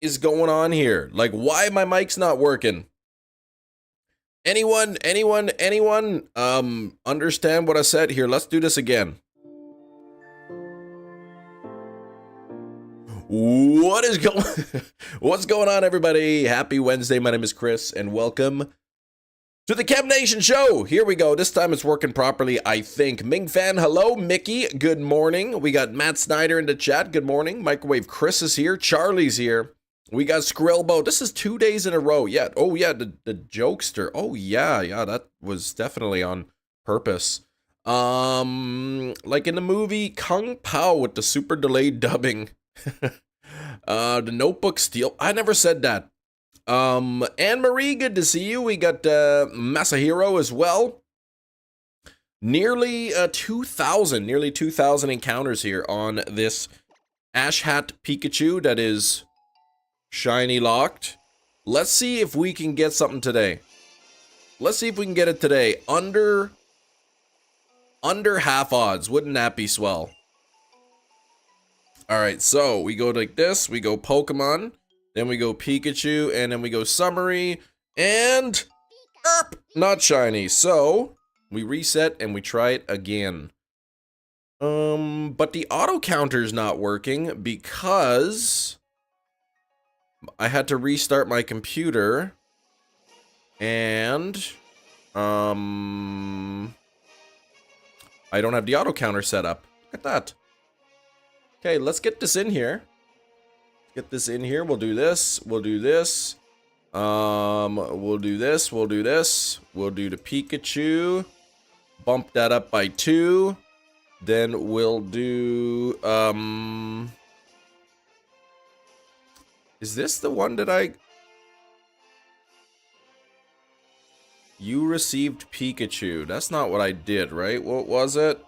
is going on here? Like, why my mic's not working? Anyone understand what I said here? Let's do this again. What's going on, everybody? Happy Wednesday. My name is Chris, and welcome to the Chem Nation show. Here we go. This time it's working properly, I think. Ming Fan, hello. Mickey, good morning. We got Matt Snyder in the chat. Good morning. Microwave Chris is here. Charlie's here. We got Skrillbo. This is 2 days in a row. Yeah. Oh, yeah. The jokester. Oh, yeah. Yeah, that was definitely on purpose. Like in the movie Kung Pao with the super delayed dubbing. The Notebook Steel. I never said that. Anne-Marie, good to see you. We got Masahiro as well. Nearly 2,000 encounters here on this Ash Hat Pikachu that is shiny locked. Let's see if we can get something today. Let's see if we can get it today. Under half odds. Wouldn't that be swell? Alright, so we go like this. We go Pokemon. Then we go Pikachu. And then we go Summary. And not shiny. So we reset and we try it again. But the auto counter's not working because I had to restart my computer. And I don't have the auto counter set up. Look at that. Okay, let's get this in here. Get this in here. We'll do this. We'll do this. We'll do this. We'll do this. We'll do the Pikachu. Bump that up by 2. Then we'll do is this the one that You received Pikachu. That's not what I did, right? What was it?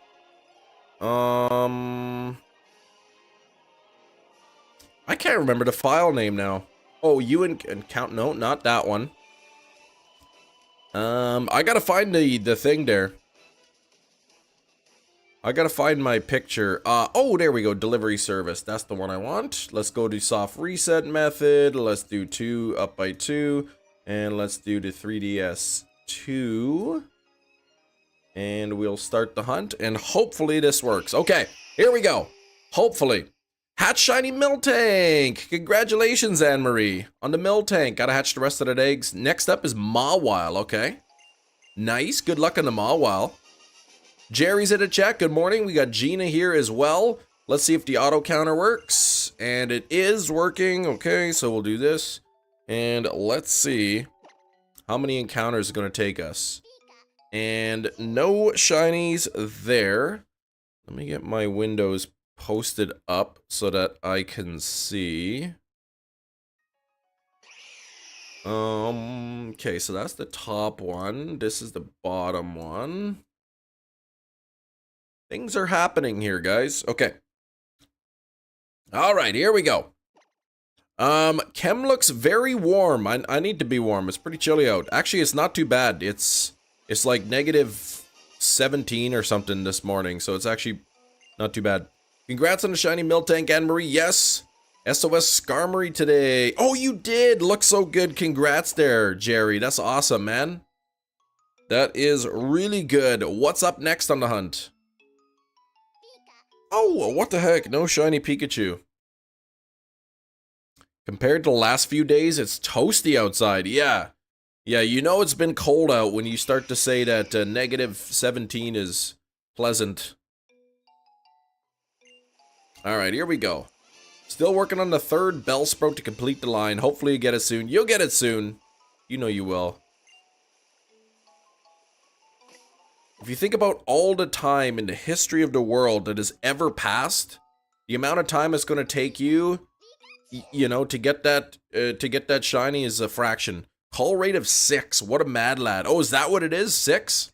I can't remember the file name now. Oh, you and count. No, not that one. I gotta find the thing there. I gotta find my picture. Oh, there we go. Delivery service. That's the one I want. Let's go to soft reset method. Let's do 2 up by 2. And let's do the 3DS 2. And we'll start the hunt. And hopefully this works. Okay, here we go. Hopefully. Hatch shiny Miltank! Congratulations, Anne-Marie, on the Miltank. Gotta hatch the rest of the eggs. Next up is Mawile, okay. Nice, good luck on the Mawile. Jerry's in the chat, good morning. We got Gina here as well. Let's see if the auto counter works. And it is working, okay, so we'll do this. And let's see how many encounters it's gonna take us. And no shinies there. Let me get my windows posted up so that I can see. Okay, so that's the top one. This is the bottom one. Things are happening here, guys. Okay. All right, here we go. Chem looks very warm. I need to be warm. It's pretty chilly out. Actually, it's not too bad. It's like negative 17 or something this morning, so it's actually not too bad. Congrats on the shiny Miltank, Anne-Marie. Yes. SOS Skarmory today. Oh, you did. Looks so good. Congrats there, Jerry. That's awesome, man. That is really good. What's up next on the hunt? Oh, what the heck? No shiny Pikachu. Compared to the last few days, it's toasty outside. Yeah. Yeah, you know it's been cold out when you start to say that negative 17 is pleasant. Alright, here we go. Still working on the 3rd Bellsprout to complete the line. Hopefully you get it soon. You'll get it soon. You know you will. If you think about all the time in the history of the world that has ever passed, the amount of time it's going to take you, you know, to get that shiny is a fraction. Call rate of 6. What a mad lad. Oh, is that what it is? 6?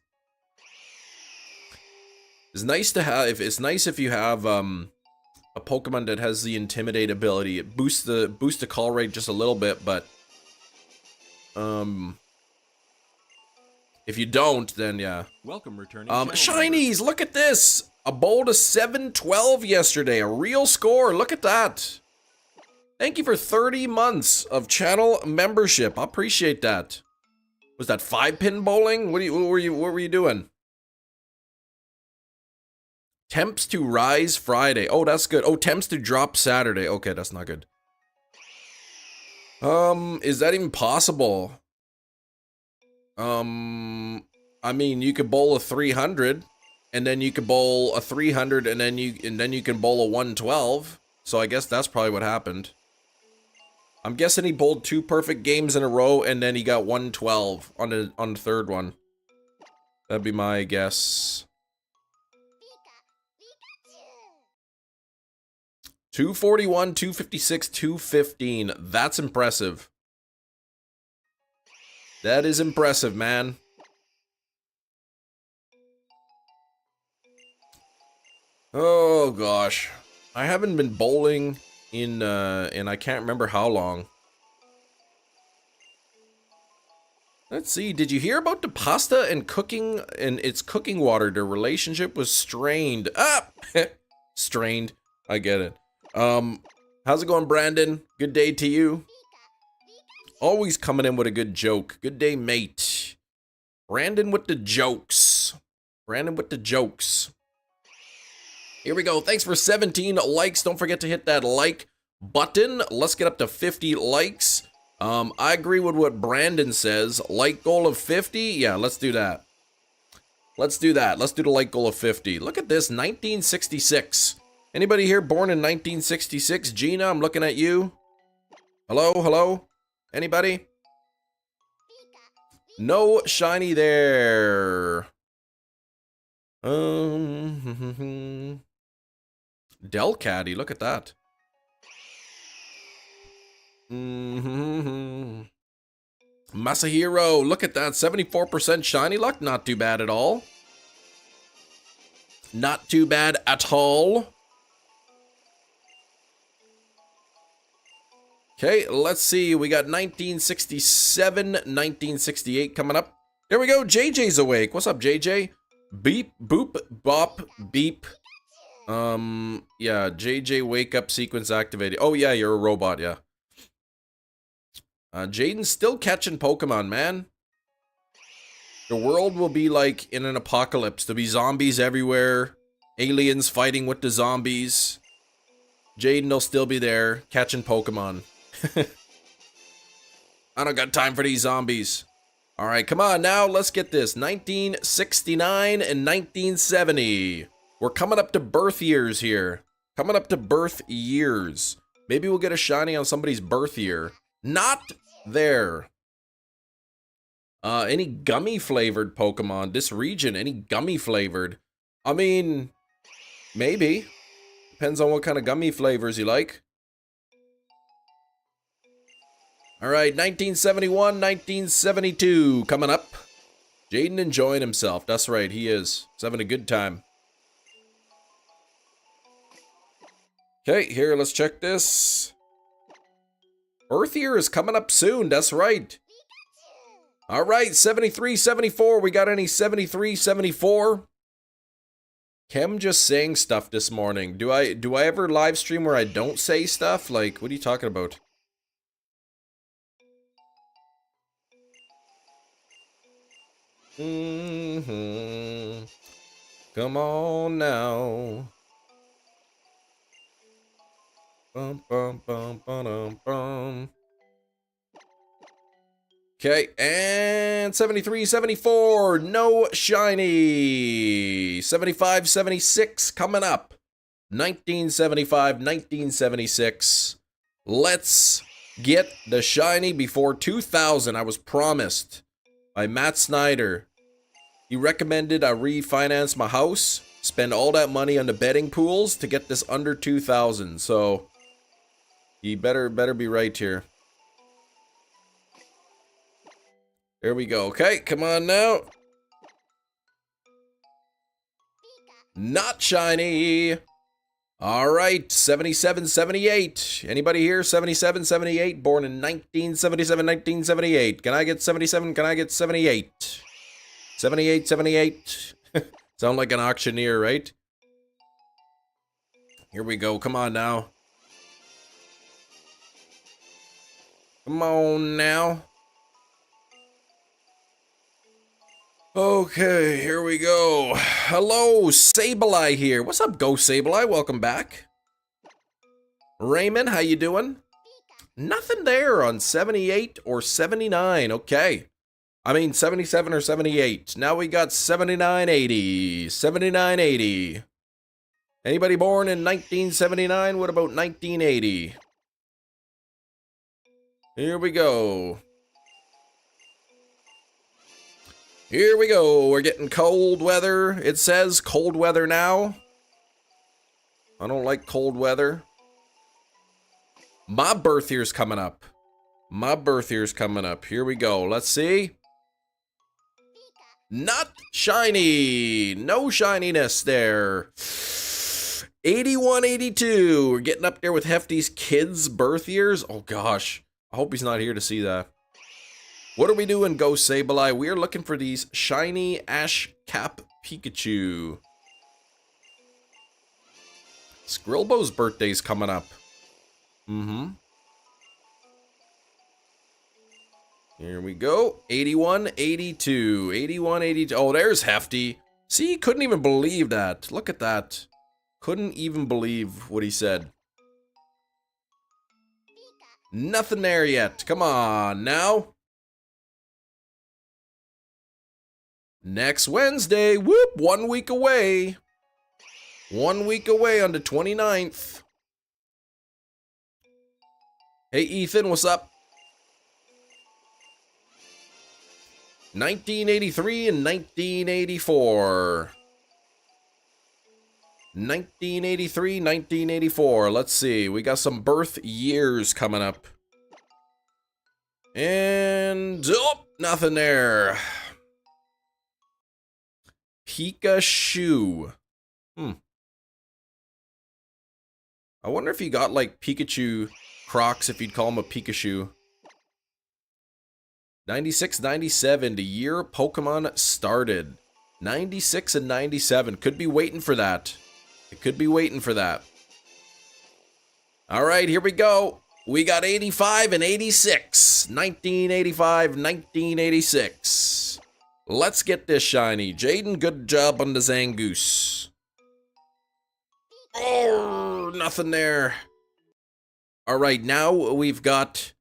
It's nice to have. It's nice if you have a Pokemon that has the Intimidate ability. It boosts the call rate just a little bit, but if you don't, then yeah. Welcome returning. Shinies, look at this! A bowl to 712 yesterday, a real score. Look at that. Thank you for 30 months of channel membership. I appreciate that. Was that 5-pin bowling? What were you doing? Temps to rise Friday. Oh, that's good. Oh, temps to drop Saturday. Okay, that's not good. Is that even possible? I mean, you could bowl a 300, and then you could bowl a 300, and then you can bowl a 112. So I guess that's probably what happened. I'm guessing he bowled 2 perfect games in a row, and then he got 112 on the third one. That'd be my guess. 241, 256, 215. That's impressive. That is impressive, man. Oh gosh, I haven't been bowling in I can't remember how long. Let's see. Did you hear about the pasta and cooking and its cooking water? Their relationship was strained. Ah, strained. I get it. How's it going, Brandon? Good day to you. Always coming in with a good joke. Good day, mate. Brandon with the jokes. Brandon with the jokes. Here we go. Thanks for 17 likes. Don't forget to hit that like button. Let's get up to 50 likes. I agree with what Brandon says. Like goal of 50. Yeah, let's do that. Let's do that. Let's do the like goal of 50. Look at this. 1966. Anybody here born in 1966? Gina, I'm looking at you. Hello? Hello? Anybody? No shiny there. Del Caddy, look at that. Masahiro, look at that. 74% shiny luck. Not too bad at all. Not too bad at all. Okay, let's see. We got 1967, 1968 coming up. There we go. JJ's awake. What's up, JJ? Beep, boop, bop, beep. Yeah, JJ wake up sequence activated. Oh, yeah, you're a robot, yeah. Jaden's still catching Pokemon, man. The world will be like in an apocalypse. There'll be zombies everywhere. Aliens fighting with the zombies. Jaden will still be there, catching Pokemon. I don't got time for these zombies. Alright, come on now, let's get this. 1969 and 1970. We're coming up to birth years here. Coming up to birth years. Maybe we'll get a shiny on somebody's birth year. Not there. Any gummy flavored Pokemon? This region, any gummy flavored? I mean, maybe. Depends on what kind of gummy flavors you like. Alright, 1971, 1972 coming up. Jaden enjoying himself. That's right, he is. He's having a good time. Okay, here, let's check this. Birth year is coming up soon, that's right. Alright, 73, 74. We got any 73, 74? Kem just saying stuff this morning. Do I ever live stream where I don't say stuff? Like, what are you talking about? Come on now. Bum, bum, bum, bum, bum. Okay, and 73, 74, no shiny. 75, 76 coming up. 1975, 1976. Let's get the shiny before 2000. I was promised by Matt Snyder. He recommended I refinance my house, spend all that money on the betting pools to get this under 2,000. So he better be right here. There we go. Okay, come on now. Not shiny. All right, 77, 78. Anybody here? 77, 78. Born in 1977, 1978. Can I get 77? Can I get 78? 78, 78. Sound like an auctioneer, right? Here we go. Come on now. Come on now. Okay, here we go. Hello, Sableye here. What's up, Ghost Sableye? Welcome back. Raymond, how you doing? Nothing there on 78 or 79. Okay. I mean 77 or 78. Now we got 7980. 7980. Anybody born in 1979? What about 1980? Here we go. Here we go. We're getting cold weather. It says cold weather now. I don't like cold weather. My birth year's coming up. My birth year's coming up. Here we go. Let's see. Not shiny. No shininess there. 81, 82. We're getting up there with Hefty's kids' birth years. Oh gosh. I hope he's not here to see that. What are we doing, Ghost Sableye? We are looking for these shiny Ash Cap Pikachu. Skrillbo's birthday's coming up. Here we go. 81, 82. 81, 82. Oh, there's Hefty. See, couldn't even believe that. Look at that. Couldn't even believe what he said. Nothing there yet. Come on now. Next Wednesday. Whoop. 1 week away. 1 week away on the 29th. Hey, Ethan, what's up? 1983 and 1984. 1983, 1984. Let's see. We got some birth years coming up. And, oh, nothing there. Pikachu. I wonder if he got, like, Pikachu Crocs, if you'd call him a Pikachu. 96, 97, the year Pokemon started. 96 and 97. Could be waiting for that. It could be waiting for that. All right, here we go. We got 85 and 86. 1985, 1986. Let's get this shiny. Jaden, good job on the Zangoose. Oh, nothing there. All right, now we've got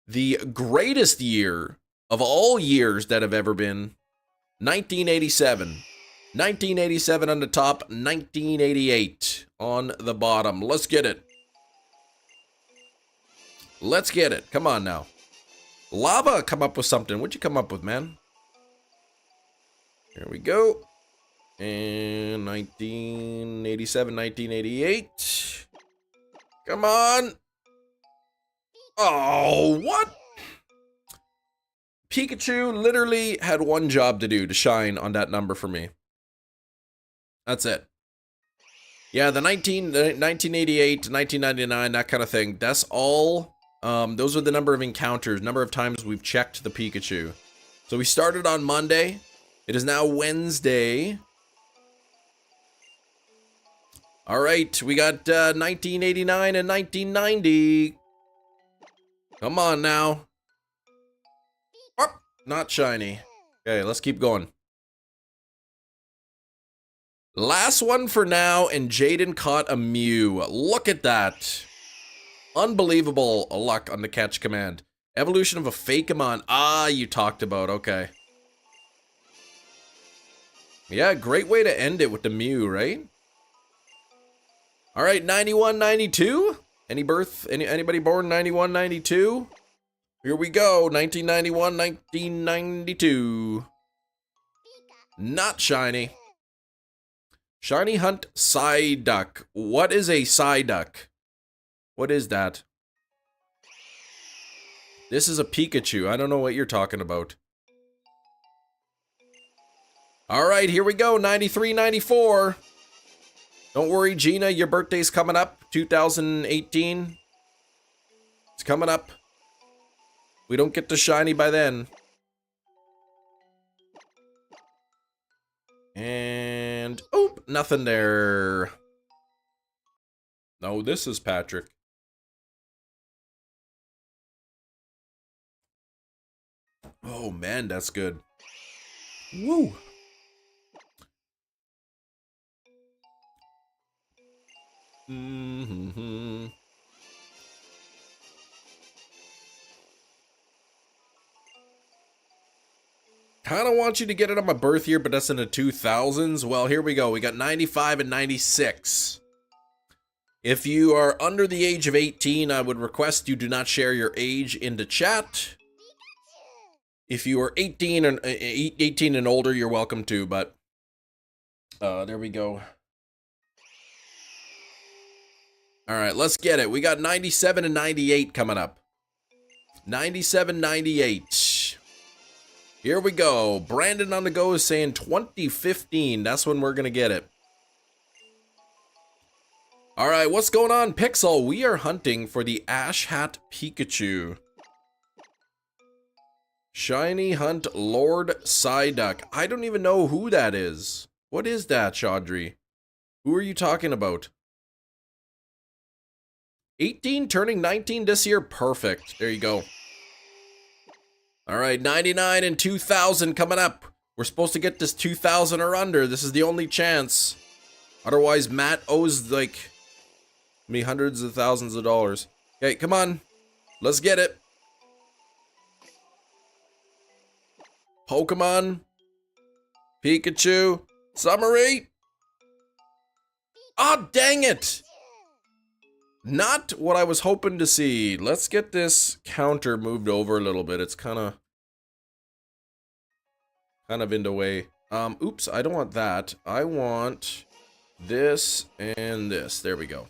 the greatest year of all years that have ever been. 1987. 1987 on the top, 1988 on the bottom. Let's get it. Let's get it. Come on now. Lava, come up with something. What'd you come up with, man? Here we go. And 1987, 1988. Come on. Oh, what? Pikachu literally had one job to do to shine on that number for me. That's it. Yeah, the 1988, 1999, that kind of thing. That's all. Those are the number of encounters, number of times we've checked the Pikachu. So we started on Monday. It is now Wednesday. All right, we got 1989 and 1990. Come on now. Oh, not shiny. Okay, let's keep going. Last one for now, and Jaden caught a Mew. Look at that. Unbelievable luck on the catch command. Evolution of a Fakemon. Ah, you talked about. Okay. Yeah, great way to end it with the Mew, right? All right, 91, 92. Anybody born 91, 92? Here we go. 1991, 1992. Not shiny. Shiny Hunt Psyduck. What is a Psyduck? What is that? This is a Pikachu. I don't know what you're talking about. All right, here we go. 93, 94. Don't worry, Gina. Your birthday's coming up. 2018. It's coming up. We don't get to shiny by then. And, oh, nothing there. No, this is Patrick. Oh man, that's good. Woo! Mm-hmm. Kind of want you to get it on my birth year, but that's in the 2000s. Well, here we go. We got 95 and 96. If you are under the age of 18, I would request you do not share your age into chat. If you are 18 and older, you're welcome to, but there we go. All right, let's get it. We got 97 and 98 coming up. 97, 98. Here we go. Brandon on the go is saying 2015. That's when we're going to get it. All right, what's going on, Pixel? We are hunting for the Ash Hat Pikachu. Shiny Hunt Lord Psyduck. I don't even know who that is. What is that, Chaudhry? Who are you talking about? 18 turning 19 this year? Perfect. There you go. All right, 99 and 2000 coming up. We're supposed to get this 2000 or under. This is the only chance. Otherwise, Matt owes like me hundreds of thousands of dollars. Okay, come on. Let's get it. Pokemon. Pikachu. Summary. Ah, dang it. Not what I was hoping to see. Let's get this counter moved over a little bit. It's kind of in the way. Oops, I don't want that. I want this and this. There we go.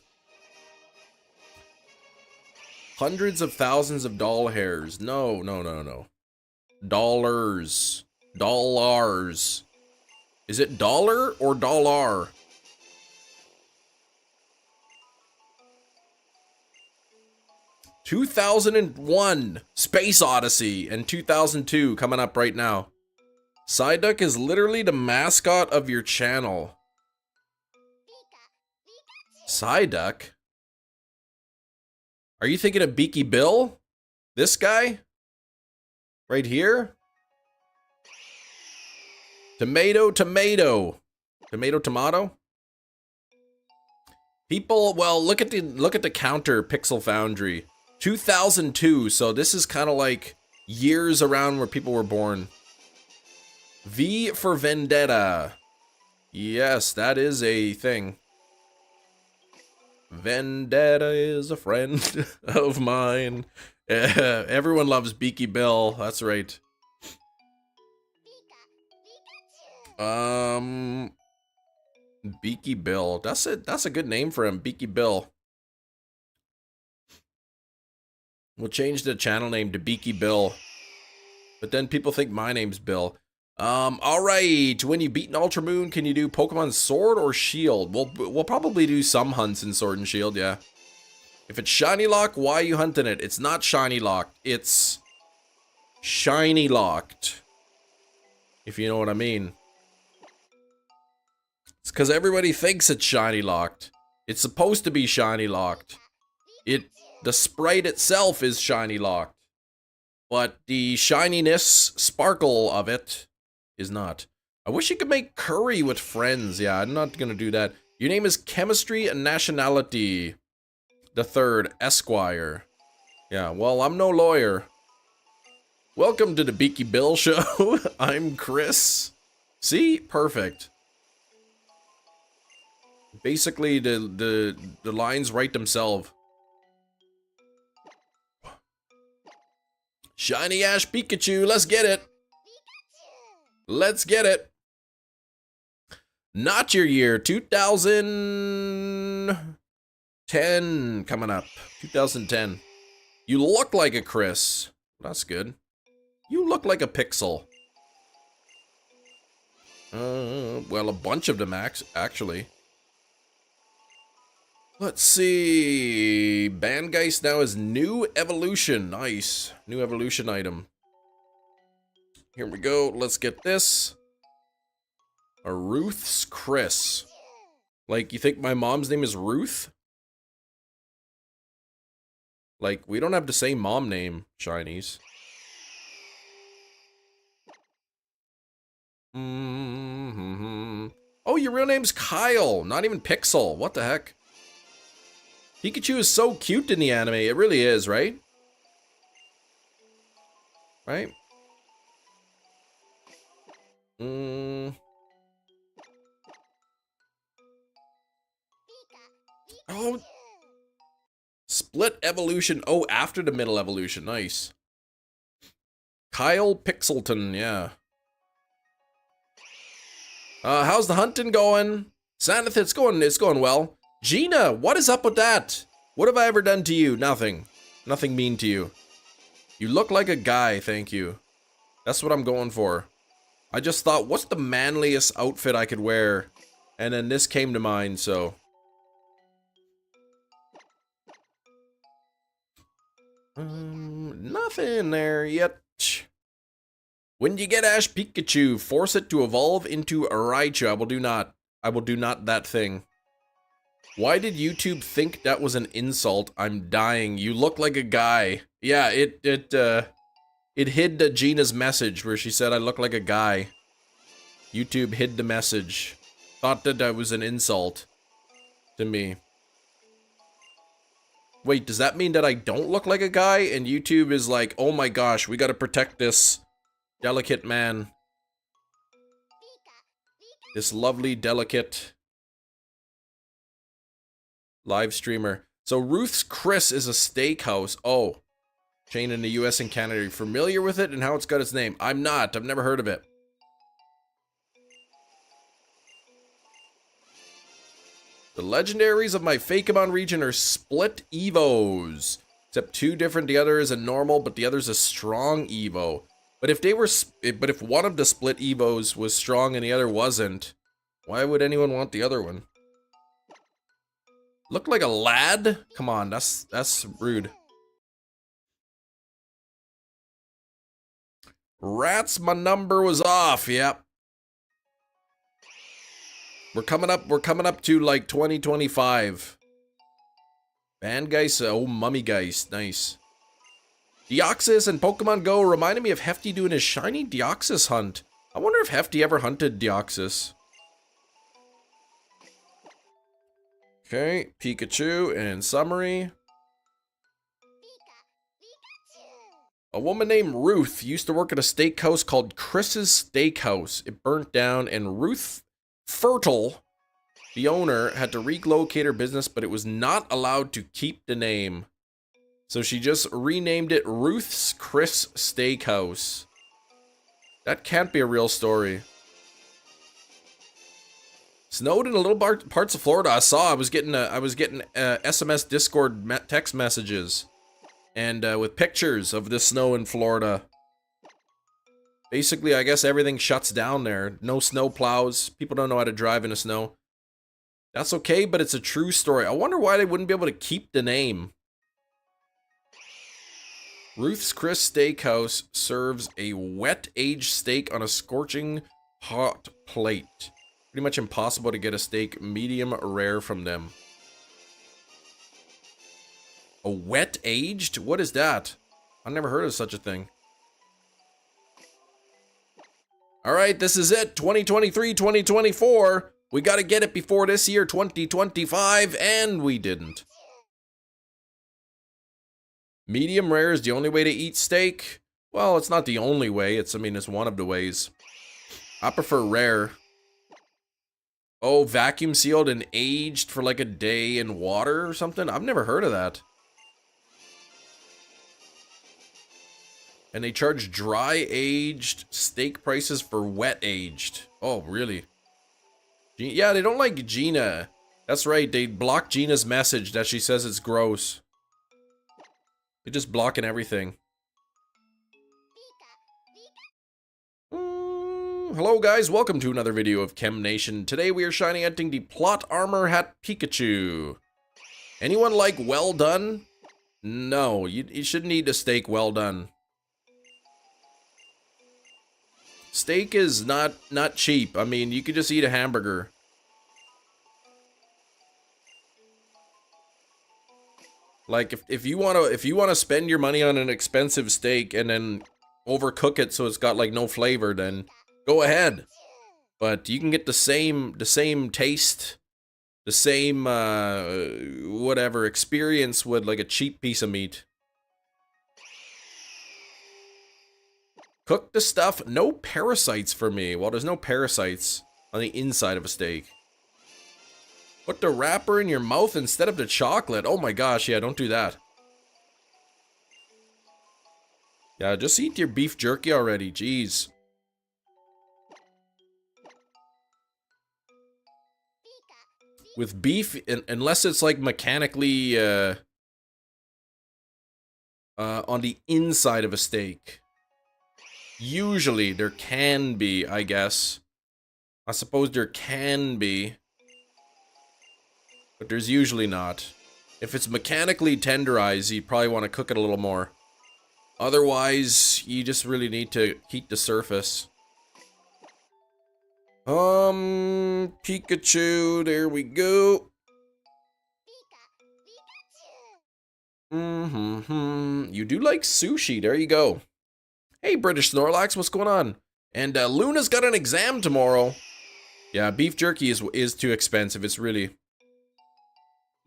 Hundreds of thousands of doll hairs. No, no, no, no. Dollars. Dollars. Is it dollar or dollar? $2001 Space Odyssey and 2002 coming up right now. Psyduck is literally the mascot of your channel. Psyduck? Are you thinking of Beaky Bill? This guy? Right here? Tomato, tomato. Tomato, tomato? People, well, look at the counter, Pixel Foundry. 2002, so this is kind of like years around where people were born. V for Vendetta. Yes, that is a thing. Vendetta is a friend of mine. Everyone loves Beaky Bill, that's right. Beaky Bill. That's a good name for him, Beaky Bill. We'll change the channel name to Beaky Bill. But then people think my name's Bill. Alright. When you beat an Ultra Moon, can you do Pokemon Sword or Shield? We'll probably do some hunts in Sword and Shield, yeah. If it's Shiny Lock, why are you hunting it? It's not Shiny Locked. It's Shiny Locked. If you know what I mean. It's because everybody thinks it's Shiny Locked. It's supposed to be Shiny Locked. The sprite itself is Shiny Locked. But the shininess, sparkle of it is not. I wish you could make curry with friends. Yeah, I'm not gonna do that. Your name is Chemistry and Nationality. The third, Esquire. Yeah, well, I'm no lawyer. Welcome to the Beaky Bill Show. I'm Chris. See? Perfect. Basically, the lines write themselves. Shiny Ash Pikachu, let's get it. Let's get it. Not your year, 2010 coming up. 2010. You look like a Chris. That's good. You look like a Pixel. Well, a bunch of them actually. Let's see. Bandgeist now is new evolution. Nice. New evolution item. Here we go. Let's get this. A Ruth's Chris. Like, you think my mom's name is Ruth? Like, we don't have the same mom name, Shinies. Mm-hmm. Oh, your real name's Kyle, not even Pixel. What the heck? Pikachu is so cute in the anime. It really is, right? Right? Oh. Split evolution. Oh, after the middle evolution. Nice. Kyle Pixelton, yeah. How's the hunting going? Sanith, it's going well. Gina, what is up with that? What have I ever done to you? Nothing. Nothing mean to you. You look like a guy, thank you. That's what I'm going for. I just thought, what's the manliest outfit I could wear? And then this came to mind, so. Nothing there yet. When you get Ash Pikachu, force it to evolve into a Raichu. I will do not that thing. Why did YouTube think that was an insult? I'm dying. You look like a guy. Yeah, it hid Gina's message where she said I look like a guy. YouTube hid the message. Thought that that was an insult to me. Wait, does that mean that I don't look like a guy? And YouTube is like, oh my gosh, we gotta protect this delicate man. This lovely, delicate live streamer. So Ruth's Chris is a steakhouse. Oh, chain in the US and Canada. Are you familiar with it and how it's got its name? I'm not. I've never heard of it. The legendaries of my Fakemon region are split Evos. Except two different. The other is a normal, but the other's a strong Evo. But if one of the split Evos was strong and the other wasn't, why would anyone want the other one? Look like a lad? Come on, that's rude. Rats, my number was off. Yep. We're coming up to like 2025. Bandgeist, oh Mummygeist, nice. Deoxys and Pokemon Go reminded me of Hefty doing his shiny Deoxys hunt. I wonder if Hefty ever hunted Deoxys. Okay, Pikachu in summary. A woman named Ruth used to work at a steakhouse called Chris's Steakhouse. It burnt down and Ruth Fertile, the owner, had to relocate her business, but it was not allowed to keep the name. So she just renamed it Ruth's Chris Steakhouse. That can't be a real story. Snowed in a little parts of Florida. I was getting SMS Discord text messages, and with pictures of the snow in Florida. Basically, I guess everything shuts down there. No snow plows. People don't know how to drive in the snow. That's okay, but it's a true story. I wonder why they wouldn't be able to keep the name. Ruth's Chris Steakhouse serves a wet-aged steak on a scorching hot plate. Pretty much impossible to get a steak medium rare from them. A wet-aged? What is that? I've never heard of such a thing. Alright, this is it. 2023, 2024. We gotta get it before this year, 2025, and we didn't. Medium rare is the only way to eat steak? Well, it's not the only way. It's one of the ways. I prefer rare. Oh, vacuum sealed and aged for like a day in water or something? I've never heard of that. And they charge dry aged steak prices for wet aged. Oh, really? Yeah, they don't like Gina. That's right, they blocked Gina's message that she says it's gross. They're just blocking everything. Hello guys, welcome to another video of Chem Nation. Today we are shiny hunting the Plot Armor Hat Pikachu. Anyone like well done? No, you shouldn't eat a steak well done. Steak is not cheap. I mean, you could just eat a hamburger. Like if you wanna spend your money on an expensive steak and then overcook it so it's got like no flavor, then go ahead. but you can get the same taste, the same whatever experience with like a cheap piece of meat. Cook the stuff. No parasites for me. Well, there's no parasites on the inside of a steak. Put the wrapper in your mouth instead of the chocolate. Oh my gosh, yeah, don't do that. Yeah, just eat your beef jerky already. Jeez. With beef, unless it's like mechanically on the inside of a steak. Usually there can be, I guess. I suppose there can be. But there's usually not. If it's mechanically tenderized, you probably want to cook it a little more. Otherwise, you just really need to heat the surface. Pikachu, there we go. You do like sushi, there you go. Hey, British Snorlax, what's going on? And Luna's got an exam tomorrow. Yeah, beef jerky is too expensive. It's really...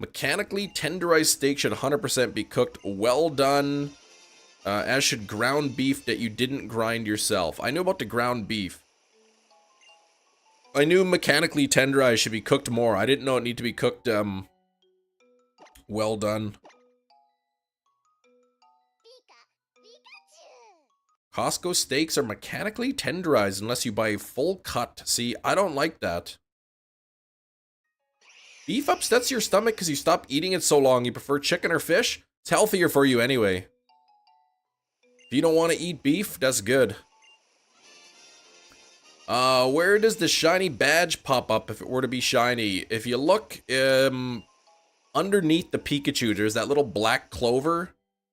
Mechanically tenderized steak should 100% be cooked well done, as should ground beef that you didn't grind yourself. I knew about the ground beef. I knew mechanically tenderized should be cooked more. I didn't know it needed to be cooked, well done. Costco steaks are mechanically tenderized unless you buy a full cut. See, I don't like that. Beef upsets your stomach because you stopped eating it so long. You prefer chicken or fish? It's healthier for you anyway. If you don't want to eat beef, that's good. Where does the shiny badge pop up if it were to be shiny? If you look underneath the Pikachu, there's that little black clover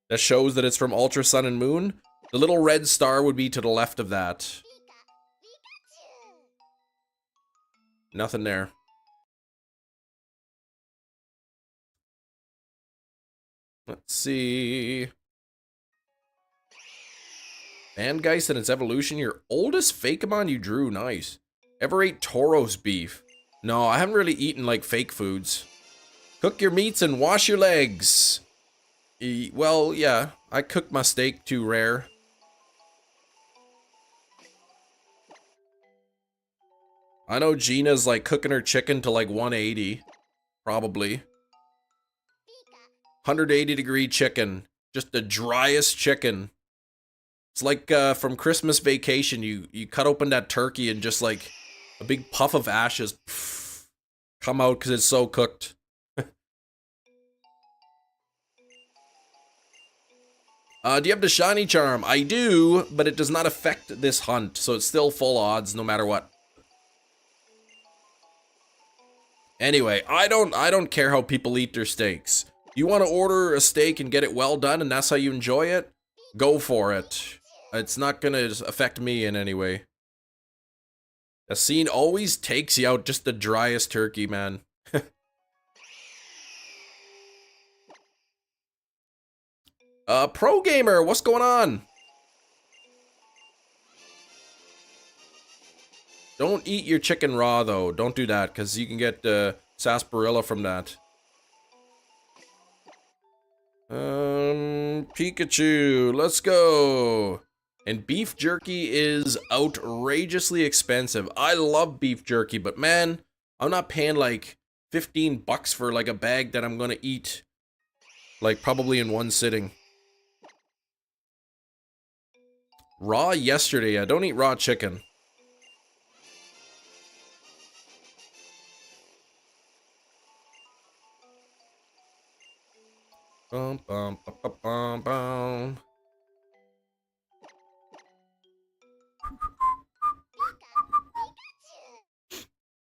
that shows that it's from Ultra Sun and Moon. The little red star would be to the left of that. Nothing there. Let's see. Bandgeist and its evolution. Your oldest Fakemon you drew. Nice. Ever ate Toro's beef? No, I haven't really eaten like fake foods. Cook your meats and wash your legs. Well, yeah. I cooked my steak too rare. I know Gina's like cooking her chicken to like 180. Probably. 180-degree chicken. Just the driest chicken. It's like from Christmas Vacation. You cut open that turkey and just like a big puff of ashes come out because it's so cooked. Do you have the shiny charm? I do, but it does not affect this hunt, so it's still full odds no matter what. Anyway, I don't care how people eat their steaks. You want to order a steak and get it well done and that's how you enjoy it? Go for it. It's not gonna affect me in any way. The scene always takes you out just the driest turkey, man. Pro Gamer, what's going on? Don't eat your chicken raw, though. Don't do that, because you can get sarsaparilla from that. Pikachu, let's go. And beef jerky is outrageously expensive. I love beef jerky, but man, I'm not paying like 15 bucks for like a bag that I'm gonna eat like probably in one sitting. Raw yesterday. I don't eat raw chicken. Bum, bum, bum, bum, bum, bum.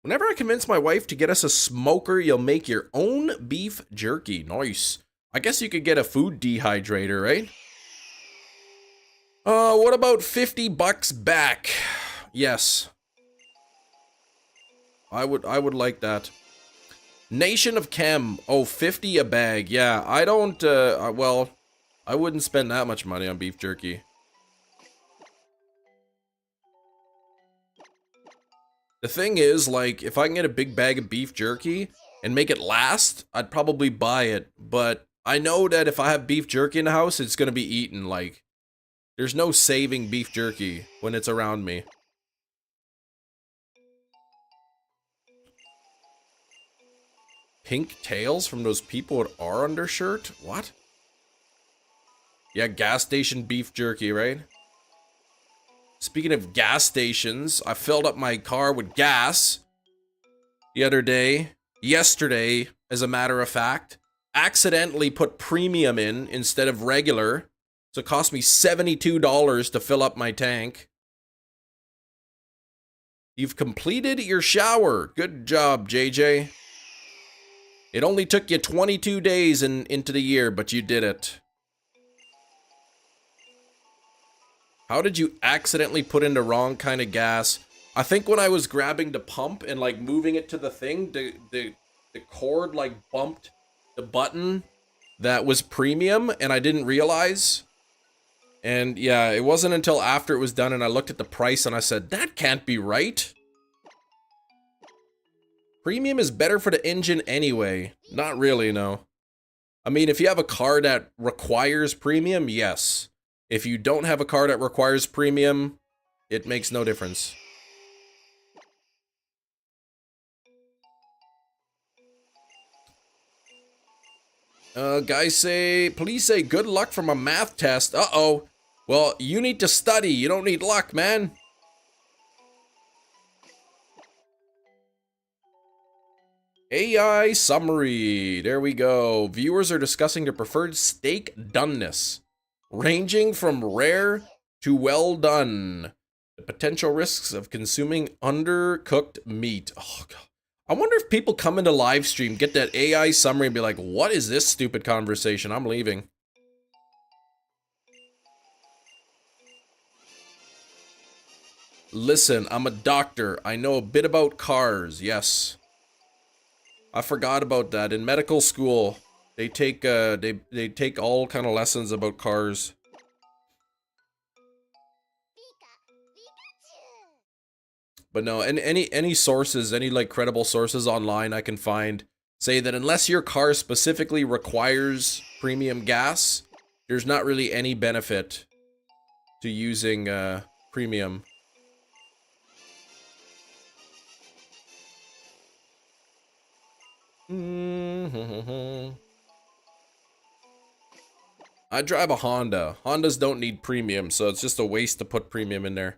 Whenever I convince my wife to get us a smoker, you'll make your own beef jerky. Nice. I guess you could get a food dehydrator, right? What about 50 bucks back? Yes. I would like that. Nation of Chem. Oh, 50 a bag. Yeah, I don't, well, I wouldn't spend that much money on beef jerky. The thing is, like, if I can get a big bag of beef jerky and make it last, I'd probably buy it. But I know that if I have beef jerky in the house, it's gonna be eaten. Like, there's no saving beef jerky when it's around me. Pink tails from those people with R undershirt? What? Yeah, gas station beef jerky, right? Speaking of gas stations, I filled up my car with gas the other day. Yesterday, as a matter of fact. Accidentally put premium in instead of regular. So it cost me $72 to fill up my tank. You've completed your shower. Good job, JJ. It only took you 22 days into the year, but you did it. How did you accidentally put in the wrong kind of gas? I think when I was grabbing the pump and like moving it to the thing, the cord like bumped the button that was premium and I didn't realize. And yeah, it wasn't until after it was done and I looked at the price and I said, that can't be right. Premium is better for the engine anyway. Not really, no. I mean, if you have a car that requires premium, yes. If you don't have a car that requires premium, it makes no difference. Guys say, please say good luck from a math test. Uh-oh. Well, you need to study. You don't need luck, man. AI summary. There we go. Viewers are discussing their preferred steak doneness, ranging from rare to well done. The potential risks of consuming undercooked meat. Oh, God. I wonder if people come into live stream, get that AI summary and be like, what is this stupid conversation? I'm leaving. Listen, I'm a doctor. I know a bit about cars. Yes. I forgot about that. In medical school, they take they take all kind of lessons about cars. But no, and any sources, any like credible sources online I can find say that unless your car specifically requires premium gas, there's not really any benefit to using premium. I drive a Honda. Hondas don't need premium, so it's just a waste to put premium in there.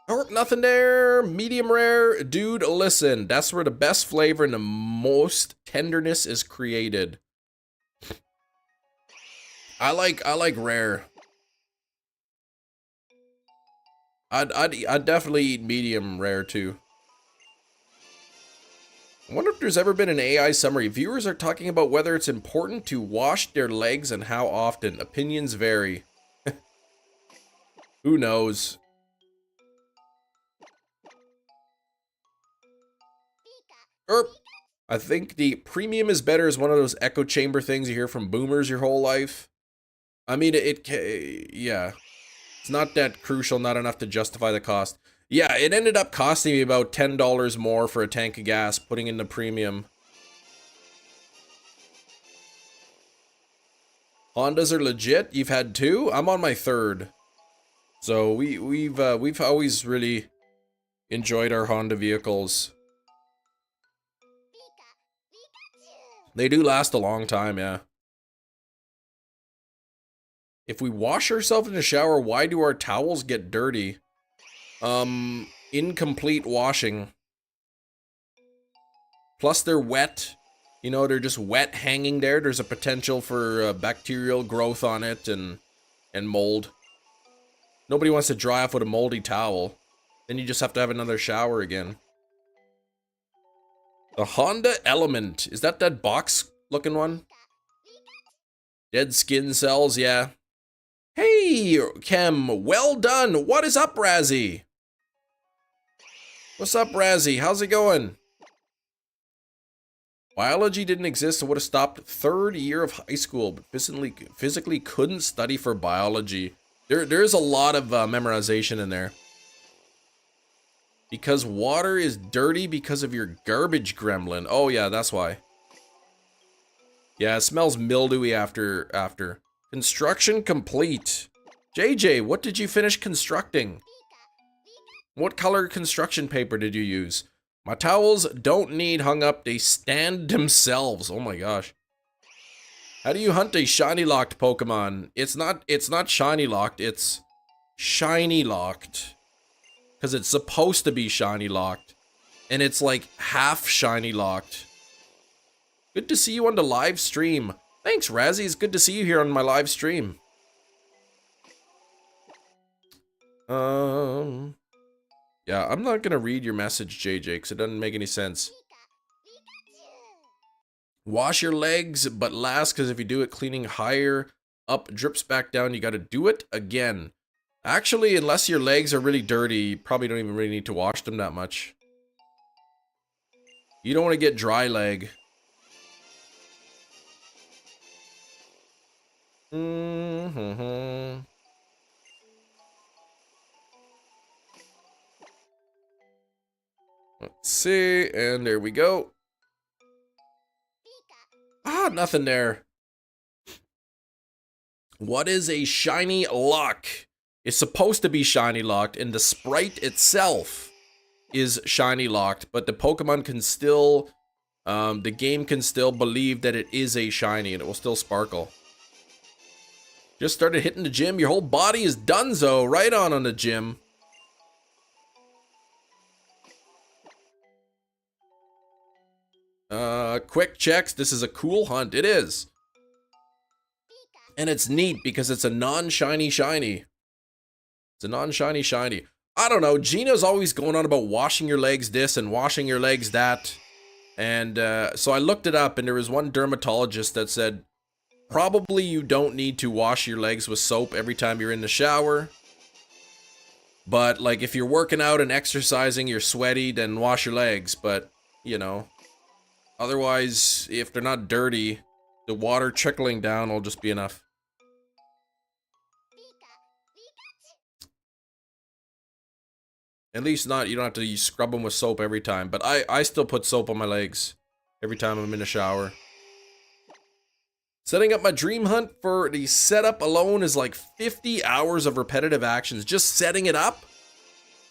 Oh, nothing there. Medium rare. Dude, listen. That's where the best flavor and the most tenderness is created. I like rare. I'd definitely eat medium rare too. I wonder if there's ever been an AI summary. Viewers are talking about whether it's important to wash their legs and how often. Opinions vary. Who knows? I think the premium is better is one of those echo chamber things you hear from boomers your whole life. I mean, yeah. It's not that crucial, not enough to justify the cost. Yeah, it ended up costing me about $10 more for a tank of gas, putting in the premium. Hondas are legit. You've had two? I'm on my third. So we've always really enjoyed our Honda vehicles. They do last a long time, yeah. If we wash ourselves in the shower, why do our towels get dirty? Incomplete washing. Plus they're wet. You know, they're just wet hanging there. There's a potential for bacterial growth on it and mold. Nobody wants to dry off with a moldy towel. Then you just have to have another shower again. The Honda Element. Is that box looking one? Dead skin cells, yeah. Hey, Kem, well done. What is up, Razzie? What's up, Razzie? How's it going? Biology didn't exist, so would have stopped third year of high school, but physically couldn't study for biology. There's a lot of memorization in there. Because water is dirty because of your garbage gremlin. Oh yeah, that's why. Yeah, it smells mildewy after. Construction complete. JJ, what did you finish constructing? What color construction paper did you use? My towels don't need hung up, they stand themselves. Oh my gosh. How do you hunt a shiny locked Pokemon? It's not shiny locked, it's shiny locked. Because it's supposed to be shiny locked. And it's like half shiny locked. Good to see you on the live stream. Thanks, Razzie. It's good to see you here on my live stream. Yeah, I'm not gonna read your message, JJ, because it doesn't make any sense. Wash your legs, but last, because if you do it cleaning higher up, drips back down, you gotta do it again. Actually, unless your legs are really dirty, you probably don't even really need to wash them that much. You don't want to get dry leg. Let's see, and there we go. Ah, nothing there. What is a shiny lock? It's supposed to be shiny locked, and the sprite itself is shiny locked, but the Pokemon can still, the game can still believe that it is a shiny, and it will still sparkle. Just started hitting the gym. Your whole body is donezo. Right on the gym. Quick checks. This is a cool hunt. It is. And it's neat because it's a non-shiny shiny. It's a non-shiny shiny. I don't know. Gina's always going on about washing your legs this and washing your legs that. And so I looked it up, and there was one dermatologist that said, probably you don't need to wash your legs with soap every time you're in the shower. But, like, if you're working out and exercising, you're sweaty, then wash your legs. But, you know, otherwise, if they're not dirty, the water trickling down will just be enough. At least not, you don't have to scrub them with soap every time. But I still put soap on my legs every time I'm in the shower. Setting up my dream hunt for the setup alone is like 50 hours of repetitive actions. Just setting it up?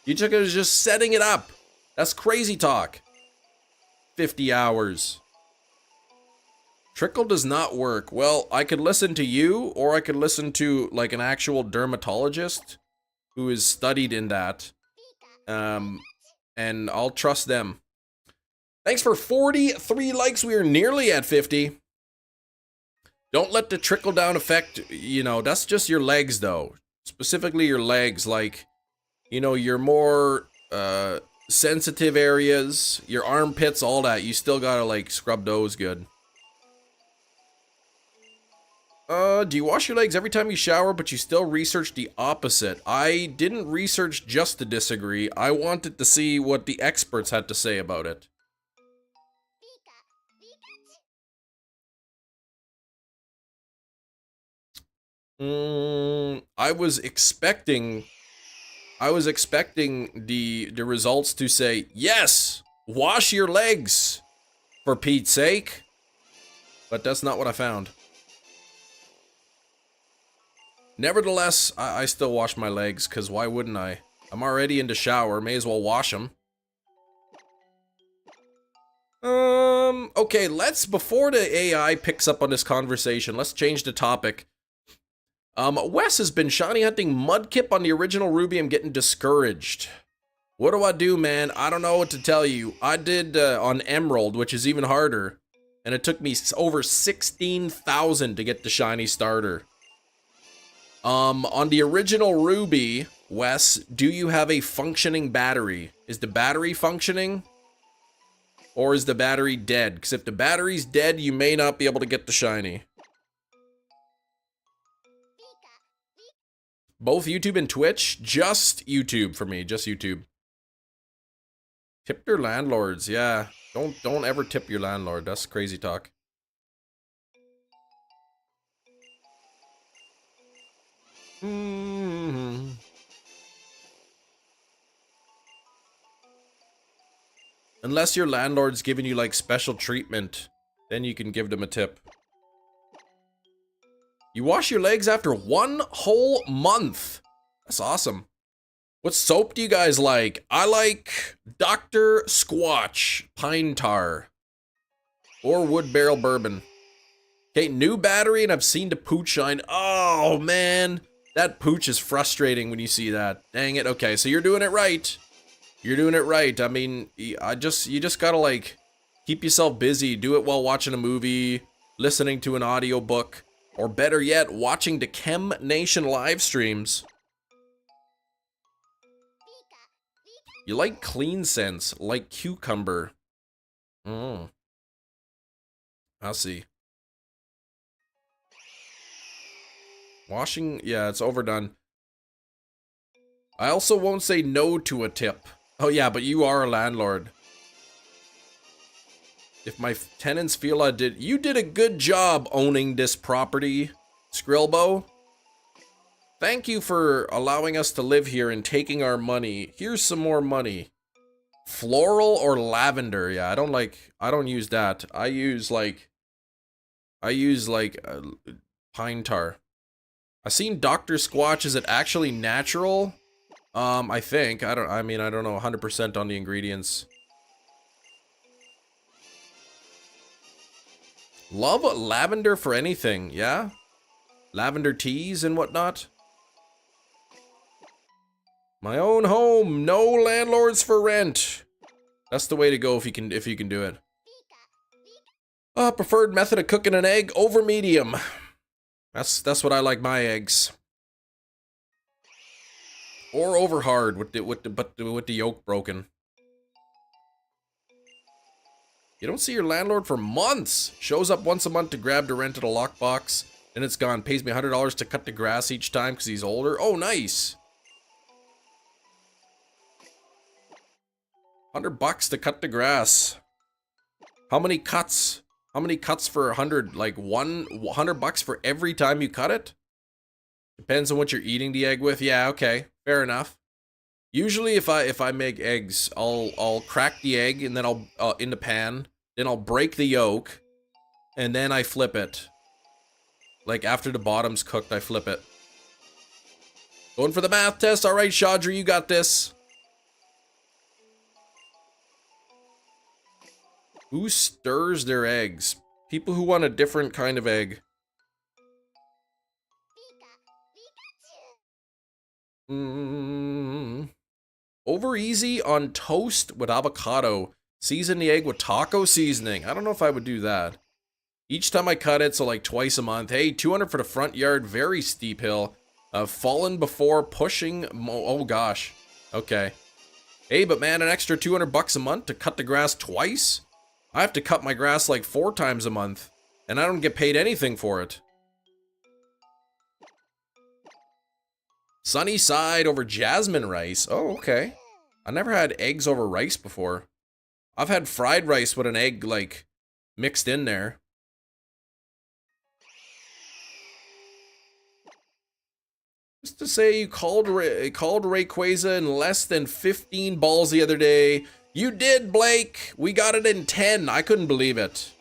You took it as just setting it up. That's crazy talk. 50 hours. Trickle does not work. Well, I could listen to you, or I could listen to like an actual dermatologist who is studied in that. And I'll trust them. Thanks for 43 likes. We are nearly at 50. Don't let the trickle down effect, you know, that's just your legs though. Specifically your legs, like, you know, your more sensitive areas, your armpits, all that. You still gotta like scrub those good. Do you wash your legs every time you shower, but you still research the opposite? I didn't research just to disagree. I wanted to see what the experts had to say about it. I was expecting the results to say, yes, wash your legs, for Pete's sake. But that's not what I found. Nevertheless, I still wash my legs, because why wouldn't I? I'm already in the shower, may as well wash them. Okay, before the AI picks up on this conversation, let's change the topic. Wes has been shiny hunting Mudkip on the original Ruby. I'm getting discouraged. What do I do, man? I don't know what to tell you. I did on Emerald, which is even harder. And it took me over 16,000 to get the shiny starter. On the original Ruby, Wes, do you have a functioning battery? Is the battery functioning? Or is the battery dead? Because if the battery's dead, you may not be able to get the shiny. Both YouTube and Twitch? Just YouTube for me, just YouTube. Tip your landlords, yeah. Don't ever tip your landlord, that's crazy talk. Unless your landlord's giving you like special treatment, then you can give them a tip. You wash your legs after 1 whole month. That's awesome. What soap do you guys like? I like Dr. Squatch Pine Tar or Wood Barrel Bourbon. Okay, new battery and I've seen the pooch shine. Oh man, that pooch is frustrating when you see that. Dang it. Okay, so you're doing it right. You're doing it right. I mean, you just gotta like keep yourself busy. Do it while watching a movie, listening to an audiobook, or better yet, watching the Chem Nation live streams. You like clean scents, like cucumber. I see. Washing, yeah, it's overdone. I also won't say no to a tip. Oh yeah, but you are a landlord. If my tenants feel you did a good job owning this property, Skrilbo. Thank you for allowing us to live here and taking our money. Here's some more money. Floral or lavender? Yeah, I don't use that. I use pine tar. I seen Dr. Squatch. Is it actually natural? I think. I don't know 100% on the ingredients. Love lavender for anything, yeah? Lavender teas and whatnot. My own home, no landlords for rent. That's the way to go if you can do it. Preferred method of cooking an egg over medium. That's what I like my eggs. Or over hard with the yolk broken. You don't see your landlord for months. Shows up once a month to grab the rent at a lockbox. Then it's gone. Pays me $100 to cut the grass each time because he's older. Oh, nice. $100 to cut the grass. How many cuts? How many cuts for 100? Like $100 for every time you cut it? Depends on what you're eating the egg with. Yeah, okay. Fair enough. Usually if I make eggs, I'll crack the egg and then I'll in the pan, then I'll break the yolk and then I flip it. Like after the bottom's cooked, I flip it. Going for the math test. All right, Chaudry, you got this. Who stirs their eggs? People who want a different kind of egg. Over easy on toast with avocado. Season the egg with taco seasoning. I don't know if I would do that. Each time I cut it, so like twice a month. Hey, 200 for the front yard. Very steep hill. Fallen before pushing. Oh gosh. Okay. Hey, but man, an extra $200 a month to cut the grass twice? I have to cut my grass like 4 times a month, and I don't get paid anything for it. Sunny side over jasmine rice. Oh, okay. I never had eggs over rice before. I've had fried rice with an egg, like, mixed in there. Just to say, you called Rayquaza in less than 15 balls the other day. You did, Blake. We got it in 10. I couldn't believe it.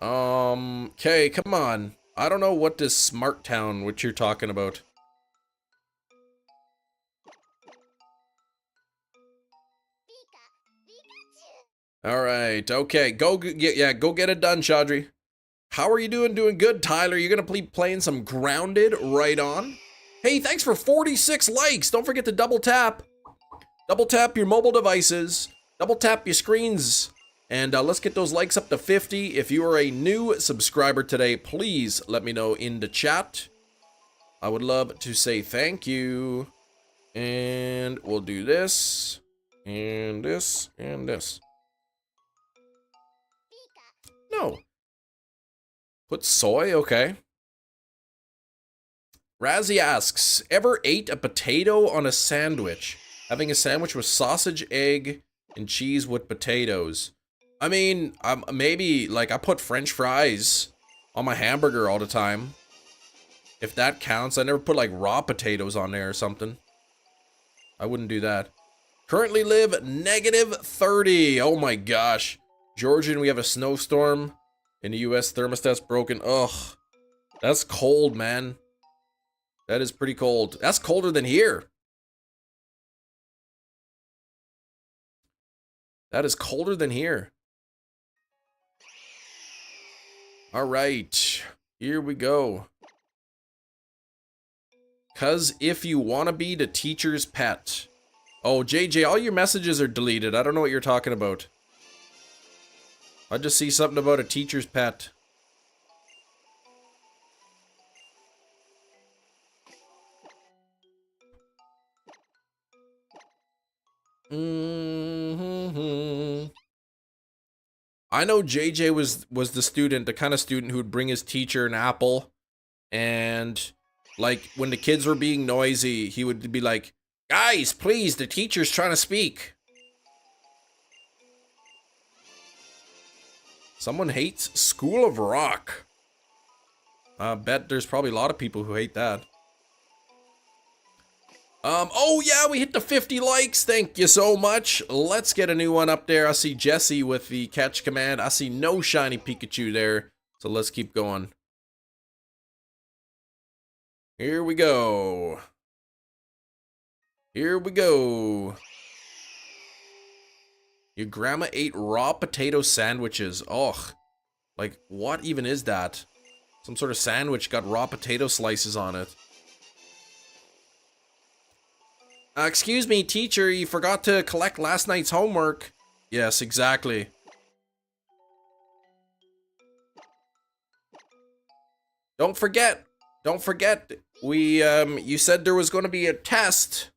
Okay, come on. I don't know what this smart town, which you're talking about. All right, okay, go get it done, Chaudry. How are you doing? Doing good, Tyler. You're gonna be playing some Grounded right on. Hey, thanks for 46 likes. Don't forget to double tap. Double tap your mobile devices. Double tap your screens. And let's get those likes up to 50. If you are a new subscriber today, please let me know in the chat. I would love to say thank you. And we'll do this, and this, and this. No. Put soy, okay. Razzie asks, ever ate a potato on a sandwich? Having a sandwich with sausage, egg, and cheese with potatoes. I mean, maybe, like, I put French fries on my hamburger all the time. If that counts. I never put, like, raw potatoes on there or something. I wouldn't do that. Currently live -30. Oh my gosh. Georgian, we have a snowstorm. In the US, thermostat's broken. Ugh. That's cold, man. That is pretty cold. That's colder than here. That is colder than here. All right. Here we go. 'Cause if you want to be the teacher's pet. Oh, JJ, all your messages are deleted. I don't know what you're talking about. I just see something about a teacher's pet. I know JJ was the student, the kind of student who would bring his teacher an apple, and like when the kids were being noisy, he would be like, "Guys, please, the teacher's trying to speak." Someone hates School of Rock. I bet there's probably a lot of people who hate that. Oh yeah, we hit the 50 likes. Thank you so much. Let's get a new one up there. I see Jesse with the catch command. I see no shiny Pikachu there. So let's keep going. Here we go. Here we go. Your grandma ate raw potato sandwiches. Ugh. Like, what even is that? Some sort of sandwich got raw potato slices on it. Excuse me, teacher, you forgot to collect last night's homework. Yes, exactly. Don't forget, you said there was going to be a test.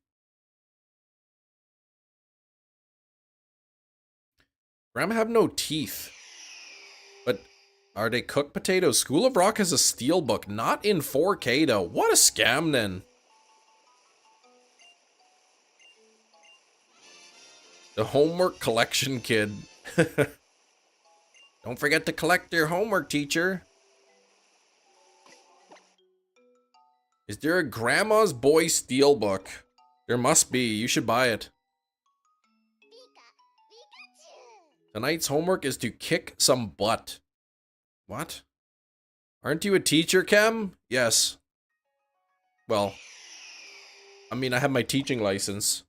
Grandma have no teeth. But are they cooked potatoes? School of Rock has a steelbook, not in 4K though. What a scam then. The homework collection kid. Don't forget to collect your homework, teacher. Is there a Grandma's Boy Steelbook? There must be. You should buy it. Tonight's homework is to kick some butt. What? Aren't you a teacher, Cam? Yes. Well, I mean, I have my teaching license.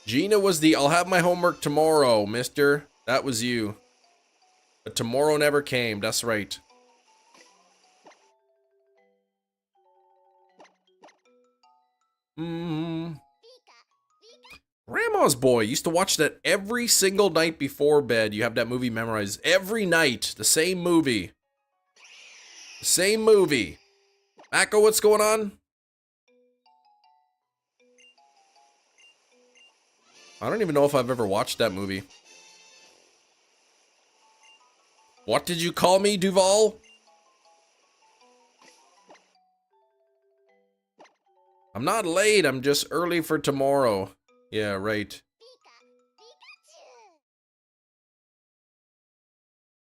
Gina was the "I'll have my homework tomorrow, mister." That was you. But tomorrow never came, that's right. Grandma's Boy. Used to watch that every single night before bed. You have that movie memorized. Every night. The same movie. The same movie. Mako, what's going on? I don't even know if I've ever watched that movie. What did you call me, Duval? I'm not late, I'm just early for tomorrow. Yeah, right.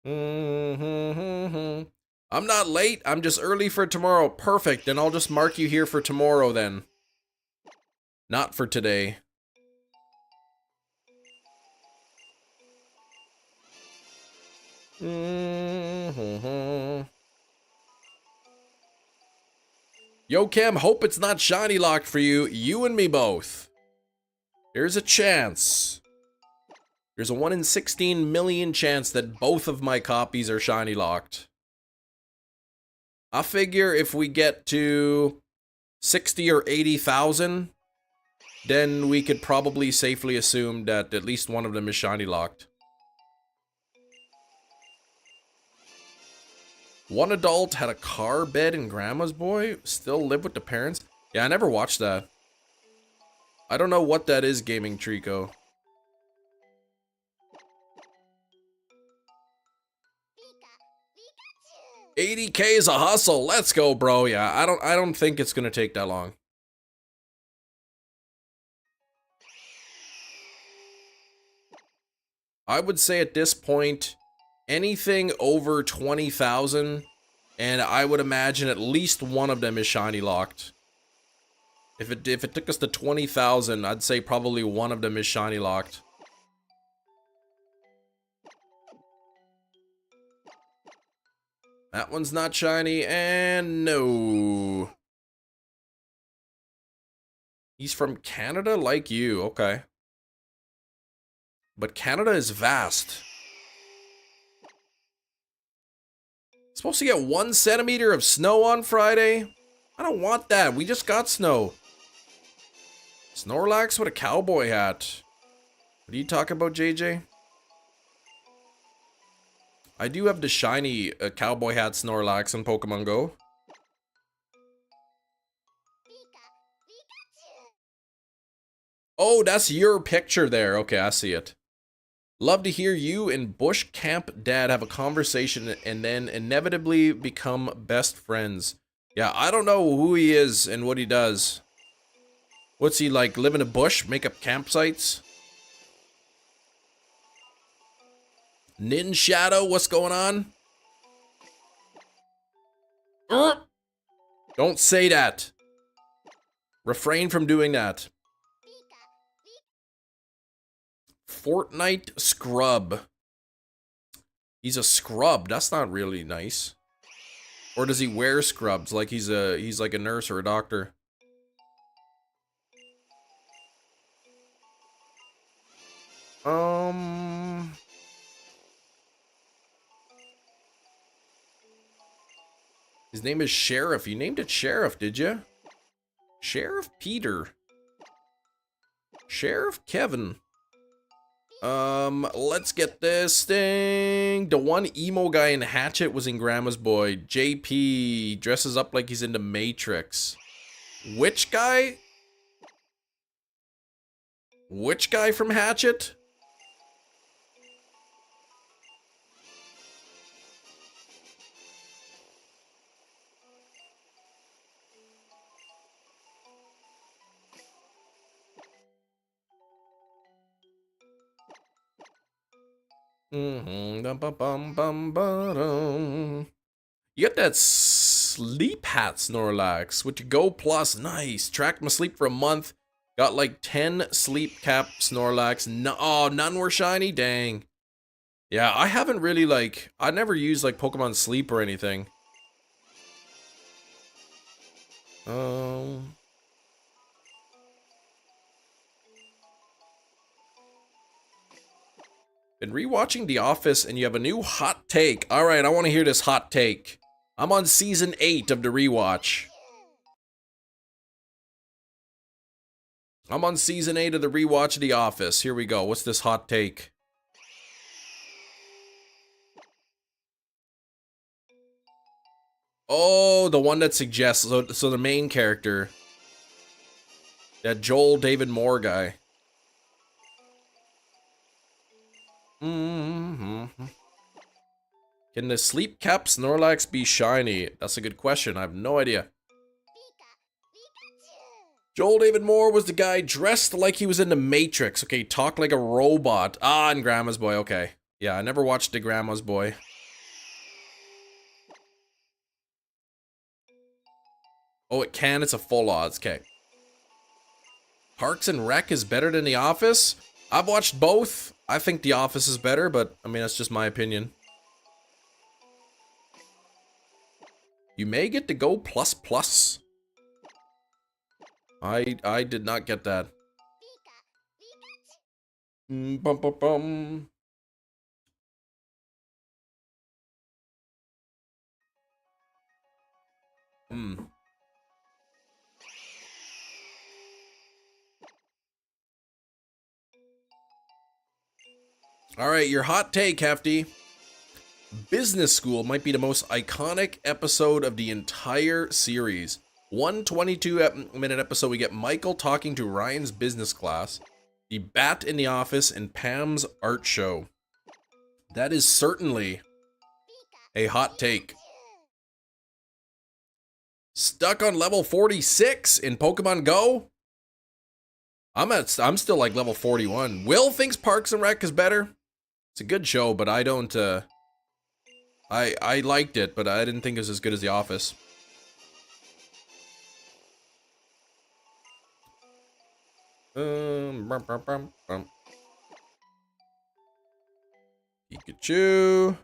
I'm not late, I'm just early for tomorrow. Perfect, then I'll just mark you here for tomorrow then. Not for today. Yo, Cam, hope it's not shiny locked for you. You and me both. There's a chance. There's a 1 in 16 million chance that both of my copies are shiny locked. I figure if we get to 60 or 80,000, then we could probably safely assume that at least one of them is shiny locked. One adult had a car bed in Grandma's Boy, still live with the parents. Yeah, I never watched that. I don't know what that is, Gaming Trico. $80K is a hustle. Let's go, bro. Yeah, I don't think it's gonna take that long. I would say at this point, anything over 20,000 And I would imagine at least one of them is shiny locked. If it took us to 20,000, I'd say probably one of them is shiny locked. That one's not shiny, and no. He's from Canada, like you, okay. But Canada is vast. Supposed to get 1 centimeter of snow on Friday? I don't want that, we just got snow. Snorlax with a cowboy hat. What are you talking about, JJ? I do have the shiny cowboy hat Snorlax in Pokemon Go. Oh, that's your picture there. Okay, I see it. Love to hear you and Bush Camp Dad have a conversation and then inevitably become best friends. Yeah, I don't know who he is and what he does. What's he like, live in a bush, make up campsites? Nin Shadow, what's going on? Don't say that. Refrain from doing that. Fortnite Scrub. He's a scrub. That's not really nice. Or does he wear scrubs like he's like a nurse or a doctor? His name is Sheriff. You named it Sheriff, did you? Sheriff Peter. Sheriff Kevin. Let's get this thing. The one emo guy in Hatchet was in Grandma's Boy. JP dresses up like he's in the Matrix. Which guy? Which guy from Hatchet? You got that sleep hat Snorlax with your Go Plus. Nice. Tracked my sleep for a month. Got like 10 sleep cap Snorlax. No, oh, none were shiny? Dang. Yeah, I haven't really like, I never used like Pokemon Sleep or anything. Been rewatching The Office and you have a new hot take. Alright, I want to hear this hot take. I'm on season 8 of the rewatch. I'm on season 8 of the rewatch of The Office. Here we go. What's this hot take? Oh, the one that suggests. So the main character. That Joel David Moore guy. Can the sleep cap Snorlax be shiny? That's a good question. I have no idea. Joel David Moore was the guy dressed like he was in the Matrix. Okay, talk like a robot. Ah, and Grandma's Boy. Okay. Yeah, I never watched the Grandma's Boy. Oh, it can. It's a full odds. Okay. Parks and Rec is better than The Office? I've watched both. I think The Office is better, but I mean, that's just my opinion. You may get to Go Plus Plus. I did not get that. Bum bum bum. All right, your hot take, Hefty. Business School might be the most iconic episode of the entire series. 122-minute episode, we get Michael talking to Ryan's business class, the Bat in the Office, and Pam's art show. That is certainly a hot take. Stuck on level 46 in Pokemon Go? I'm still like level 41. Will thinks Parks and Rec is better. It's a good show, but I don't I liked it, but I didn't think it was as good as The Office. Bum, bum, bum, bum. Pikachu.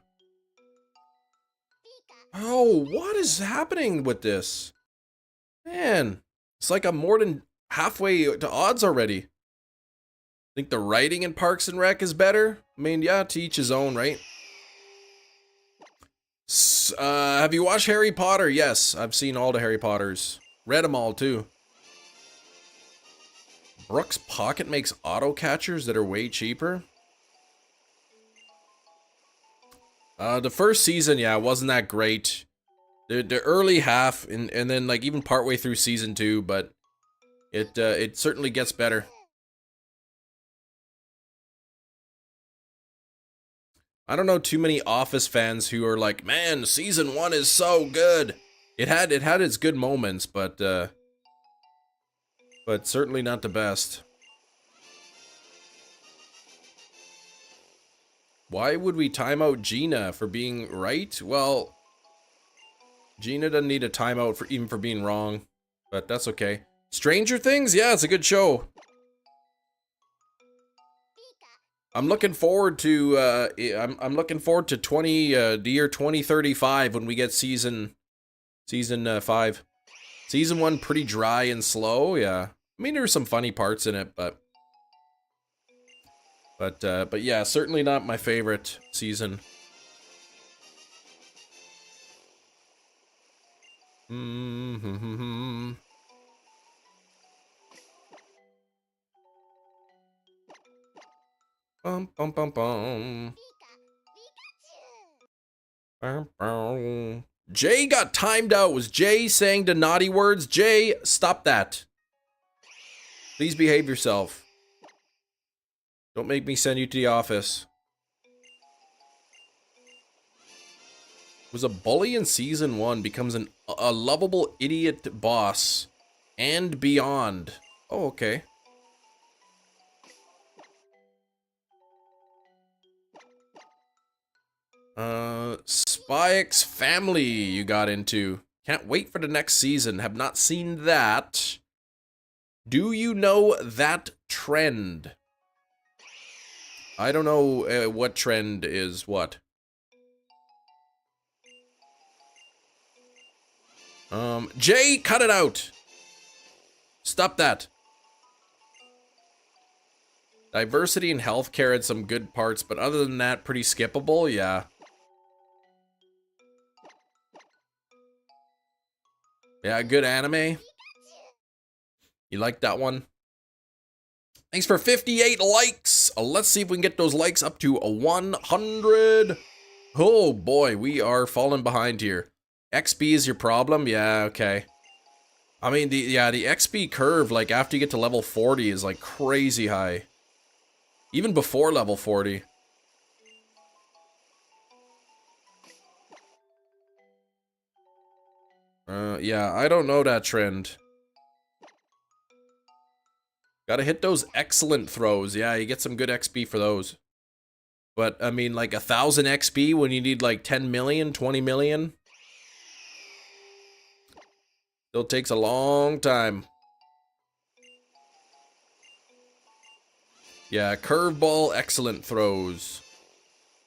Oh, what is happening with this? Man, it's like I'm more than halfway to odds already. Think the writing in Parks and Rec is better? I mean, yeah, to each his own, right? Have you watched Harry Potter? Yes, I've seen all the Harry Potters. Read them all, too. Brooks Pocket makes auto catchers that are way cheaper. The first season, yeah, wasn't that great. The early half, and then like even partway through season 2, but it certainly gets better. I don't know too many Office fans who are like, man, season 1 is so good. It had its good moments, but certainly not the best. Why would we time out Gina for being right? Well, Gina doesn't need a timeout for even for being wrong, but that's okay. Stranger Things? Yeah, it's a good show. I'm looking forward to I'm looking forward to the year 2035 when we get season 5. Season 1 pretty dry and slow, yeah. I mean there's some funny parts in it, but yeah, certainly not my favorite season. Bum bum bum bum. Bum, bum. Jay got timed out. Was Jay saying the naughty words? Jay, stop that. Please behave yourself. Don't make me send you to the office. Was a bully in season 1, becomes a lovable idiot boss and beyond. Oh, okay. Spike's Family you got into. Can't wait for the next season. Have not seen that. Do you know that trend? I don't know what trend is what. Jay, cut it out. Stop that. Diversity in healthcare had some good parts, but other than that, pretty skippable, yeah. Yeah, good anime. You like that one? Thanks for 58 likes. Let's see if we can get those likes up to 100. Oh boy, we are falling behind here. XP is your problem? Yeah, okay. I mean, the XP curve, like after you get to level 40 is like crazy high. Even before level 40. Yeah, I don't know that trend. Gotta hit those excellent throws. Yeah, you get some good XP for those. But, I mean, like 1,000 XP when you need like 10 million, 20 million? Still takes a long time. Yeah, curveball, excellent throws.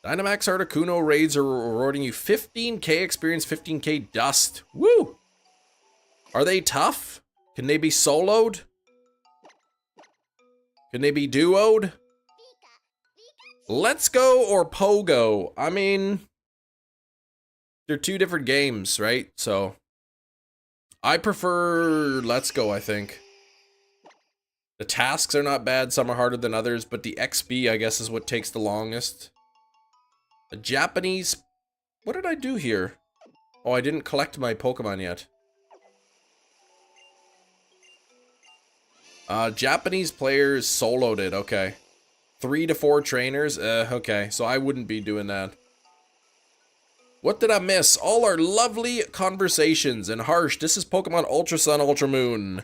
Dynamax Articuno raids are rewarding you 15k experience, 15k dust. Woo! Are they tough? Can they be soloed? Can they be duoed? Let's Go or Pogo? I mean, they're two different games, right? So, I prefer Let's Go, I think. The tasks are not bad, some are harder than others, but the XP, I guess, is what takes the longest. A Japanese... What did I do here? Oh, I didn't collect my Pokemon yet. Japanese players soloed it, okay. 3 to 4 trainers, okay, so I wouldn't be doing that. What did I miss? All our lovely conversations. And Harsh, this is Pokemon Ultra Sun, Ultra Moon.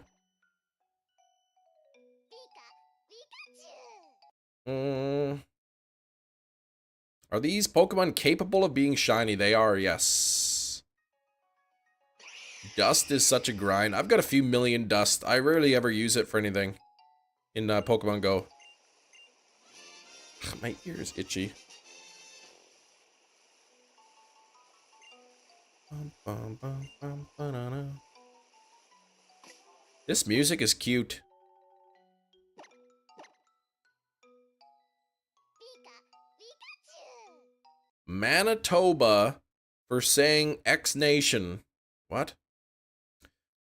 Are these Pokemon capable of being shiny? They are, yes. Dust is such a grind. I've got a few million dust. I rarely ever use it for anything in Pokemon Go. Ugh, my ear is itchy. This music is cute. Manitoba for saying X Nation. What?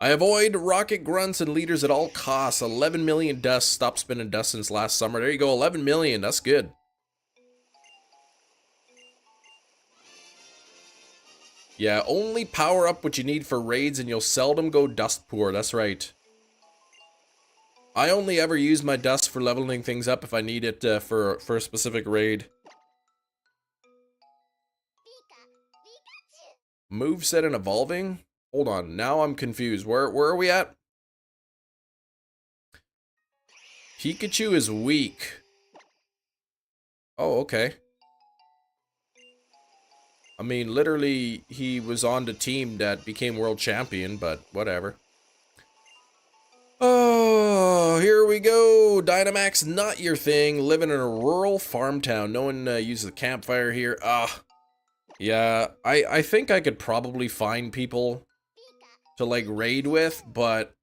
I avoid rocket grunts and leaders at all costs. 11 million dust. Stop spinning dust since last summer. There you go, 11 million. That's good. Yeah, only power up what you need for raids and you'll seldom go dust poor. That's right. I only ever use my dust for leveling things up if I need it for a specific raid. Moveset and evolving? Hold on, now I'm confused. Where are we at? Pikachu is weak. Oh, okay. I mean, literally, he was on the team that became world champion, but whatever. Oh, here we go. Dynamax, not your thing. Living in a rural farm town. No one uses a campfire here. Yeah, I think I could probably find people to like raid with, but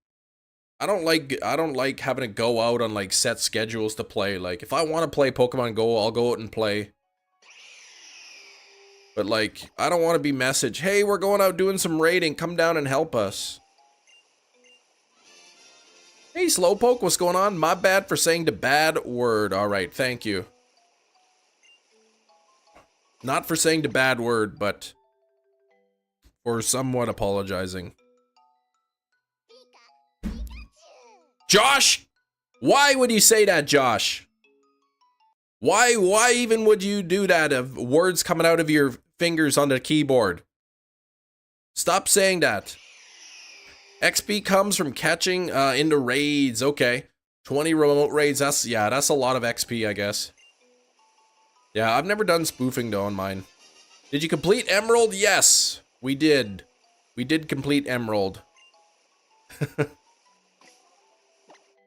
I don't like having to go out on like set schedules to play. Like if I want to play Pokemon Go, I'll go out and play. But like I don't want to be messaged, "Hey, we're going out doing some raiding. Come down and help us." Hey, Slowpoke, what's going on? My bad for saying the bad word. All right, thank you. Not for saying the bad word, but for somewhat apologizing. Josh! Why would you say that, Josh? Why even would you do that of words coming out of your fingers on the keyboard? Stop saying that. XP comes from catching into raids. Okay. 20 remote raids. That's a lot of XP, I guess. Yeah, I've never done spoofing though on mine. Did you complete Emerald? Yes, we did. We did complete Emerald.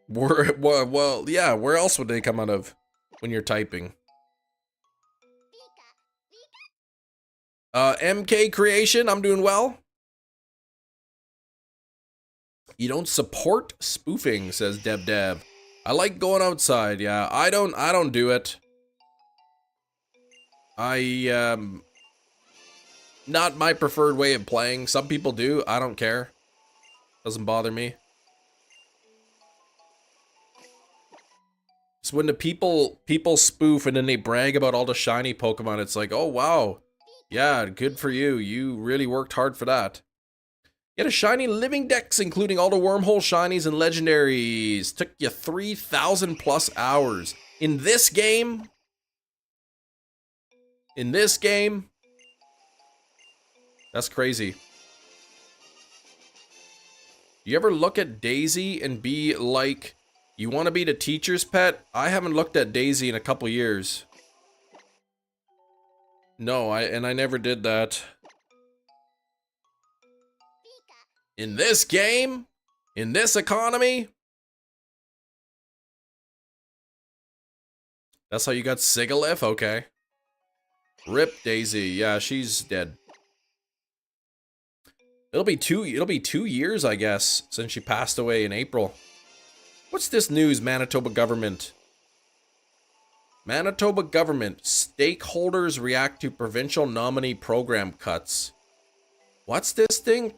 Well, yeah, where else would they come out of when you're typing? MK Creation, I'm doing well. You don't support spoofing, says Dev. I like going outside, yeah. I don't do it. Not my preferred way of playing. Some people do. I don't care. Doesn't bother me. So when the people spoof and then they brag about all the shiny Pokemon, it's like, oh wow, yeah, good for you. You really worked hard for that. Get a shiny living dex, including all the wormhole shinies and legendaries. Took you 3,000 plus hours. In this game? In this game? That's crazy. You ever look at Daisy and be like, you want to be the teacher's pet? I haven't looked at Daisy in a couple years. No, I never did that. In this game? In this economy? That's how you got Sigalith? Okay. Rip Daisy. Yeah, she's dead. It'll be 2 years, I guess, since she passed away in April. What's this news, Manitoba government? Manitoba government. Stakeholders react to provincial nominee program cuts. What's this thing?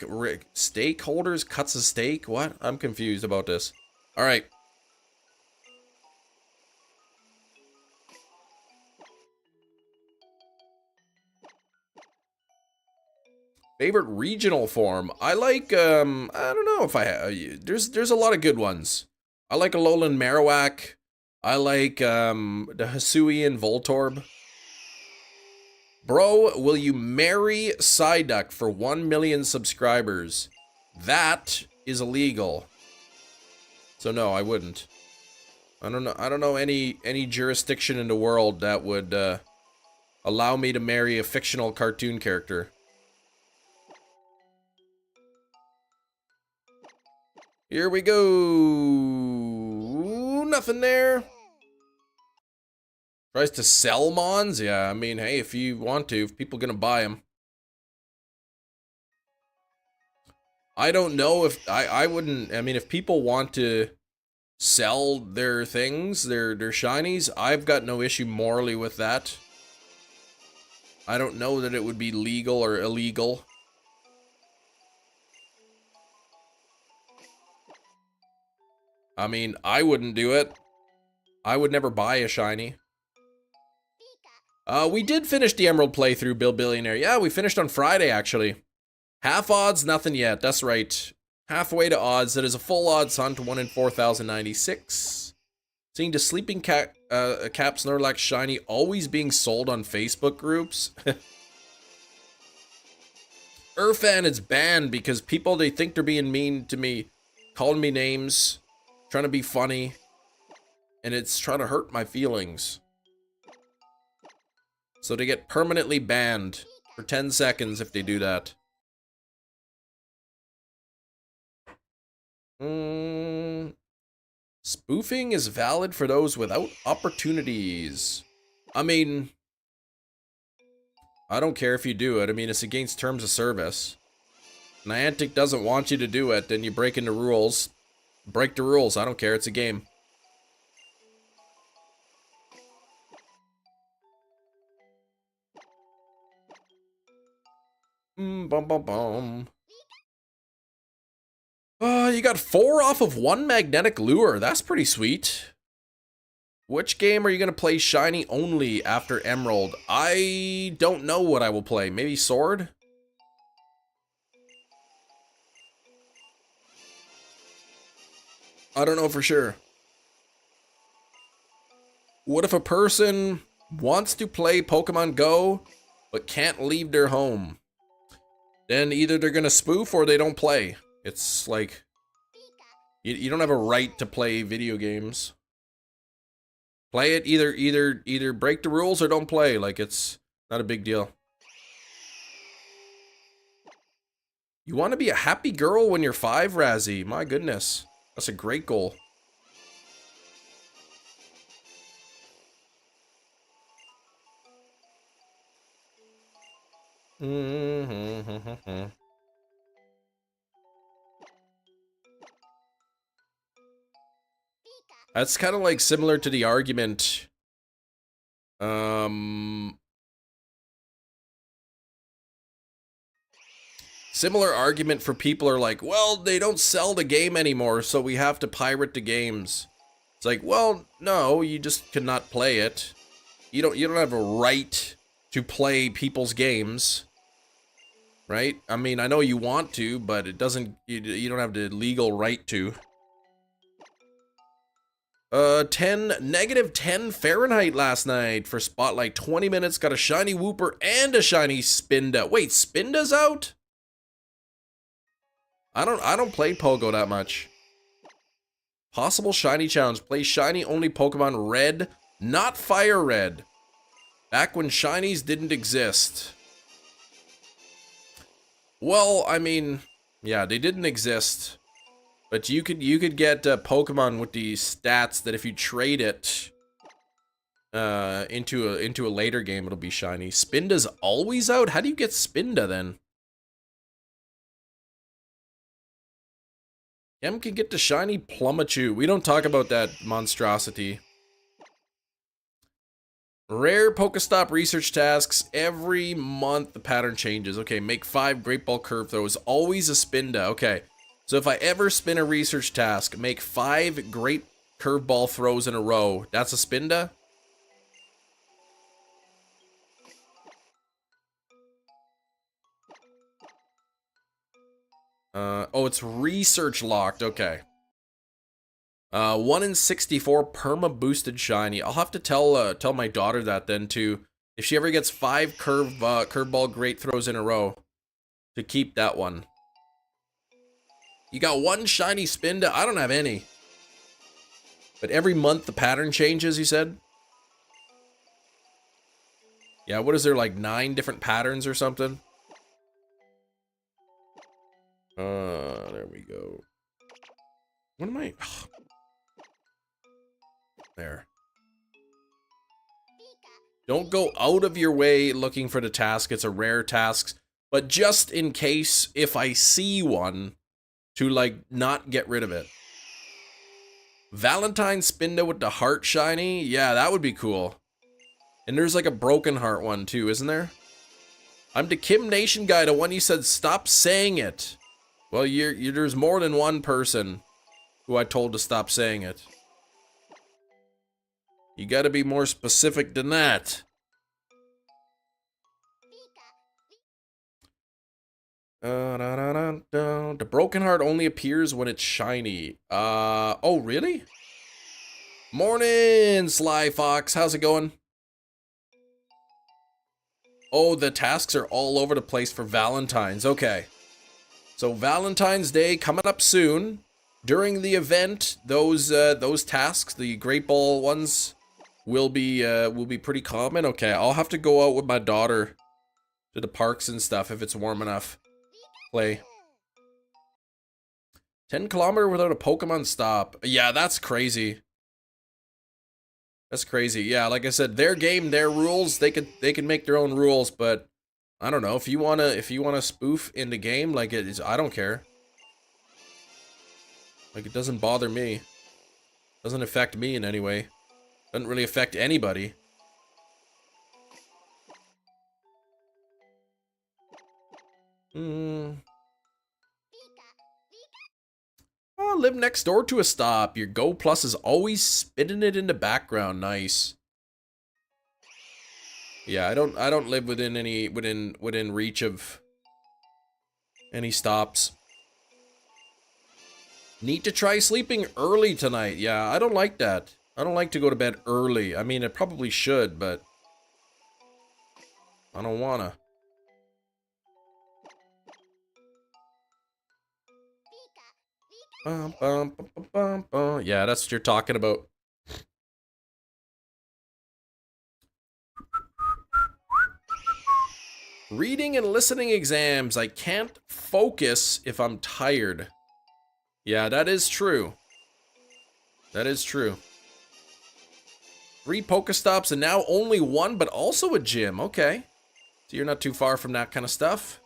Stakeholders cuts a stake? What? I'm confused about this. All right. Favorite regional form? I like, I don't know if I have, there's a lot of good ones. I like Alolan Marowak. I like, the Hisuian Voltorb. Bro, will you marry Psyduck for 1 million subscribers? That is illegal. So no, I wouldn't. I don't know any jurisdiction in the world that would, Allow me to marry a fictional cartoon character. Here we go. Nothing there. Tries to sell mons? Yeah, I mean, hey, if you want to, if people gonna buy them. I don't know if, I wouldn't, I mean, if people want to sell their things, their shinies, I've got no issue morally with that. I don't know that it would be legal or illegal. I mean, I wouldn't do it. I would never buy a shiny. We did finish the Emerald playthrough, Bill Billionaire. Yeah, we finished on Friday, actually. Half odds, nothing yet. That's right. Halfway to odds. That is a full odds hunt, 1 in 4,096. Seeing the Sleeping Cap Snorlax shiny always being sold on Facebook groups. Urfan is banned because people, they think they're being mean to me, calling me names, trying to be funny, and it's trying to hurt my feelings. So they get permanently banned for 10 seconds if they do that. Spoofing is valid for those without opportunities. I mean, I don't care if you do it. I mean, it's against terms of service. Niantic doesn't want you to do it, then you break into rules. Break the rules. I don't care. It's a game. Bum bum bum. You got 4 off of 1 magnetic lure. That's pretty sweet. Which game are you going to play shiny only after Emerald? I don't know what I will play. Maybe Sword? I don't know for sure. What if a person wants to play Pokemon Go but can't leave their home? Then either they're going to spoof or they don't play. It's like, you don't have a right to play video games. Play it, either break the rules or don't play. Like, it's not a big deal. You want to be a happy girl when you're 5, Razzie? My goodness. That's a great goal. That's kind of like similar to the argument. Similar argument for people are like, well, they don't sell the game anymore, so we have to pirate the games. It's like, well, no, you just cannot play it. You don't have a right to play people's games. Right? I mean, I know you want to, but it doesn't, you don't have the legal right to. -10 Fahrenheit last night for Spotlight. 20 minutes, got a shiny Wooper and a shiny Spinda. Wait, Spinda's out? I don't play Pogo that much. Possible shiny challenge. Play shiny only Pokemon Red, not Fire Red. Back when shinies didn't exist. Well, I mean, yeah, they didn't exist. But you could get Pokemon with the stats that if you trade it into a later game, it'll be shiny. Spinda's always out? How do you get Spinda then? Em can get the shiny Plumachu. We don't talk about that monstrosity. Rare Pokestop research tasks. Every month the pattern changes. Okay, make 5 Great Ball Curve throws. Always a Spinda. Okay. So if I ever spin a research task, make 5 Great Curveball throws in a row. That's a Spinda? Oh, it's research locked. Okay. 1 in 64 perma boosted shiny. I'll have to tell my daughter that then too. If she ever gets 5 curveball great throws in a row, to keep that one. You got 1 shiny Spinda? I don't have any. But every month the pattern changes, you said? Yeah, what is there, like 9 different patterns or something? There we go. What am I? There. Don't go out of your way looking for the task. It's a rare task. But just in case, if I see one, to like not get rid of it. Valentine Spindo with the heart shiny? Yeah, that would be cool. And there's like a broken heart one too, isn't there? I'm the Kim Nation guy, the one you said stop saying it. Well, there's more than one person who I told to stop saying it. You gotta be more specific than that. The broken heart only appears when it's shiny. Oh, really? Morning, Sly Fox. How's it going? Oh, the tasks are all over the place for Valentine's. Okay. So Valentine's Day coming up soon. During the event, those tasks, the Great Ball ones, will be pretty common. Okay, I'll have to go out with my daughter to the parks and stuff if it's warm enough. Play. 10-kilometer without a Pokemon stop. Yeah, that's crazy. That's crazy. Yeah, like I said, their game, their rules. They can make their own rules, but I don't know if you wanna spoof in the game, like it is. I don't care. Like it doesn't bother me. Doesn't affect me in any way. Doesn't really affect anybody. Oh, live next door to a stop. Your Go Plus is always spinning it in the background. Nice. Yeah, I don't live within any within reach of any stops. Need to try sleeping early tonight. Yeah, I don't like that. I don't like to go to bed early. I mean, I probably should, but I don't wanna. Yeah, that's what you're talking about. Reading and listening exams. I can't focus if I'm tired. Yeah, that is true. That is true. 3 Pokestops and now only 1, but also a gym. Okay. So you're not too far from that kind of stuff.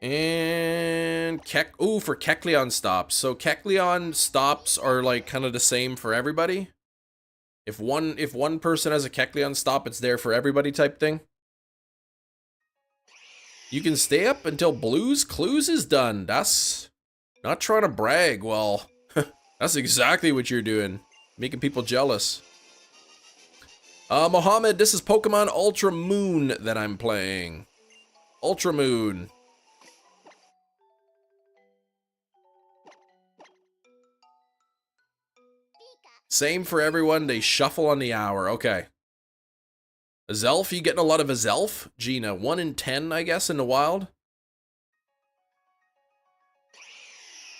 And ooh, for Kecleon stops. So Kecleon stops are like kind of the same for everybody. If one person has a Kecleon stop, it's there for everybody type thing. You can stay up until Blue's Clues is done. That's not trying to brag. Well, that's exactly what you're doing. Making people jealous. Mohammed, this is Pokemon Ultra Moon that I'm playing. Ultra Moon. Same for everyone, they shuffle on the hour. Okay. Azelf, you getting a lot of Azelf? Gina, 1 in 10, I guess, in the wild?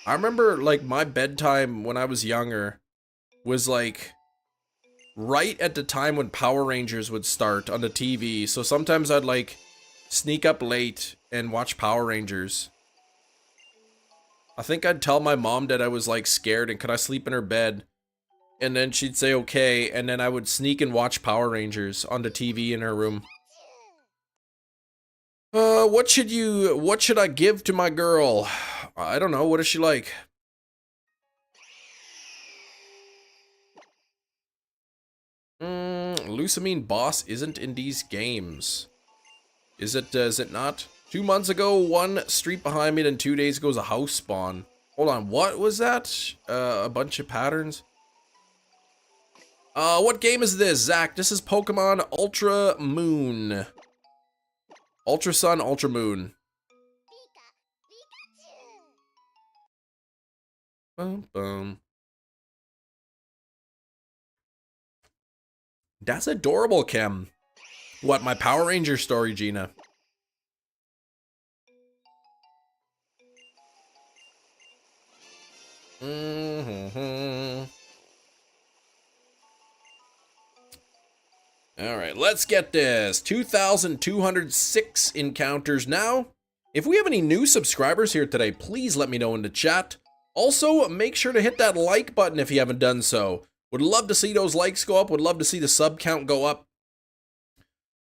I remember, like, my bedtime when I was younger was, like, right at the time when Power Rangers would start on the TV. So sometimes I'd, like, sneak up late and watch Power Rangers. I think I'd tell my mom that I was, like, scared and could I sleep in her bed? And then she'd say okay, and then I would sneak and watch Power Rangers on the TV in her room. What should I give to my girl? I don't know, what is she like? Lucamine Boss isn't in these games. Is it not? 2 months ago, 1 street behind me, then 2 days ago is a house spawn. Hold on, what was that? A bunch of patterns? What game is this, Zach? This is Pokemon Ultra Moon. Ultra Sun, Ultra Moon. Bum, bum. That's adorable, Kim. What, my Power Ranger story, Gina? All right, let's get this. 2,206 encounters now. If we have any new subscribers here today, please let me know in the chat. Also, make sure to hit that like button if you haven't done so. Would love to see those likes go up. Would love to see the sub count go up.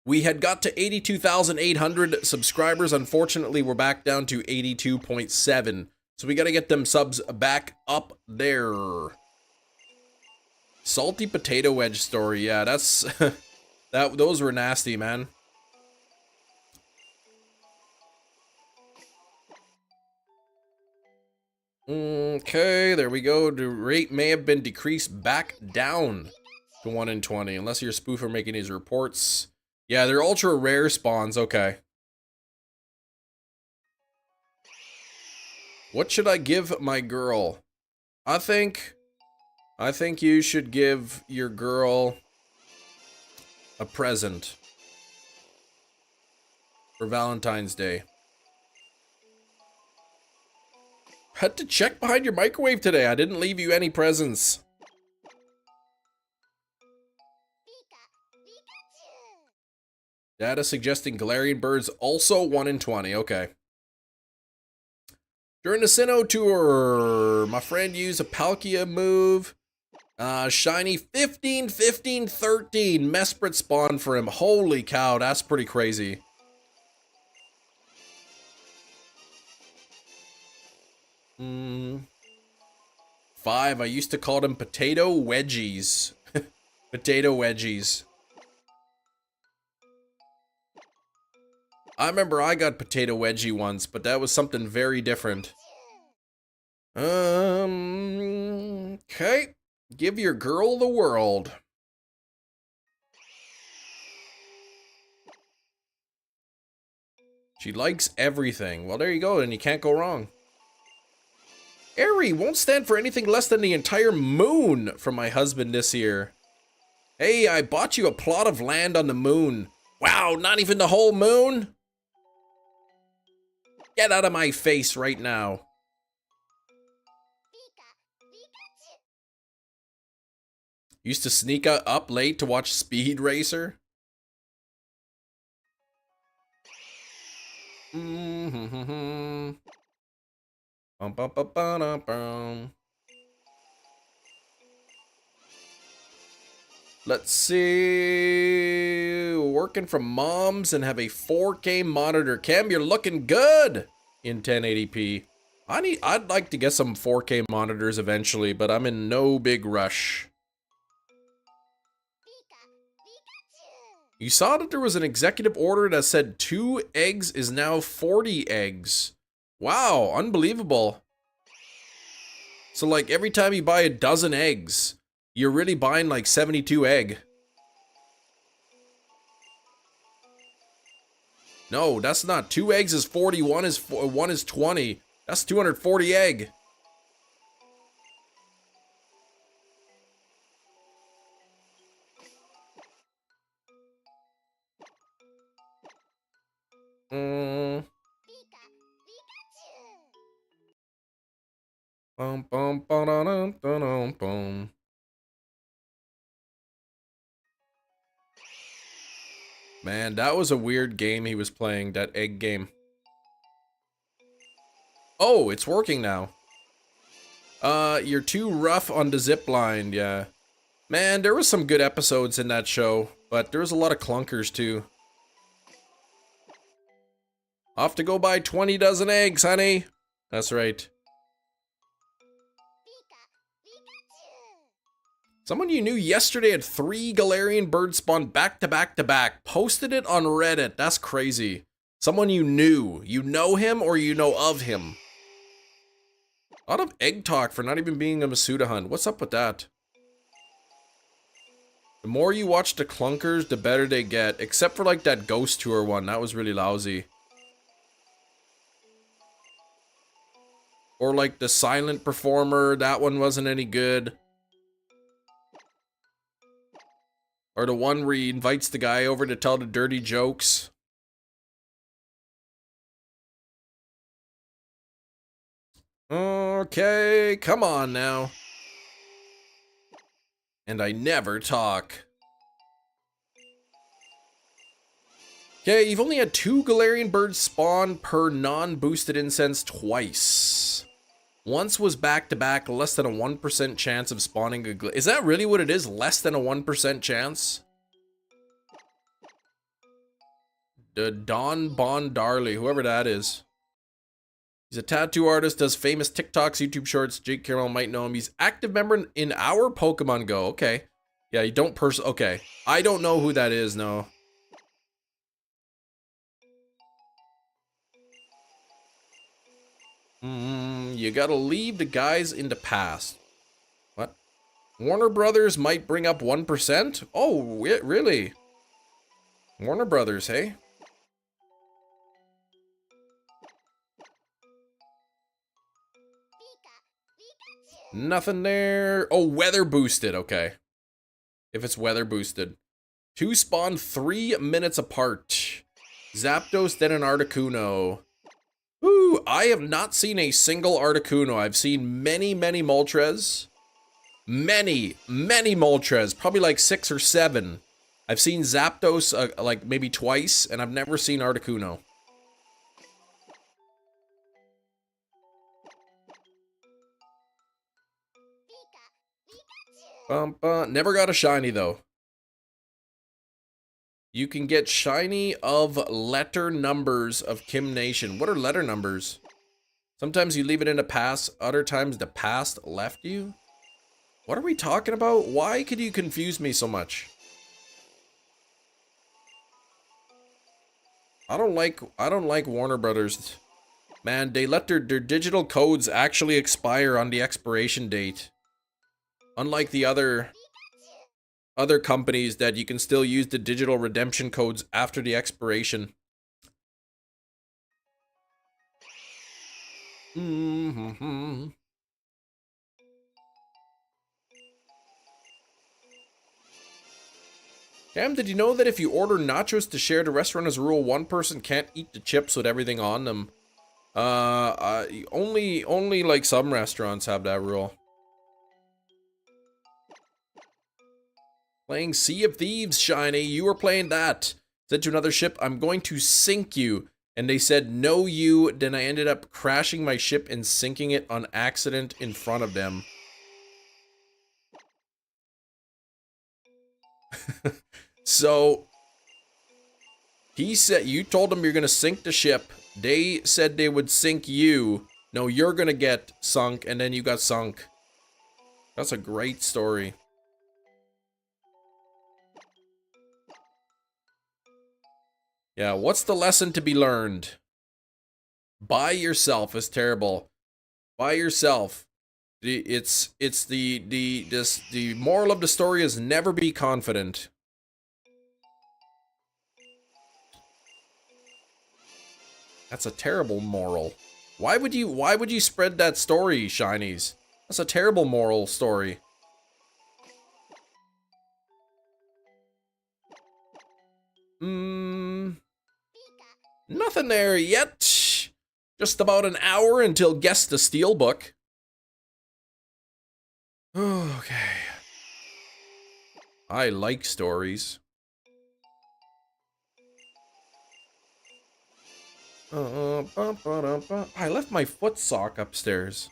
We had got to 82,800 subscribers. Unfortunately, we're back down to 82.7. So we got to get them subs back up there. Salty potato wedge story. Yeah, that's those were nasty, man. Okay, there we go. The rate may have been decreased back down to 1 in 20, unless you're a spoofer making these reports. Yeah, they're ultra rare spawns. Okay. What should I give my girl? I think you should give your girl a present for Valentine's Day. Had to check behind your microwave today. I didn't leave you any presents. Data suggesting Galarian birds also 1 in 20. Okay. During the Sinnoh tour, my friend used a Palkia move. Shiny 15, 15, 13. Mesprit spawn for him. Holy cow, that's pretty crazy. Five, I used to call them potato wedgies. Potato wedgies. I remember I got potato wedgie once, but that was something very different. Okay. Give your girl the world. She likes everything. Well, there you go, and you can't go wrong. Airy won't stand for anything less than the entire moon from my husband this year. Hey, I bought you a plot of land on the moon. Wow, not even the whole moon? Get out of my face right now. Used to sneak up late to watch Speed Racer. Let's see. Working from mom's and have a 4K monitor. Cam, you're looking good in 1080p. I'd like to get some 4K monitors eventually, but I'm in no big rush. You saw that there was an executive order that said 2 eggs is now 40 eggs. Wow, unbelievable. So like every time you buy a dozen eggs, you're really buying like 72 egg. No, that's not. 2 eggs is 40, one is 20. That's 240 egg. Man, that was a weird game he was playing, that egg game. Oh, it's working now. You're too rough on the zip line, yeah. Man, there was some good episodes in that show, but there was a lot of clunkers too. Off to go buy 20 dozen eggs, honey. That's right. Someone you knew yesterday had 3 Galarian birds spawn back to back to back. Posted it on Reddit. That's crazy. Someone you knew. You know him or you know of him. A lot of egg talk for not even being a Masuda hunt. What's up with that? The more you watch the clunkers, the better they get. Except for like that Ghost Tour one. That was really lousy. Or like the Silent Performer. That one wasn't any good. Or the one where he invites the guy over to tell the dirty jokes. Okay, come on now. And I never talk. Okay, you've only had 2 Galarian birds spawn per non-boosted incense twice. Once was back-to-back, less than a 1% chance of spawning a Is that really what it is? Less than a 1% chance? The Don Bondarley, whoever that is. He's a tattoo artist, does famous TikToks, YouTube shorts. Jake Carroll might know him. He's active member in our Pokemon Go. Okay. Yeah, you don't okay. I don't know who that is, no. You gotta leave the guys in the past. What? Warner Brothers might bring up 1%? Oh, really? Warner Brothers, hey? Nothing there. Oh, weather boosted. Okay. If it's weather boosted. 2 spawn 3 minutes apart. Zapdos, then an Articuno. Ooh, I have not seen a single Articuno. I've seen many Moltres. Many Moltres. Probably like 6 or 7. I've seen Zapdos like maybe twice, and I've never seen Articuno. Never got a shiny though. You can get shiny of letter numbers of Kim Nation. What are letter numbers? Sometimes you leave it in the past, other times the past left you. What are we talking about? Why could you confuse me so much? I don't like Warner Brothers. Man, they let their digital codes actually expire on the expiration date. Unlike the other companies that you can still use the digital redemption codes after the expiration. Cam, did you know that if you order nachos to share the restaurant as a rule, one person can't eat the chips with everything on them? Only like some restaurants have that rule. Playing Sea of Thieves, Shiny. You were playing that. Said to another ship, I'm going to sink you. And they said, no, you. Then I ended up crashing my ship and sinking it on accident in front of them. So, he said, you told them you're going to sink the ship. They said they would sink you. No, you're going to get sunk, and then you got sunk. That's a great story. Yeah, what's the lesson to be learned? Buy yourself is terrible. Buy yourself. The moral of the story is never be confident. That's a terrible moral. Why would you spread that story, Shinies? That's a terrible moral story. Nothing there yet. Just about an hour until Guess the Steelbook. Okay. I like stories. I left my foot sock upstairs.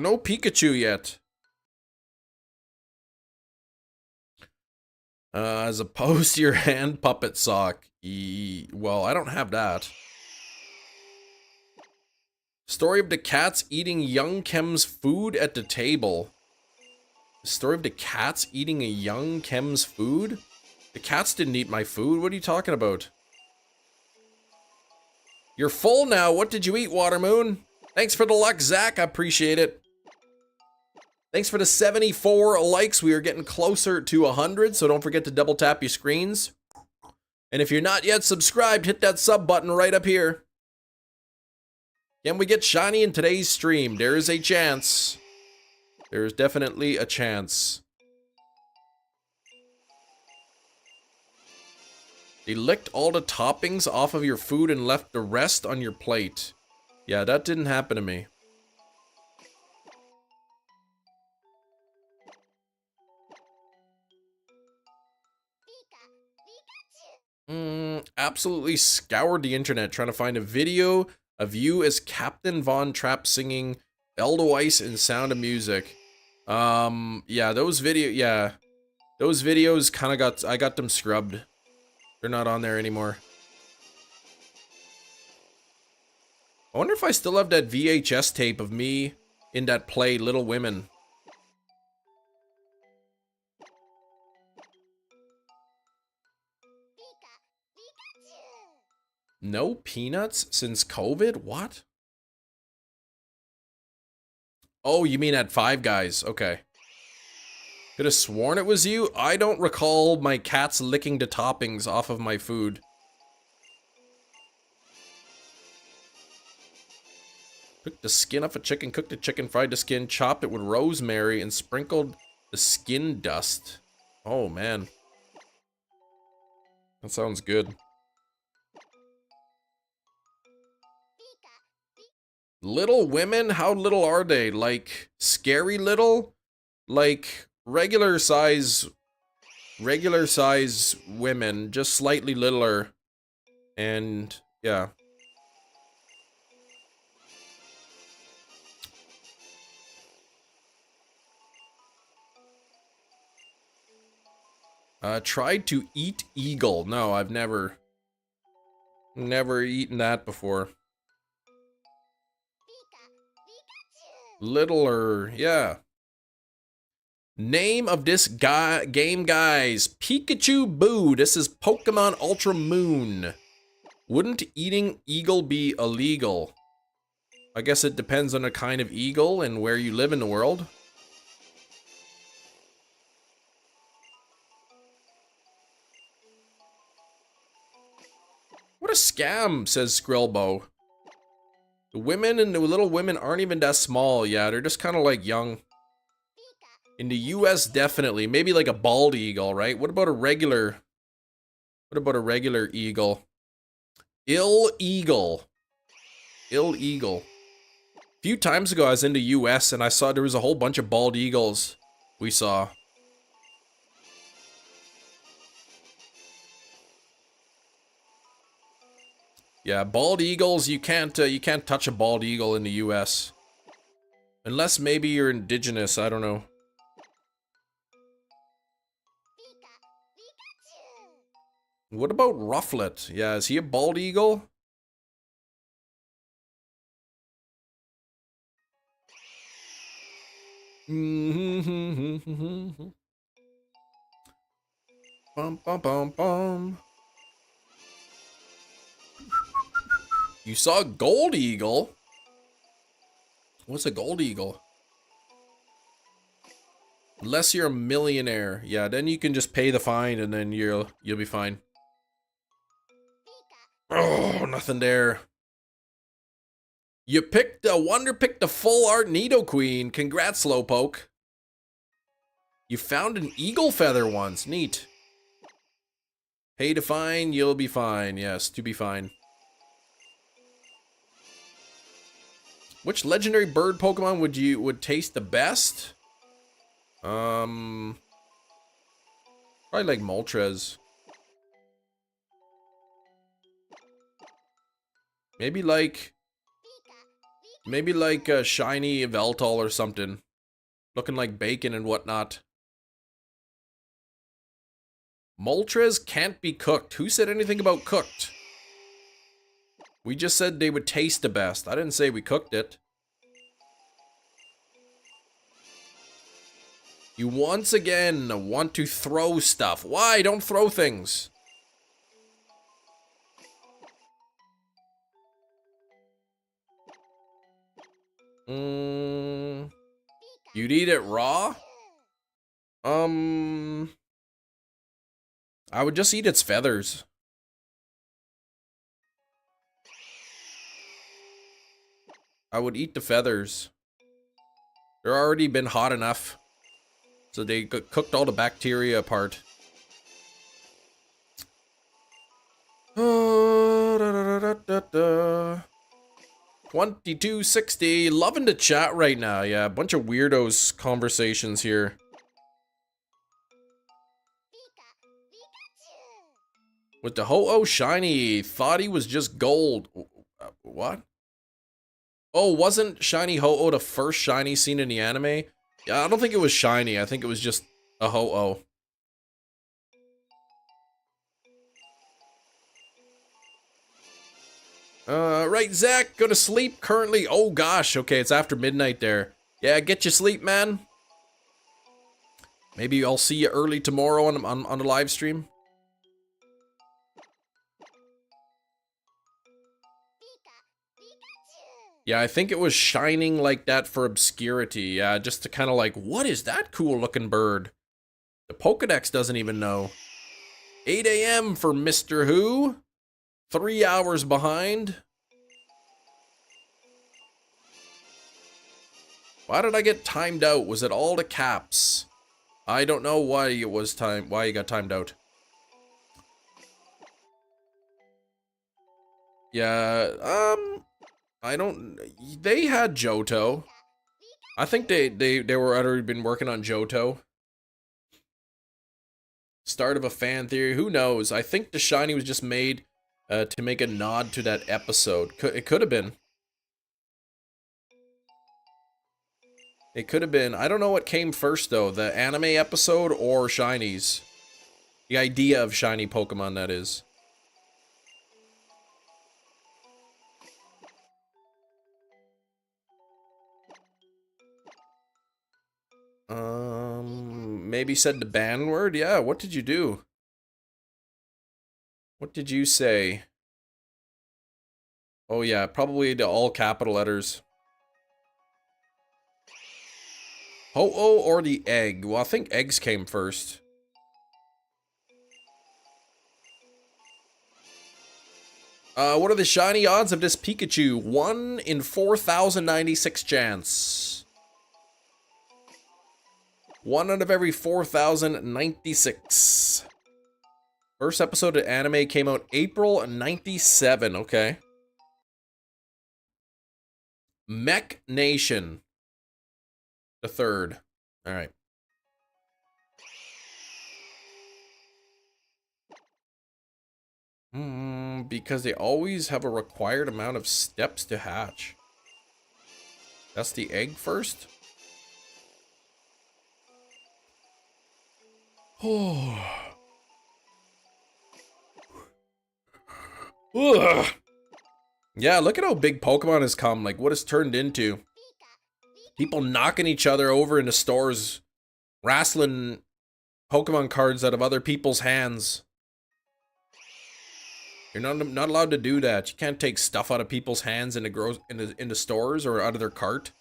No Pikachu yet. As opposed to your hand puppet sock. Well, I don't have that. Story of the cats eating young Kem's food at the table. The story of the cats eating a young Kem's food? The cats didn't eat my food. What are you talking about? You're full now. What did you eat, Watermoon? Thanks for the luck, Zach. I appreciate it. Thanks for the 74 likes. We are getting closer to 100, so don't forget to double tap your screens. And if you're not yet subscribed, hit that sub button right up here. Can we get shiny in today's stream? There is a chance. There is definitely a chance. They licked all the toppings off of your food and left the rest on your plate. Yeah, that didn't happen to me. Absolutely scoured the internet trying to find a video of you as Captain Von Trapp singing Edelweiss and Sound of Music. Yeah, those videos kind of I got them scrubbed. They're not on there anymore. I wonder if I still have that VHS tape of me in that play, Little Women. No peanuts since COVID? What? Oh, you mean at Five Guys. Okay. Could have sworn it was you. I don't recall my cats licking the toppings off of my food. Took the skin off a chicken, cooked the chicken, fried the skin, chopped it with rosemary, and sprinkled the skin dust. Oh, man. That sounds good. Little Women? How little are they? Like, scary little? Like, regular size women, just slightly littler. And, yeah. Tried to eat eagle. No, I've never eaten that before. Littler, yeah. Name of this game, guys. Pikachu Boo. This is Pokemon Ultra Moon. Wouldn't eating eagle be illegal? I guess it depends on the kind of eagle and where you live in the world. What a scam, says Skrillbo. The women and the Little Women aren't even that small. Yeah, they're just kind of like young. In the US, definitely. Maybe like a bald eagle, right? What about a regular eagle? Ill eagle. A few times ago, I was in the US and I saw there was a whole bunch of bald eagles we saw. Yeah, bald eagles, you can't touch a bald eagle in the US. Unless maybe you're indigenous, I don't know. What about Rufflet? Yeah, is he a bald eagle? Bum bum bum bum. You saw a gold eagle? What's a gold eagle? Unless you're a millionaire. Yeah, then you can just pay the fine and then you'll be fine. Oh, nothing there. You picked Wonder picked the full art Nidoqueen. Congrats, Slowpoke. You found an eagle feather once. Neat. Pay to fine, you'll be fine. Yes, to be fine. Which legendary bird Pokemon would taste the best? Probably like Moltres. Maybe like a shiny Veltal or something. Looking like bacon and whatnot. Moltres can't be cooked. Who said anything about cooked? We just said they would taste the best. I didn't say we cooked it. You once again want to throw stuff. Why? Don't throw things. You'd eat it raw? I would just eat its feathers. I would eat the feathers. They're already been hot enough. So they cooked all the bacteria apart. 2260. Loving to chat right now. Yeah, a bunch of weirdos conversations here. With the Ho-Oh shiny. Thought he was just gold. What? Oh, wasn't shiny Ho-Oh the first shiny seen in the anime? Yeah, I don't think it was shiny. I think it was just a Ho-Oh. Right, Zach, go to sleep currently. Oh gosh, okay, it's after midnight there. Yeah, get you sleep, man. Maybe I'll see you early tomorrow on the live stream. Yeah, I think it was shining like that for obscurity. Yeah, just to kind of like, what is that cool looking bird? The Pokedex doesn't even know. 8 a.m. for Mr. Who. 3 hours behind. Why did I get timed out? Was it all the caps? I don't know why it was why you got timed out. Yeah, I don't, they had Johto. I think they were already been working on Johto. Start of a fan theory, who knows? I think the shiny was just made to make a nod to that episode. It could have been. It could have been. I don't know what came first though, the anime episode or shinies. The idea of shiny Pokemon, that is. Maybe said the ban word? Yeah, what did you do? What did you say? Oh yeah, probably the all capital letters. Ho-Oh or the egg? Well, I think eggs came first. What are the shiny odds of this Pikachu? 1 in 4,096 chance. 1 out of every 4,096. First episode of anime came out April 97. Okay. Mech Nation. The third. All right. Because they always have a required amount of steps to hatch. That's the egg first? Oh. Ugh. Yeah, look at how big Pokemon has come. Like, what it's turned into. People knocking each other over in the stores. Wrestling Pokemon cards out of other people's hands. You're not allowed to do that. You can't take stuff out of people's hands in the stores or out of their cart.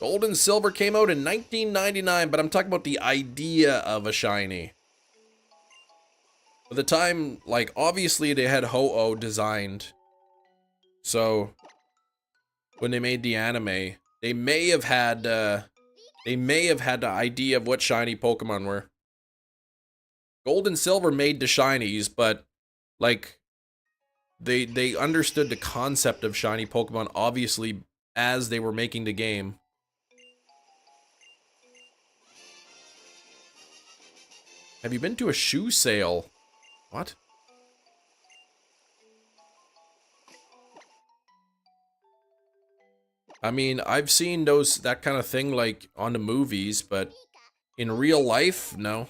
Gold and Silver came out in 1999, but I'm talking about the idea of a shiny. At the time, like, obviously they had Ho-Oh designed. So, when they made the anime, they may have had the idea of what shiny Pokemon were. Gold and Silver made the shinies, but, like, they understood the concept of shiny Pokemon, obviously, as they were making the game. Have you been to a shoe sale? What? I mean, I've seen that kind of thing, like, on the movies, but in real life, no.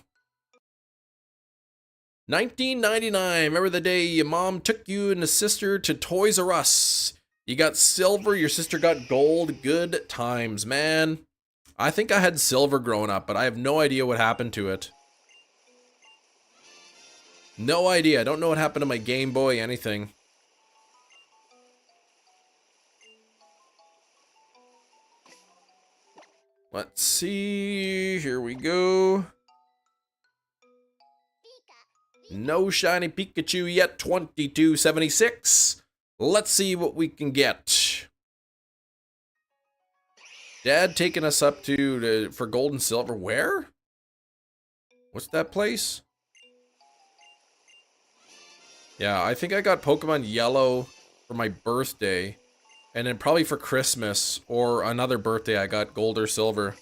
1999, remember the day your mom took you and a sister to Toys R Us? You got silver, your sister got gold. Good times, man. I think I had silver growing up, but I have no idea what happened to it. No idea. I don't know what happened to my Game Boy, anything. Let's see. Here we go. No shiny Pikachu yet. 2276. Let's see what we can get. Dad taking us up for gold and silver. Where? What's that place? Yeah, I think I got Pokemon Yellow for my birthday. And then probably for Christmas or another birthday, I got gold or silver.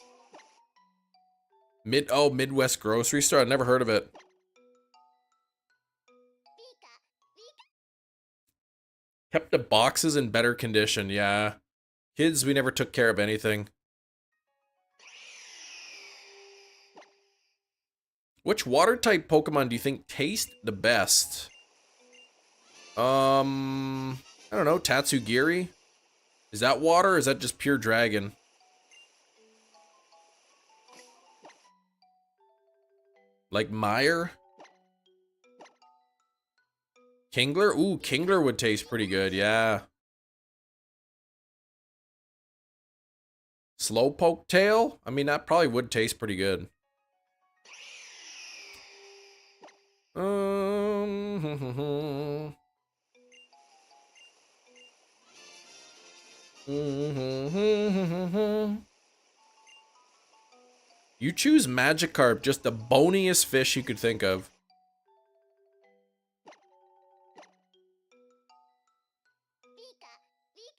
Midwest grocery store. I've never heard of it. Kept the boxes in better condition. Yeah. Kids, we never took care of anything. Which water type Pokemon do you think taste the best? I don't know. Tatsugiri? Is that water or is that just pure dragon? Like Mire? Kingler? Ooh, Kingler would taste pretty good, yeah. Slowpoke tail? I mean, that probably would taste pretty good. You choose Magikarp, just the boniest fish you could think of.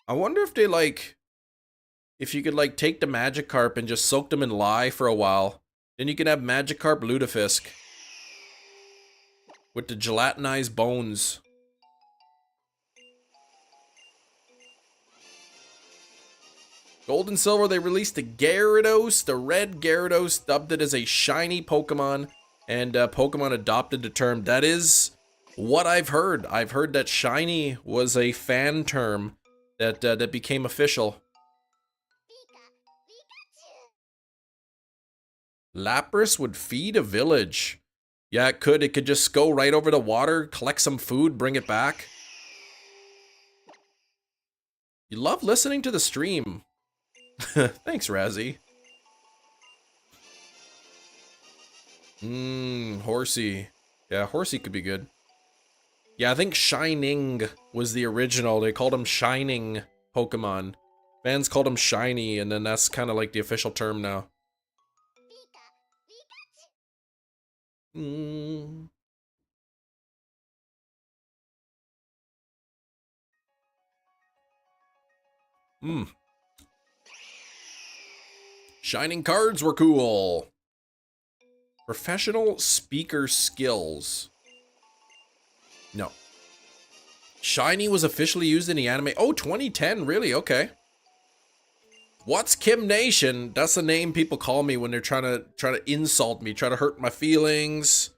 I wonder if they if you could take the Magikarp and just soak them in lye for a while. Then you can have Magikarp Lutefisk. With the gelatinized bones. Gold and Silver, they released the Gyarados, the red Gyarados, dubbed it as a shiny Pokemon, and Pokemon adopted the term. That is what I've heard. I've heard that shiny was a fan term that that became official. Lapras would feed a village. Yeah, it could. It could just go right over the water, collect some food, bring it back. You love listening to the stream. Thanks, Razzie. Horsey. Yeah, Horsey could be good. Yeah, I think Shining was the original. They called him Shining Pokemon. Fans called him Shiny, and then that's kind of like the official term now. Shining cards were cool. Professional speaker skills. No. Shiny was officially used in the anime. Oh, 2010, really? Okay. What's Kim Nation? That's the name people call me when they're trying to insult me, try to hurt my feelings.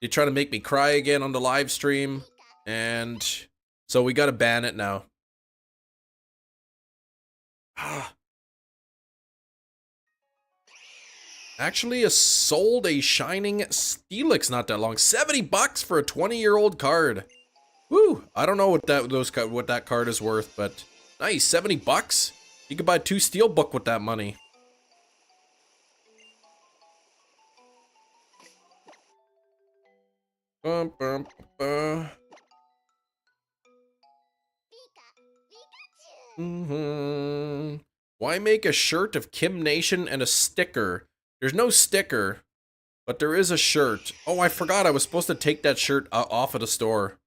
They try to make me cry again on the live stream, and so we gotta ban it now. Actually, I sold a Shining Steelix not that long. 70 bucks for a 20-year-old card. Woo! I don't know what that card is worth, but nice, 70 bucks. You could buy 2 steelbook with that money. Why make a shirt of Kim Nation and a sticker? There's no sticker, but there is a shirt. Oh, I forgot I was supposed to take that shirt off of the store.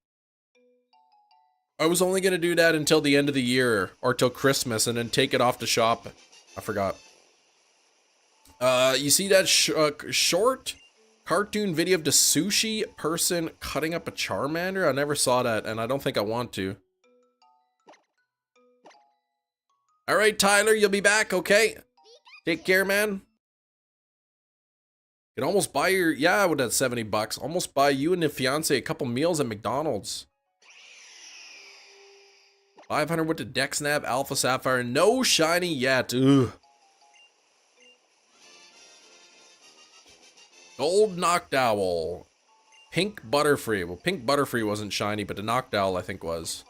I was only going to do that until the end of the year, or till Christmas, and then take it off the shop. I forgot. You see that short cartoon video of the sushi person cutting up a Charmander? I never saw that, and I don't think I want to. Alright, Tyler, you'll be back, okay? Take care, man. You can almost buy your, yeah, with that 70 bucks, almost buy you and the fiance a couple meals at McDonald's. 500 with the Dexnab Alpha Sapphire, no shiny yet. Ugh. Gold Noctowl. Pink Butterfree. Well, Pink Butterfree wasn't shiny, but the Noctowl I think was.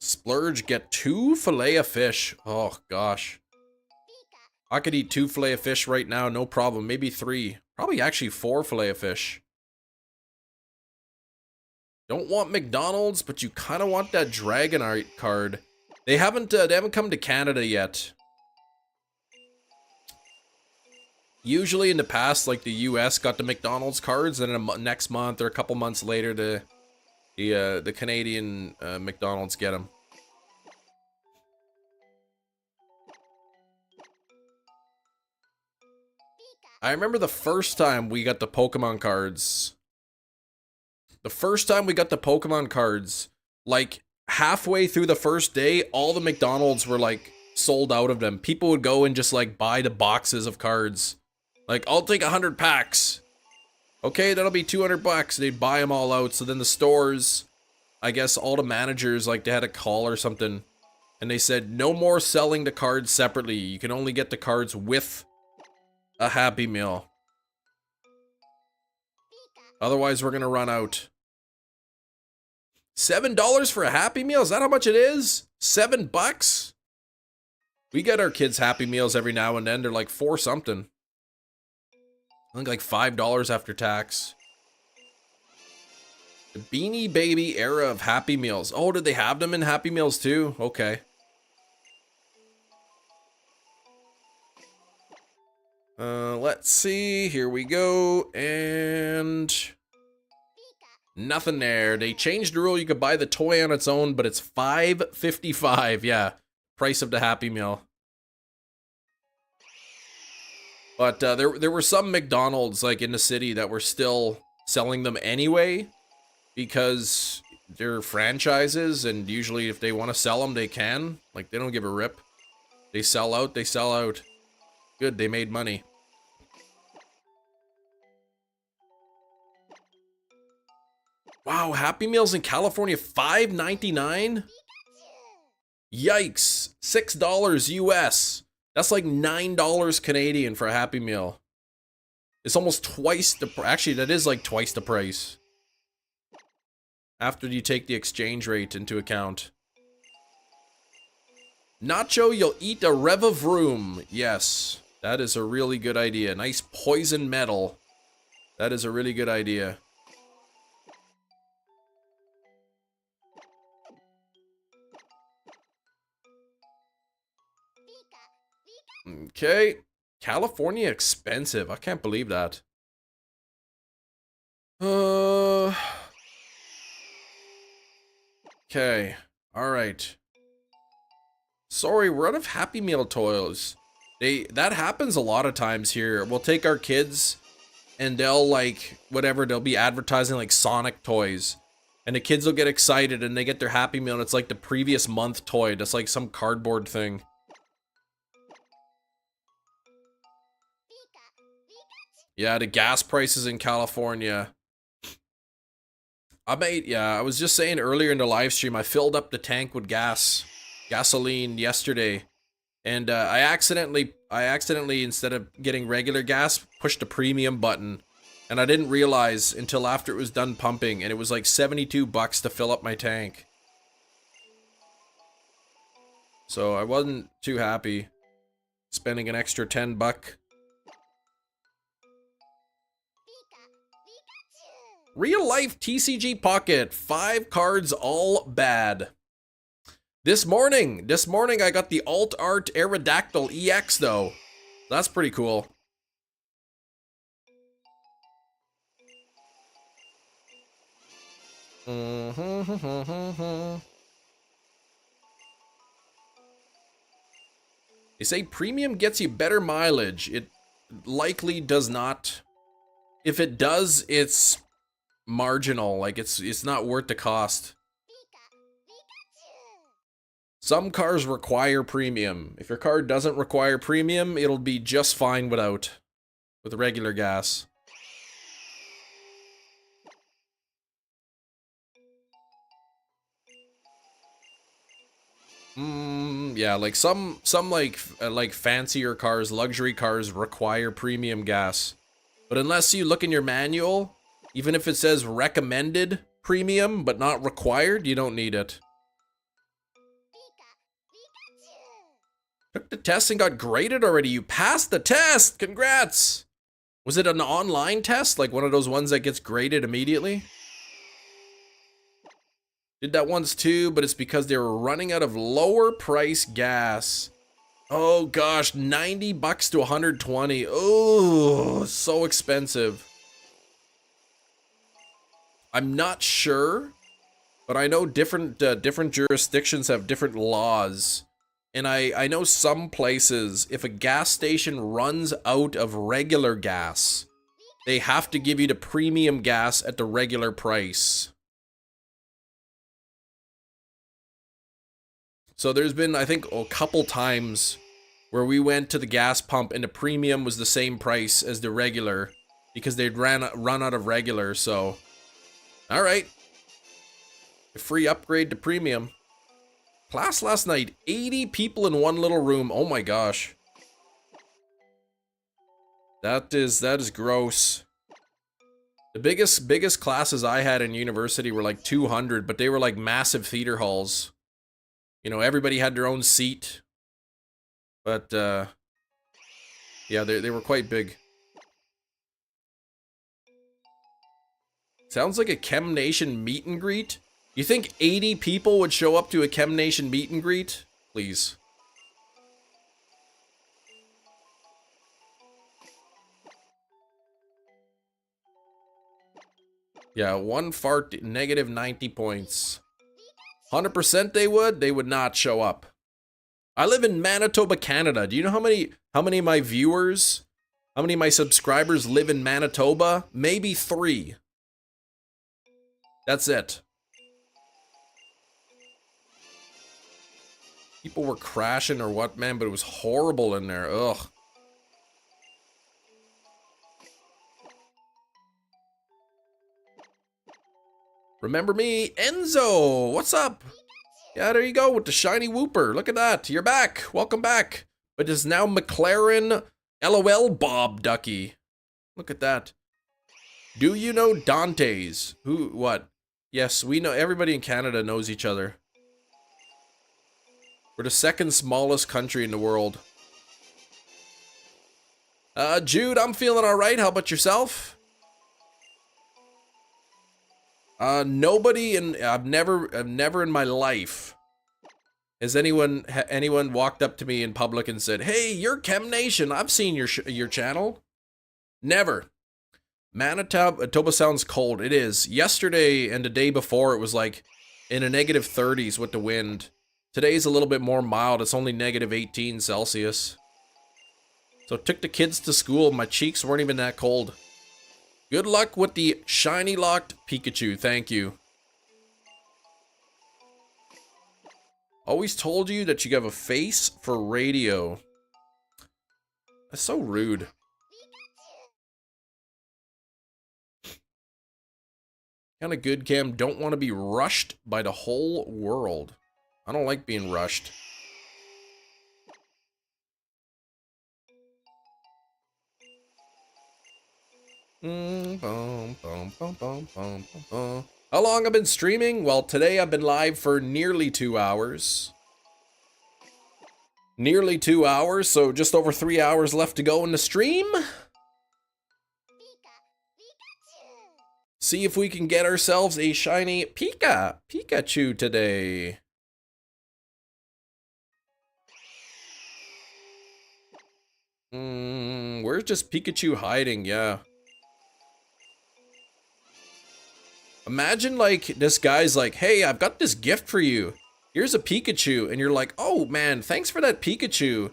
Splurge, get 2 fillet of fish. Oh, gosh. I could eat 2 fillet of fish right now, no problem. Maybe 3. Probably actually 4 fillet of fish. Don't want McDonald's, but you kind of want that Dragonite card. They haven't come to Canada yet. Usually in the past, like the US got the McDonald's cards, and then next month or a couple months later, The Canadian McDonald's get them. I remember the first time we got the Pokemon cards. The first time we got the Pokemon cards, like halfway through the first day, all the McDonald's were like sold out of them. People would go and just like buy the boxes of cards. Like, I'll take 100 packs. Okay, that'll be 200 bucks. They'd buy them all out. So then the stores, I guess all the managers, like they had a call or something. And they said, no more selling the cards separately. You can only get the cards with a Happy Meal. Otherwise, we're gonna run out. $7 for a Happy Meal? Is that how much it is? $7? We get our kids Happy Meals every now and then. They're like $4 something. I think like $5 after tax. The Beanie Baby era of Happy Meals. Oh, did they have them in Happy Meals too? Okay. Let's see. Here we go. And nothing there. They changed the rule. You could buy the toy on its own, but it's $5.55. Yeah. Price of the Happy Meal. But there were some McDonald's like in the city that were still selling them anyway because they're franchises, and usually if they want to sell them, they can. Like, they don't give a rip. They sell out, they sell out. Good, they made money. Wow, Happy Meals in California, $5.99? Yikes, $6 US. That's like $9 Canadian for a Happy Meal. It's almost twice the price. Actually, that is like twice the price. After you take the exchange rate into account. Nacho, you'll eat a rev of room. Yes, that is a really good idea. Nice poison metal. That is a really good idea. Okay. California expensive. I can't believe that. Okay. Alright. Sorry, we're out of Happy Meal toys. That happens a lot of times here. We'll take our kids and they'll like, whatever, they'll be advertising like Sonic toys. And the kids will get excited and they get their Happy Meal and it's like the previous month toy. That's like some cardboard thing. Yeah, the gas prices in California. I was just saying earlier in the live stream, I filled up the tank with gasoline yesterday. And I accidentally, instead of getting regular gas, pushed the premium button. And I didn't realize until after it was done pumping, and it was like 72 bucks to fill up my tank. So I wasn't too happy spending an extra 10 buck. Real life TCG Pocket, 5 cards, all bad. This morning I got the Alt Art Aerodactyl EX though. That's pretty cool. They say premium gets you better mileage. It likely does not. If it does, it's marginal. Like it's not worth the cost. Some cars require premium. If your car doesn't require premium, it'll be just fine with regular gas. Yeah, like some like fancier cars, luxury cars require premium gas. But unless you look in your manual, even if it says recommended premium but not required, you don't need it. Took the test and got graded already. You passed the test. Congrats. Was it an online test? Like one of those ones that gets graded immediately? Did that once too, but it's because they were running out of lower price gas. Oh gosh, 90 bucks to 120. Oh, so expensive. I'm not sure But I know different jurisdictions have different laws. And I know some places, if a gas station runs out of regular gas, they have to give you the premium gas at the regular price. So there's been, I think, a couple times where we went to the gas pump and the premium was the same price as the regular because they'd run out of regular. So, all right, a free upgrade to premium. Class last night, 80 people in one little room. Oh my gosh. That is gross. The biggest classes I had in university were like 200, but they were like massive theater halls. You know, everybody had their own seat. But yeah, they were quite big. Sounds like a Chem Nation meet and greet. You think 80 people would show up to a Chem Nation meet and greet? Please. Yeah, one fart, negative 90 points. 100% they would not show up. I live in Manitoba, Canada. Do you know how many of my viewers, how many of my subscribers live in Manitoba? Maybe 3. That's it. People were crashing or what, man, but it was horrible in there. Ugh. Remember me? Enzo! What's up? Yeah, there you go with the shiny whooper. Look at that. You're back. Welcome back. But it's now McLaren LOL Bob Ducky. Look at that. Do you know Dante's? Who? What? Yes, we know. Everybody in Canada knows each other. We're the second smallest country in the world. Jude, I'm feeling alright. How about yourself? Nobody I've never in my life has anyone walked up to me in public and said, "Hey, you're Chem Nation. I've seen your channel." Never. Manitoba sounds cold. It is. Yesterday and the day before, it was like in the negative 30s with the wind. Today's a little bit more mild. It's only negative 18 Celsius. So took the kids to school. My cheeks weren't even that cold. Good luck with the shiny locked Pikachu. Thank you. Always told you that you have a face for radio. That's so rude. Kind of good, Cam. Don't want to be rushed by the whole world. I don't like being rushed. How long I've been streaming? Well, today I've been live for nearly 2 hours. Nearly 2 hours, so just over 3 hours left to go in the stream. See if we can get ourselves a shiny Pikachu today. Where's just Pikachu hiding? Yeah. Imagine like this guy's like, "Hey, I've got this gift for you. Here's a Pikachu." And you're like, "Oh man, thanks for that Pikachu."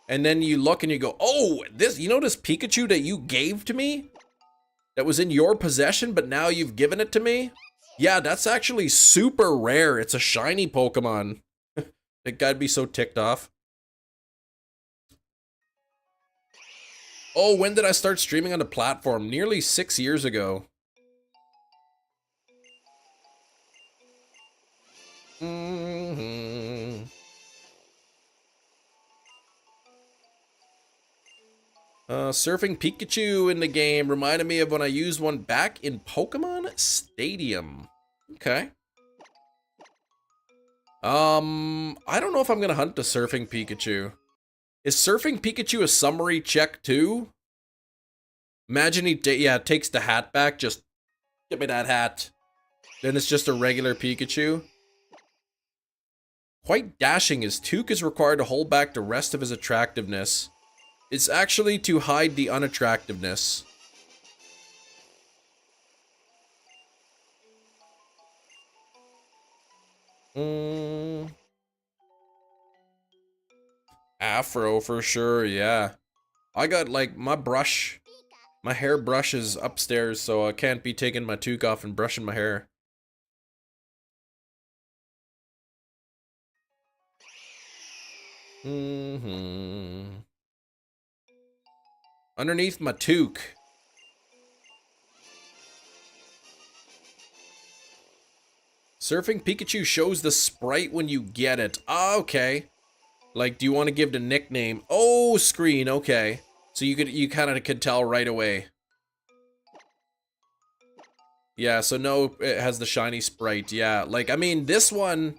And then you look and you go, "Oh, this Pikachu that you gave to me? That was in your possession, but now you've given it to me? Yeah, that's actually super rare. It's a shiny Pokemon." That guy'd be so ticked off. Oh, when did I start streaming on the platform? Nearly 6 years ago. Surfing Pikachu in the game reminded me of when I used one back in Pokemon Stadium. Okay. I don't know if I'm gonna hunt the Surfing Pikachu. Is Surfing Pikachu a summary check too? Imagine he takes the hat back, just give me that hat. Then it's just a regular Pikachu. Quite dashing, his toque is required to hold back the rest of his attractiveness. It's actually to hide the unattractiveness. Mm. Afro for sure, yeah. I got like my brush, my hair brush is upstairs, so I can't be taking my toque off and brushing my hair. Underneath my toque. Surfing Pikachu shows the sprite when you get it. Ah, okay. Like, do you want to give the nickname? Oh, screen, okay. So you kind of could tell right away. Yeah, so no, it has the shiny sprite. Yeah, like, I mean, this one,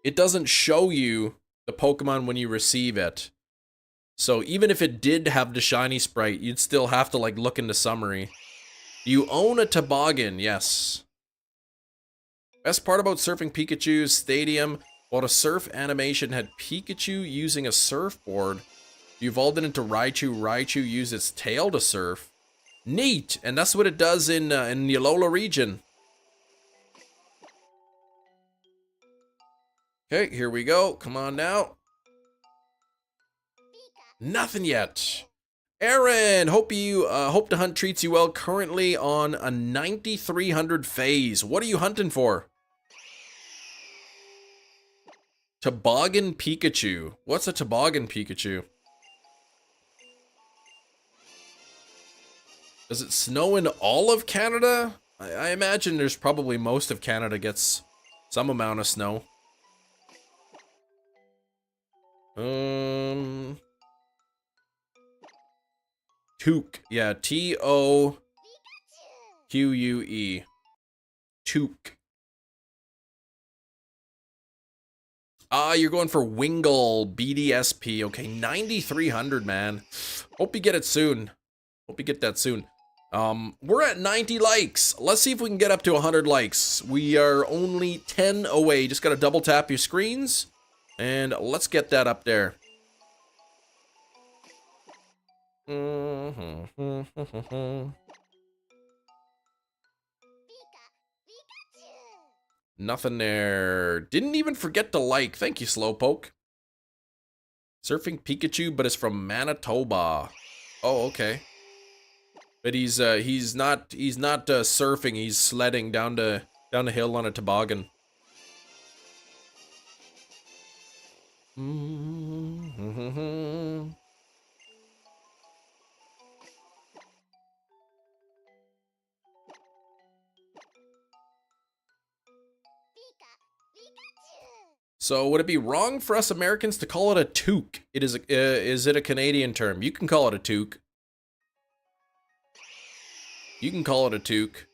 it doesn't show you the Pokemon when you receive it. So even if it did have the shiny sprite, you'd still have to, like, look in the summary. You own a toboggan, yes. Best part about Surfing Pikachu's Stadium, while the surf animation had Pikachu using a surfboard, you evolved it into Raichu. Raichu used its tail to surf. Neat, and that's what it does in the Alola region. Okay, here we go. Come on now. Nothing yet. Aaron, hope the hunt treats you well. Currently on a 9300 phase. What are you hunting for? Toboggan Pikachu. What's a toboggan Pikachu? Does it snow in all of Canada? I imagine there's probably most of Canada gets some amount of snow. Toque. Yeah, T-O-Q-U-E. Toque. Ah, you're going for Wingull BDSP. Okay, 9300, man. Hope you get it soon. Hope you get that soon. We're at 90 likes. Let's see if we can get up to 100 likes. We are only 10 away. Just gotta double tap your screens. And let's get that up there. Nothing there. Didn't even forget to like. Thank you, Slowpoke. Surfing Pikachu, but it's from Manitoba. Oh, okay. But he's not surfing. He's sledding down the hill on a toboggan. So would it be wrong for us Americans to call it a toque? It is it a Canadian term? You can call it a toque. You can call it a toque.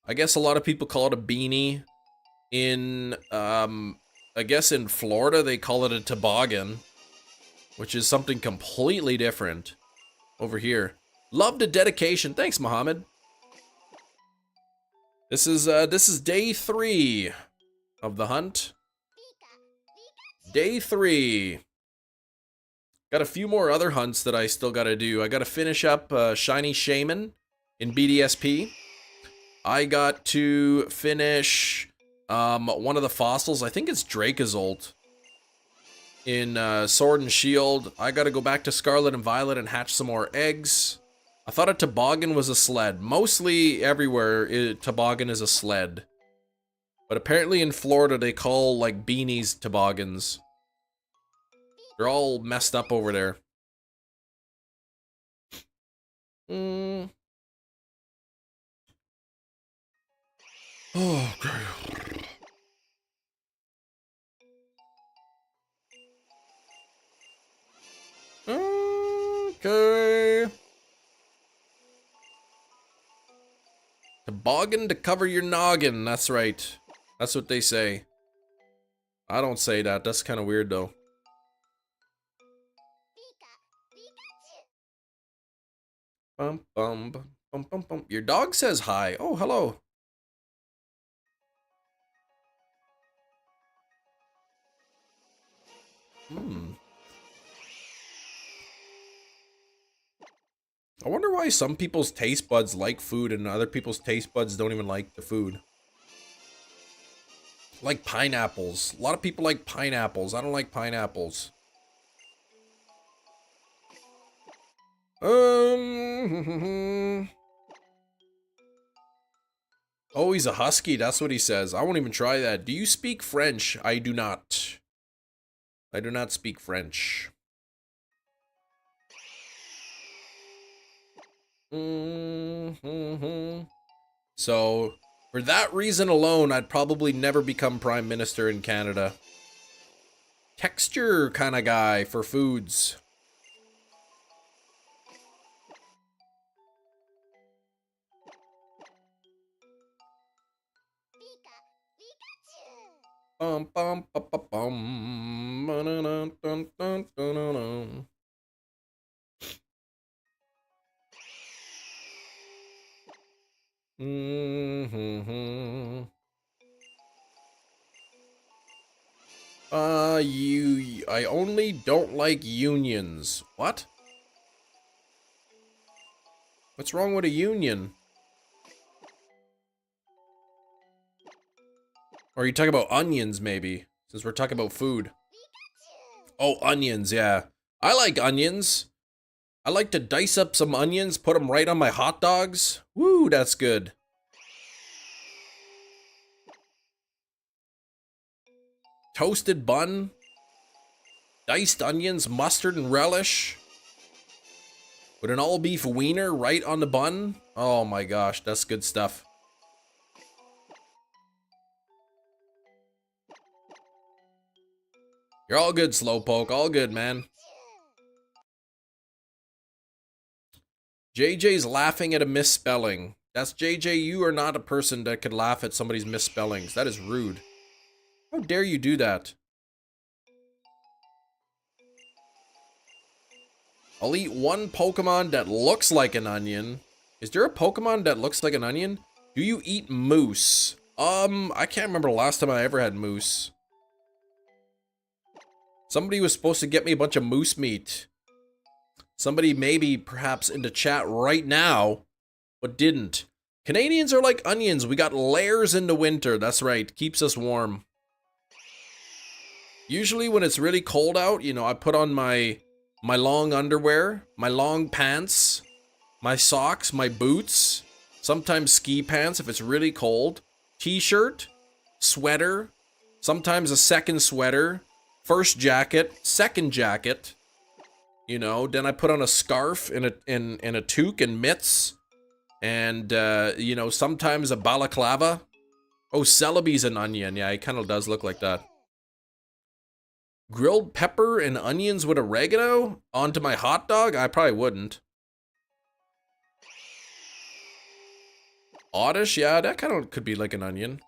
I guess a lot of people call it a beanie. In I guess in Florida they call it a toboggan, which is something completely different over here. Love the dedication. Thanks, Mohammed. This is day 3 of the hunt. Day 3. Got a few more other hunts that I still gotta do. I gotta finish up Shiny Shaman in BDSP. I got to finish one of the fossils. I think it's Dracozolt in Sword and Shield. I gotta go back to Scarlet and Violet and hatch some more eggs. I thought a toboggan was a sled. Mostly everywhere, toboggan is a sled. But apparently in Florida, they call, like, beanies toboggans. They're all messed up over there. Oh, okay. Okay. Toboggan to cover your noggin. That's right. That's what they say. I don't say that. That's kind of weird, though. Bum, bum, bum, bum, bum. Your dog says hi. Oh, hello. I wonder why some people's taste buds like food and other people's taste buds don't even like the food. Like pineapples. A lot of people like pineapples. I don't like pineapples. Oh, he's a husky. That's what he says. I won't even try that. Do you speak French? I do not. I do not speak French. So, for that reason alone, I'd probably never become Prime Minister in Canada. Texture kind of guy for foods. Bum bum bum bum bum. Dun, dun, dun, dun, dun, dun. I only don't like unions. What? What's wrong with a union? Or are you talking about onions, maybe? Since we're talking about food. Oh, onions, yeah. I like onions. I like to dice up some onions, put them right on my hot dogs. Woo, that's good. Toasted bun. Diced onions, mustard, and relish. With an all-beef wiener right on the bun. Oh my gosh, that's good stuff. You're all good, Slowpoke. All good, man. JJ's laughing at a misspelling. That's JJ, you are not a person that could laugh at somebody's misspellings. That is rude. How dare you do that? I'll eat one Pokemon that looks like an onion. Is there a Pokemon that looks like an onion? Do you eat moose? I can't remember the last time I ever had moose. Somebody was supposed to get me a bunch of moose meat. Somebody maybe perhaps in the chat right now, but didn't. Canadians are like onions. We got layers in the winter. That's right. Keeps us warm. Usually when it's really cold out, you know, I put on my long underwear, my long pants, my socks, my boots, sometimes ski pants if it's really cold, t-shirt, sweater, sometimes a second sweater, first jacket, second jacket, you know, then I put on a scarf and a toque and mitts, and you know, sometimes a balaclava. Oh, Celebi's an onion. Yeah, he kind of does look like that. Grilled pepper and onions with oregano onto my hot dog? I probably wouldn't. Oddish? Yeah, that kind of could be like an onion.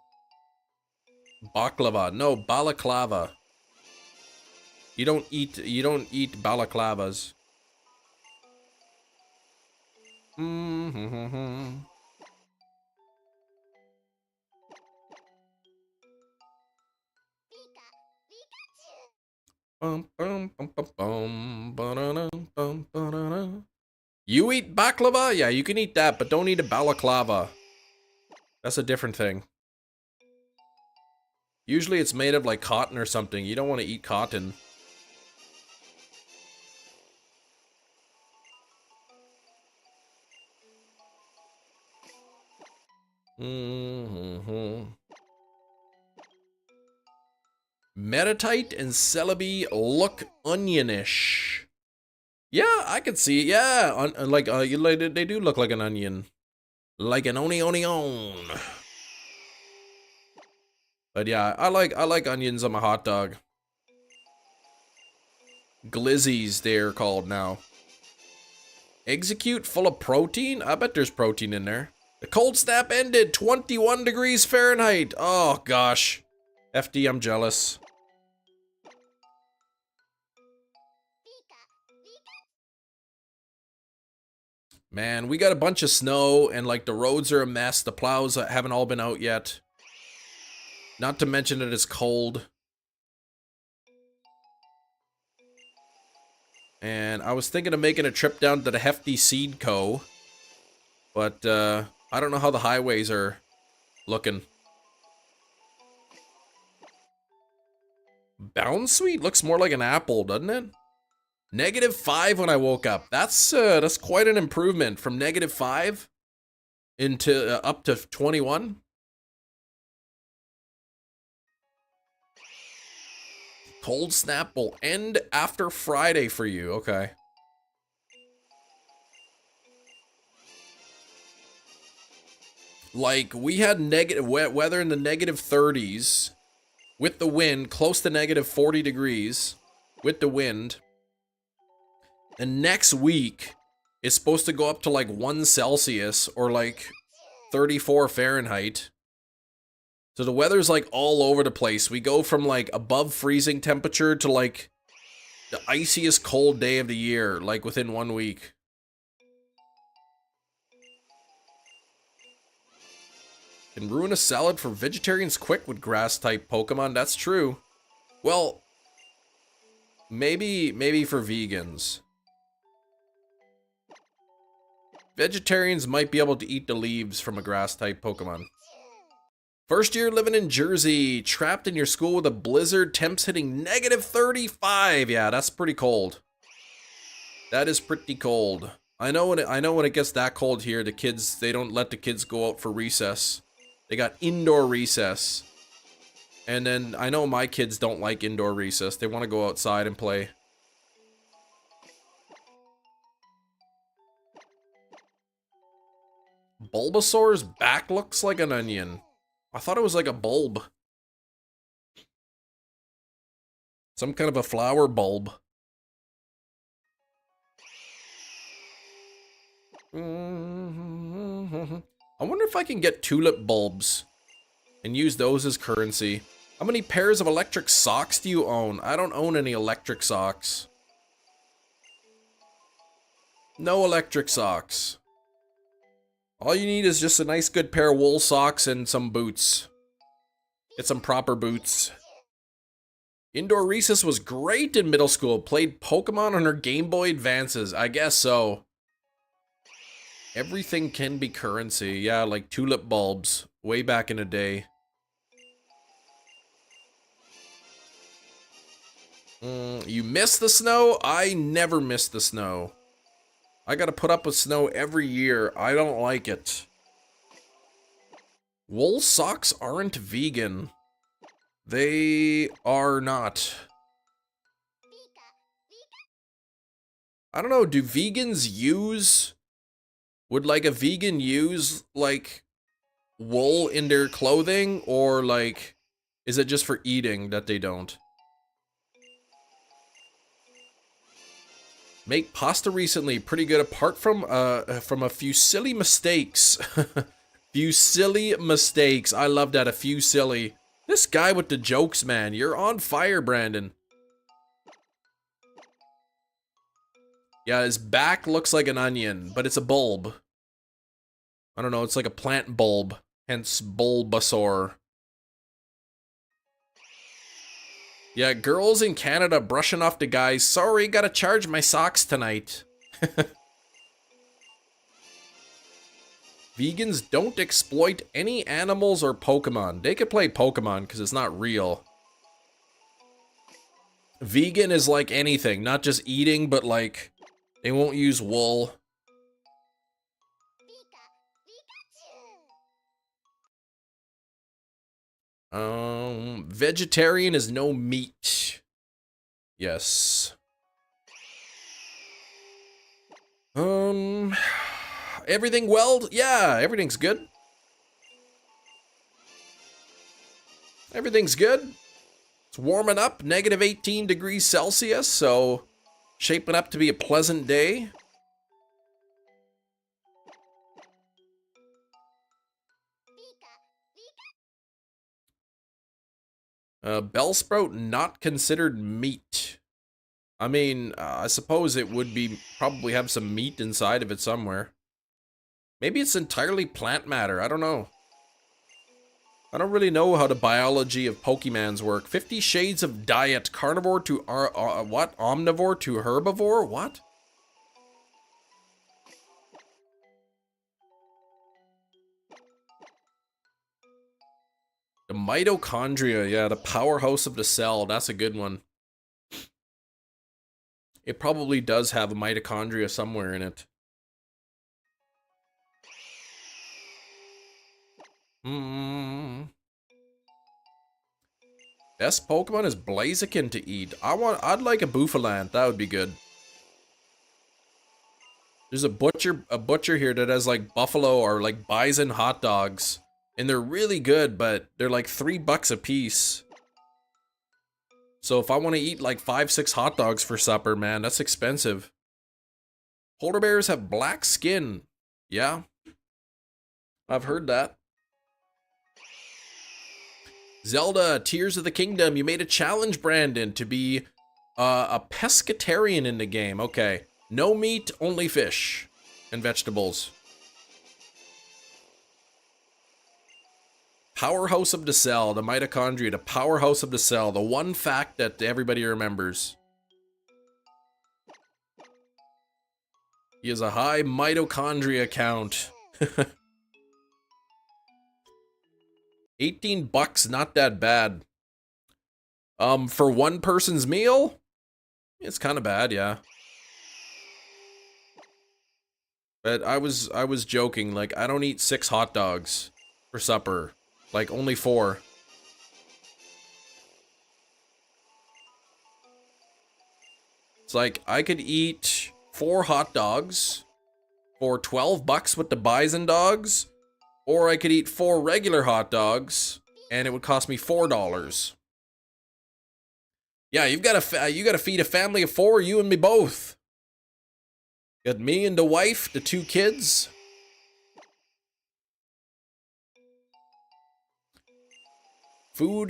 Baklava. No, balaclava. You don't eat balaclavas. You eat baklava? Yeah, you can eat that, but don't eat a balaclava. That's a different thing. Usually it's made of like cotton or something. You don't want to eat cotton. Meditite and Celebi look onionish. Yeah, I could see. Yeah, they do look like an onion, like an onion. But yeah, I like onions on my hot dog. Glizzies, they're called now. Execute full of protein? I bet there's protein in there. The cold snap ended. 21 degrees Fahrenheit. Oh gosh, FD, I'm jealous. Man, we got a bunch of snow and like the roads are a mess. The plows haven't all been out yet. Not to mention that it's cold. And I was thinking of making a trip down to the Hefty Seed Co. But I don't know how the highways are looking. Bound Sweet looks more like an apple, doesn't it? -5 when I woke up. That's quite an improvement from -5 into up to 21. Cold snap will end after Friday for you. Okay. Like, we had negative weather in the -30s with the wind, close to -40 degrees with the wind. The next week is supposed to go up to like 1 Celsius or like 34 Fahrenheit. So the weather's like all over the place. We go from like above freezing temperature to like the iciest cold day of the year, like within 1 week. Can ruin a salad for vegetarians quick with grass type Pokemon. That's true. Well, maybe for vegans. Vegetarians might be able to eat the leaves from a grass type Pokemon. First year living in Jersey, trapped in your school with a blizzard, temps hitting -35. Yeah, that's pretty cold. That is pretty cold. I know when it gets that cold here, the kids, they don't let the kids go out for recess. They got indoor recess. And then I know my kids don't like indoor recess. They want to go outside and play. Bulbasaur's back looks like an onion. I thought it was like a bulb. Some kind of a flower bulb. I wonder if I can get tulip bulbs and use those as currency. How many pairs of electric socks do you own? I don't own any electric socks. No electric socks. All you need is just a nice good pair of wool socks and some boots. Get some proper boots. Indoor recess was great in middle school. Played Pokemon on her Game Boy Advances. I guess so. Everything can be currency. Yeah, like tulip bulbs. Way back in the day. You miss the snow? I never miss the snow. I gotta put up with snow every year. I don't like it. Wool socks aren't vegan. They are not. I don't know, do vegans use... Would like a vegan use like wool in their clothing, or like is it just for eating that they don't? Make pasta recently, pretty good apart from a few silly mistakes. Few silly mistakes. I love that, a few silly. This guy with the jokes, man. You're on fire, Brandon. Yeah, his back looks like an onion, but it's a bulb. I don't know, it's like a plant bulb. Hence Bulbasaur. Yeah, girls in Canada brushing off the guys. Sorry, gotta charge my socks tonight. Vegans don't exploit any animals or Pokemon. They could play Pokemon because it's not real. Vegan is like anything, not just eating, but like they won't use wool. Vegetarian is no meat. Yes. Everything well? Yeah, everything's good. Everything's good. It's warming up, -18 degrees Celsius, so shaping up to be a pleasant day. Bellsprout not considered meat. I mean, I suppose it would be probably have some meat inside of it somewhere. Maybe it's entirely plant matter. I don't know. I don't really know how the biology of Pokemons work. 50 Shades of Diet. Carnivore to what? Omnivore to herbivore? What? The mitochondria, yeah, the powerhouse of the cell. That's a good one. It probably does have a mitochondria somewhere in it. Best Pokemon is Blaziken to eat. I'd like a Bouffalant. That would be good. There's a butcher here that has like buffalo or like bison hot dogs. And they're really good, but they're like $3 a piece. So if I want to eat like 5-6 hot dogs for supper, man, that's expensive. Polar bears have black skin. Yeah. I've heard that. Zelda, Tears of the Kingdom. You made a challenge, Brandon, to be a pescatarian in the game. Okay. No meat, only fish and vegetables. Powerhouse of the cell, the mitochondria, the powerhouse of the cell, the one fact that everybody remembers. He has a high mitochondria count. $18, not that bad. For one person's meal? It's kind of bad, yeah. But I was joking, like I don't eat 6 hot dogs for supper. Like, only 4. It's like, I could eat 4 hot dogs for $12 with the bison dogs, or I could eat 4 regular hot dogs, and it would cost me $4. Yeah, you gotta feed a family of 4, you and me both. Got me and the wife, the 2 kids. Food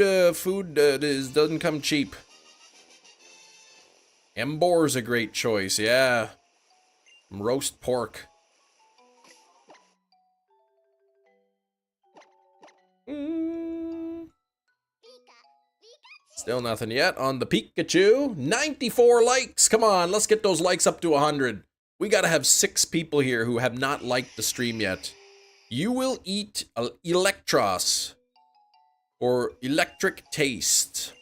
doesn't come cheap. Embor's a great choice, yeah. Roast pork. Still nothing yet on the Pikachu. 94 likes. Come on, let's get those likes up to 100. We gotta have 6 people here who have not liked the stream yet. You will eat Electros. Or electric taste.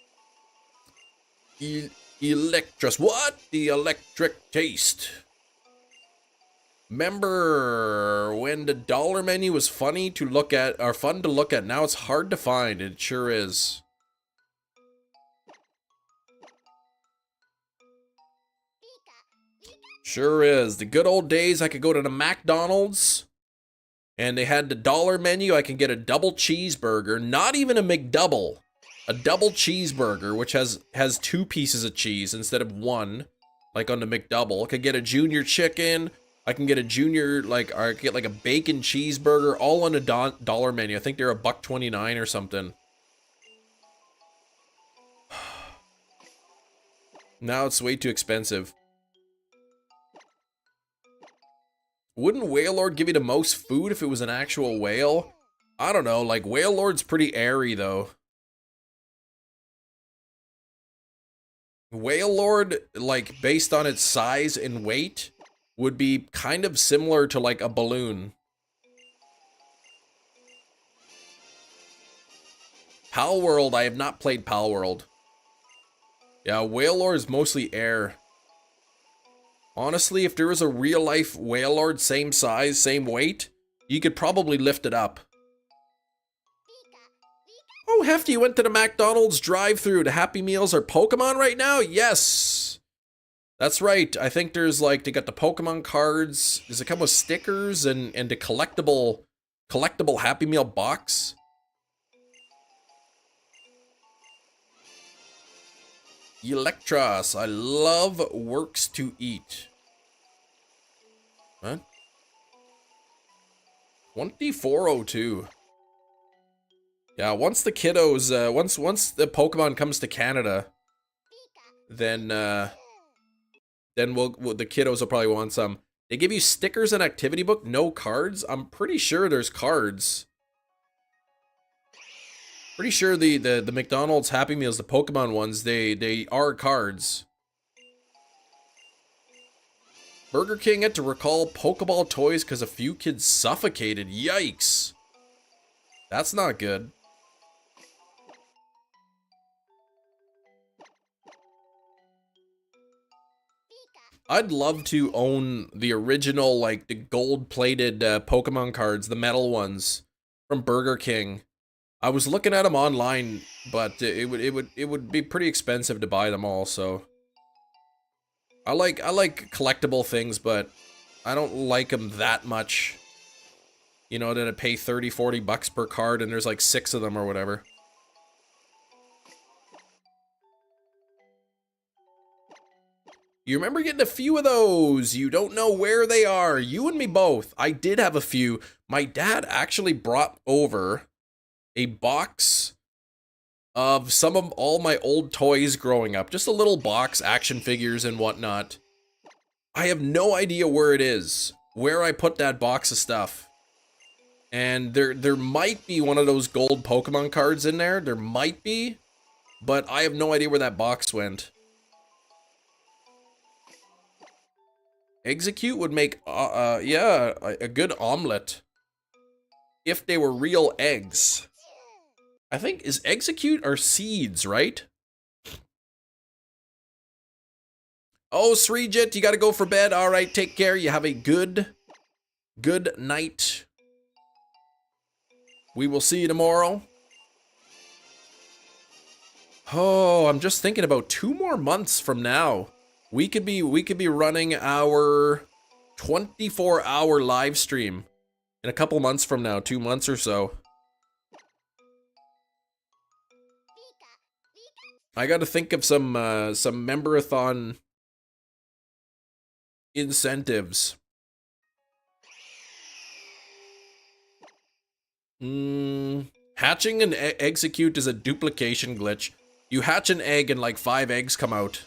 Electros. What? The electric taste. Remember when the dollar menu was funny to look at, or fun to look at? Now it's hard to find. It sure is. Sure is. The good old days, I could go to the McDonald's and they had the dollar menu. I can get a double cheeseburger, not even a McDouble, a double cheeseburger, which has 2 pieces of cheese instead of 1, like on the McDouble. I could get a junior chicken. I can get a junior, like, or I could get like a bacon cheeseburger, all on a dollar menu. I think they're $1.29 or something. Now it's way too expensive. Wouldn't Whale Lord give you the most food if it was an actual whale? I don't know, like Whale Lord's pretty airy though. Whale Lord, like based on its size and weight, would be kind of similar to like a balloon. Pal World, I have not played Pal World. Yeah, Whale Lord is mostly air. Honestly, if there was a real life Whale Lord, same size, same weight, you could probably lift it up. Oh, Hefty, you went to the McDonald's drive-thru. The Happy Meals are Pokemon right now? Yes! That's right. I think there's like, they got the Pokemon cards. Does it come with stickers and the collectible Happy Meal box? Electros, I love works to eat. Huh? 2402. Yeah, once the kiddos, once the Pokemon comes to Canada, then the kiddos will probably want some. They give you stickers and activity book, no cards. I'm pretty sure there's cards. Pretty sure the McDonald's Happy Meals, the Pokemon ones, they are cards. Burger King had to recall Pokeball toys because a few kids suffocated. Yikes. That's not good. I'd love to own the original, like, the gold-plated Pokemon cards, the metal ones from Burger King. I was looking at them online, but it would be pretty expensive to buy them all, so. I like collectible things, but I don't like them that much. You know, then I pay 30, 40 bucks per card and there's like 6 of them or whatever. You remember getting a few of those. You don't know where they are. You and me both. I did have a few. My dad actually brought over a box of some of all my old toys growing up. Just a little box, action figures and whatnot. I have no idea where it is, where I put that box of stuff. And there might be one of those gold Pokemon cards in there. There might be, but I have no idea where that box went. Execute would make, yeah, a good omelet. If they were real eggs. I think, is execute or seeds, right? Oh, Srijit, you gotta go for bed. All right, take care. You have a good night. We will see you tomorrow. Oh, I'm just thinking about 2 more months from now. We could be running our 24-hour live stream in a couple months from now, 2 months or so. I got to think of some member-a-thon incentives. Hatching an execute is a duplication glitch. You hatch an egg and like 5 eggs come out.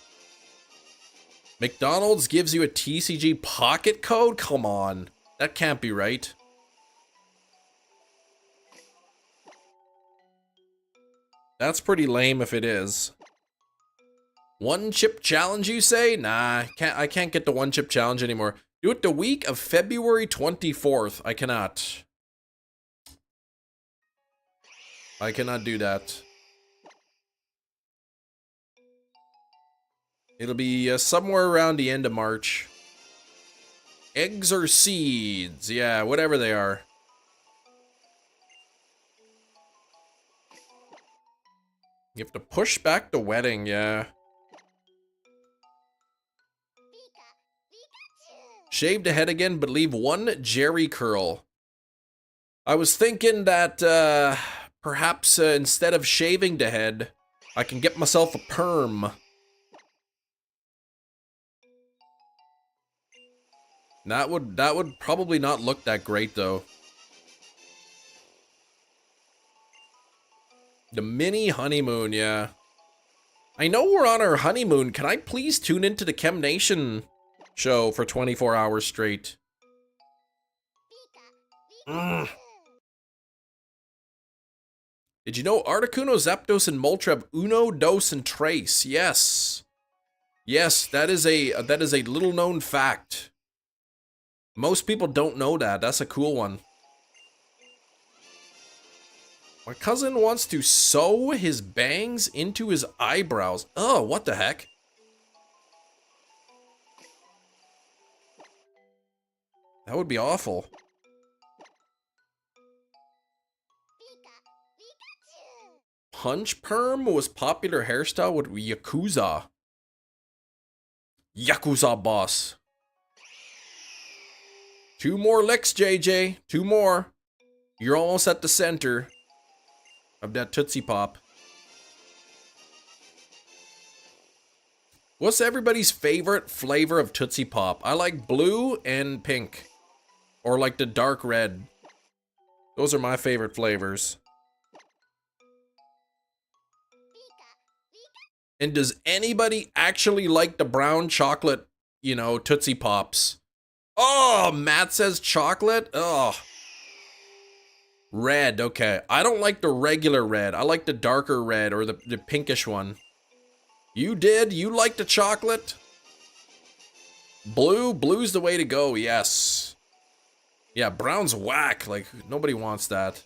McDonald's gives you a TCG pocket code? Come on. That can't be right. That's pretty lame if it is. 1 chip challenge, you say? Nah, I can't get the 1 chip challenge anymore. Do it the week of February 24th. I cannot. I cannot do that. It'll be somewhere around the end of March. Eggs or seeds? Yeah, whatever they are. You have to push back the wedding, yeah. Shave the head again, but leave 1 Jerry curl. I was thinking that perhaps instead of shaving the head, I can get myself a perm. That would probably not look that great though. The mini honeymoon, yeah. I know we're on our honeymoon. Can I please tune into the Chem Nation show for 24 hours straight? Did you know Articuno, Zapdos, and Moltres have Uno, Dos, and Trace? Yes. Yes, that is a little known fact. Most people don't know that. That's a cool one. My cousin wants to sew his bangs into his eyebrows. Oh, what the heck? That would be awful. Punch perm was popular hairstyle with Yakuza. Yakuza boss. 2 more licks, JJ. 2 more. You're almost at the center of that Tootsie Pop. What's everybody's favorite flavor of Tootsie Pop? I like blue and pink. Or like the dark red. Those are my favorite flavors. And does anybody actually like the brown chocolate, you know, Tootsie Pops? Oh, Matt says chocolate? Oh. Red, okay. I don't like the regular red. I like the darker red or the pinkish one. You did? You like the chocolate? Blue? Blue's the way to go, yes. Yeah, brown's whack. Like, nobody wants that.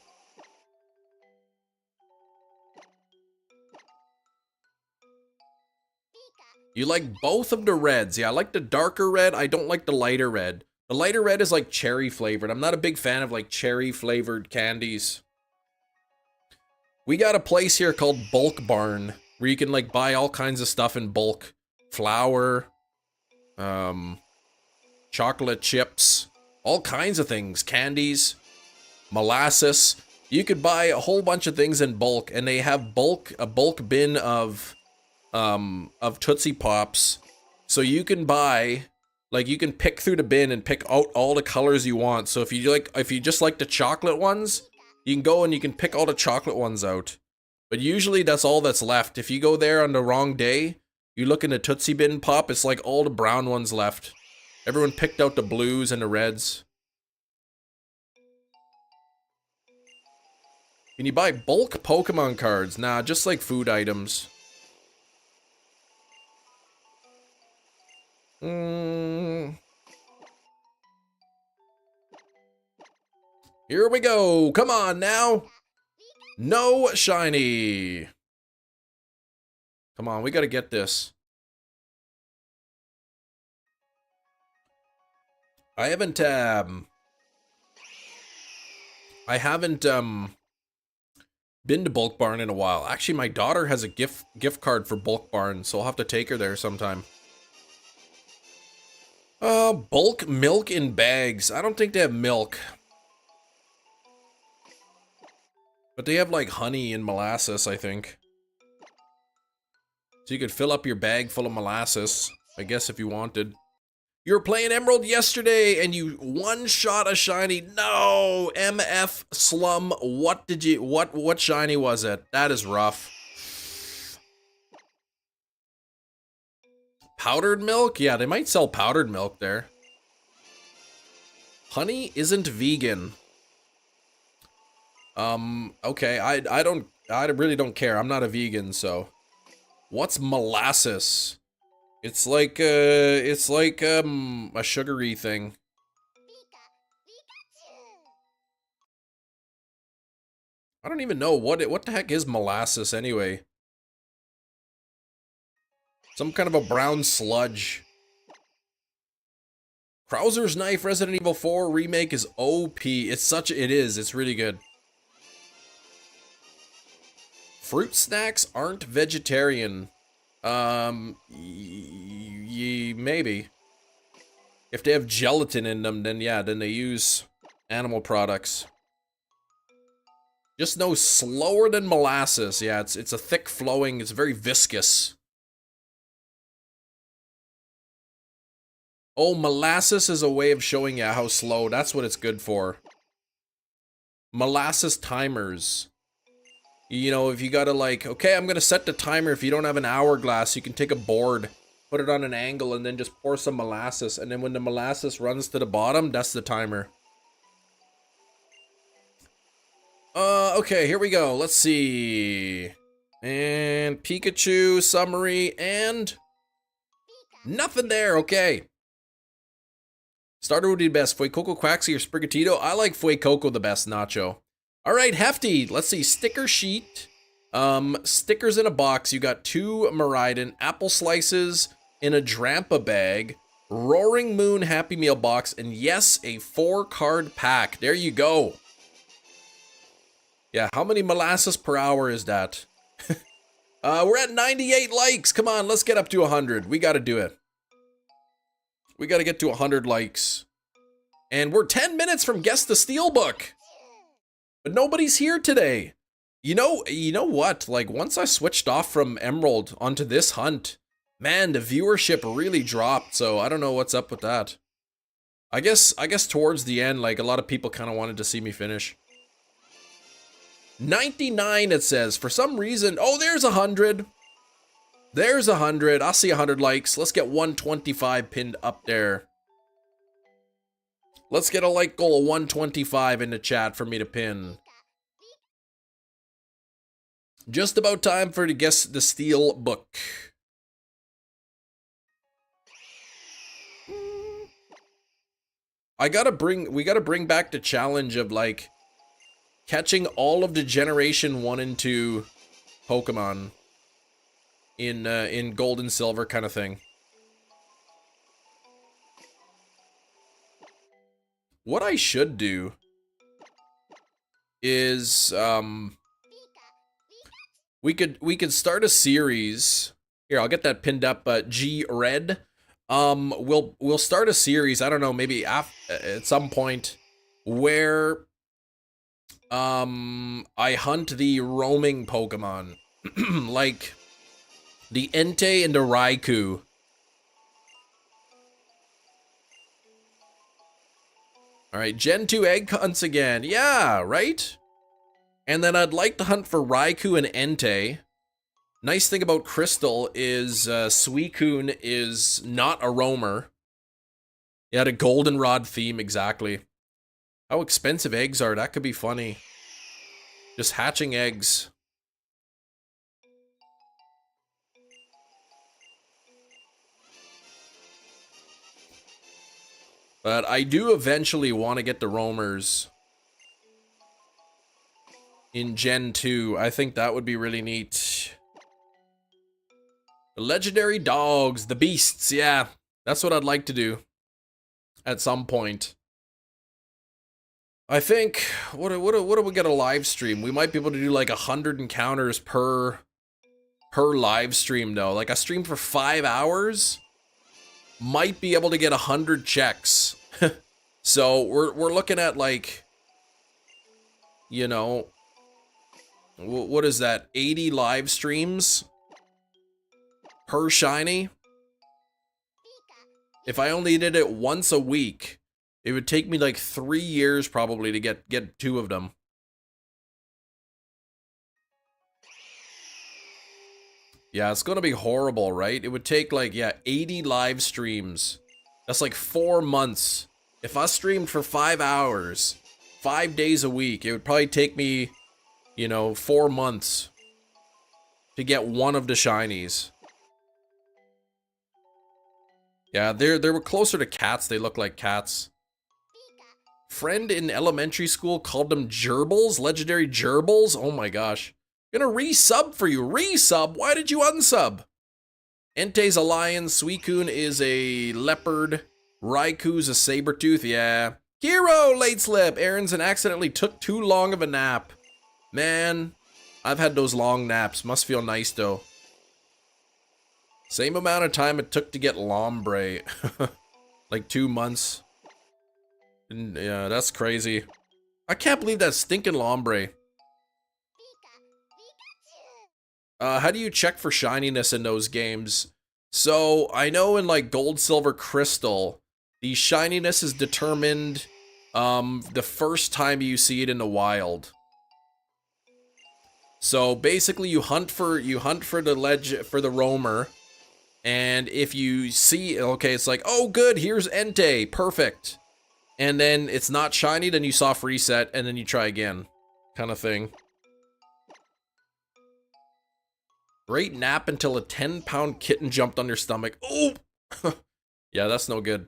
You like both of the reds. Yeah, I like the darker red. I don't like the lighter red. The lighter red is like cherry flavored. I'm not a big fan of like cherry flavored candies. We got a place here called Bulk Barn where you can like buy all kinds of stuff in bulk. Flour, chocolate chips, all kinds of things, candies, molasses. You could buy a whole bunch of things in bulk, and they have a bulk bin of Tootsie Pops. So you can buy, like, you can pick through the bin and pick out all the colors you want. So if you just like the chocolate ones, you can go and you can pick all the chocolate ones out. But usually that's all that's left. If you go there on the wrong day, you look in the Tootsie Bin Pop, it's like all the brown ones left. Everyone picked out the blues and the reds. Can you buy bulk Pokemon cards? Nah, just like food items. Here we go. Come on now. No shiny. Come on, we gotta get this. I haven't been to Bulk Barn in a while. Actually, my daughter has a gift card for Bulk Barn, so I'll have to take her there sometime. Bulk milk in bags. I don't think they have milk. But they have like honey and molasses, I think. So you could fill up your bag full of molasses, I guess, if you wanted. You were playing Emerald yesterday and you one-shot a shiny. No, MF Slum. What shiny was it? That is rough. Powdered milk? Yeah, they might sell powdered milk there. Honey isn't vegan. Okay, I really don't care. I'm not a vegan, so. What's molasses? It's like a sugary thing. I don't even know what the heck is molasses anyway. Some kind of a brown sludge. Krauser's Knife Resident Evil 4 remake is OP. It's really good. Fruit snacks aren't vegetarian. Maybe. If they have gelatin in them, then yeah, then they use animal products. Just no slower than molasses. Yeah, it's a thick flowing, it's very viscous. Oh, molasses is a way of showing you how slow. That's what it's good for. Molasses timers. You know, if you gotta like, okay, I'm gonna set the timer. If you don't have an hourglass, you can take a board, put it on an angle, and then just pour some molasses. And then when the molasses runs to the bottom, that's the timer. Okay, here we go. Let's see. And Pikachu summary and nothing there. Okay. Starter would be best. Fuecoco, Quaxly, or Sprigatito? I like Fuecoco the best, Nacho. All right, Hefty. Let's see. Sticker sheet. Stickers in a box. You got 2 Miraidon, apple slices in a Drampa bag, Roaring Moon Happy Meal box, and yes, a 4-card pack. There you go. Yeah, how many molasses per hour is that? We're at 98 likes. Come on, let's get up to 100. We got to do it. We got to get to 100 likes. And we're 10 minutes from Guess the Steelbook. But nobody's here today. You know what? Like, once I switched off from Emerald onto this hunt, man, the viewership really dropped. So I don't know what's up with that. I guess towards the end, like, a lot of people kind of wanted to see me finish. 99, it says. For some reason, oh, there's 100. There's 100. I see 100 likes. Let's get 125 pinned up there. Let's get a like goal of 125 in the chat for me to pin. Just about time for to Guess the Steelbook. We gotta bring back the challenge of like catching all of the Generation 1 and 2 Pokemon. in gold and silver kind of thing. What I should do is we could start a series. Here, I'll get that pinned up. G Red. We'll start a series. I don't know, maybe at some point where I hunt the roaming Pokemon, like the Entei and the Raikou. All right, Gen 2 egg hunts again. Yeah, right? And then I'd like to hunt for Raikou and Entei. Nice thing about Crystal is Suicune is not a roamer. It had a goldenrod theme, exactly. How expensive eggs are, that could be funny. Just hatching eggs. But I do eventually want to get the roamers in Gen 2. I think that would be really neat. The legendary dogs, the beasts, yeah. That's what I'd like to do at some point. I think, what do we get a live stream? We might be able to do like 100 encounters per live stream though. Like a stream for 5 hours might be able to get 100 checks. So we're looking at like, you know, what is that? 80 live streams per shiny. If I only did it once a week, it would take me like 3 years probably to get 2 of them. Yeah, it's gonna be horrible, right? It would take like, yeah, 80 live streams. That's like 4 months. If I streamed for 5 hours, 5 days a week, it would probably take me, you know, 4 months to get 1 of the shinies. Yeah, they were closer to cats. They look like cats. Friend in elementary school called them gerbils, legendary gerbils. Oh my gosh. Gonna resub for you. Resub? Why did you unsub? Entei's a lion. Suicune is a leopard. Raikou's a sabertooth. Yeah. Hero, late slip. Aaronson accidentally took too long of a nap. Man, I've had those long naps. Must feel nice though. Same amount of time it took to get Lombre. Like 2 months. And, yeah, that's crazy. I can't believe that stinking Lombre. How do you check for shininess in those games? So, I know in like Gold, Silver, Crystal, the shininess is determined the first time you see it in the wild. So basically you hunt for the roamer. And if you see, okay, it's like, oh good, here's Entei, perfect. And then it's not shiny, then you soft reset, and then you try again. Kind of thing. Great nap until a 10-pound kitten jumped on your stomach. Oh! Yeah, that's no good.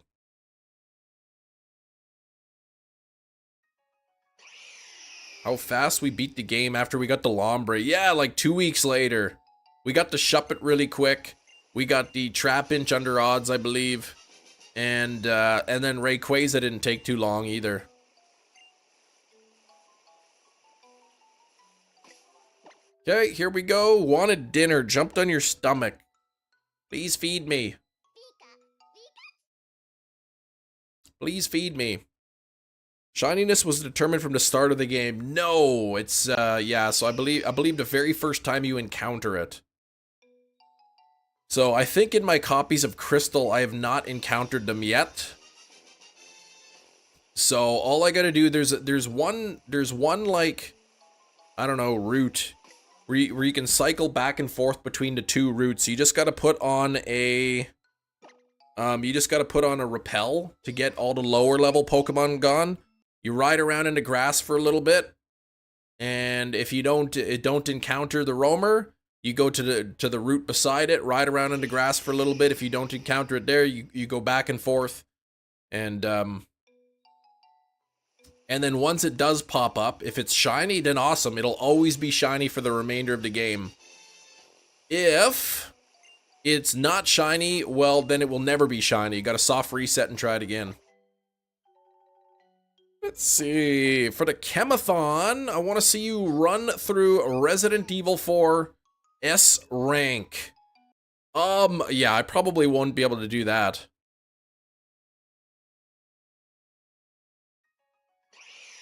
How fast we beat the game after we got the Lombre. Yeah, like 2 weeks later. We got the Shuppet really quick. We got the Trapinch under odds, I believe. And then Rayquaza didn't take too long either. Okay, here we go. Wanted dinner. Jumped on your stomach. Please feed me. Please feed me. Shininess was determined from the start of the game. No, it's yeah, so I believe the very first time you encounter it. So I think in my copies of Crystal, I have not encountered them yet. So all I gotta do, there's one like, I don't know, route where you can cycle back and forth between the 2 routes. You just gotta put on a repel to get all the lower level Pokemon gone. You ride around in the grass for a little bit, and if you don't encounter the roamer, you go to the route beside it, ride around in the grass for a little bit. If you don't encounter it there, you go back and forth, and then once it does pop up, if it's shiny, then awesome. It'll always be shiny for the remainder of the game. If It's not shiny, well, then it will never be shiny. You gotta soft reset and try it again. Let's see. For the Chemathon, I want to see you run through Resident Evil 4 S rank. Yeah, I probably won't be able to do that.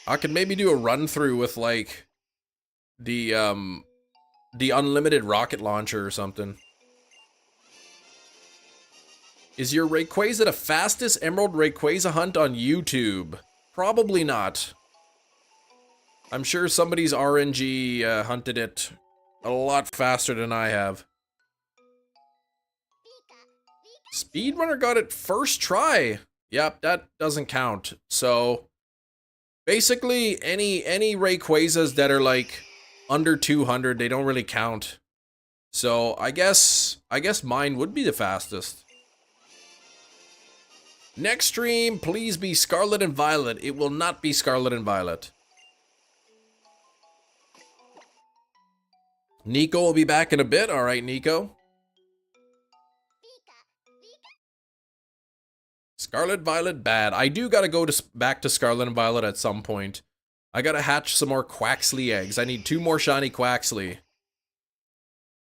I could maybe do a run through with like the unlimited rocket launcher or something. Is your Rayquaza the fastest Emerald Rayquaza hunt on YouTube? Probably not. I'm sure somebody's RNG hunted it a lot faster than I have. Speedrunner got it first try. Yep, that doesn't count. So basically any Rayquazas that are like under 200, they don't really count. So I guess mine would be the fastest. Next stream, please be Scarlet and Violet. It will not be Scarlet and Violet. Nico will be back in a bit. All right, Nico. Scarlet, Violet, bad. I do gotta go back to Scarlet and Violet at some point. I gotta hatch some more Quaxley eggs. I need 2 more shiny Quaxley.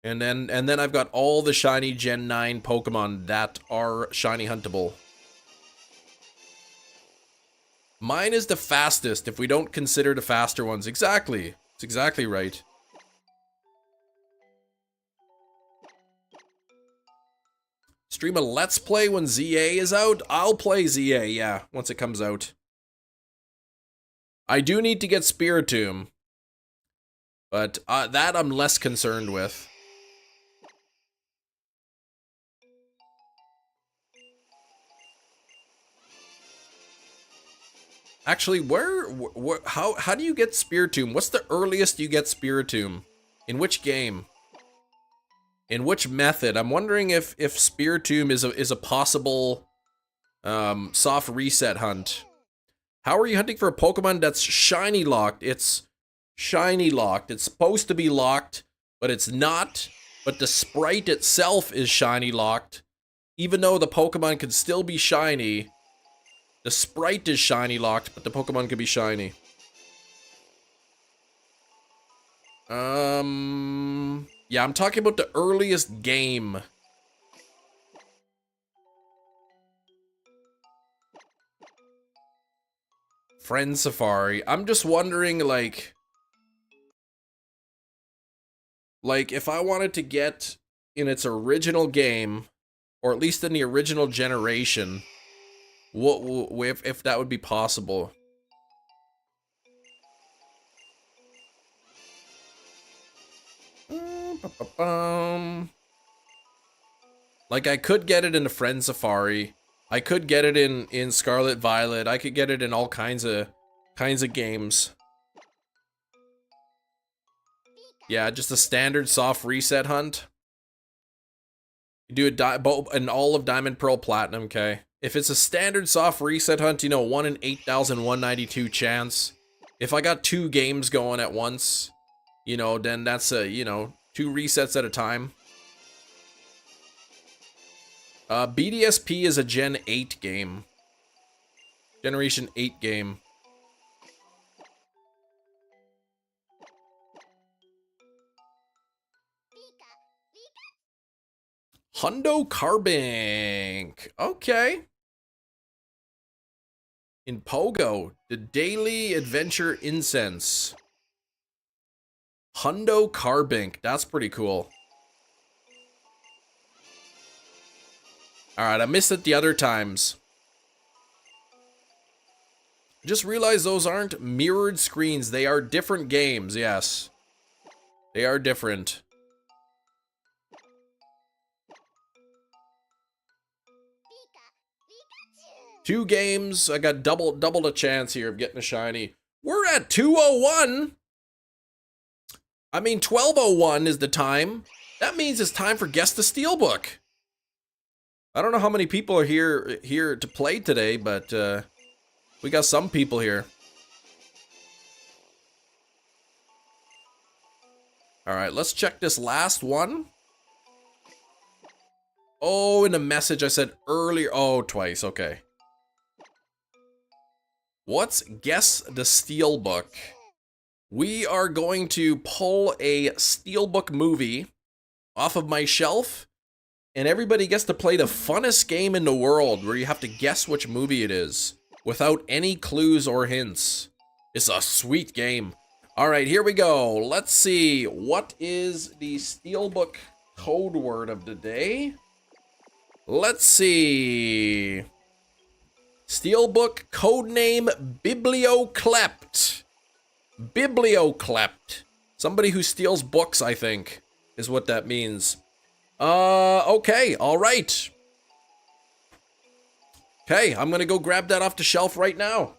And then I've got all the shiny Gen 9 Pokemon that are shiny huntable. Mine is the fastest if we don't consider the faster ones. Exactly. It's exactly right. Stream a Let's Play when ZA is out? I'll play ZA, yeah, once it comes out. I do need to get Spiritomb. But that I'm less concerned with. Actually, how do you get Spiritomb? What's the earliest you get Spiritomb? In which game? In which method? I'm wondering if Spiritomb is a possible soft reset hunt. How are you hunting for a Pokemon that's shiny locked? It's shiny locked. It's supposed to be locked, but it's not. But the sprite itself is shiny locked. Even though the Pokemon could still be shiny, the sprite is shiny locked, but the Pokemon could be shiny. Yeah, I'm talking about the earliest game. Friend Safari. I'm just wondering, like if I wanted to get in its original game, or at least in the original generation, what if that would be possible? Like I could get it in the Friend Safari. I could get it in Scarlet Violet. I could get it in all kinds of games. Yeah, just a standard soft reset hunt. You do in all of Diamond, Pearl, Platinum, okay? If it's a standard soft reset hunt, you know, 1 in 8,192 chance. If I got 2 games going at once, you know, then that's a, you know, 2 resets at a time. BDSP is a Gen 8 game. Generation 8 game. Hundo Carbink. Okay. In Pogo, the Daily Adventure Incense. Hundo Carbink. That's pretty cool. Alright, I missed it the other times. Just realized those aren't mirrored screens. They are different games, yes. They are different. Two games. I got double the chance here of getting a shiny. We're at 201. I mean, 1201 is the time. That means it's time for Guess the Steelbook. I don't know how many people are here to play today, but we got some people here. All right, let's check this last one. Oh, in the message I said earlier. Oh, twice. Okay. What's Guess the Steelbook? We are going to pull a Steelbook movie off of my shelf, and everybody gets to play the funnest game in the world where you have to guess which movie it is without any clues or hints. It's a sweet game. All right, here we go. Let's see. What is the Steelbook code word of the day? Let's see. Steelbook codename Biblioclept. Biblioclept. Somebody who steals books, I think, is what that means. Okay, all right. Okay, I'm gonna go grab that off the shelf right now.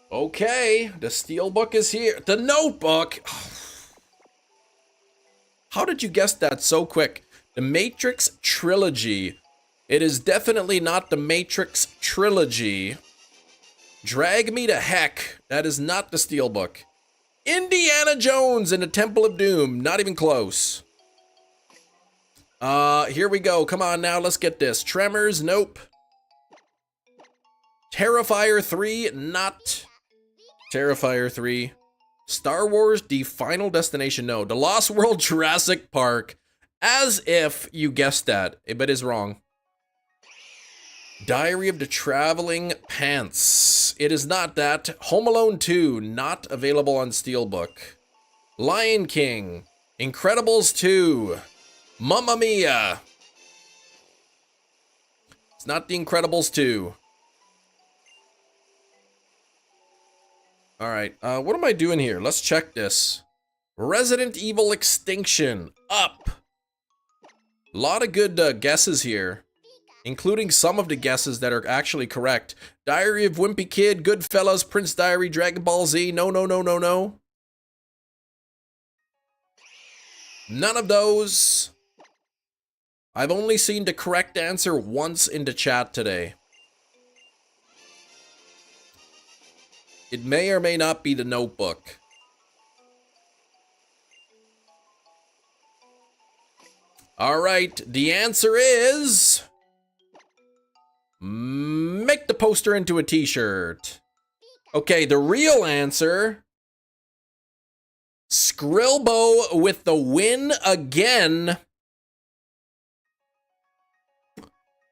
Okay, the Steelbook is here. The Notebook! How did you guess that so quick? The Matrix Trilogy. It is definitely not the Matrix Trilogy. Drag Me to Heck. That is not the Steelbook. Indiana Jones and the Temple of Doom. Not even close. Here we go. Come on now, let's get this. Tremors, nope. Terrifier 3, not. Terrifier 3. Star Wars, The Final Destination, no. The Lost World, Jurassic Park. As if you guessed that, but is wrong. Diary of the Traveling Pants. It is not that. Home Alone 2, not available on Steelbook. Lion King. Incredibles 2. Mamma Mia. It's not The Incredibles 2. All right, what am I doing here? Let's check this. Resident Evil Extinction, up. A lot of good guesses here, including some of the guesses that are actually correct. Diary of Wimpy Kid, Goodfellas, Prince Diary, Dragon Ball Z, no. None of those. I've only seen the correct answer once in the chat today. It may or may not be the Notebook. All right, the answer is... make the poster into a t-shirt. Okay, the real answer... Skrillbo with the win again.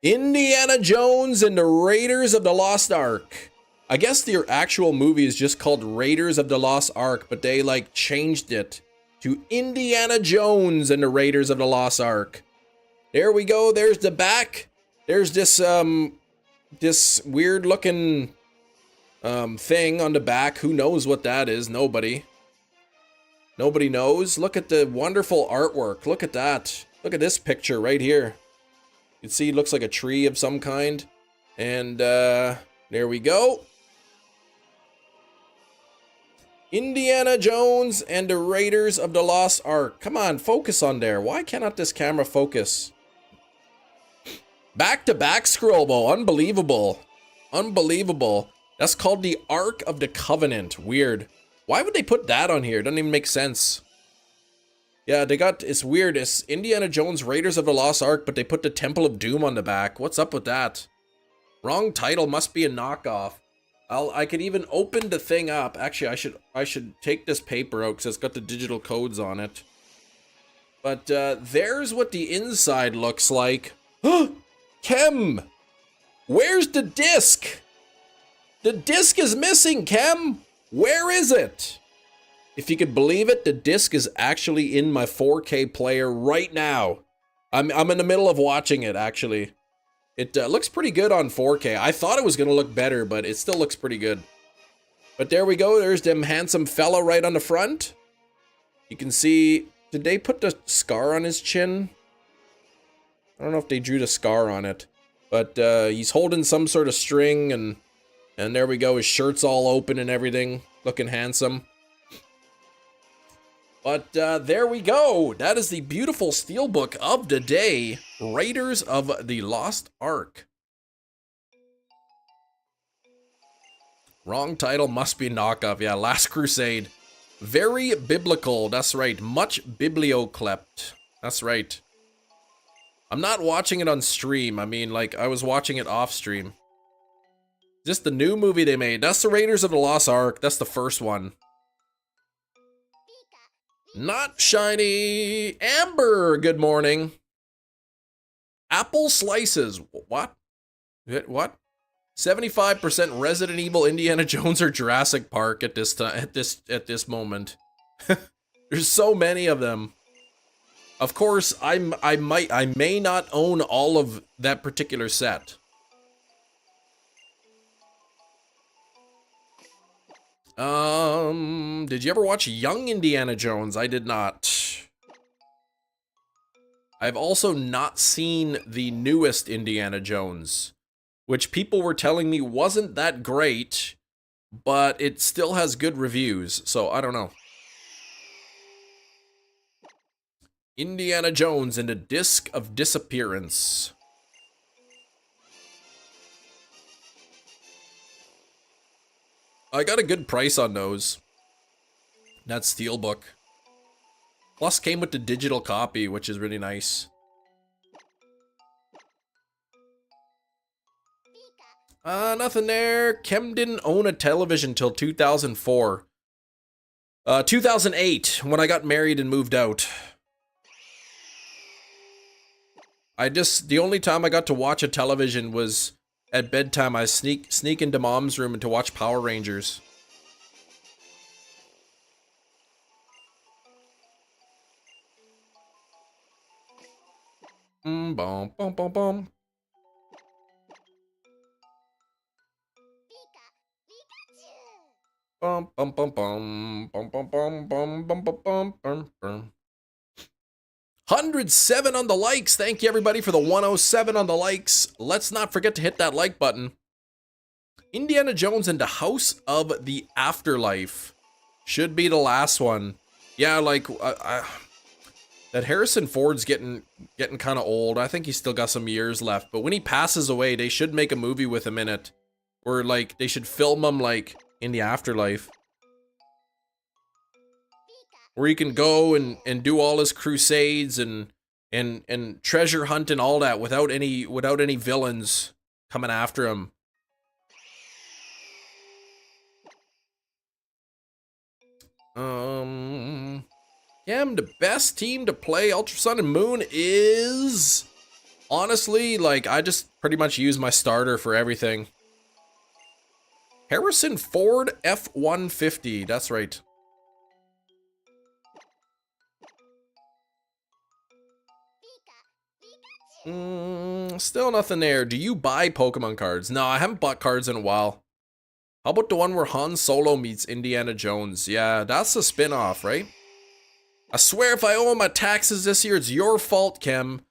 Indiana Jones and the Raiders of the Lost Ark. I guess their actual movie is just called Raiders of the Lost Ark, but they like changed it to Indiana Jones and the Raiders of the Lost Ark. There we go. There's the back. There's this this weird looking thing on the back. Who knows what that is? Nobody knows. Look at the wonderful artwork. Look at that. Look at this picture right here. You can see it looks like a tree of some kind. And there we go. Indiana Jones and the Raiders of the Lost Ark. Come on, focus on there. Why cannot this camera focus? Back-to-back Skrillbo. Unbelievable. Unbelievable. That's called the Ark of the Covenant. Weird. Why would they put that on here? It doesn't even make sense. Yeah, they got... It's weird. It's Indiana Jones Raiders of the Lost Ark, but they put the Temple of Doom on the back. What's up with that? Wrong title. Must be a knockoff. I could even open the thing up. Actually, I should take this paper out because it's got the digital codes on it. But there's what the inside looks like. Kem! Where's the disc? The disc is missing, Kem! Where is it? If you could believe it, the disc is actually in my 4K player right now. I'm in the middle of watching it, actually. It looks pretty good on 4K. I thought it was going to look better, but it still looks pretty good. But there we go. There's them handsome fella right on the front. You can see... Did they put the scar on his chin? I don't know if they drew the scar on it. But he's holding some sort of string, and And there we go, his shirt's all open and everything, looking handsome. But there we go. That is the beautiful steelbook of the day, Raiders of the Lost Ark. Wrong title, must be knockoff. Yeah, Last Crusade. Very biblical, that's right. Much biblioclept. That's right. I'm not watching it on stream. I mean, like, I was watching it off stream. Just the new movie they made. That's the Raiders of the Lost Ark. That's the first one. Not shiny. Amber, good morning. Apple slices. What? What? 75% Resident Evil, Indiana Jones, or Jurassic Park at this time. At this moment. There's so many of them. Of course, I may not own all of that particular set. Did you ever watch Young Indiana Jones? I did not. I've also not seen the newest Indiana Jones, which people were telling me wasn't that great, but it still has good reviews, so I don't know. Indiana Jones and the Disc of Disappearance. I got a good price on those. That steelbook. Plus came with the digital copy, which is really nice. Nothing there. Kem didn't own a television till 2004. 2008, when I got married and moved out. The only time I got to watch a television was at bedtime. I sneak into mom's room and to watch Power Rangers. Bum bum bum bum. Bum bum bum bum bum bum bum bum bum bum bum bum. 107 on the likes. Thank you everybody for the 107 on the likes. Let's not forget to hit that like button. Indiana Jones and the House of the Afterlife should be the last one. Yeah, like that Harrison Ford's getting kind of old. I think he's still got some years left. But when he passes away, they should make a movie with him in it, or like they should film him like in the afterlife, where he can go and do all his crusades and treasure hunt and all that without any villains coming after him. The best team to play Ultra Sun and Moon is honestly, like, I just pretty much use my starter for everything. Harrison Ford F-150, that's right. Still nothing there. Do you buy Pokemon cards? No, I haven't bought cards in a while. How about the one where Han Solo meets Indiana Jones? Yeah, that's a spin-off, right? I swear if I owe my taxes this year, it's your fault, Kem.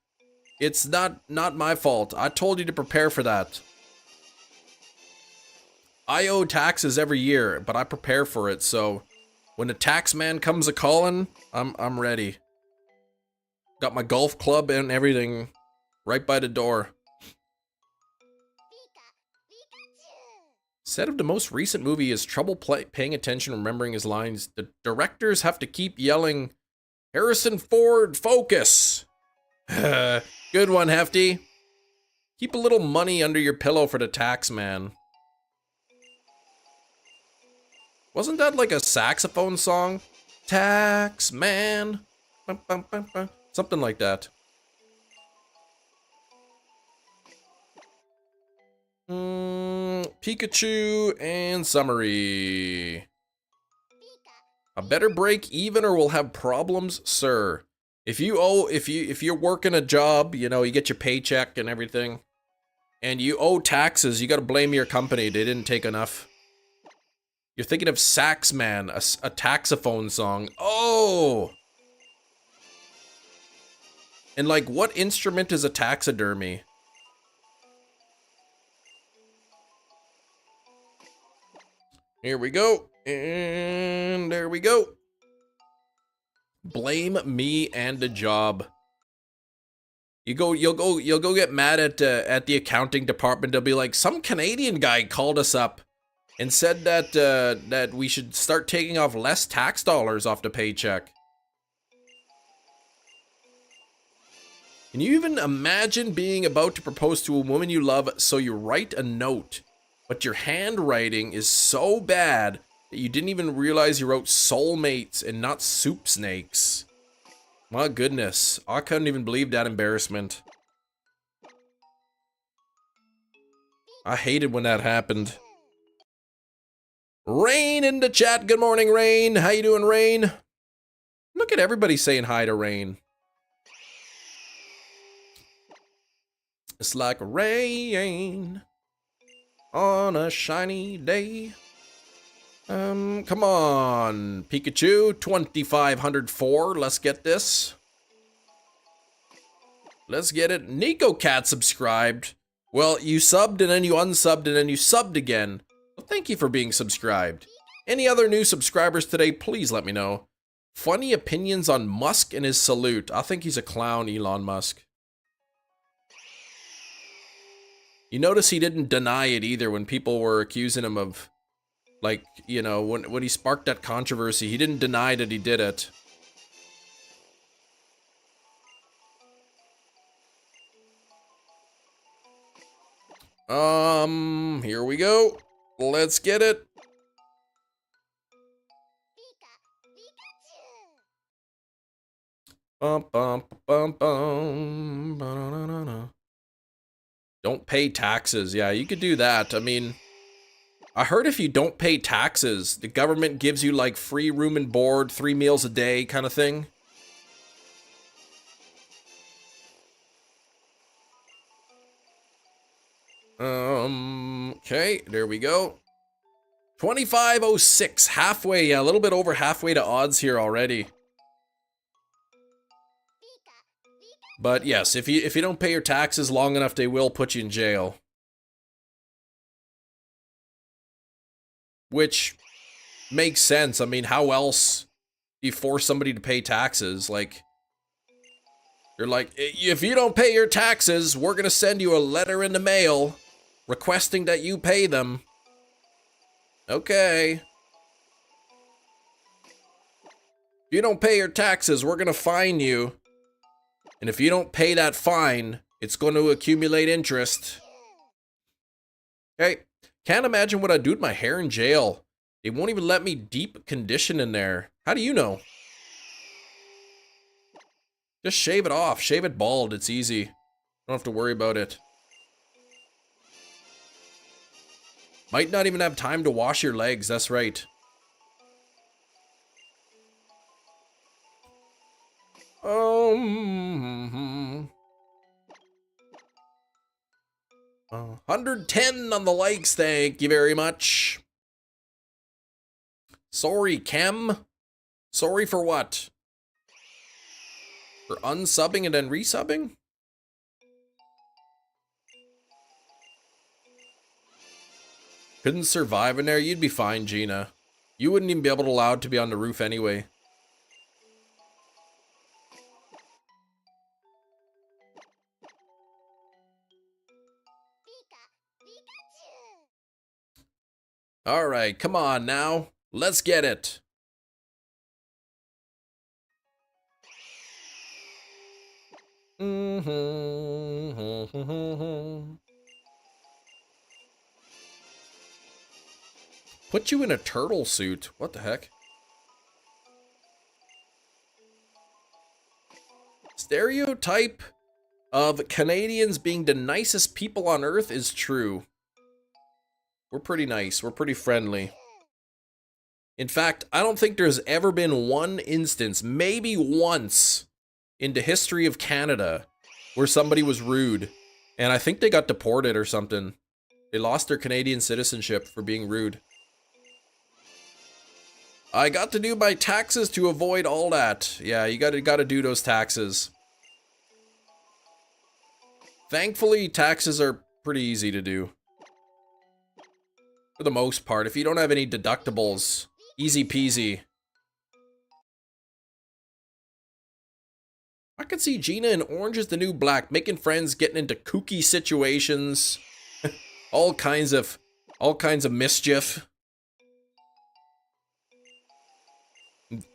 It's not my fault. I told you to prepare for that. I owe taxes every year, but I prepare for it, so when the tax man comes a-calling, I'm ready. Got my golf club and everything right by the door. Said of the most recent movie is trouble paying attention, remembering his lines. The directors have to keep yelling, Harrison Ford, focus! Good one, Hefty. Keep a little money under your pillow for the tax man. Wasn't that like a saxophone song? Tax man. Bum, bum, bum, bum. Something like that. Pikachu and summary. A better break even or we'll have problems, sir. If you're working a job, you know, you get your paycheck and everything, and you owe taxes, you gotta blame your company. They didn't take enough. You're thinking of Saxman, a taxophone song. Oh! And like, what instrument is a taxidermy? Here we go. And there we go. Blame me and the job. You'll go get mad at the accounting department. They'll be like, some Canadian guy called us up and said that that we should start taking off less tax dollars off the paycheck. Can you even imagine being about to propose to a woman you love, so you write a note, but your handwriting is so bad that you didn't even realize you wrote soulmates and not soup snakes? My goodness, I couldn't even believe that embarrassment. I hated when that happened. Rain in the chat. Good morning, Rain. How you doing, Rain? Look at everybody saying hi to Rain. It's like rain on a shiny day. Come on, Pikachu, 2504. Let's get this. Let's get it. Nico Cat subscribed. Well, you subbed and then you unsubbed and then you subbed again. Well, thank you for being subscribed. Any other new subscribers today, please let me know. Funny opinions on Musk and his salute. I think he's a clown, Elon Musk. You notice he didn't deny it either when people were accusing him of, like, you know, when he sparked that controversy, he didn't deny that he did it. Here we go. Let's get it. Bum, bum, bum, bum, ba-da-da-da-da. Don't pay taxes. Yeah, you could do that. I mean, I heard if you don't pay taxes, the government gives you like free room and board, 3 meals a day kind of thing. Okay, there we go. 2506, halfway, yeah, a little bit over halfway to odds here already. But yes, if you don't pay your taxes long enough, they will put you in jail. Which makes sense. I mean, how else do you force somebody to pay taxes? Like, you're like, if you don't pay your taxes, we're gonna send you a letter in the mail requesting that you pay them. Okay. If you don't pay your taxes, we're gonna fine you. And if you don't pay that fine, it's going to accumulate interest. Okay. Can't imagine what I'd do with my hair in jail. They won't even let me deep condition in there. How do you know? Just shave it off. Shave it bald. It's easy. Don't have to worry about it. Might not even have time to wash your legs. That's right. Um... 110 on the likes, thank you very much. Sorry, Chem. Sorry for what? For unsubbing and then resubbing? Couldn't survive in there? You'd be fine, Gina. You wouldn't even be able to allowed to be on the roof anyway. All right, come on now. Let's get it. Put you in a turtle suit. What the heck? Stereotype of Canadians being the nicest people on earth is true. We're pretty nice. We're pretty friendly. In fact, I don't think there's ever been one instance, maybe once, in the history of Canada where somebody was rude. And I think they got deported or something. They lost their Canadian citizenship for being rude. I got to do my taxes to avoid all that. Yeah, you gotta do those taxes. Thankfully, taxes are pretty easy to do. For the most part, if you don't have any deductibles, easy peasy. I could see Gina in Orange is the New Black, making friends, getting into kooky situations, all kinds of mischief.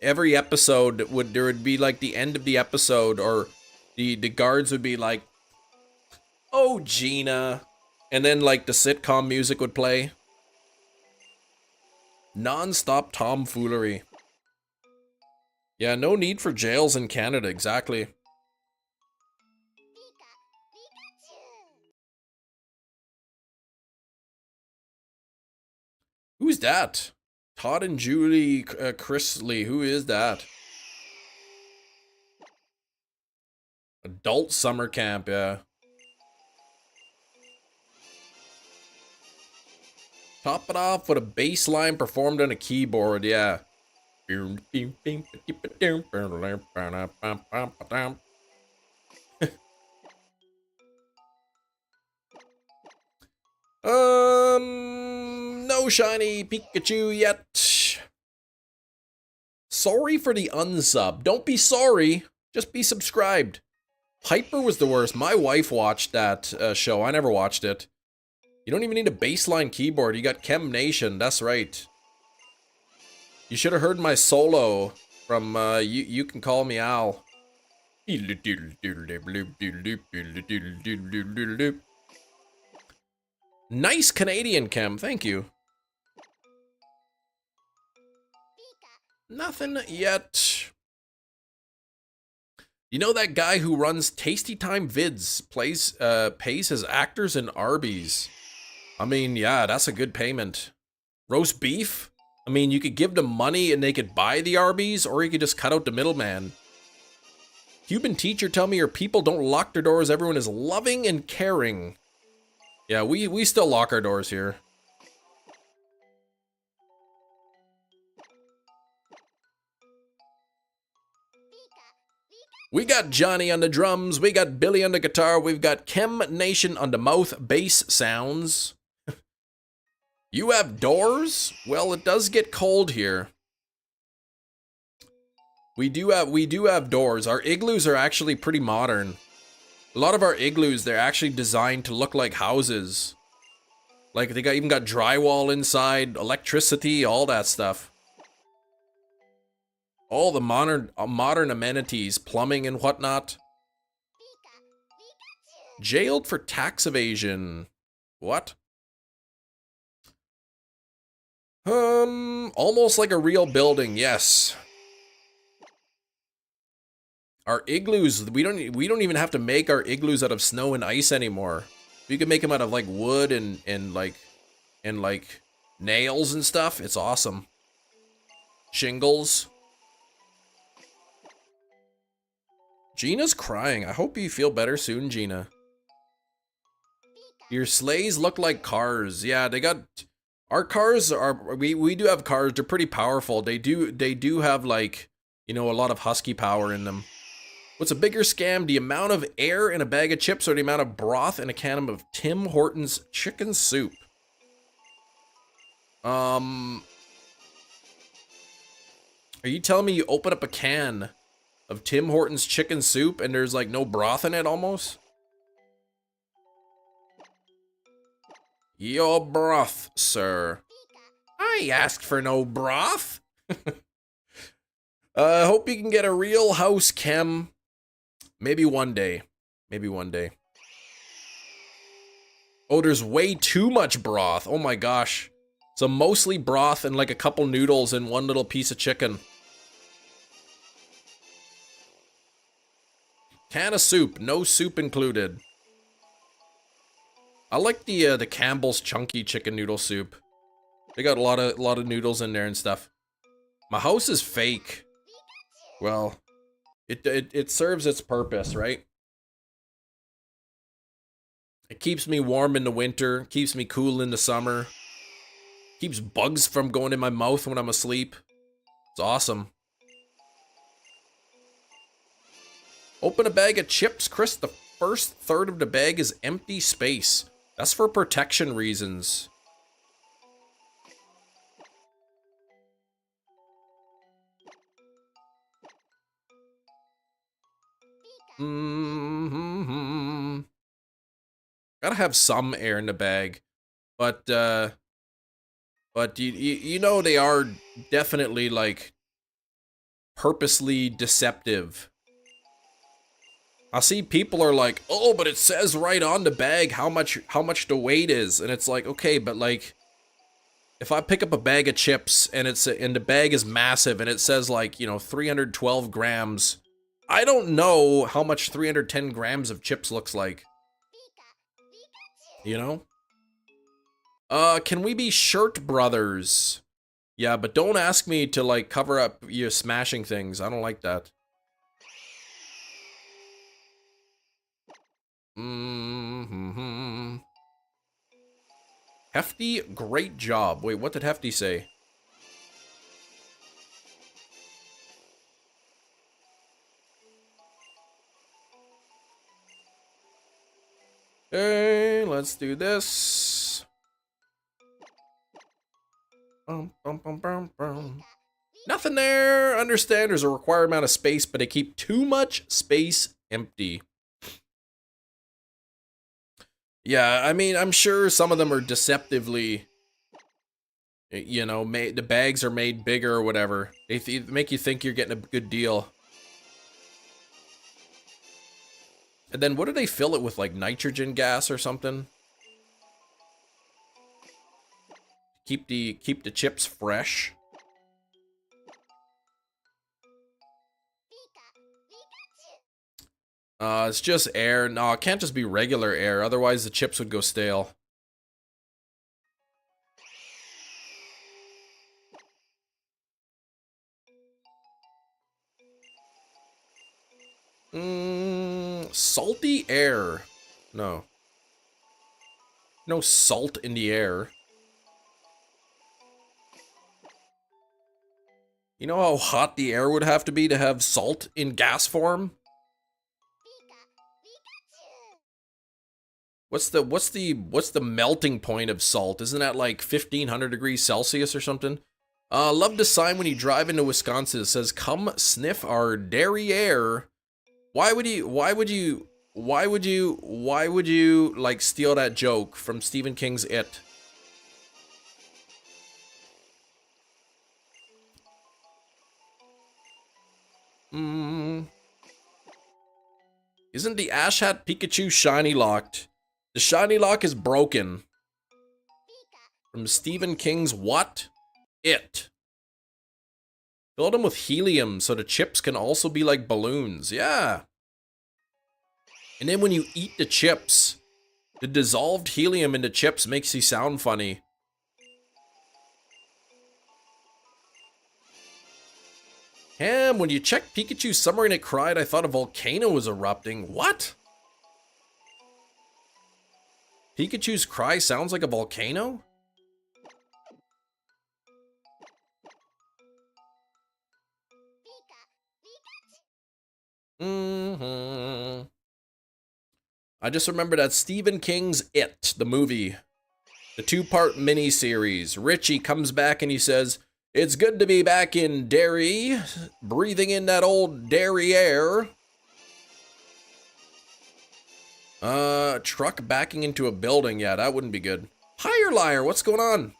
Every episode there would be like the end of the episode, or the guards would be like, "Oh, Gina," and then like the sitcom music would play. Non-stop tomfoolery. Yeah, no need for jails in Canada, exactly. Who's that? Todd and Julie Chrisley, who is that? Adult summer camp, yeah. Top it off with a bass line performed on a keyboard, yeah. No shiny Pikachu yet. Sorry for the unsub. Don't be sorry. Just be subscribed. Piper was the worst. My wife watched that show. I never watched it. You don't even need a baseline keyboard. You got Chem Nation. That's right. You should have heard my solo from You Can Call Me Al. Nice Canadian Chem. Thank you. Nothing yet. You know that guy who runs Tasty Time Vids pays his actors in Arby's. I mean, yeah, that's a good payment. Roast beef? I mean, you could give them money and they could buy the Arby's, or you could just cut out the middleman. Cuban teacher, tell me your people don't lock their doors. Everyone is loving and caring. Yeah, we still lock our doors here. We got Johnny on the drums, we got Billy on the guitar, we've got Chem Nation on the mouth bass sounds. You have doors? Well, it does get cold here. We do have doors. Our igloos are actually pretty modern. A lot of our igloos, they're actually designed to look like houses. Like they even got drywall inside, electricity, all that stuff. All the modern amenities, plumbing and whatnot. Jailed for tax evasion. What? Almost like a real building, yes. Our igloos, we don't even have to make our igloos out of snow and ice anymore. We can make them out of like wood and like nails and stuff. It's awesome. Shingles. Gina's crying. I hope you feel better soon, Gina. Your sleighs look like cars. Yeah, they got... Our cars are... We do have cars. They're pretty powerful. They do have, like, you know, a lot of husky power in them. What's a bigger scam? The amount of air in a bag of chips or the amount of broth in a can of Tim Hortons chicken soup? Are you telling me you open up a can of Tim Hortons chicken soup and there's like no broth in it almost? Your broth, sir. I asked for no broth. Hope you can get a real house chem. Maybe one day. Maybe one day. Oh, there's way too much broth. Oh my gosh. So mostly broth and like a couple noodles and one little piece of chicken. Can of soup, no soup included. I like the Campbell's chunky chicken noodle soup. They got a lot of noodles in there and stuff. My house is fake. Well, it serves its purpose, right? It keeps me warm in the winter, keeps me cool in the summer. Keeps bugs from going in my mouth when I'm asleep. It's awesome. Open a bag of chips, Chris. The first third of the bag is empty space. That's for protection reasons. Mm-hmm. Gotta have some air in the bag, but you know they are definitely like purposely deceptive. I see people are like, oh, but it says right on the bag how much the weight is, and it's like, okay, but like, if I pick up a bag of chips and the bag is massive and it says like, you know, 312 grams, I don't know how much 310 grams of chips looks like. You know? Can we be shirt brothers? Yeah, but don't ask me to like cover up you smashing things. I don't like that. Mm-hmm. Hefty, great job. Wait, what did Hefty say? Okay, let's do this. Nothing there. Understand there's a required amount of space, but they keep too much space empty. Yeah, I mean, I'm sure some of them are deceptively, you know, the bags are made bigger or whatever. They make you think you're getting a good deal. And then what do they fill it with, like nitrogen gas or something? Keep the chips fresh. It's just air. No, it can't just be regular air, otherwise the chips would go stale. Salty air. No. No salt in the air. You know how hot the air would have to have salt in gas form? What's the melting point of salt? Isn't that like 1500 degrees Celsius or something? Love the sign when you drive into Wisconsin. It says, "Come sniff our dairy air." Why would you like steal that joke from Stephen King's It? Isn't the Ash Hat Pikachu shiny locked? The shiny lock is broken. From Stephen King's what? It. Fill them with helium so the chips can also be like balloons. Yeah. And then when you eat the chips, the dissolved helium in the chips makes you sound funny. Ham, when you checked Pikachu's summer and it cried, I thought a volcano was erupting. What? Pikachu's cry sounds like a volcano? I just remember that Stephen King's It, the movie. The 2-part miniseries. Richie comes back and he says, "It's good to be back in Derry, breathing in that old dairy air." Truck backing into a building. Yeah, that wouldn't be good. Higher liar, what's going on?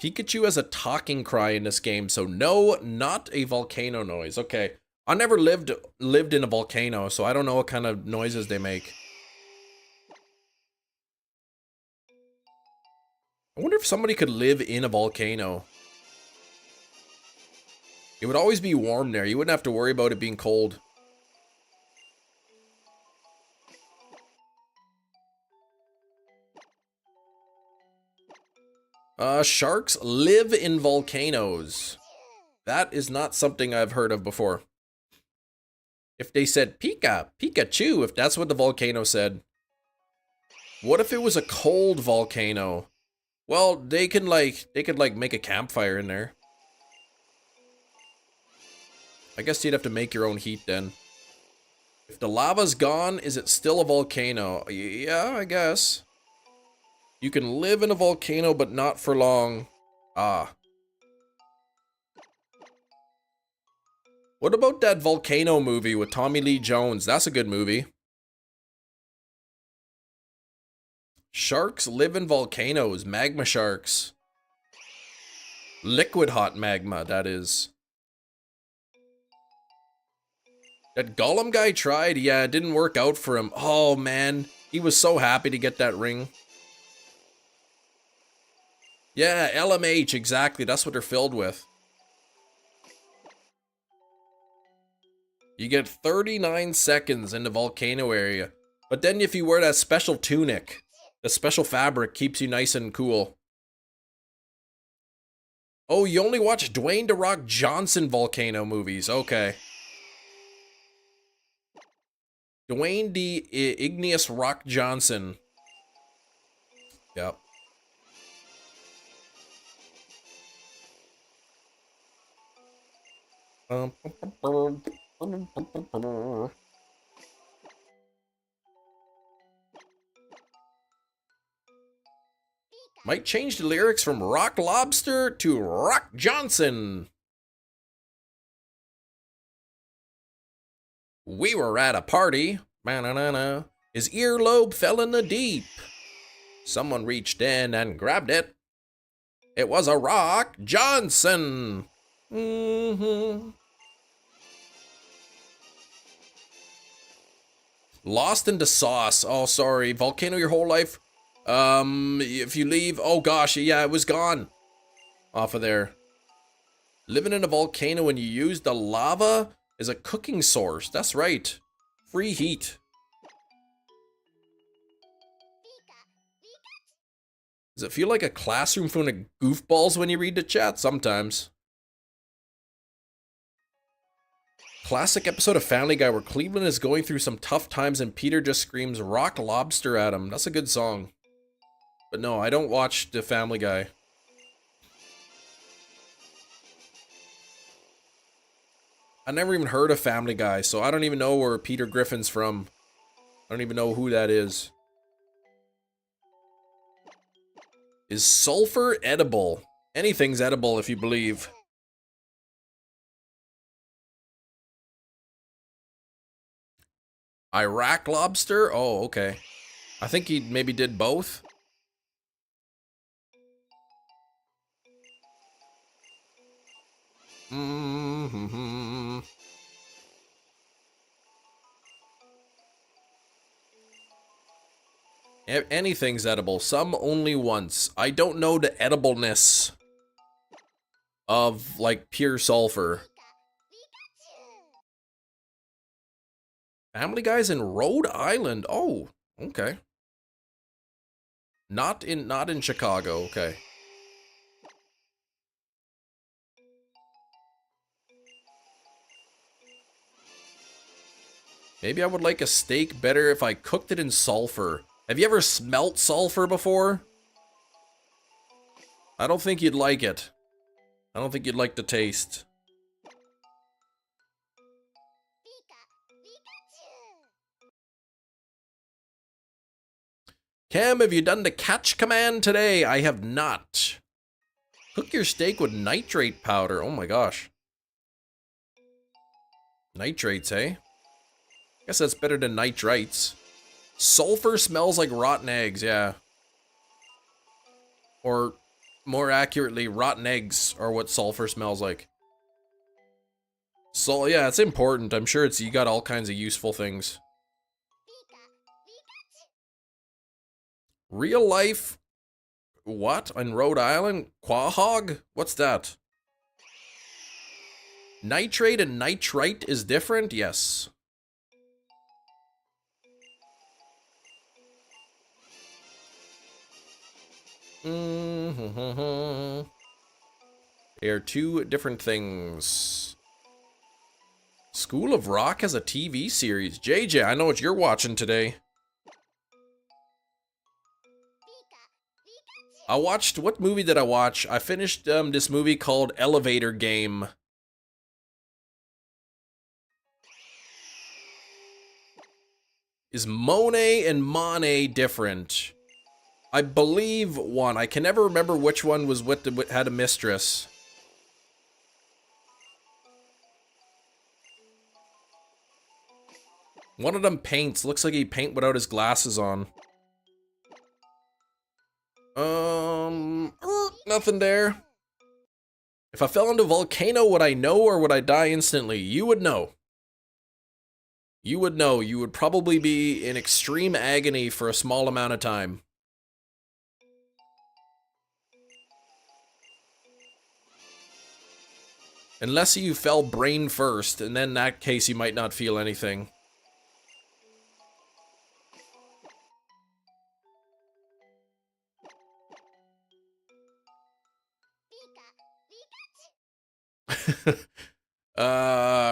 Pikachu has a talking cry in this game, so no, not a volcano noise. Okay, I never lived in a volcano, so I don't know what kind of noises they make. I wonder if somebody could live in a volcano. It would always be warm there. You wouldn't have to worry about it being cold. Sharks live in volcanoes. That is not something I've heard of before. If they said Pikachu, if that's what the volcano said. What if it was a cold volcano? Well, they could like make a campfire in there. I guess you'd have to make your own heat then. If the lava's gone, is it still a volcano? Yeah, I guess. You can live in a volcano, but not for long. Ah. What about that volcano movie with Tommy Lee Jones? That's a good movie. Sharks live in volcanoes. Magma sharks. Liquid hot magma, that is. That Gollum guy tried. Yeah, it didn't work out for him. Oh, man. He was so happy to get that ring. Yeah, LMH, exactly. That's what they're filled with. You get 39 seconds in the volcano area. But then if you wear that special tunic, the special fabric keeps you nice and cool. Oh, you only watch Dwayne "The Rock" Johnson volcano movies. Okay. Dwayne the Igneous Rock Johnson. Yep. Might change the lyrics from Rock Lobster to Rock Johnson. We were at a party. Ba-na-na-na. His earlobe fell in the deep. Someone reached in and grabbed it. It was a Rock Johnson. Lost in the sauce. Oh, sorry. Volcano your whole life. If you leave, oh gosh, yeah, it was gone. Off of there. Living in a volcano when you use the lava is a cooking source. That's right. Free heat. Does it feel like a classroom full of goofballs when you read the chat? Sometimes. Classic episode of Family Guy where Cleveland is going through some tough times and Peter just screams Rock Lobster at him. That's a good song. But no, I don't watch the Family Guy. I never even heard of Family Guy, so I don't even know where Peter Griffin's from. I don't even know who that is. Is sulfur edible? Anything's edible if you believe. Iraq lobster? Oh, okay. I think he maybe did both. Anything's edible. Some only once. I don't know the edibleness of, like, pure sulfur. Family Guy's in Rhode Island. Oh, okay. Not in Chicago. Okay. Maybe I would like a steak better if I cooked it in sulfur. Have you ever smelt sulfur before? I don't think you'd like it. I don't think you'd like the taste. Cam, have you done the catch command today? I have not. Cook your steak with nitrate powder. Oh my gosh. Nitrates, eh? Guess that's better than nitrites. Sulfur smells like rotten eggs, yeah. Or, more accurately, rotten eggs are what sulfur smells like. So, yeah, it's important. I'm sure you got all kinds of useful things. Real life... What? In Rhode Island? Quahog? What's that? Nitrate and nitrite is different? Yes. They are two different things. School of Rock has a TV series. JJ, I know what you're watching today. I watched, what movie did I watch? I finished this movie called Elevator Game. Is Monet and Monet different? I believe one. I can never remember which one was what had a mistress. One of them paints. Looks like he paint without his glasses on. Nothing there. If I fell into a volcano, would I know or would I die instantly? You would know. You would know. You would probably be in extreme agony for a small amount of time. Unless you fell brain first, and then in that case you might not feel anything.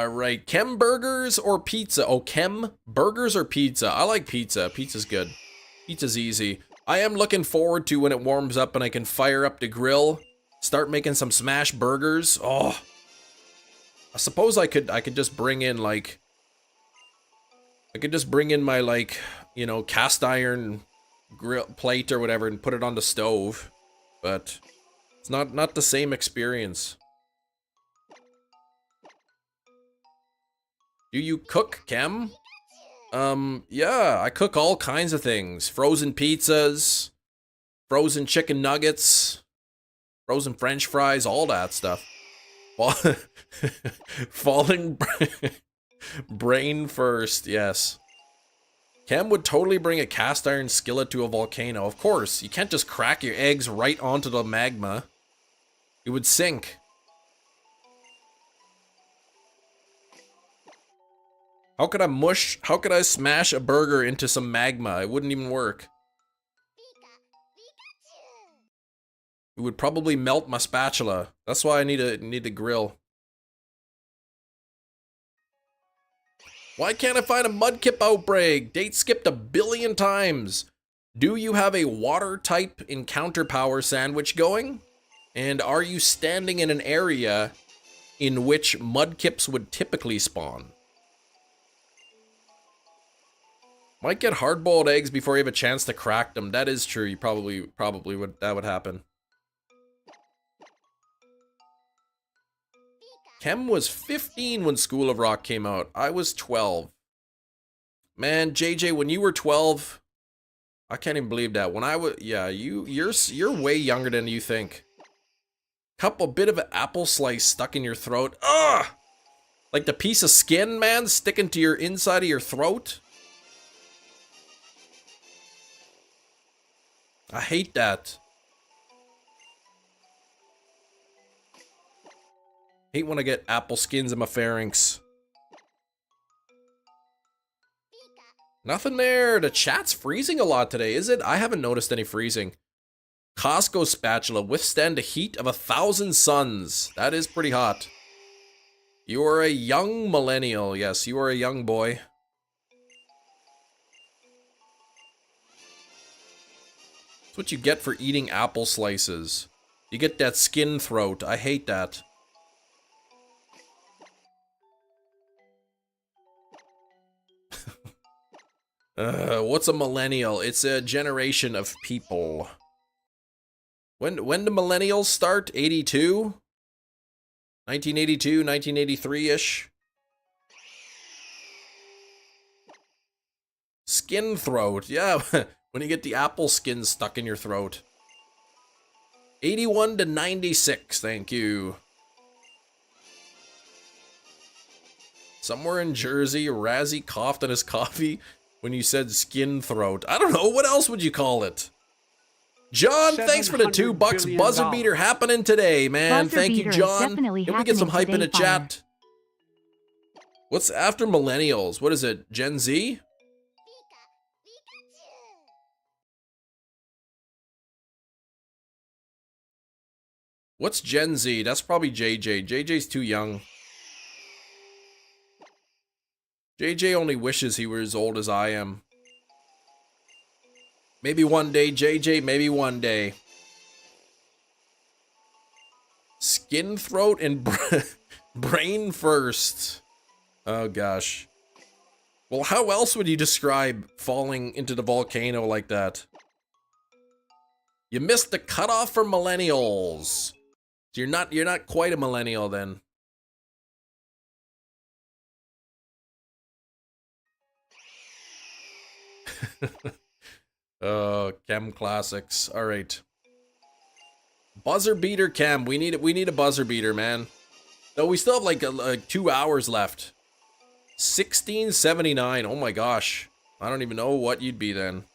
Right. Chem burgers or pizza? Oh, chem burgers or pizza? I like pizza. Pizza's good. Pizza's easy. I am looking forward to when it warms up and I can fire up the grill, start making some smash burgers. Oh, I suppose I could just bring in like, I could just bring in my like, you know, cast iron grill plate or whatever and put it on the stove, but it's not the same experience. Do you cook, Kem? Yeah, I cook all kinds of things. Frozen pizzas, frozen chicken nuggets, frozen French fries, all that stuff. Falling brain first, yes. Kem would totally bring a cast iron skillet to a volcano. Of course, you can't just crack your eggs right onto the magma. It would sink. How could I smash a burger into some magma? It wouldn't even work. It would probably melt my spatula. That's why I need a grill. Why can't I find a mudkip outbreak? Date skipped 1 billion times. Do you have a water type encounter power sandwich going? And are you standing in an area in which mudkips would typically spawn? Might get hard-boiled eggs before you have a chance to crack them. That is true. You probably would. That would happen. Kem was 15 when School of Rock came out. I was 12. Man, JJ, when you were 12, I can't even believe that. When I was, yeah, you're way younger than you think. Bit of an apple slice stuck in your throat. Ugh! Like the piece of skin, man, sticking to your inside of your throat. I hate that. Hate when I get apple skins in my pharynx. Nothing there. The chat's freezing a lot today, is it? I haven't noticed any freezing. Costco spatula withstand the heat of 1,000 suns. That is pretty hot. You are a young millennial. Yes, you are a young boy. That's what you get for eating apple slices. You get that skin throat. I hate that. What's a millennial? It's a generation of people. When do millennials start? 82? 1982, 1983-ish? Skin throat. Yeah, when you get the apple skin stuck in your throat. 81 to 96, thank you. Somewhere in Jersey, Razzie coughed on his coffee when you said skin throat. I don't know, what else would you call it? John, thanks for the $2 buzzer beater happening today, man. Buzzer Thank you, John. Can we get some hype in the chat? What's after millennials? What is it? Gen Z? What's Gen Z? That's probably JJ. JJ's too young. JJ only wishes he were as old as I am. Maybe one day, JJ, maybe one day. Skin throat and brain first. Oh gosh. Well, how else would you describe falling into the volcano like that? You missed the cutoff for millennials. So you're not quite a millennial then. Chem classics. All right. Buzzer beater chem. We need a buzzer beater, man. No, we still have like 2 hours left. 1679. Oh my gosh. I don't even know what you'd be then.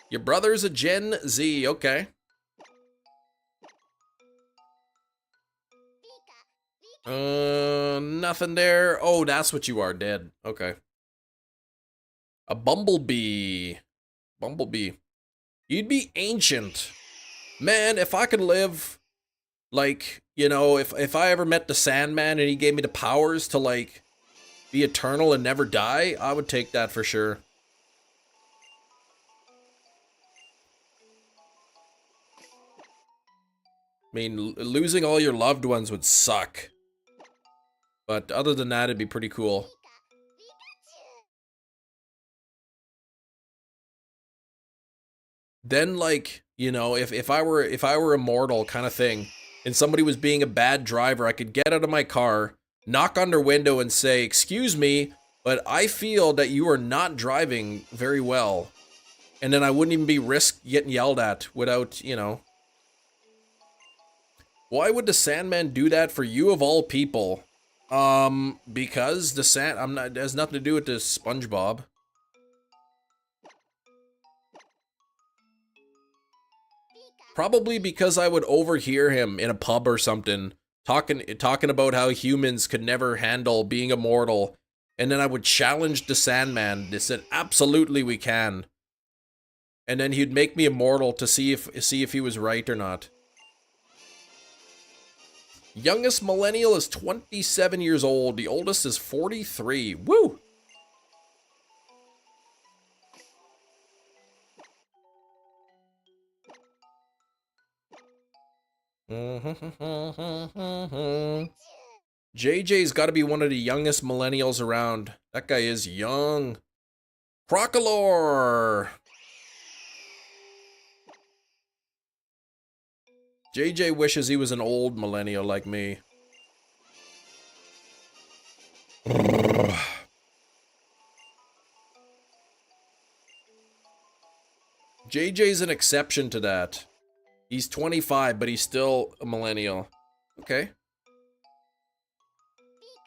Your brother's a Gen Z. Okay. Nothing there. Oh, that's what you are, dead. Okay. A bumblebee. Bumblebee. You'd be ancient. Man, if I could live, like, you know, if I ever met the Sandman and he gave me the powers to, like, be eternal and never die, I would take that for sure. I mean, losing all your loved ones would suck. But other than that, it'd be pretty cool. Then, like, you know, if I were immortal kind of thing, and somebody was being a bad driver, I could get out of my car, knock on their window and say, "Excuse me, but I feel that you are not driving very well." And then I wouldn't even be risk getting yelled at without, you know. Why would the Sandman do that for you of all people? Because the it has nothing to do with the SpongeBob. Probably because I would overhear him in a pub or something, talking about how humans could never handle being immortal, and then I would challenge the Sandman. They said, "Absolutely, we can." And then he'd make me immortal to see if he was right or not. Youngest millennial is 27 years old. The oldest is 43. Woo! JJ's got to be one of the youngest millennials around. That guy is young. Crocolore! JJ wishes he was an old millennial like me. JJ's an exception to that. He's 25, but he's still a millennial. Okay.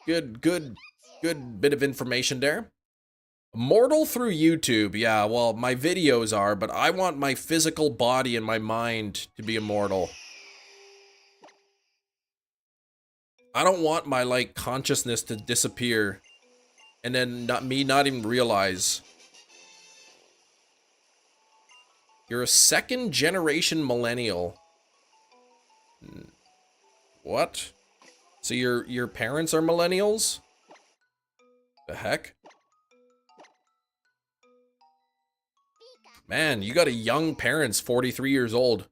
Good bit of information there. Immortal through YouTube. Yeah, well, my videos are, but I want my physical body and my mind to be immortal. I don't want my, like, consciousness to disappear and then not even realize. You're a second generation millennial. What? So your parents are millennials? The heck? Man, you got a young parents, 43 years old.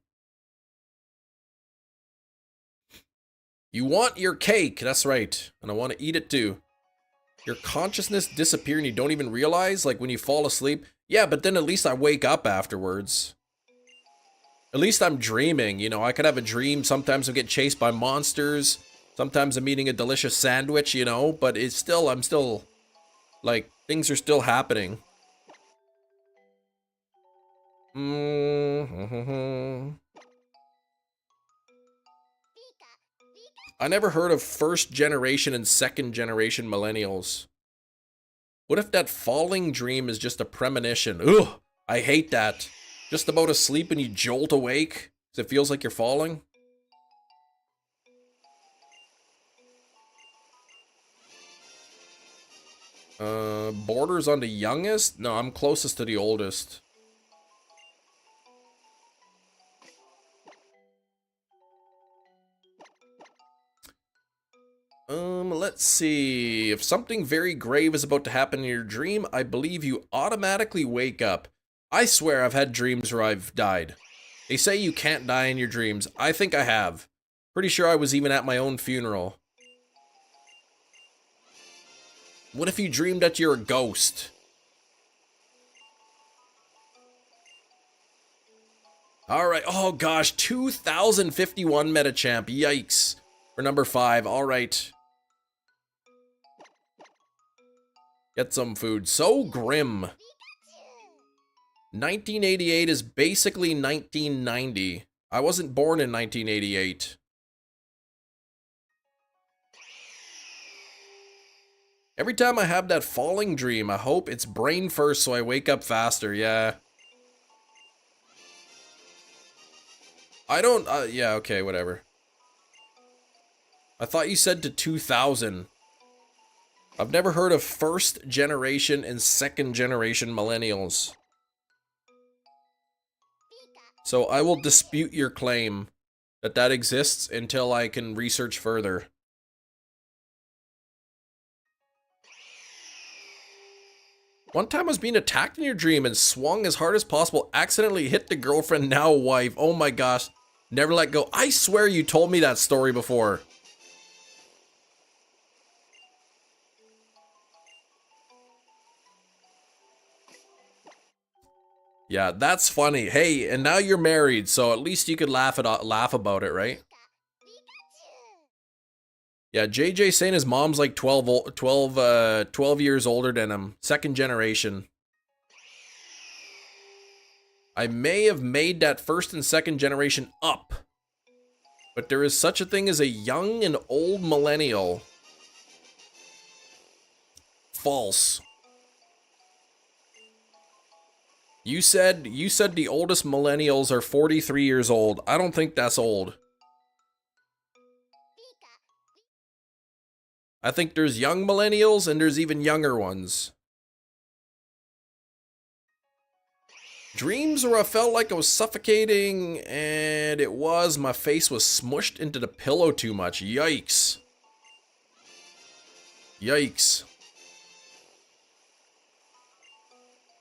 You want your cake, that's right. And I want to eat it too. Your consciousness disappear and you don't even realize, like when you fall asleep. Yeah, but then at least I wake up afterwards. At least I'm dreaming, you know, I could have a dream. Sometimes I get chased by monsters. Sometimes I'm eating a delicious sandwich, you know, but it's still, I'm still, like, things are still happening. I never heard of first generation and second generation millennials. What if that falling dream is just a premonition? Ugh, I hate that. Just about asleep and you jolt awake, so it feels like you're falling. Borders on the youngest? No, I'm closest to the oldest. Let's see. If something very grave is about to happen in your dream, I believe you automatically wake up. I swear I've had dreams where I've died. They say you can't die in your dreams. I think I have. Pretty sure I was even at my own funeral. What if you dreamed that you're a ghost? All right. Oh gosh, 2051 meta champ. Yikes. For number 5. All right. Get some food. So grim. 1988 is basically 1990. I wasn't born in 1988. Every time I have that falling dream, I hope it's brain first so I wake up faster. Yeah. I don't, yeah, okay, whatever. I thought you said to 2000. I've never heard of first generation and second generation millennials. So I will dispute your claim that that exists until I can research further. One time I was being attacked in your dream and swung as hard as possible, accidentally hit the girlfriend, now wife. Oh my gosh. Never let go. I swear you told me that story before. Yeah, that's funny. Hey, and now you're married, so at least you could laugh about it, right? Yeah, JJ saying his mom's like 12 years older than him. Second generation. I may have made that first and second generation up. But there is such a thing as a young and old millennial. False. You said the oldest millennials are 43 years old. I don't think that's old. I think there's young millennials and there's even younger ones. Dreams where I felt like I was suffocating, and it was, my face was smushed into the pillow too much. Yikes. Yikes.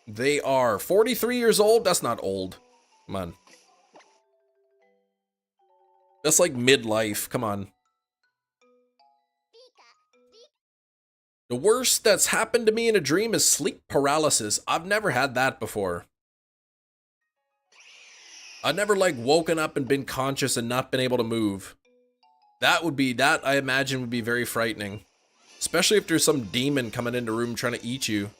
They are 43 years old? That's not old. Come on. That's like midlife. Come on. The worst that's happened to me in a dream is sleep paralysis. I've never had that before. I've never like woken up and been conscious and not been able to move. That I imagine would be very frightening. Especially if there's some demon coming in the room trying to eat you.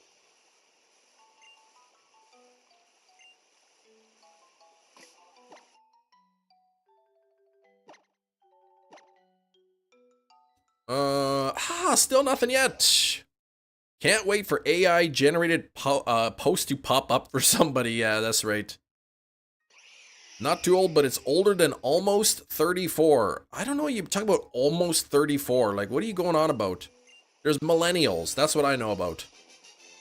Still nothing yet. Can't wait for AI generated post to pop up for somebody. Yeah, that's right. Not too old, but it's older than almost 34. I don't know what you talk about almost 34. Like, what are you going on about? There's millennials. That's what I know about.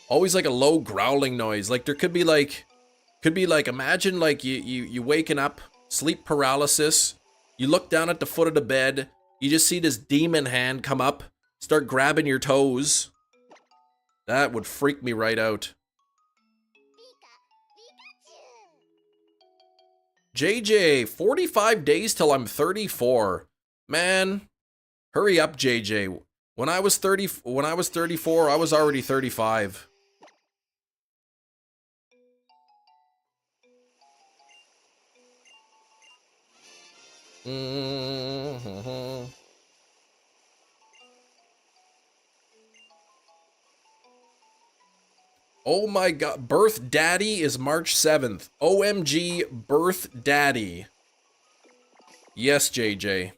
Always like a low growling noise. Like there could be like imagine like you waking up, sleep paralysis. You look down at the foot of the bed. You just see this demon hand come up, start grabbing your toes. That would freak me right out. JJ, 45 days till I'm 34. Man, hurry up, JJ. When I was 34, I was already 35. Oh my god, birth daddy is March 7th. OMG, birth daddy. Yes, JJ.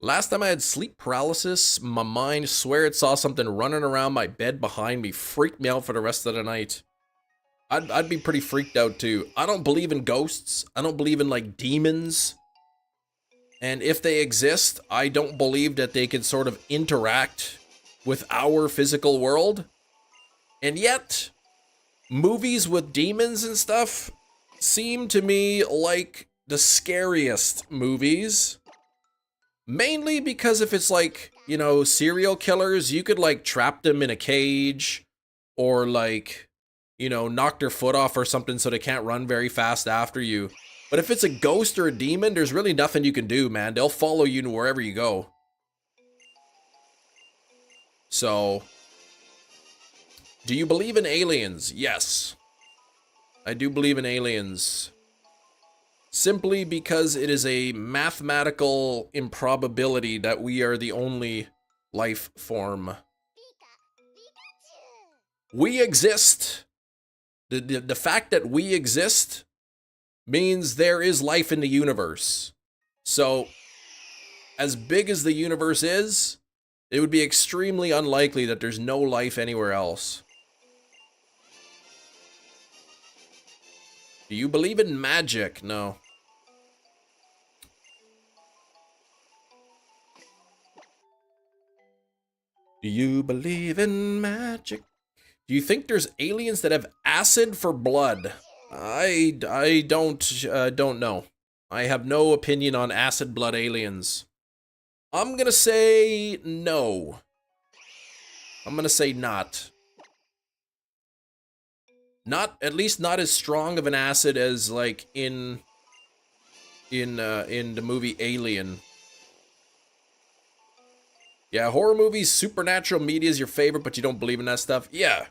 Last time I had sleep paralysis, my mind swear it saw something running around my bed behind me, freaked me out for the rest of the night. I'd be pretty freaked out too. I don't believe in ghosts. I don't believe in like demons. And if they exist, I don't believe that they can sort of interact with our physical world. And yet, movies with demons and stuff seem to me like the scariest movies. Mainly because if it's like, you know, serial killers, you could like trap them in a cage or like, you know, knock their foot off or something so they can't run very fast after you. But if it's a ghost or a demon, there's really nothing you can do, man. They'll follow you to wherever you go. So, Do you believe in aliens? Yes. I do believe in aliens. Simply because it is a mathematical improbability that we are the only life form. We exist. The fact that we exist means there is life in the universe. So, as big as the universe is, it would be extremely unlikely that there's no life anywhere else. Do you believe in magic? No. Do you believe in magic? Do you think there's aliens that have acid for blood? I don't know. I have no opinion on acid blood aliens. I'm gonna say no. I'm gonna say not. Not, at least not as strong of an acid as like in the movie Alien. Yeah, horror movies, supernatural media is your favorite, but you don't believe in that stuff? Yeah.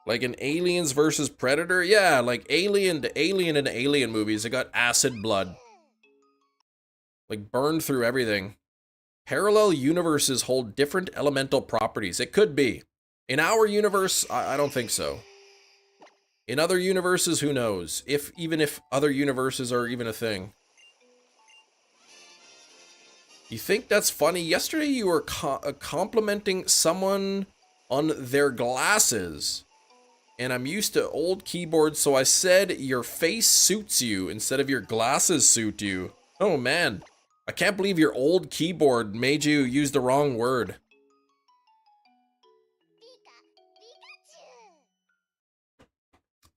Like in Aliens versus Predator? Yeah, like Alien and Alien movies, it got acid blood. Like burned through everything. Parallel universes hold different elemental properties. It could be. In our universe, I don't think so. In other universes, who knows? Even if other universes are even a thing. You think that's funny? Yesterday you were complimenting someone on their glasses. And I'm used to old keyboards, so I said your face suits you instead of your glasses suit you. Oh man, I can't believe your old keyboard made you use the wrong word.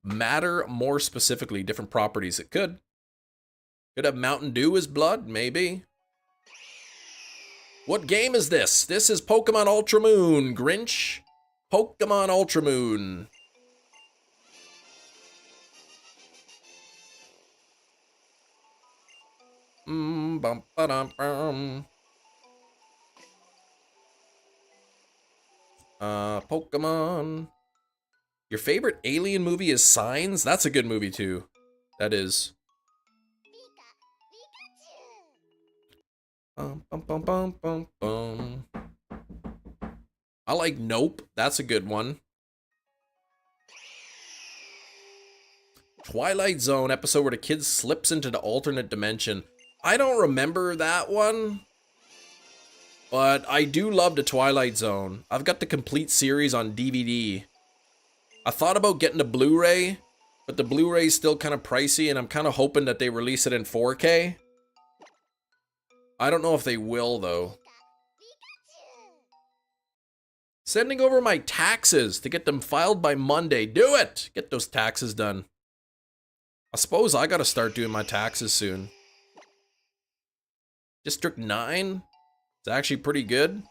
Matter more specifically, different properties. It could. Could have Mountain Dew as blood, maybe. What game is this? This is Pokemon Ultra Moon, Grinch. Pokemon Ultra Moon. Bum ba dum bum. Pokemon. Your favorite alien movie is Signs? That's a good movie too. That is. Bum, bum, bum, bum, bum, bum. I like Nope. That's a good one. Twilight Zone episode where the kid slips into the alternate dimension. I don't remember that one. But I do love the Twilight Zone. I've got the complete series on DVD. I thought about getting the Blu-ray, but the Blu-ray is still kind of pricey, and I'm kind of hoping that they release it in 4K. I don't know if they will, though. Sending over my taxes to get them filed by Monday. Do it! Get those taxes done. I suppose I gotta start doing my taxes soon. District 9? It's actually pretty good.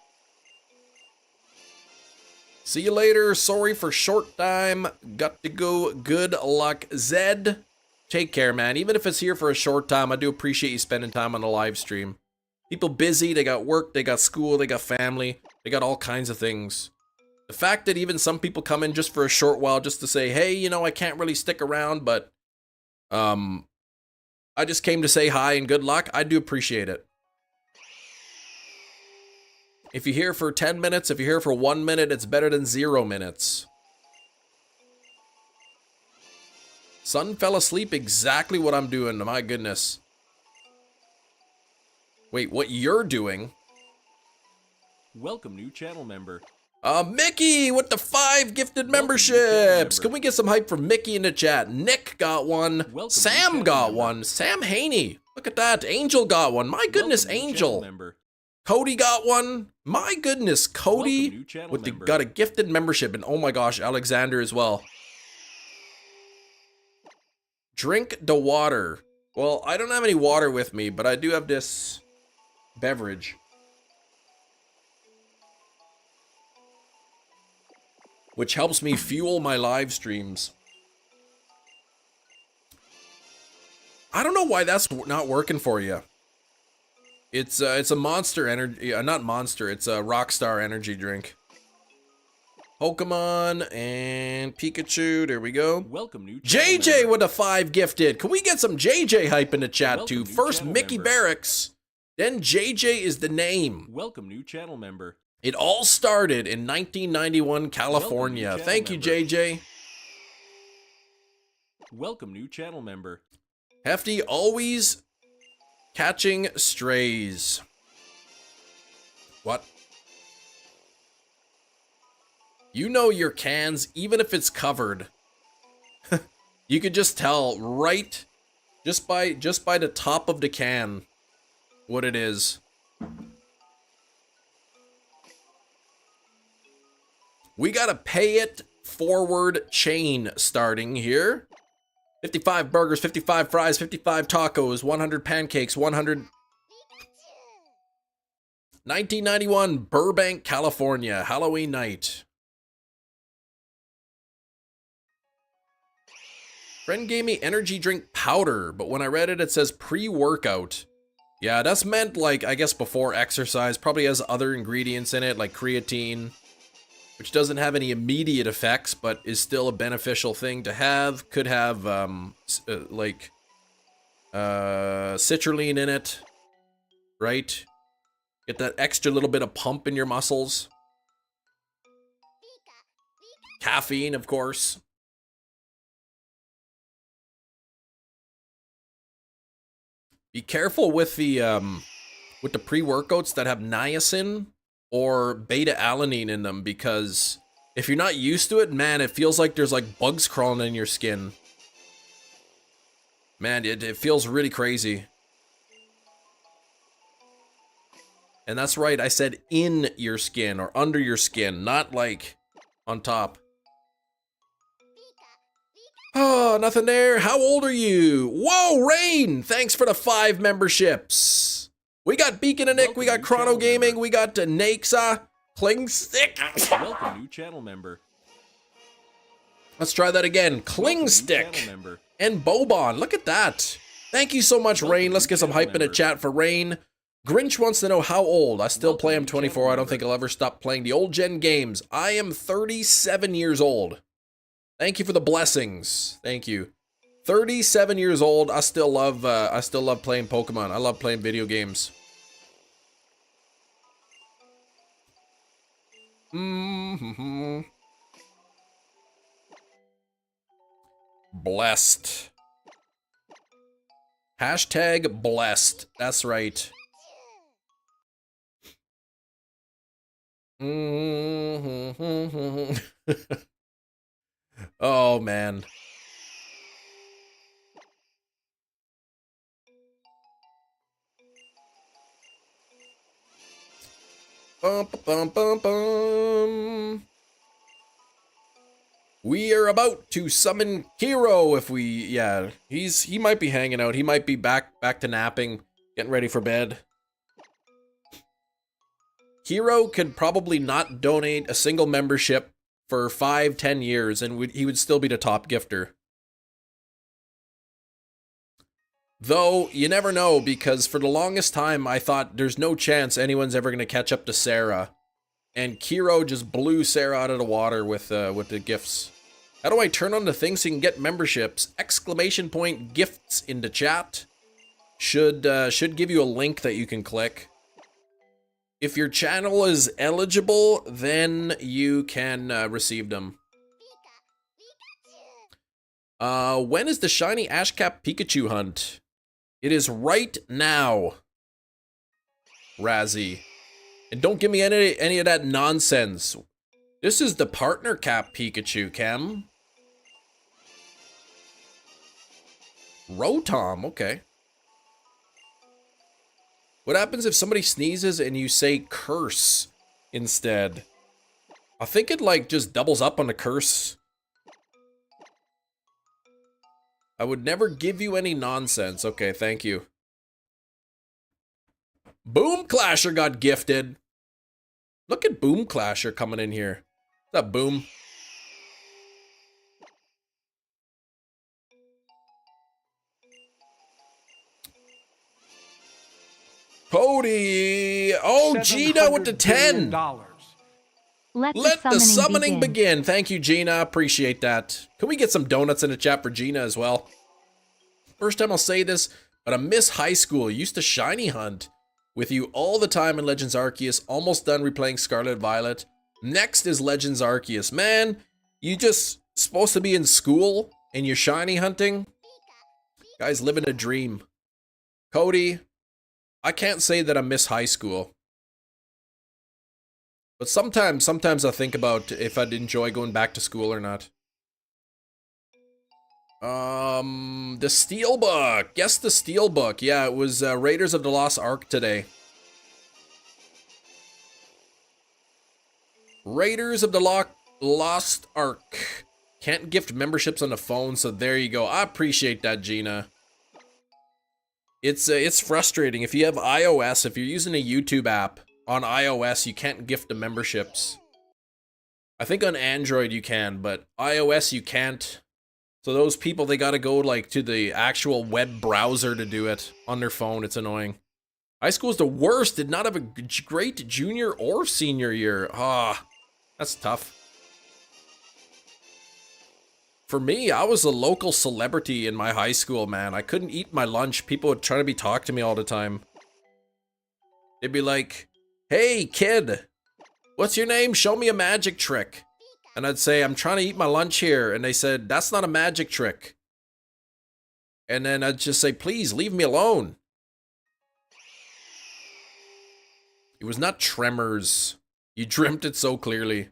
See you later. Sorry for short time. Got to go. Good luck, Zed. Take care, man. Even if it's here for a short time, I do appreciate you spending time on the live stream. People busy. They got work. They got school. They got family. They got all kinds of things. The fact that even some people come in just for a short while just to say, hey, you know, I can't really stick around, but I just came to say hi and good luck. I do appreciate it. If you're here for 10 minutes, if you're here for 1 minute, it's better than 0 minutes. Sun fell asleep, exactly what I'm doing, my goodness. Wait, what you're doing? Welcome, new channel member. Mickey with the 5 gifted memberships. Can we get some hype for Mickey in the chat? Nick got one. Sam got one. Sam Haney. Look at that. Angel got one. My goodness, Angel. Cody got one. My goodness, Cody with got a gifted membership. And oh my gosh, Alexander as well. Drink the water. Well, I don't have any water with me, but I do have this beverage. Which helps me fuel my live streams. I don't know why that's not working for you. It's a Monster energy, not Monster. It's a Rockstar energy drink. Pokemon and Pikachu. There we go. Welcome new JJ with a 5 gifted. Can we get some JJ hype in the chat too? First Mickey Barracks, then JJ is the name. Welcome new channel member. It all started in 1991 California. Thank you, JJ. Welcome new channel member. Hefty always catching strays. What? You know your cans, even if it's covered. You could just tell right just by the top of the can what it is. We got a pay it forward chain starting here. 55 burgers, 55 fries, 55 tacos, 100 pancakes, 100... 1991, Burbank, California, Halloween night. Friend gave me energy drink powder, but when I read it, it says pre-workout. Yeah, that's meant like, I guess before exercise, probably has other ingredients in it, like creatine, which doesn't have any immediate effects, but is still a beneficial thing to have. Could have, citrulline in it, right? Get that extra little bit of pump in your muscles. Caffeine, of course. Be careful with the pre-workouts that have niacin or beta-alanine in them, because if you're not used to it, man, it feels like there's like bugs crawling in your skin. Man, it feels really crazy. And that's right, I said in your skin or under your skin, not like on top. Oh, nothing there. How old are you? Whoa, Rain! Thanks for the 5 memberships. We got Beacon and Nick, we got Chrono Gaming, we got Naxa, Cling Stick. Welcome new channel member. Let's try that again. Cling Stick and Bobon. Look at that. Thank you so much, Rain. Let's get some hype in the chat for Rain. Grinch wants to know how old. I still play him 24. I don't think I'll ever stop playing the old gen games. I am 37 years old. Thank you for the blessings. Thank you. 37 years old. I still love playing Pokemon. I love playing video games. Blessed. Hashtag blessed. That's right. Oh, man. Bum, bum, bum, bum. We are about to summon Hero if we, yeah, he might be hanging out. He might be back to napping, getting ready for bed. Hero could probably not donate a single membership for 5-10 years and he would still be the top gifter. Though, you never know, because for the longest time I thought there's no chance anyone's ever going to catch up to Sarah. And Kiro just blew Sarah out of the water with the gifts. How do I turn on the thing so you can get memberships? Exclamation point gifts in the chat. Should give you a link that you can click. If your channel is eligible, then you can receive them. When is the shiny Ash Cap Pikachu hunt? It is right now, Razzie. And don't give me any of that nonsense. This is the Partner Cap Pikachu, Cam. Rotom, okay. What happens if somebody sneezes and you say curse instead? I think it like just doubles up on the curse. I would never give you any nonsense. Okay, thank you. Boom Clasher got gifted. Look at Boom Clasher coming in here. What's up, Boom? Cody! Oh, Gina with the 10! Let the summoning begin. Thank you, Gina. Appreciate that. Can we get some donuts in the chat for Gina as well? First time I'll say this, but I miss high school. Used to shiny hunt with you all the time in Legends Arceus. Almost done replaying Scarlet Violet. Next is Legends Arceus. Man, you just supposed to be in school and you're shiny hunting? Guys living a dream. Cody, I can't say that I miss high school. But sometimes I think about if I'd enjoy going back to school or not. The steelbook. Guess the steelbook. Yeah, it was Raiders of the Lost Ark today. Raiders of the Lost Ark. Can't gift memberships on the phone, so there you go. I appreciate that, Gina. It's frustrating. If you have iOS, if you're using a YouTube app on iOS, you can't gift the memberships. I think on Android you can, but iOS you can't. So those people, they gotta go like to the actual web browser to do it on their phone. It's annoying. High school is the worst. Did not have a great junior or senior year. Ah, that's tough. For me, I was a local celebrity in my high school, man. I couldn't eat my lunch. People would try to talk to me all the time. They'd be like, "Hey, kid, what's your name? Show me a magic trick." And I'd say, "I'm trying to eat my lunch here." And they said, "That's not a magic trick." And then I'd just say, "Please, leave me alone." It was not Tremors. You dreamt it so clearly.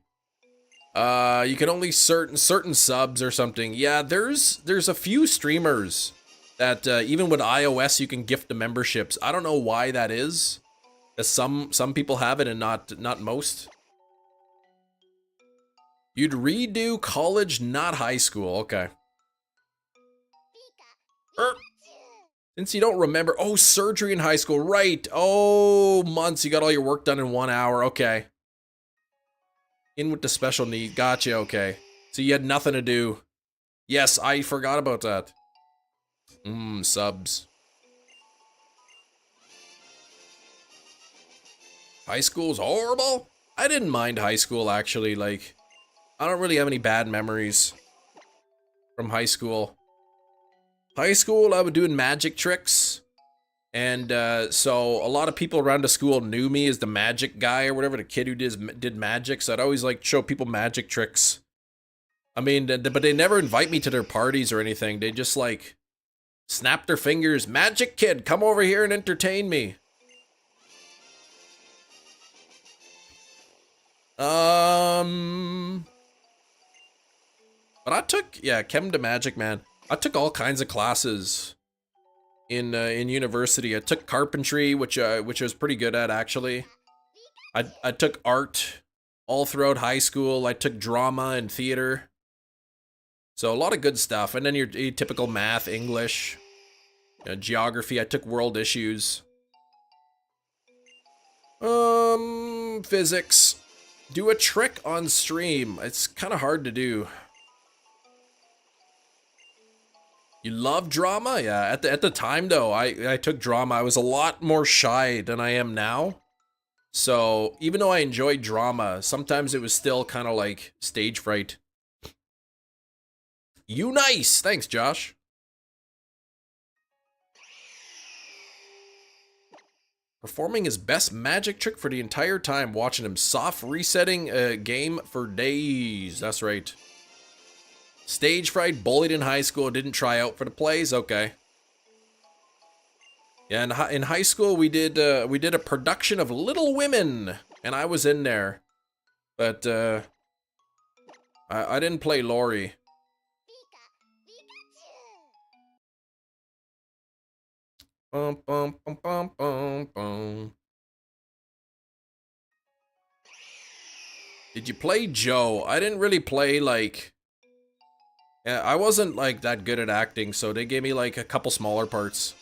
You can only certain subs or something. Yeah, there's a few streamers that even with iOS you can gift the memberships. I don't know why that is. Some people have it and not most. You'd redo college, not high school. Okay. Since you don't remember, oh, surgery in high school, right? Oh, months. You got all your work done in 1 hour. Okay. In with the special need. Gotcha, okay. So you had nothing to do. Yes, I forgot about that. Subs. High school's horrible? I didn't mind high school, actually. Like, I don't really have any bad memories from high school. High school, I was doing magic tricks. And so a lot of people around the school knew me as the magic guy or whatever, the kid who did magic. So I'd always like show people magic tricks. I mean, but they never invite me to their parties or anything. They just like snap their fingers. "Magic kid, come over here and entertain me." But I took, yeah, Chem to Magic, man. I took all kinds of classes in university. I took carpentry, which I was pretty good at, actually. I took art all throughout high school. I took drama and theater. So a lot of good stuff. And then your typical math, English, geography. I took world issues. Physics. Do a trick on stream. It's kind of hard to do. You love drama? Yeah, at the time though, I took drama. I was a lot more shy than I am now. So even though I enjoyed drama, sometimes it was still kind of like stage fright. You nice! Thanks, Josh. Performing his best magic trick for the entire time, watching him soft resetting a game for days. That's right. Stage fright, bullied in high school, didn't try out for the plays. Okay. Yeah, in high school we did a production of Little Women, and I was in there, but I didn't play Lori. Bum, bum, bum, bum, bum, bum. Did you play Joe? I didn't really play, like... Yeah, I wasn't, like, that good at acting, so they gave me, like, a couple smaller parts.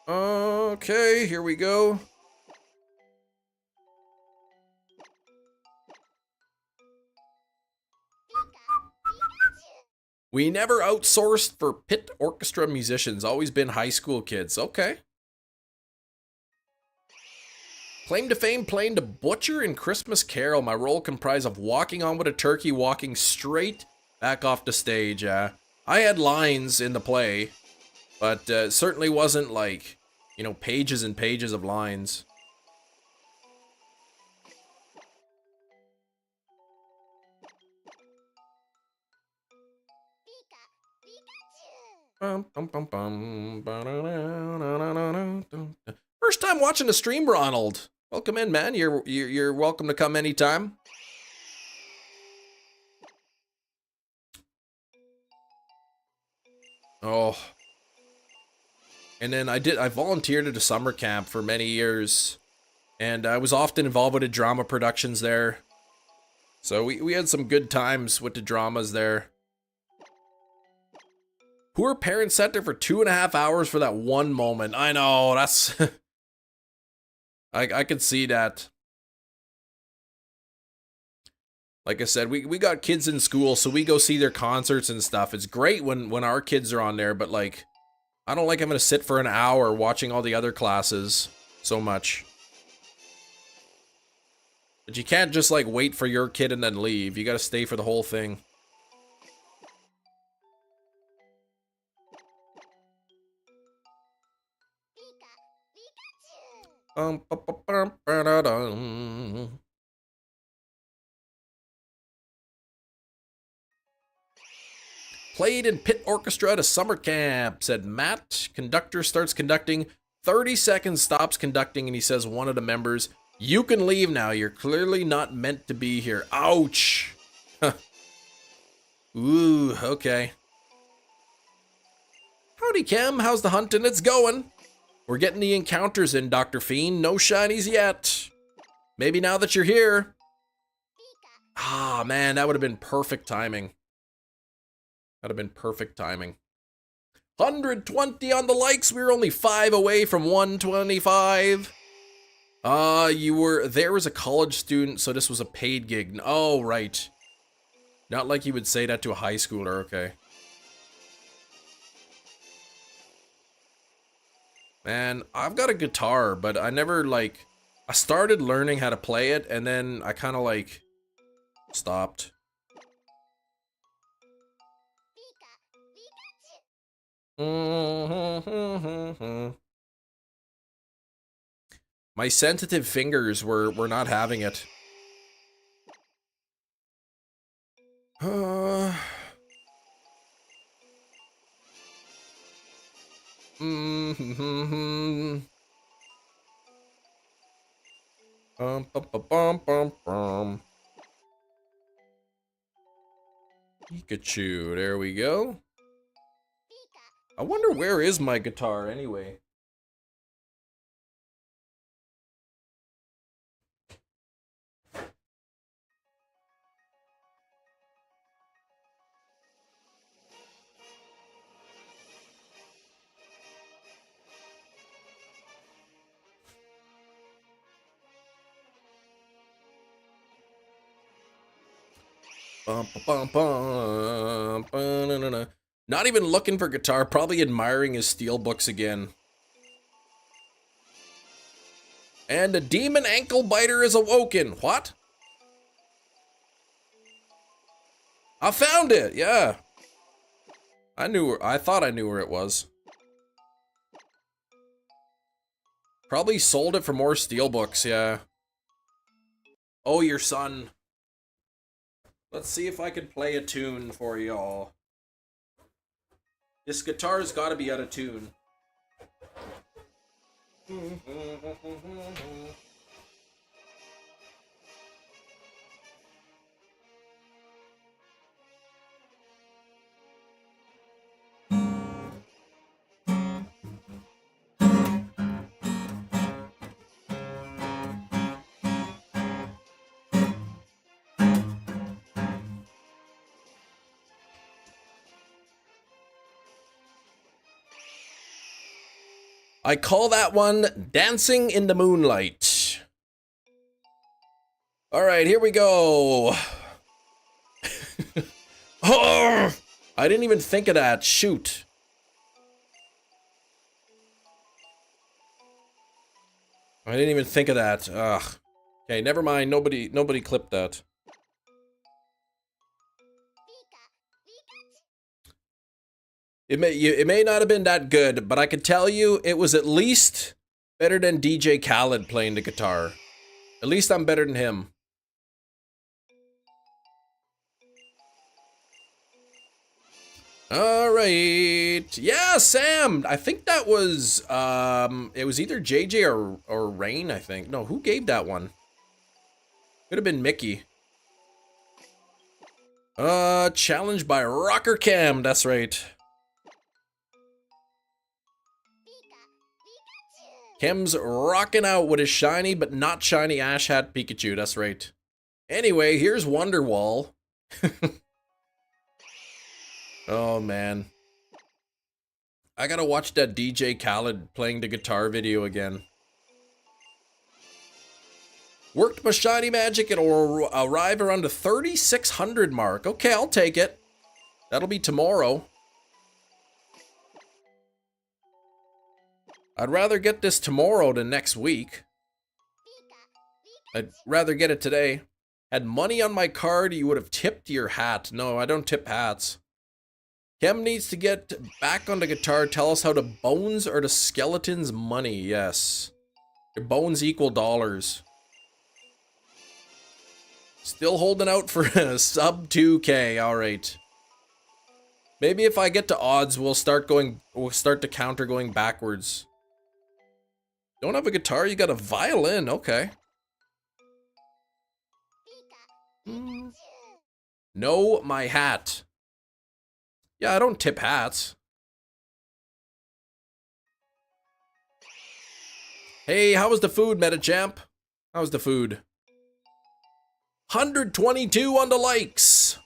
Okay, here we go. We never outsourced for pit orchestra musicians. Always been high school kids. Okay. Claim to fame playing the butcher in Christmas Carol. My role comprised of walking on with a turkey, walking straight back off the stage. I had lines in the play, but certainly wasn't like, you know, pages and pages of lines. First time watching the stream, Ronald. Welcome in, man. You're welcome to come anytime. Oh. And then I volunteered at a summer camp for many years, and I was often involved with the drama productions there. So we had some good times with the dramas there. Poor parents sat there for 2.5 hours for that one moment. I know, that's... I could see that. Like I said, we got kids in school, so we go see their concerts and stuff. It's great when our kids are on there, but like, I don't like having to sit for an hour watching all the other classes so much. But you can't just like wait for your kid and then leave. You gotta stay for the whole thing. Played in pit orchestra at a summer camp, said Matt. Conductor starts conducting. 30 seconds stops conducting, and he says one of the members, "You can leave now. You're clearly not meant to be here." Ouch. Ooh, okay. Howdy, Cam. How's the hunting? It's going. We're getting the encounters in, Dr. Fiend. No shinies yet. Maybe now that you're here. Ah, man, that would have been perfect timing. That'd have been perfect timing. 120 on the likes. We were only 5 away from 125. You were there as a college student, so this was a paid gig. Oh, right. Not like you would say that to a high schooler, okay. Man, I've got a guitar, but I never, like... I started learning how to play it, and then I kind of, like, stopped. My sensitive fingers were not having it. Pikachu, there we go. I wonder where is my guitar anyway. Not even looking for guitar, probably admiring his steelbooks again. And a demon ankle biter is awoken. What? I found it, yeah. I thought I knew where it was. Probably sold it for more steelbooks, yeah. Oh, your son. Let's see if I can play a tune for y'all. This guitar's gotta be out of tune. I call that one Dancing in the Moonlight. All right, here we go. Oh, I didn't even think of that. Shoot. I didn't even think of that. Ugh. Okay, never mind. Nobody clipped that. It may not have been that good, but I can tell you it was at least better than DJ Khaled playing the guitar. At least I'm better than him. All right. Yeah, Sam. I think that was it was either JJ or Rain, I think. No, who gave that one? Could have been Mickey. Challenged by Rocker Cam. That's right. Cam's rocking out with his shiny but not shiny Ash Hat Pikachu. That's right. Anyway, here's Wonderwall. Oh, man. I gotta watch that DJ Khaled playing the guitar video again. Worked my shiny magic. It'll arrive around the 3,600 mark. Okay, I'll take it. That'll be tomorrow. I'd rather get this tomorrow than next week. I'd rather get it today. Had money on my card, you would have tipped your hat. No, I don't tip hats. Kem needs to get back on the guitar. Tell us how the bones or the skeletons money. Yes. Your bones equal dollars. Still holding out for a sub 2K. All right. Maybe if I get to odds, we'll start the counter going backwards. Don't have a guitar, you got a violin. Okay. No, my hat. Yeah, I don't tip hats. Hey, how was the food, Metachamp? How's the food? 122 on the likes.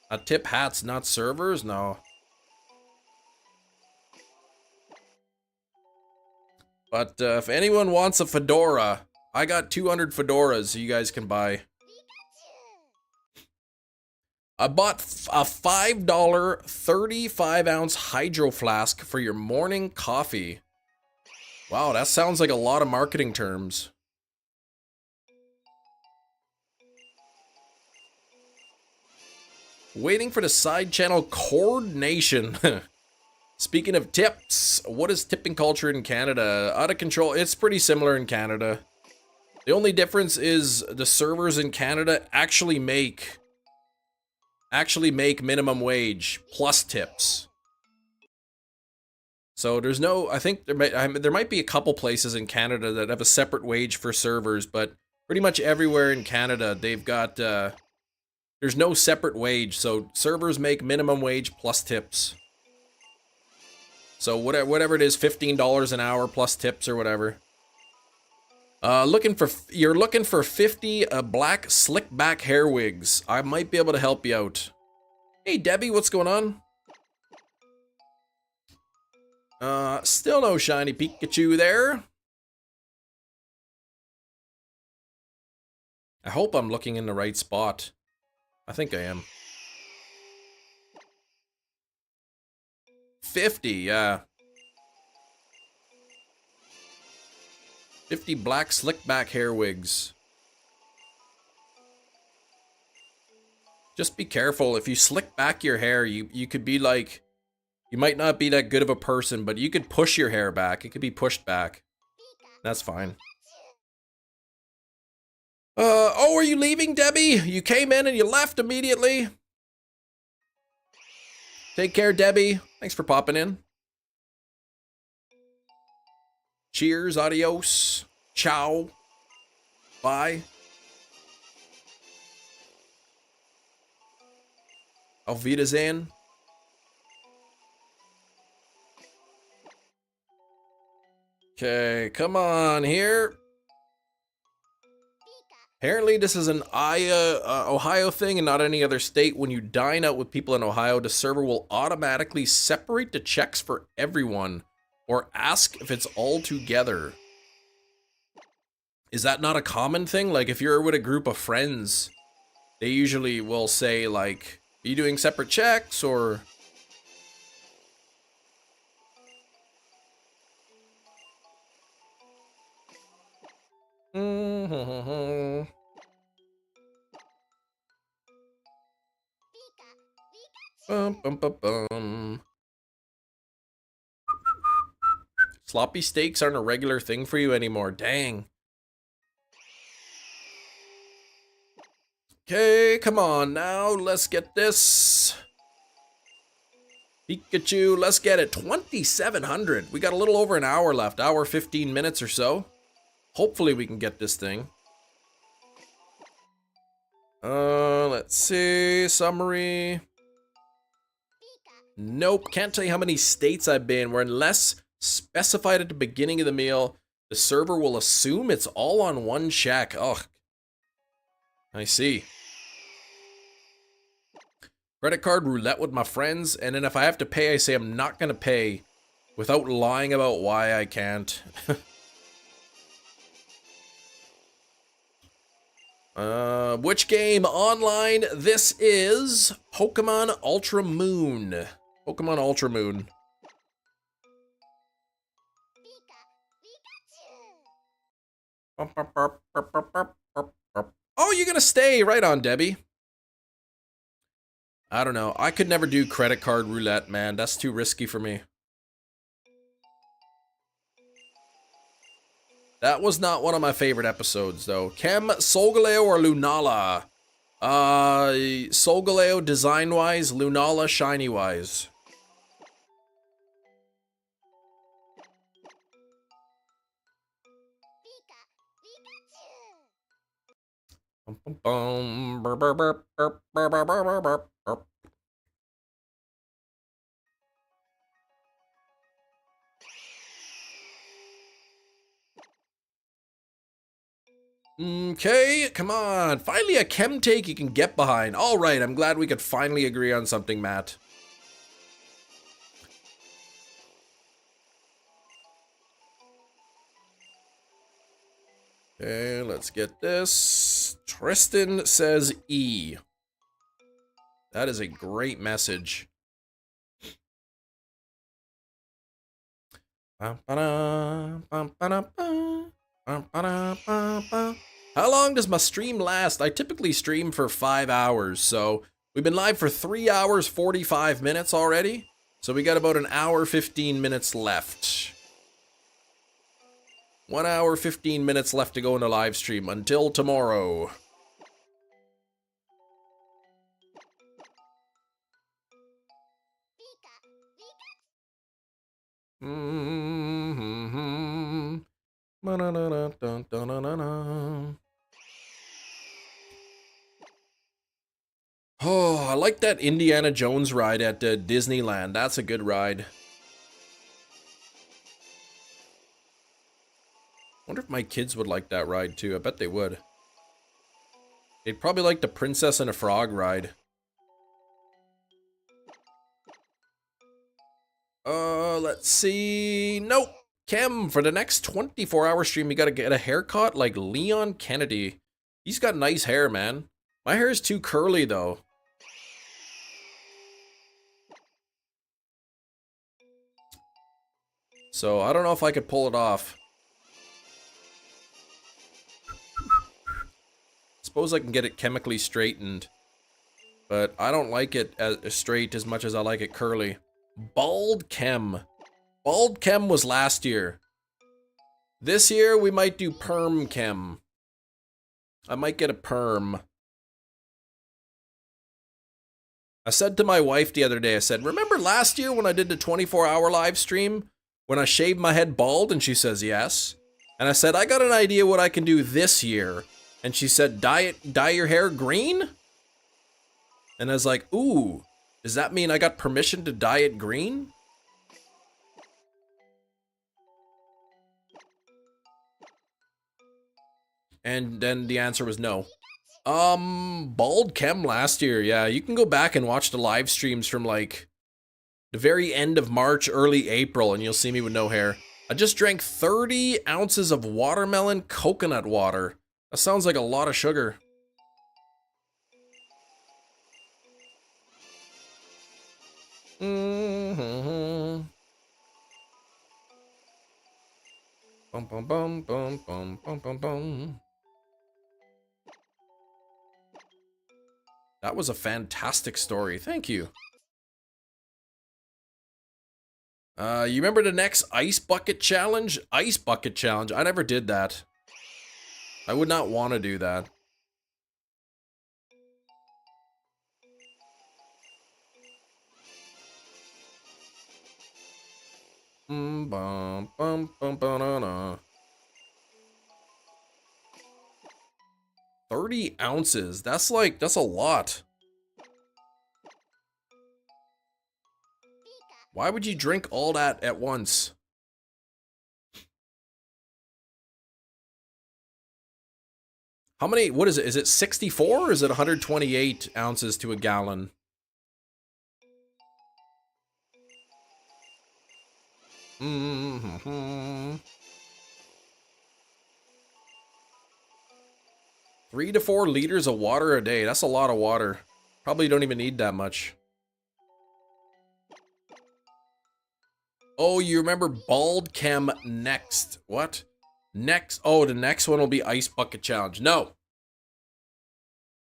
I tip hats, not servers? No. But if anyone wants a fedora, I got 200 fedoras so you guys can buy. I bought a $5 35-ounce hydro flask for your morning coffee. Wow, that sounds like a lot of marketing terms. Waiting for the side channel coordination. Speaking of tips, what is tipping culture in Canada? Out of control. It's pretty similar in Canada. The only difference is the servers in Canada actually make minimum wage plus tips. So there's no, I think there might be a couple places in Canada that have a separate wage for servers, but pretty much everywhere in Canada they've got there's no separate wage, so servers make minimum wage plus tips. So whatever it is, $15 an hour plus tips or whatever. You're looking for 50 black slick back hair wigs. I might be able to help you out. Hey Debbie, what's going on? Still no shiny Pikachu there. I hope I'm looking in the right spot. I think I am. 50, yeah. 50 black slick back hair wigs. Just be careful. If you slick back your hair, you could be like, you might not be that good of a person, but you could push your hair back. It could be pushed back. That's fine. Oh, are you leaving, Debbie? You came in and you left immediately. Take care, Debbie. Thanks for popping in. Cheers, adios, ciao, bye. Auf Wiedersehen. Okay, come on here. Apparently this is an Ohio thing and not any other state. When you dine out with people in Ohio, the server will automatically separate the checks for everyone or ask if it's all together. Is that not a common thing? Like, if you're with a group of friends, they usually will say, like, are you doing separate checks, or... Bum, bum, bum, bum. Sloppy steaks aren't a regular thing for you anymore. Dang. Okay, come on now. Let's get this. Pikachu, let's get it. 2,700. We got a little over an hour left. Hour 15 minutes or so. Hopefully we can get this thing. Let's see. Summary. Nope. Can't tell you how many states I've been where unless specified at the beginning of the meal, the server will assume it's all on one check. Oh, I see. Credit card roulette with my friends, and then if I have to pay, I say I'm not gonna pay without lying about why I can't. Which game online? This is Pokemon Ultra Moon. Pokemon Ultra Moon. Oh, you're gonna stay. Right on, Debbie. I don't know. I could never do credit card roulette, man. That's too risky for me. That was not one of my favorite episodes, though. Chem, Solgaleo, or Lunala? Solgaleo design-wise, Lunala shiny-wise. Okay, come on. Finally a chem take you can get behind. All right, I'm glad we could finally agree on something, Matt. Okay, let's get this. Tristan says E. That is a great message. How long does my stream last? I typically stream for 5 hours, so we've been live for 3 hours, 45 minutes already. So we got about an hour, 15 minutes left. 1 hour, 15 minutes left to go in the live stream until tomorrow. Oh, I like that Indiana Jones ride at Disneyland. That's a good ride. Wonder if my kids would like that ride too. I bet they would. They'd probably like the Princess and a Frog ride. Let's see. Nope. Chem, for the next 24-hour stream, you gotta get a haircut like Leon Kennedy. He's got nice hair, man. My hair is too curly, though. So, I don't know if I could pull it off. Suppose I can get it chemically straightened. But I don't like it as straight as much as I like it curly. Bald Chem. Bald Chem was last year. This year, we might do Perm Chem. I might get a perm. I said to my wife the other day, I said, remember last year when I did the 24-hour live stream? When I shaved my head bald? And she says, yes. And I said, I got an idea what I can do this year. And she said, dye your hair green? And I was like, ooh, does that mean I got permission to dye it green? And then the answer was no. Bald Chem last year, yeah. You can go back and watch the live streams from like the very end of March, early April, and you'll see me with no hair. I just drank 30 ounces of watermelon coconut water. That sounds like a lot of sugar. Mm-hmm. Bum bum bum bum bum bum bum bum. That was a fantastic story. Thank you. You remember the next ice bucket challenge? Ice bucket challenge. I never did that. I would not want to do that. Bum bum bum banana. 30 ounces. That's a lot. Why would you drink all that at once? How many, what is it? Is it 64 or is it 128 ounces to a gallon? Mm-hmm. 3 to 4 liters of water a day. That's a lot of water. Probably don't even need that much. Oh, you remember Bald Chem next. What? Next. Oh, the next one will be Ice Bucket Challenge. No.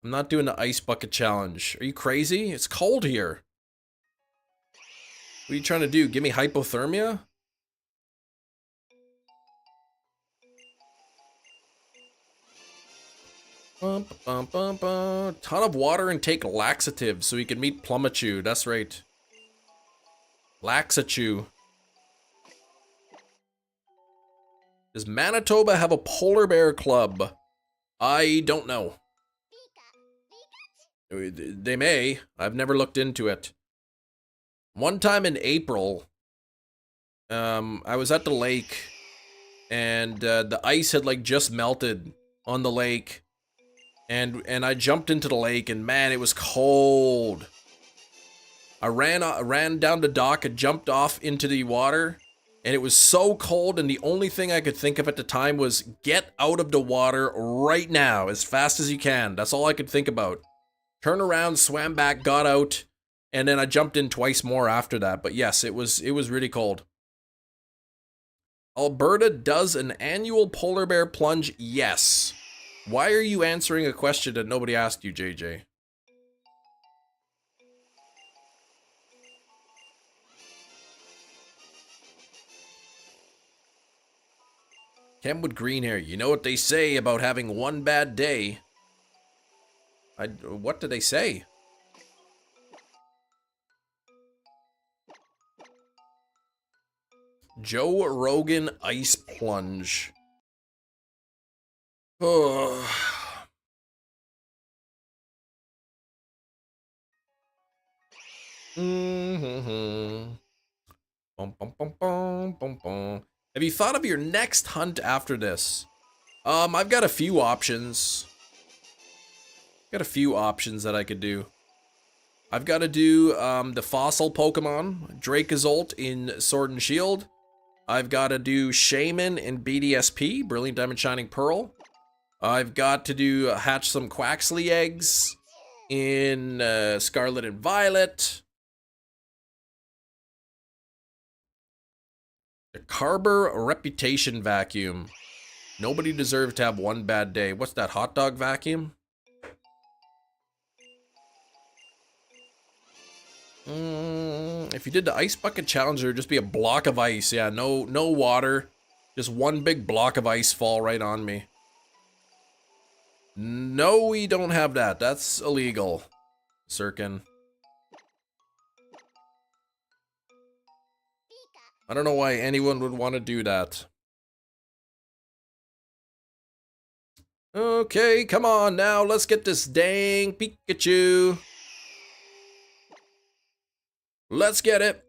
I'm not doing the Ice Bucket Challenge. Are you crazy? It's cold here. What are you trying to do? Give me hypothermia? Bum, bum, bum, bum. Ton of water and take laxatives so you can meet Plumachu. That's right. Laxachu. Does Manitoba have a polar bear club? I don't know. They may. I've never looked into it. One time in April, I was at the lake, and the ice had like just melted on the lake, and I jumped into the lake, and man, it was cold. I ran down the dock and jumped off into the water, and it was so cold, and the only thing I could think of at the time was get out of the water right now, as fast as you can. That's all I could think about. Turned around, swam back, got out, and then I jumped in twice more after that. But yes, it was really cold. Alberta does an annual polar bear plunge? Yes. Why are you answering a question that nobody asked you, JJ? Ken with green hair. You know what they say about having one bad day? What did they say? Joe Rogan ice plunge. Oh. Mm-hmm. Bum, bum, bum, bum, bum, bum. Have you thought of your next hunt after this? I've got a few options. Got a few options that I could do. I've got to do the fossil Pokemon, Dracozolt in Sword and Shield. I've got to do Shaman in BDSP, Brilliant Diamond Shining Pearl. I've got to do hatch some Quaxley eggs in Scarlet and Violet. The Carber Reputation Vacuum. Nobody deserves to have one bad day. What's that, hot dog vacuum? If you did the ice bucket challenge, there would just be a block of ice. Yeah, no water. Just one big block of ice fall right on me. No, we don't have that. That's illegal, Sirkin. I don't know why anyone would want to do that. Okay, come on now. Let's get this dang Pikachu. Let's get it.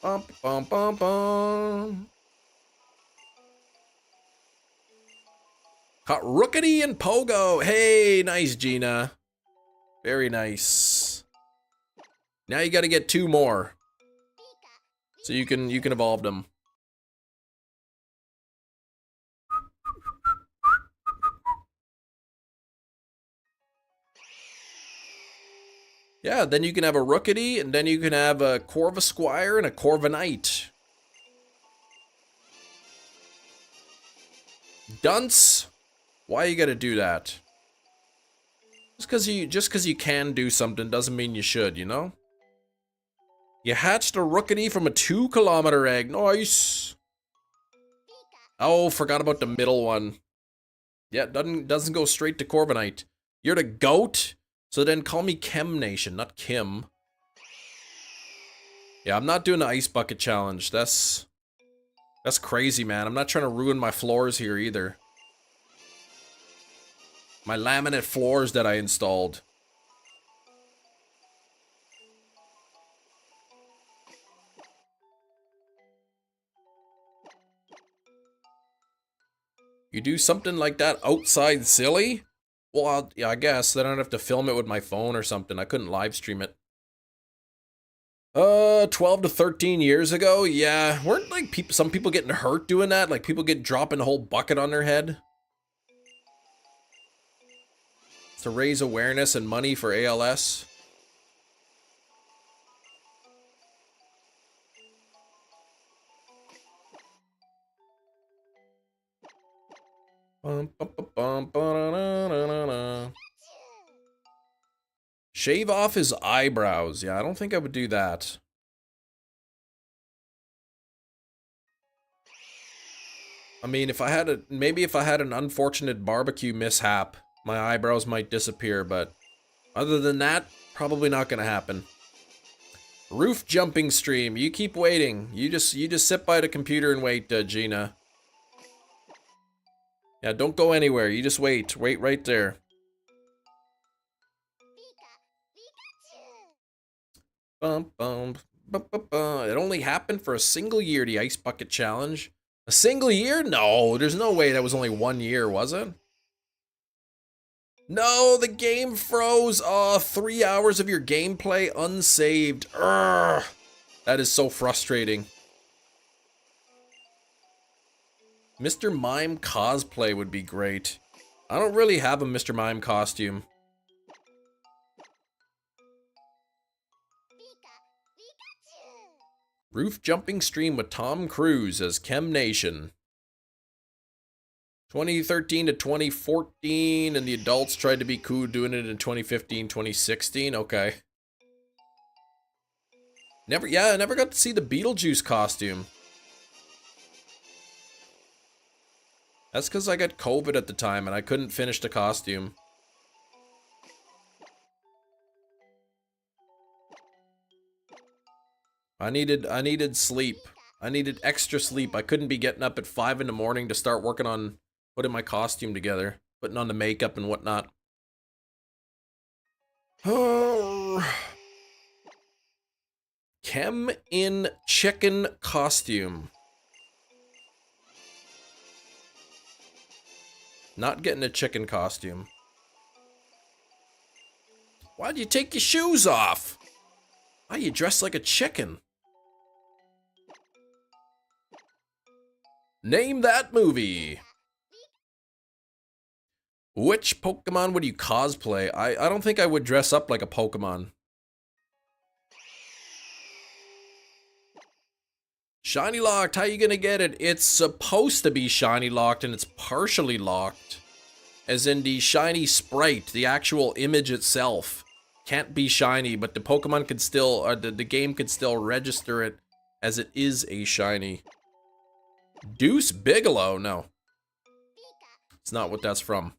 Bum, bum, bum, bum. Caught Rookity and Pogo. Hey, nice, Gina. Very nice. Now you gotta get 2 more. So you can evolve them. Yeah, then you can have a Rookity, and then you can have a Corva Squire and a Corva Knight. Dunce! Why you gotta do that? Just cause you can do something doesn't mean you should, you know? You hatched a Rookity from a 2-kilometer egg. Nice! Oh, forgot about the middle one. Yeah, doesn't go straight to Corviknight. You're the goat? So then call me Chem Nation, not Kim. Yeah, I'm not doing the ice bucket challenge. That's crazy, man. I'm not trying to ruin my floors here either. My laminate floors that I installed. You do something like that outside silly? Well, yeah, I guess. Then I'd have to film it with my phone or something. I couldn't live stream it. 12 to 13 years ago? Yeah, weren't like some people getting hurt doing that? Like people get dropping a whole bucket on their head? To raise awareness and money for ALS? Shave off his eyebrows. Yeah, I don't think I would do that. I mean, if I had maybe if I had an unfortunate barbecue mishap, my eyebrows might disappear, but other than that, probably not gonna happen. Roof jumping stream. You keep waiting. You just sit by the computer and wait, Gina. Yeah, don't go anywhere. You just wait. Wait right there. Bum, bum, bum, bum, bum. It only happened for a single year, the Ice Bucket Challenge. A single year? No, there's no way that was only 1 year, was it? No, the game froze. Oh, 3 hours of your gameplay unsaved. Urgh. That is so frustrating. Mr. Mime cosplay would be great. I don't really have a Mr. Mime costume. Roof jumping stream with Tom Cruise as Chem Nation. 2013 to 2014, and the adults tried to be cool doing it in 2015, 2016. Okay. I never got to see the Beetlejuice costume. That's because I got COVID at the time and I couldn't finish the costume. I needed sleep. I needed extra sleep. I couldn't be getting up at 5 in the morning to start working on putting my costume together, putting on the makeup and whatnot. Chem in chicken costume. Not getting a chicken costume. Why'd you take your shoes off? Why you dressed like a chicken? Name that movie. Which Pokemon would you cosplay? I don't think I would dress up like a Pokemon. Shiny locked, how you gonna get it? It's supposed to be shiny locked and it's partially locked. As in the shiny sprite, the actual image itself can't be shiny, but the Pokemon could still, or the game could still register it as it is a shiny. Deuce Bigelow? No. It's not what that's from.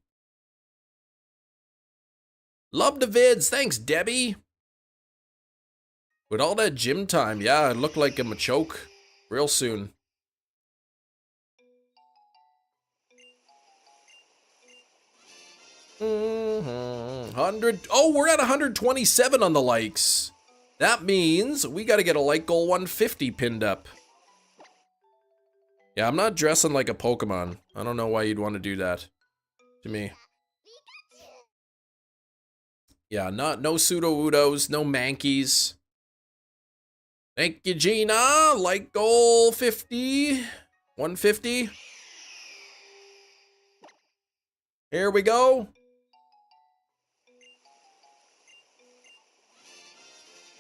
Love the vids, thanks Debbie. With all that gym time, yeah, I look like I'm a choke real soon. Mm-hmm. 100. Oh, we're at 127 on the likes. That means we got to get a like goal 150 pinned up. Yeah, I'm not dressing like a Pokemon. I don't know why you'd want to do that to me. Yeah, no pseudo-Udos, no Mankeys. Thank you, Gina. Like goal 50. 150. Here we go.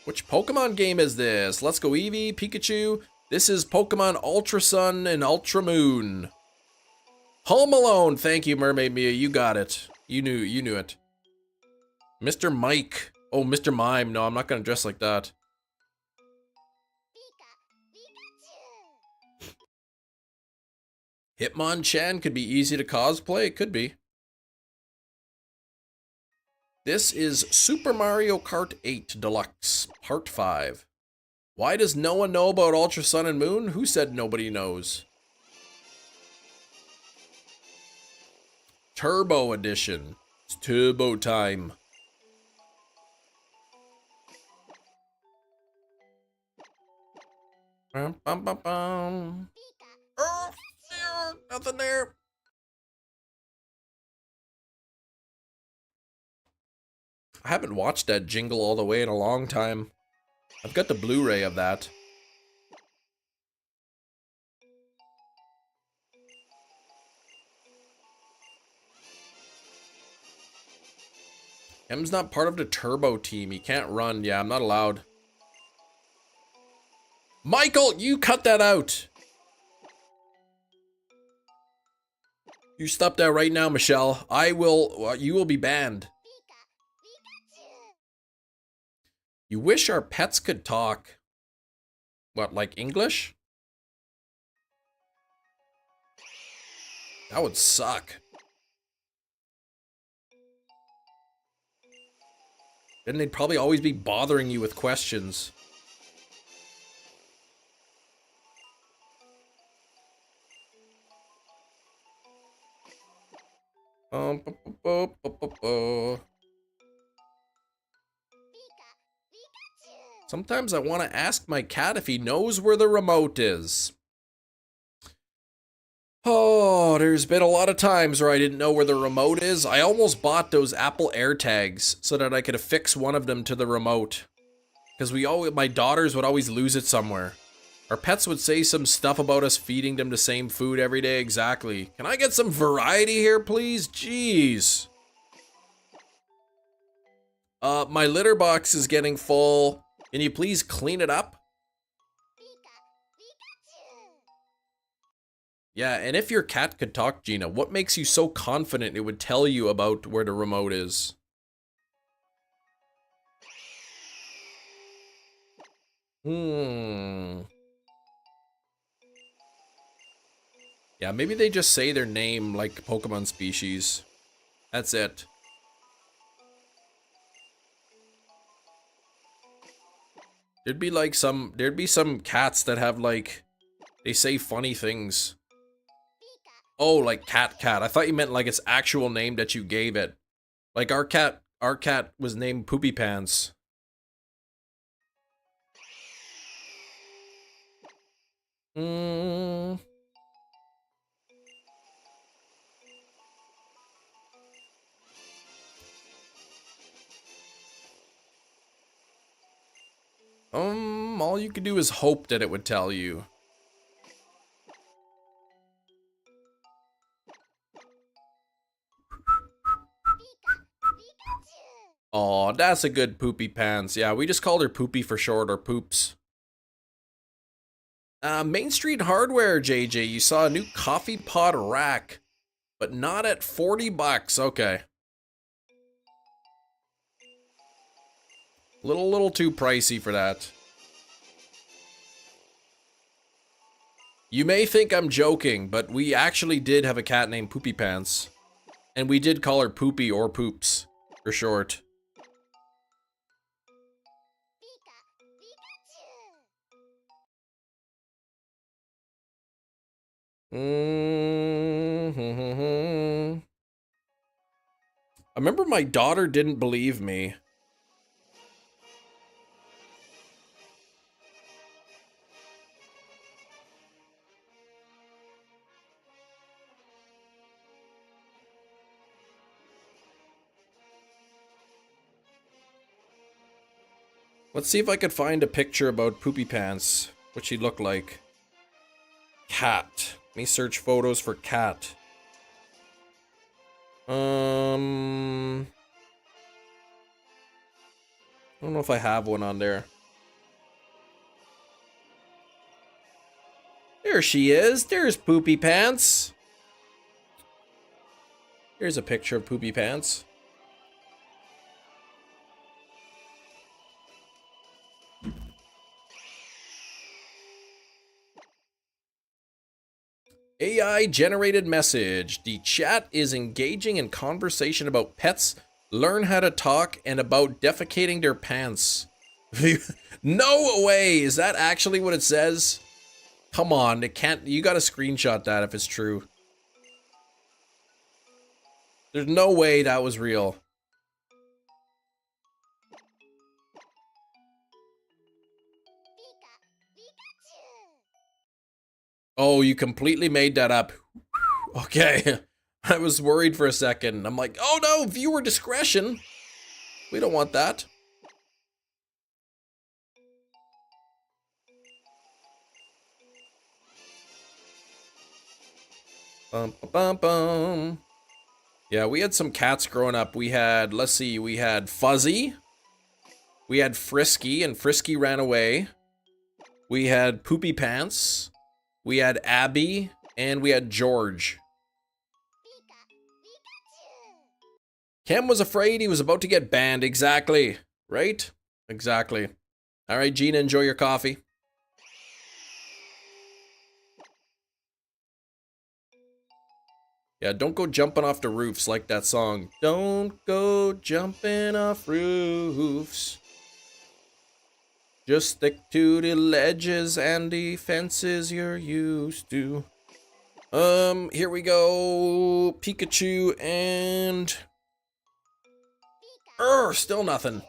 Which Pokemon game is this? Let's go Eevee, Pikachu. This is Pokemon Ultra Sun and Ultra Moon. Home Alone. Thank you, Mermaid Mia. You got it. You knew it. Mr. Mike. Oh, Mr. Mime. No, I'm not gonna dress like that. Hitmonchan could be easy to cosplay. It could be. This is Super Mario Kart 8 Deluxe, Part 5. Why does no one know about Ultra Sun and Moon? Who said nobody knows? Turbo Edition. It's turbo time. Bum, bum, bum, bum. Oh, nothing there. I haven't watched that jingle all the way in a long time. I've got the Blu-ray of that. M's not part of the Turbo team. He can't run. Yeah, I'm not allowed. Michael, you cut that out. You stop that right now, Michelle. You will be banned. You wish our pets could talk. What, like English? That would suck. Then they'd probably always be bothering you with questions. Sometimes I want to ask my cat if he knows where the remote is. Oh, there's been a lot of times where I didn't know where the remote is. I almost bought those Apple AirTags so that I could affix one of them to the remote. Because my daughters would always lose it somewhere. Our pets would say some stuff about us feeding them the same food every day. Exactly. Can I get some variety here, please? Jeez. My litter box is getting full. Can you please clean it up? Yeah, and if your cat could talk, Gina, what makes you so confident it would tell you about where the remote is? Yeah, maybe they just say their name like Pokemon species. That's it. There'd be some cats that have like, they say funny things. Oh, like cat. I thought you meant like its actual name that you gave it. Like our cat was named Poopy Pants. All you could do is hope that it would tell you. Aw, that's a good Poopy Pants. Yeah, we just called her Poopy for short, or Poops. Main Street Hardware, JJ. You saw a new coffee pot rack, but not at 40 bucks. Okay. Little too pricey for that. You may think I'm joking, but we actually did have a cat named Poopy Pants. And we did call her Poopy or Poops, for short. I remember my daughter didn't believe me. Let's see if I could find a picture about Poopy Pants. What she looked like. Cat. Let me search photos for cat. I don't know if I have one on there. There she is. There's Poopy Pants. Here's a picture of Poopy Pants. AI generated message. The chat is engaging in conversation about pets, learn how to talk, and about defecating their pants. No way! Is that actually what it says? Come on, it can't. You gotta screenshot that if it's true. There's no way that was real. Oh, you completely made that up. Okay. I was worried for a second. I'm like, oh no, viewer discretion. We don't want that. Bum, bum, bum. Yeah, we had some cats growing up. We had, let's see, we had Fuzzy. We had Frisky, and Frisky ran away. We had Poopy Pants. We had Abby, and we had George. Cam was afraid he was about to get banned. Exactly. Right? Exactly. All right, Gina, enjoy your coffee. Yeah, don't go jumping off the roofs like that song. Don't go jumping off roofs. Just stick to the ledges and the fences you're used to. Here we go. Pikachu and... still nothing.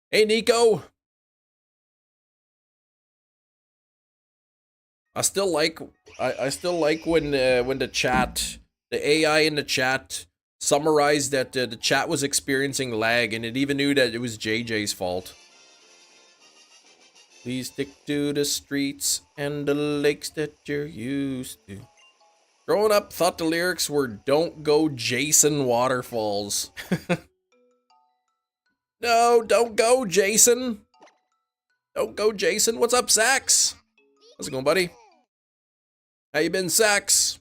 Hey, Nico. I still like when the chat, the AI in the chat summarized that the chat was experiencing lag, and it even knew that it was JJ's fault. Please stick to the streets and the lakes that you're used to. Growing up, thought the lyrics were "Don't go Jason waterfalls." No, don't go Jason. Don't go Jason. What's up, Sax? How's it going, buddy? How you been, Sax?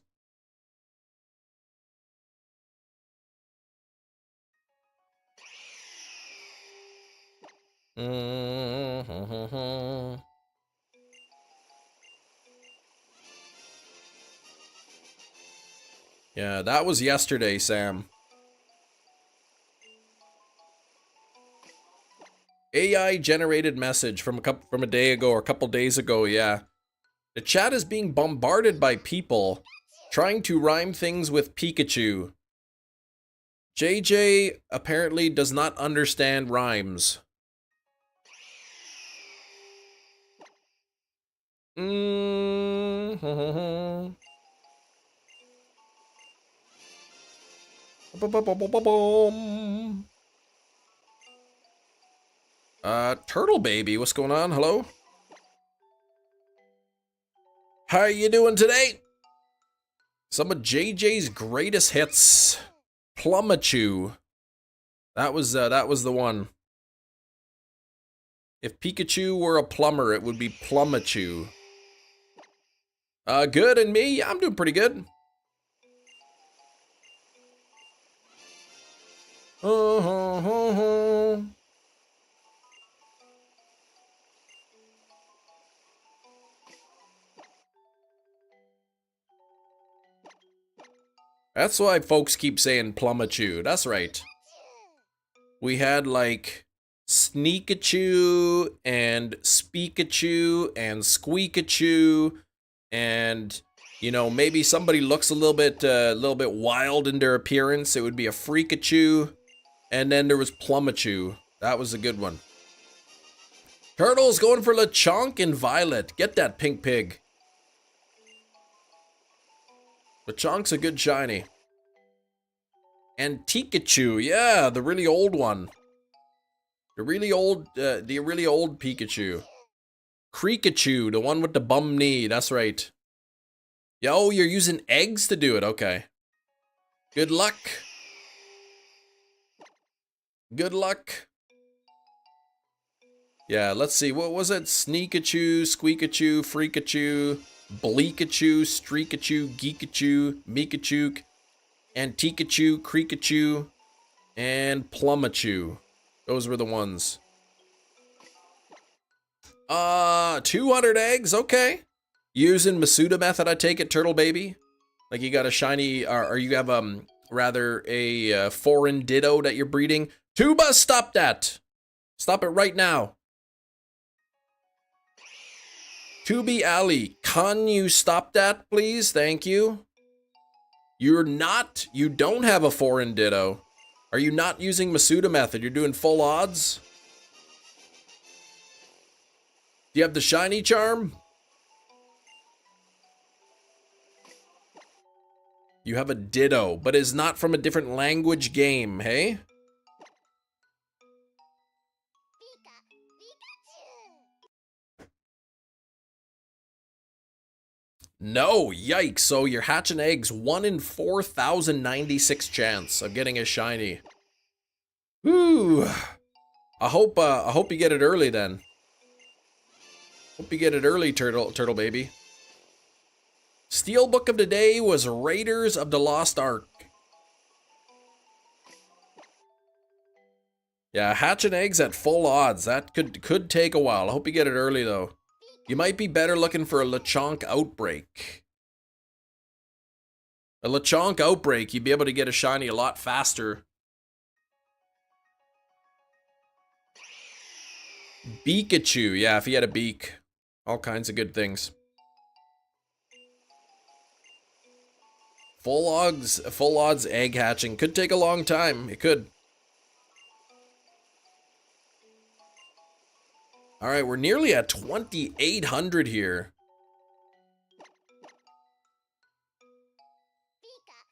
Yeah, that was yesterday, Sam. AI generated message from a day ago or a couple days ago, yeah. The chat is being bombarded by people trying to rhyme things with Pikachu. JJ apparently does not understand rhymes. Turtle Baby, what's going on? Hello? How are you doing today? Some of JJ's greatest hits. Plumachu. That was the one. If Pikachu were a plumber, it would be Plumachu. Good, and me? Yeah, I'm doing pretty good. That's why folks keep saying Plumachu. That's right. We had like Sneakachu and Speakachu and Squeakachu, and you know, maybe somebody looks a little bit wild in their appearance. It would be a Freakachu, and then there was Plumachu. That was a good one. Turtle's going for Lechonk and Violet. Get that pink pig. Lechonk's a good shiny. And Tikachu, yeah, the really old one. The really old Pikachu. Creekachu, the one with the bum knee, that's right. Yo, you're using eggs to do it, okay. Good luck. Good luck. Yeah, let's see, what was it? Sneakachu, Squeakachu, Freakachu, Bleakachu, Streakachu, Geekachu, Mikachu, Antikachu, Creekachu, and Plumachu. Those were the ones. 200 eggs, okay. Using Masuda method, I take it, turtle baby. Like you got a shiny, or you have rather a foreign ditto that you're breeding. Tuba, stop that! Stop it right now. Tubi Ali, can you stop that, please? Thank you. You don't have a foreign ditto. Are you not using Masuda method? You're doing full odds? Do you have the shiny charm? You have a ditto, but is not from a different language game, hey? No, yikes. So you're hatching eggs, 1 in 4,096 chance of getting a shiny. Whew. I hope you get it early then. Hope you get it early, turtle baby. Steelbook of the day was Raiders of the Lost Ark. Yeah, hatching eggs at full odds. That could take a while. I hope you get it early though. You might be better looking for a Lechonk outbreak. A Lechonk outbreak, you'd be able to get a shiny a lot faster. Pikachu, yeah, if he had a beak. All kinds of good things. Full odds egg hatching. Could take a long time. It could. Alright, we're nearly at 2,800 here.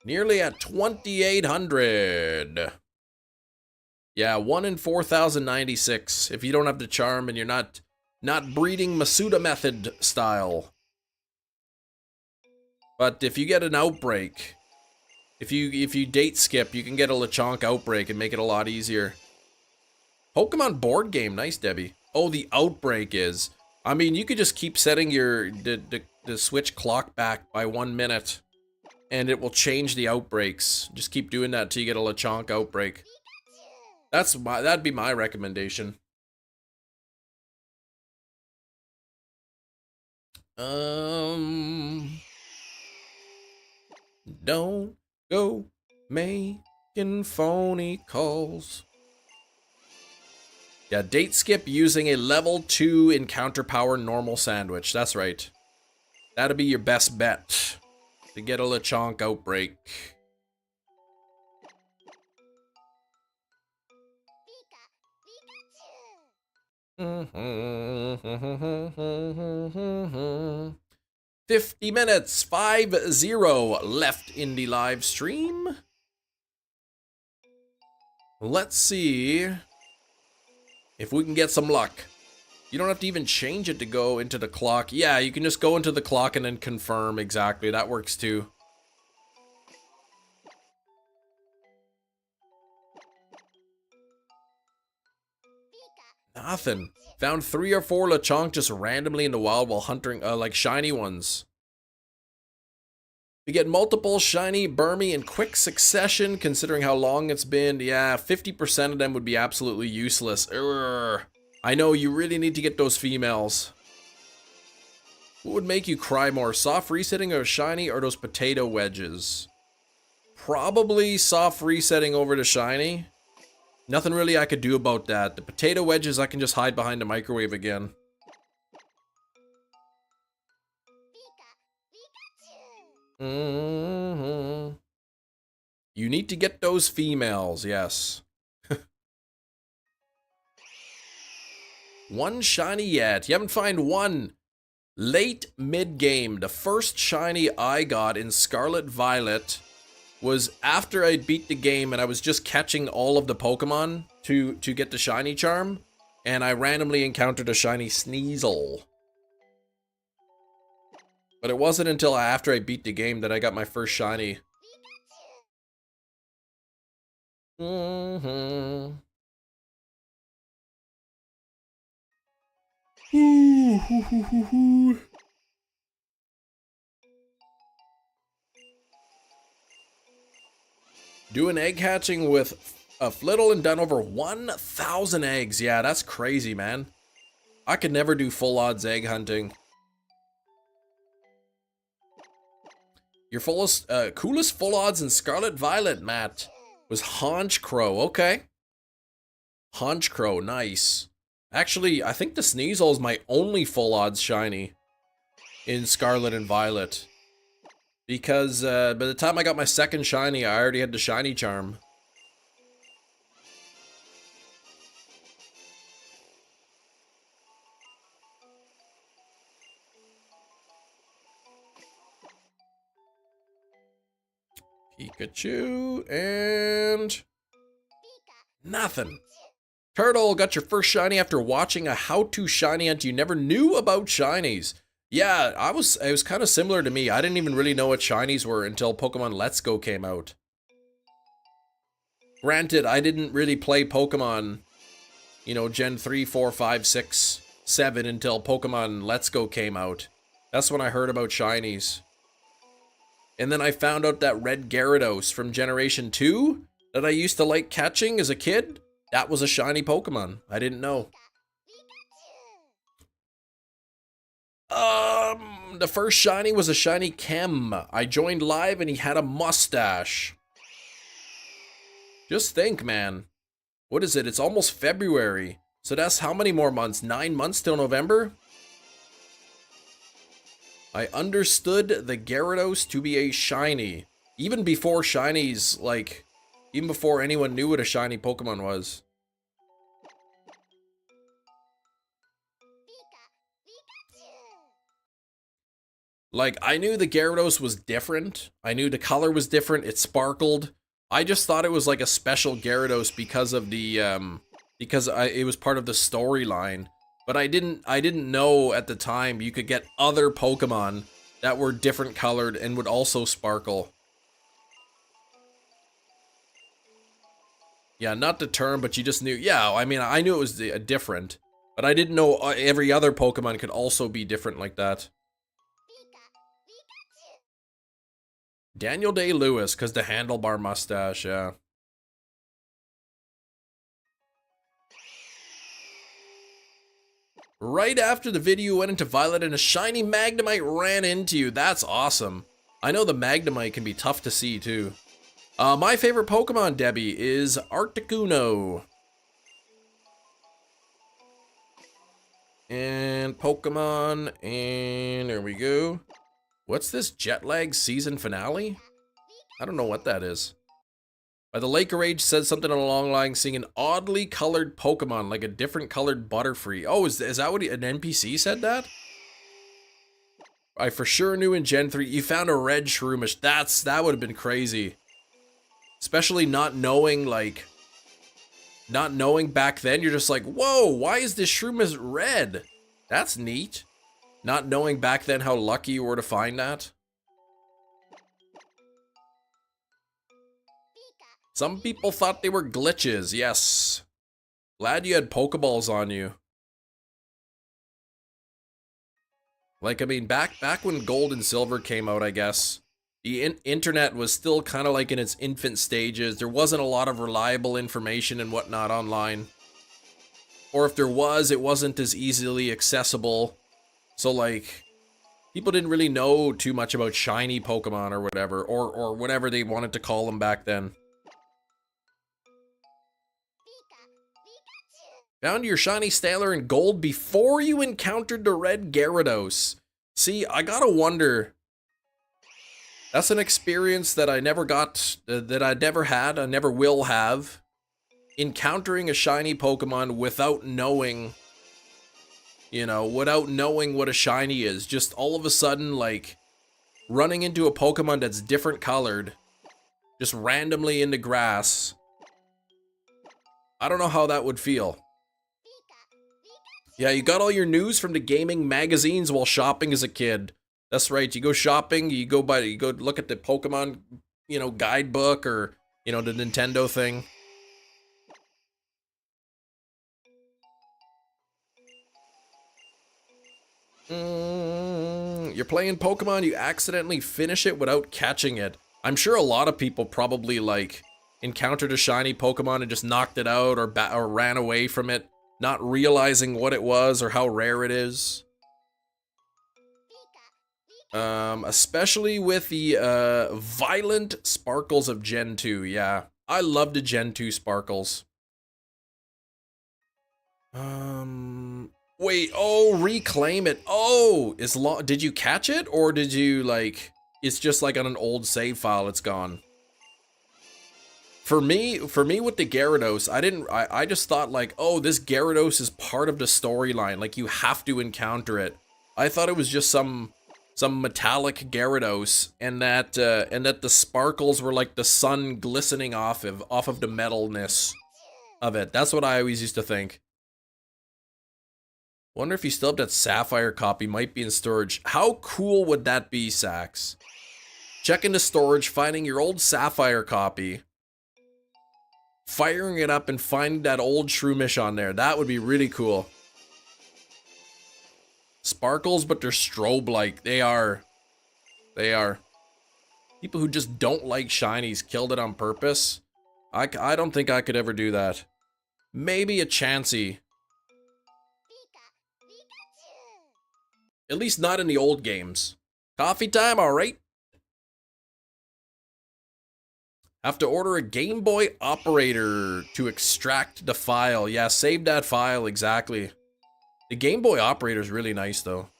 Nearly at 2,800. Yeah, 1 in 4,096. If you don't have the charm and you're not breeding Masuda method style. But if you get an outbreak, if you date skip, you can get a Lechonk outbreak and make it a lot easier. Pokemon board game, nice Debbie. Oh, the outbreak is. I mean, you could just keep setting the Switch clock back by 1 minute, and it will change the outbreaks. Just keep doing that till you get a Lechonk outbreak. That'd be my recommendation. Don't go making phony calls. Yeah, date skip using a level 2 encounter power normal sandwich. That's right. That'll be your best bet to get a Lechonk outbreak. Mm-hmm. 50 minutes, 5-0 left in the live stream. Let's see if we can get some luck. You don't have to even change it to go into the clock. Yeah, you can just go into the clock and then confirm exactly. That works too. Nothing. Found 3 or 4 Lechonk just randomly in the wild while hunting, like shiny ones. We get multiple shiny Burmy in quick succession, considering how long it's been. Yeah, 50% of them would be absolutely useless. Urgh. I know, you really need to get those females. What would make you cry more? Soft resetting or shiny, or those potato wedges? Probably soft resetting over to shiny. Nothing really I could do about that. The potato wedges, I can just hide behind the microwave again. Mm-hmm. You need to get those females, yes. One shiny yet. You haven't found one. Late mid-game. The first shiny I got in Scarlet Violet was after I beat the game and I was just catching all of the Pokemon to get the shiny charm, and I randomly encountered a shiny Sneasel. But it wasn't until after I beat the game that I got my first shiny. Doing egg hatching with a Flittle and done over 1,000 eggs. Yeah, that's crazy, man. I could never do full odds egg hunting. Your coolest full odds in Scarlet Violet, Matt, was Haunch Crow. Okay. Haunch Crow, nice. Actually, I think the Sneasel is my only full odds shiny in Scarlet and Violet. Because by the time I got my second shiny, I already had the shiny charm. Pikachu and nothing. Turtle, got your first shiny after watching a how-to shiny hunt you never knew about shinies. Yeah, it was kind of similar to me. I didn't even really know what shinies were until Pokemon Let's Go came out. Granted, I didn't really play Pokemon, you know, Gen 3, 4, 5, 6, 7 until Pokemon Let's Go came out. That's when I heard about shinies. And then I found out that Red Gyarados from Generation 2 that I used to like catching as a kid, that was a shiny Pokemon. I didn't know. The first shiny was a shiny Chem. I joined live and he had a mustache. Just think, man. What is it? It's almost February. So that's how many more months? 9 months till November? I understood the Gyarados to be a shiny. Even before shinies, like, even before anyone knew what a shiny Pokemon was. Like, I knew the Gyarados was different. I knew the color was different. It sparkled. I just thought it was like a special Gyarados because of the, it was part of the storyline. But I didn't know at the time you could get other Pokemon that were different colored and would also sparkle. Yeah, not the term, but you just knew. Yeah, I mean, I knew it was different. But I didn't know every other Pokemon could also be different like that. Daniel Day-Lewis, because the handlebar mustache, yeah. Right after the video went into Violet and a shiny Magnemite ran into you. That's awesome. I know the Magnemite can be tough to see too. My favorite Pokemon, Debbie, is Articuno. And Pokemon, and there we go. What's this jet lag season finale? I don't know what that is. By the Lake of Rage said something along the lines seeing an oddly colored Pokemon, like a different colored Butterfree. Oh, is that what an NPC said that? I for sure knew in Gen 3 you found a red Shroomish. That would have been crazy. Especially not knowing back then. You're just like, whoa, why is this Shroomish red? That's neat. Not knowing back then how lucky you were to find that. Some people thought they were glitches, yes. Glad you had Pokeballs on you. Like, I mean, back when Gold and Silver came out, I guess, the internet was still kind of like in its infant stages. There wasn't a lot of reliable information and whatnot online. Or if there was, it wasn't as easily accessible. So, like, people didn't really know too much about shiny Pokemon or whatever, or whatever they wanted to call them back then. Found your shiny Staler in Gold before you encountered the red Gyarados. See, I gotta wonder. That's an experience that I never got, that I never had, I never will have. Encountering a shiny Pokemon without knowing, you know, without knowing what a shiny is. Just all of a sudden, like, running into a Pokemon that's different colored. Just randomly in the grass. I don't know how that would feel. Yeah, you got all your news from the gaming magazines while shopping as a kid. That's right. You go shopping, you go look at the Pokemon, guidebook or, the Nintendo thing. You're playing Pokemon, you accidentally finish it without catching it. I'm sure a lot of people probably, like, encountered a shiny Pokemon and just knocked it out or ran away from it, not realizing what it was or how rare it is. Especially with the, violent sparkles of Gen 2, yeah. I love the Gen 2 sparkles. Wait, oh, reclaim it. Oh, did you catch it? Or did you, like, it's just like on an old save file, it's gone? For me with the Gyarados, I just thought like, oh, this Gyarados is part of the storyline. Like, you have to encounter it. I thought it was just some metallic Gyarados, and that the sparkles were like the sun glistening off of the metalness of it. That's what I always used to think. Wonder if you still have that Sapphire copy, might be in storage. How cool would that be, Sax? Checking the storage, finding your old Sapphire copy, firing it up and finding that old Shroomish on there. That would be really cool. Sparkles, but they're strobe-like. They are. People who just don't like shinies killed it on purpose. I don't think I could ever do that. Maybe a Chansey. At least not in the old games. Coffee time, alright. Have to order a Game Boy operator to extract the file. Yeah, save that file, exactly. The Game Boy operator is really nice, though.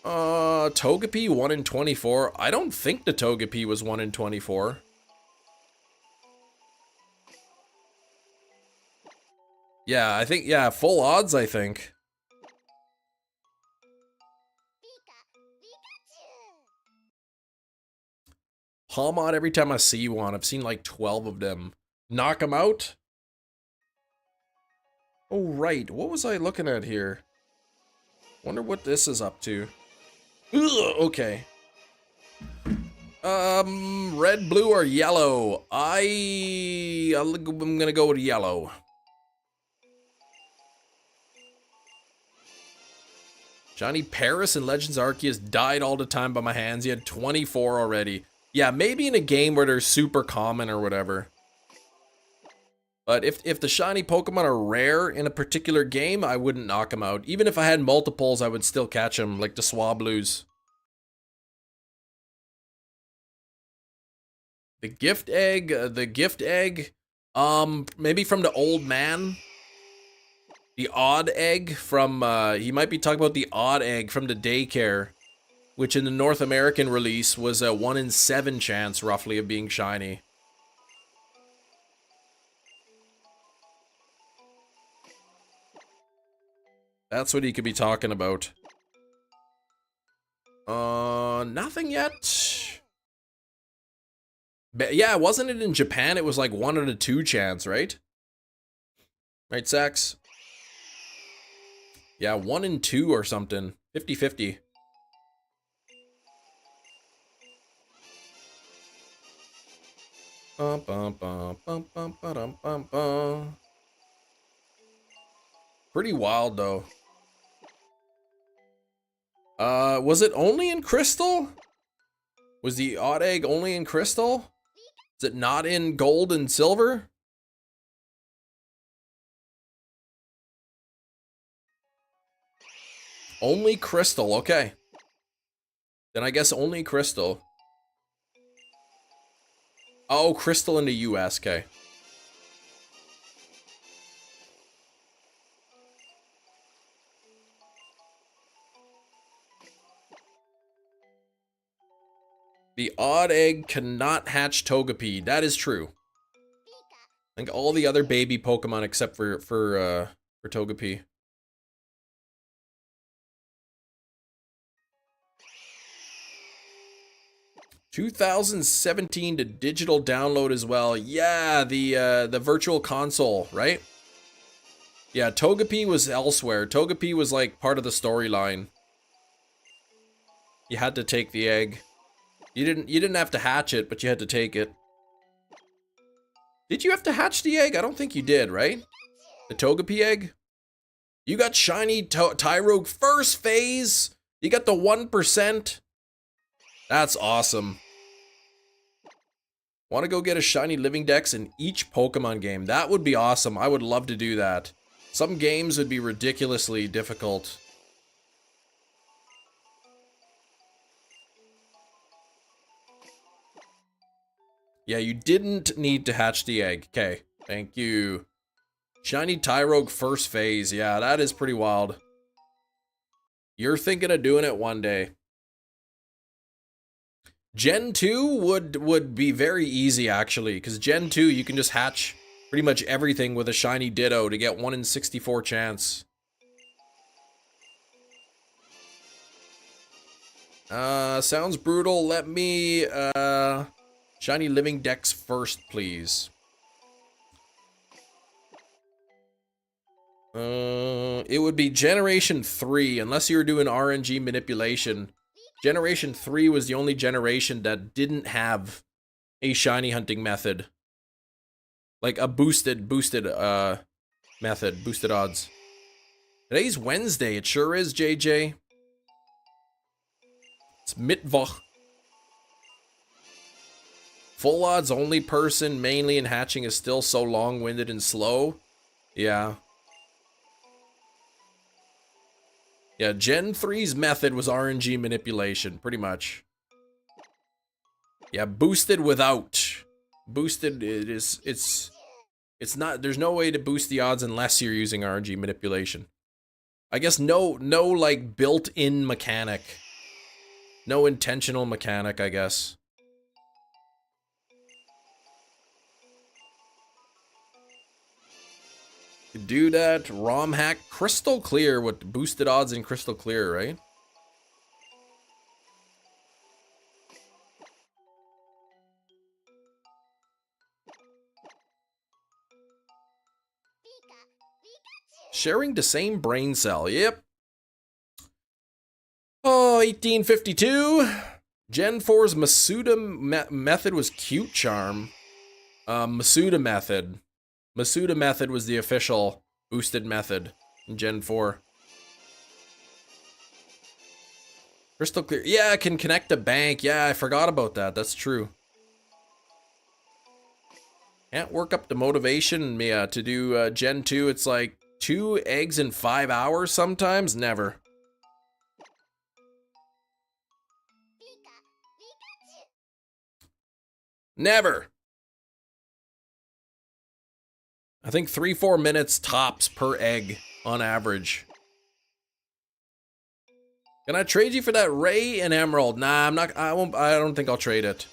Togepi 1 in 24. I don't think the Togepi was 1 in 24. Yeah, I think, yeah, full odds, I think. Palmod every time I see one. I've seen like 12 of them. Knock them out? Oh, right. What was I looking at here? Wonder what this is up to. Ugh, okay. Red, blue, or yellow? I'm gonna go with yellow. Johnny Paris and Legends Arceus died all the time by my hands. He had 24 already. Yeah, maybe in a game where they're super common or whatever. But if the shiny Pokemon are rare in a particular game, I wouldn't knock them out. Even if I had multiples, I would still catch them, like the Swablues. The gift egg, maybe from the old man. The odd egg from, he might be talking about the odd egg from the daycare, which in the North American release was a 1 in 7 chance, roughly, of being shiny. That's what he could be talking about. Nothing yet. But yeah, wasn't it in Japan? It was like 1 in a 2 chance, right? Right, Sax? Yeah, 1 in 2 or something. 50-50. Pretty wild, though. Was it only in Crystal? Was the odd egg only in Crystal? Is it not in Gold and Silver? Only Crystal, okay. Then I guess only Crystal. Oh, Crystal in the US, okay. The odd egg cannot hatch Togepi. That is true. I think all the other baby Pokemon except for Togepi. 2017 to digital download as well. Yeah, the virtual console, right? Yeah, Togepi was elsewhere. Togepi was like part of the storyline. You had to take the egg. You didn't have to hatch it, but you had to take it. Did you have to hatch the egg? I don't think you did, right? The Togepi egg? You got shiny Tyrogue first phase. You got the 1%. That's awesome. Want to go get a shiny living dex in each Pokemon game? That would be awesome. I would love to do that. Some games would be ridiculously difficult. Yeah, you didn't need to hatch the egg. Okay, thank you. Shiny Tyrogue first phase. Yeah, that is pretty wild. You're thinking of doing it one day. Gen 2 would be very easy, actually, because Gen 2, you can just hatch pretty much everything with a shiny Ditto to get 1 in 64 chance. Sounds brutal. Let me, shiny living dex first, please. It would be Generation 3, unless you were doing RNG manipulation. Generation 3 was the only generation that didn't have a shiny hunting method. Like a boosted method, boosted odds. Today's Wednesday, it sure is, JJ. It's Mittwoch. Full odds only person, mainly in hatching, is still so long-winded and slow. Yeah. Yeah, Gen 3's method was RNG manipulation, pretty much. Yeah, boosted without. Boosted, it's not, there's no way to boost the odds unless you're using RNG manipulation. I guess no like built-in mechanic. No intentional mechanic, I guess. Could do that. ROM hack crystal clear with boosted odds in crystal clear, right? Sharing the same brain cell. Yep. Oh, 1852. Gen 4's Masuda method was cute charm. Masuda method. Masuda method was the official boosted method in Gen 4. Crystal clear. Yeah, I can connect a bank. Yeah, I forgot about that. That's true. Can't work up the motivation, Mia, to do Gen 2. It's like 2 eggs in 5 hours sometimes. Never. Never. I think 3-4 minutes tops per egg on average. Can I trade you for that Ray and Emerald? Nah, I'm not. I won't. I don't think I'll trade it.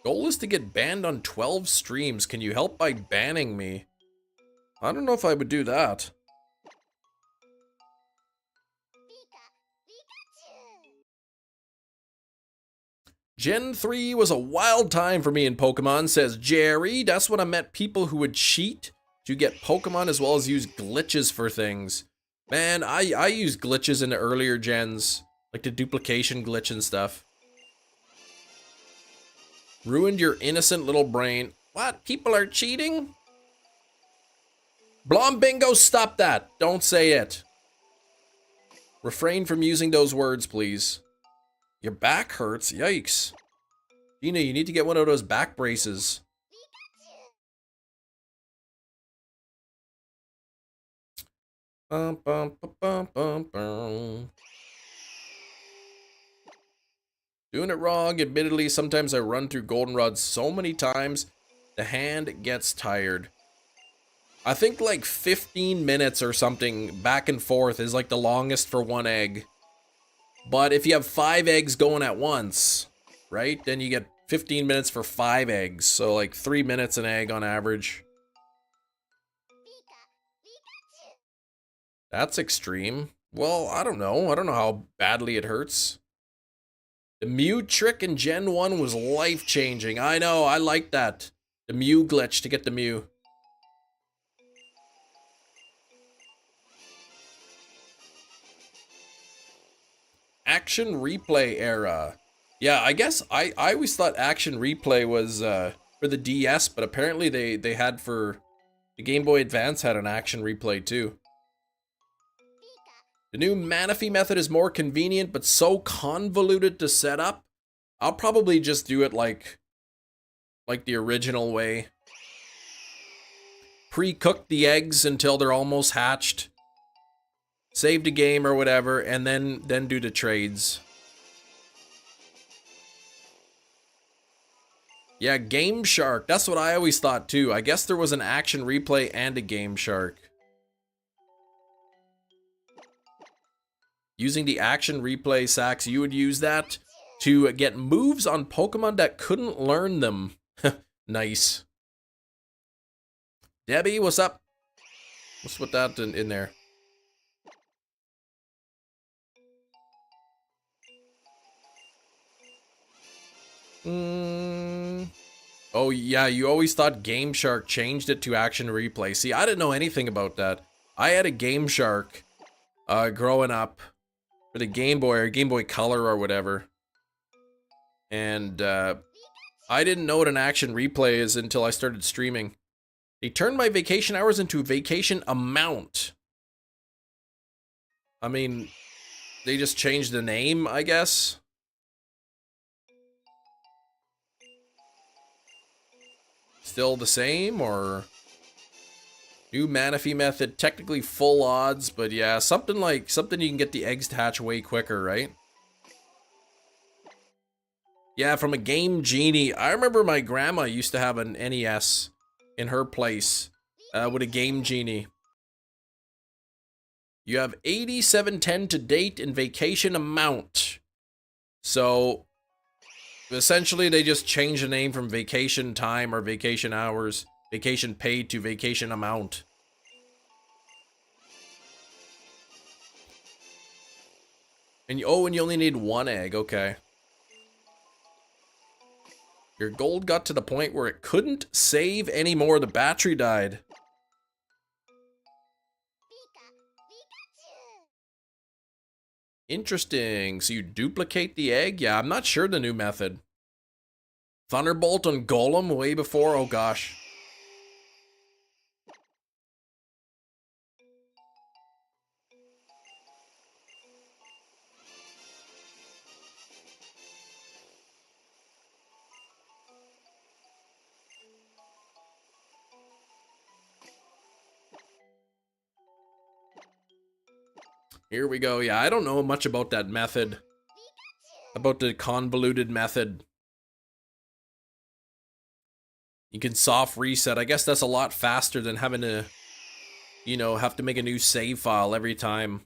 Goal is to get banned on 12 streams. Can you help by banning me? I don't know if I would do that. Gen 3 was a wild time for me in Pokemon, says Jerry. That's when I met people who would cheat to get Pokemon as well as use glitches for things. Man, I used glitches in the earlier gens, like the duplication glitch and stuff. Ruined your innocent little brain. What? People are cheating? Blom Bingo, stop that. Don't say it. Refrain from using those words, please. Your back hurts? Yikes. Gina, you need to get one of those back braces. Bum, bum, bum, bum, bum, bum. Doing it wrong, admittedly. Sometimes I run through goldenrod so many times, the hand gets tired. I think like 15 minutes or something back and forth is like the longest for one egg. But if you have 5 eggs going at once, right, then you get 15 minutes for 5 eggs. So like 3 minutes an egg on average. That's extreme. Well, I don't know. I don't know how badly it hurts. The Mew trick in Gen 1 was life-changing. I know, I like that. The Mew glitch to get the Mew. Action replay era. Yeah, I guess I always thought action replay was for the DS, but apparently they had for the Game Boy Advance had an action replay too. The new Manaphy method is more convenient, but so convoluted to set up. I'll probably just do it like the original way. Pre-cook the eggs until they're almost hatched. Save the game or whatever, and then do the trades. Yeah, Game Shark. That's what I always thought too. I guess there was an action replay and a Game Shark. Using the action replay, Sax, you would use that to get moves on Pokemon that couldn't learn them. Nice. Debbie, what's up? Let's put that in there. Oh yeah, you always thought Game Shark changed it to action replay. See, I didn't know anything about that. I had a Game Shark growing up for the Game Boy or Game Boy Color or whatever. And I didn't know what an action replay is until I started streaming. They turned my vacation hours into vacation amount. I mean, they just changed the name, I guess. Still the same, or new Manaphy method, technically full odds, but yeah, something you can get the eggs to hatch way quicker, right? Yeah, from a Game Genie. I remember my grandma used to have an NES in her place with a Game Genie. You have 8710 to date in vacation amount. So essentially, they just changed the name from vacation time or vacation hours, vacation paid to vacation amount. And you only need one egg, okay. Your gold got to the point where it couldn't save anymore. The battery died. Interesting. So you duplicate the egg? Yeah, I'm not sure the new method. Thunderbolt on Golem way before? Oh gosh. Here we go. Yeah, I don't know much about that method. About the convoluted method. You can soft reset. I guess that's a lot faster than having to, you know, have to make a new save file every time.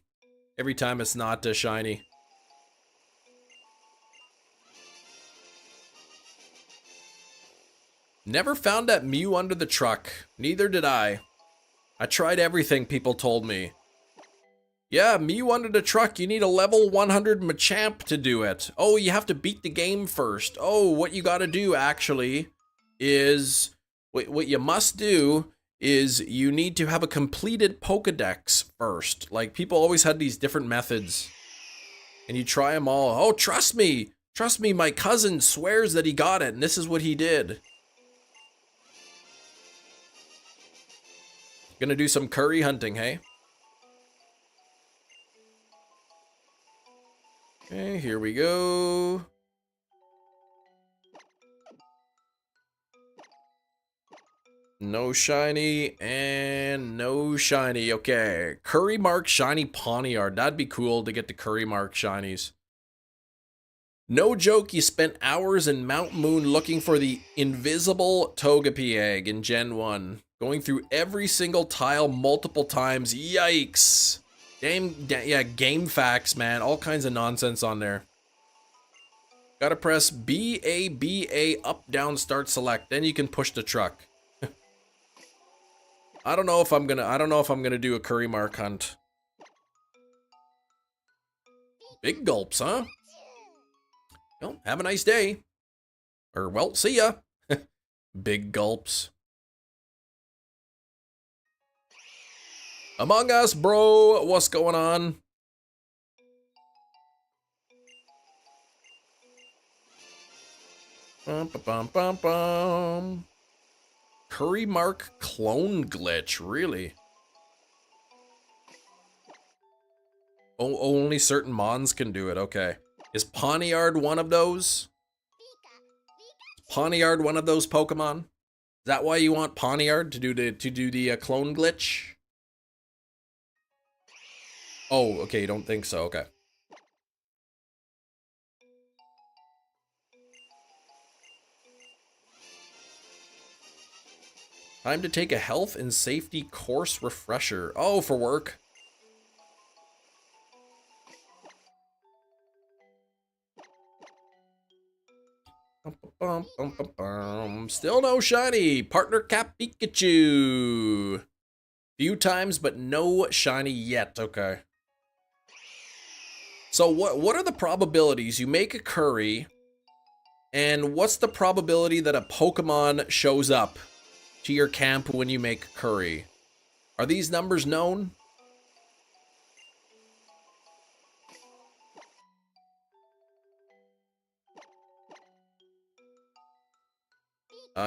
Every time it's not shiny. Never found that Mew under the truck. Neither did I. I tried everything people told me. Yeah, Mew under the truck, you need a level 100 Machamp to do it. Oh, you have to beat the game first. Oh, what you gotta do, actually, is... What you must do is you need to have a completed Pokedex first. Like, people always had these different methods. And you try them all. Oh, trust me! Trust me, my cousin swears that he got it, and this is what he did. Gonna do some curry hunting, hey? Okay, here we go. No shiny and no shiny. Okay, Curry Mark shiny Pawniard. That'd be cool to get the Curry Mark shinies. No joke, you spent hours in Mount Moon looking for the invisible Togepi egg in Gen 1. Going through every single tile multiple times. Yikes. Yeah, game facts, man. All kinds of nonsense on there. Gotta press B-A-B-A up, down, start, select. Then you can push the truck. I don't know if I'm gonna do a Curry Mark hunt. Big gulps, huh? Well, have a nice day. Or, well, see ya. Big gulps. Among Us, bro. What's going on? Bum, ba, bum, bum, bum. Curry Mark clone glitch, really? Oh, only certain mons can do it, okay. Is Pawniard one of those? Is Pawniard one of those Pokemon? Is that why you want Pawniard to do the clone glitch? Oh, okay, you don't think so, okay. Time to take a health and safety course refresher. Oh, for work. Still no shiny. Partner Cap Pikachu. Few times, but no shiny yet. Okay. So what are the probabilities? You make a curry, and what's the probability that a Pokemon shows up to your camp when you make curry? Are these numbers known?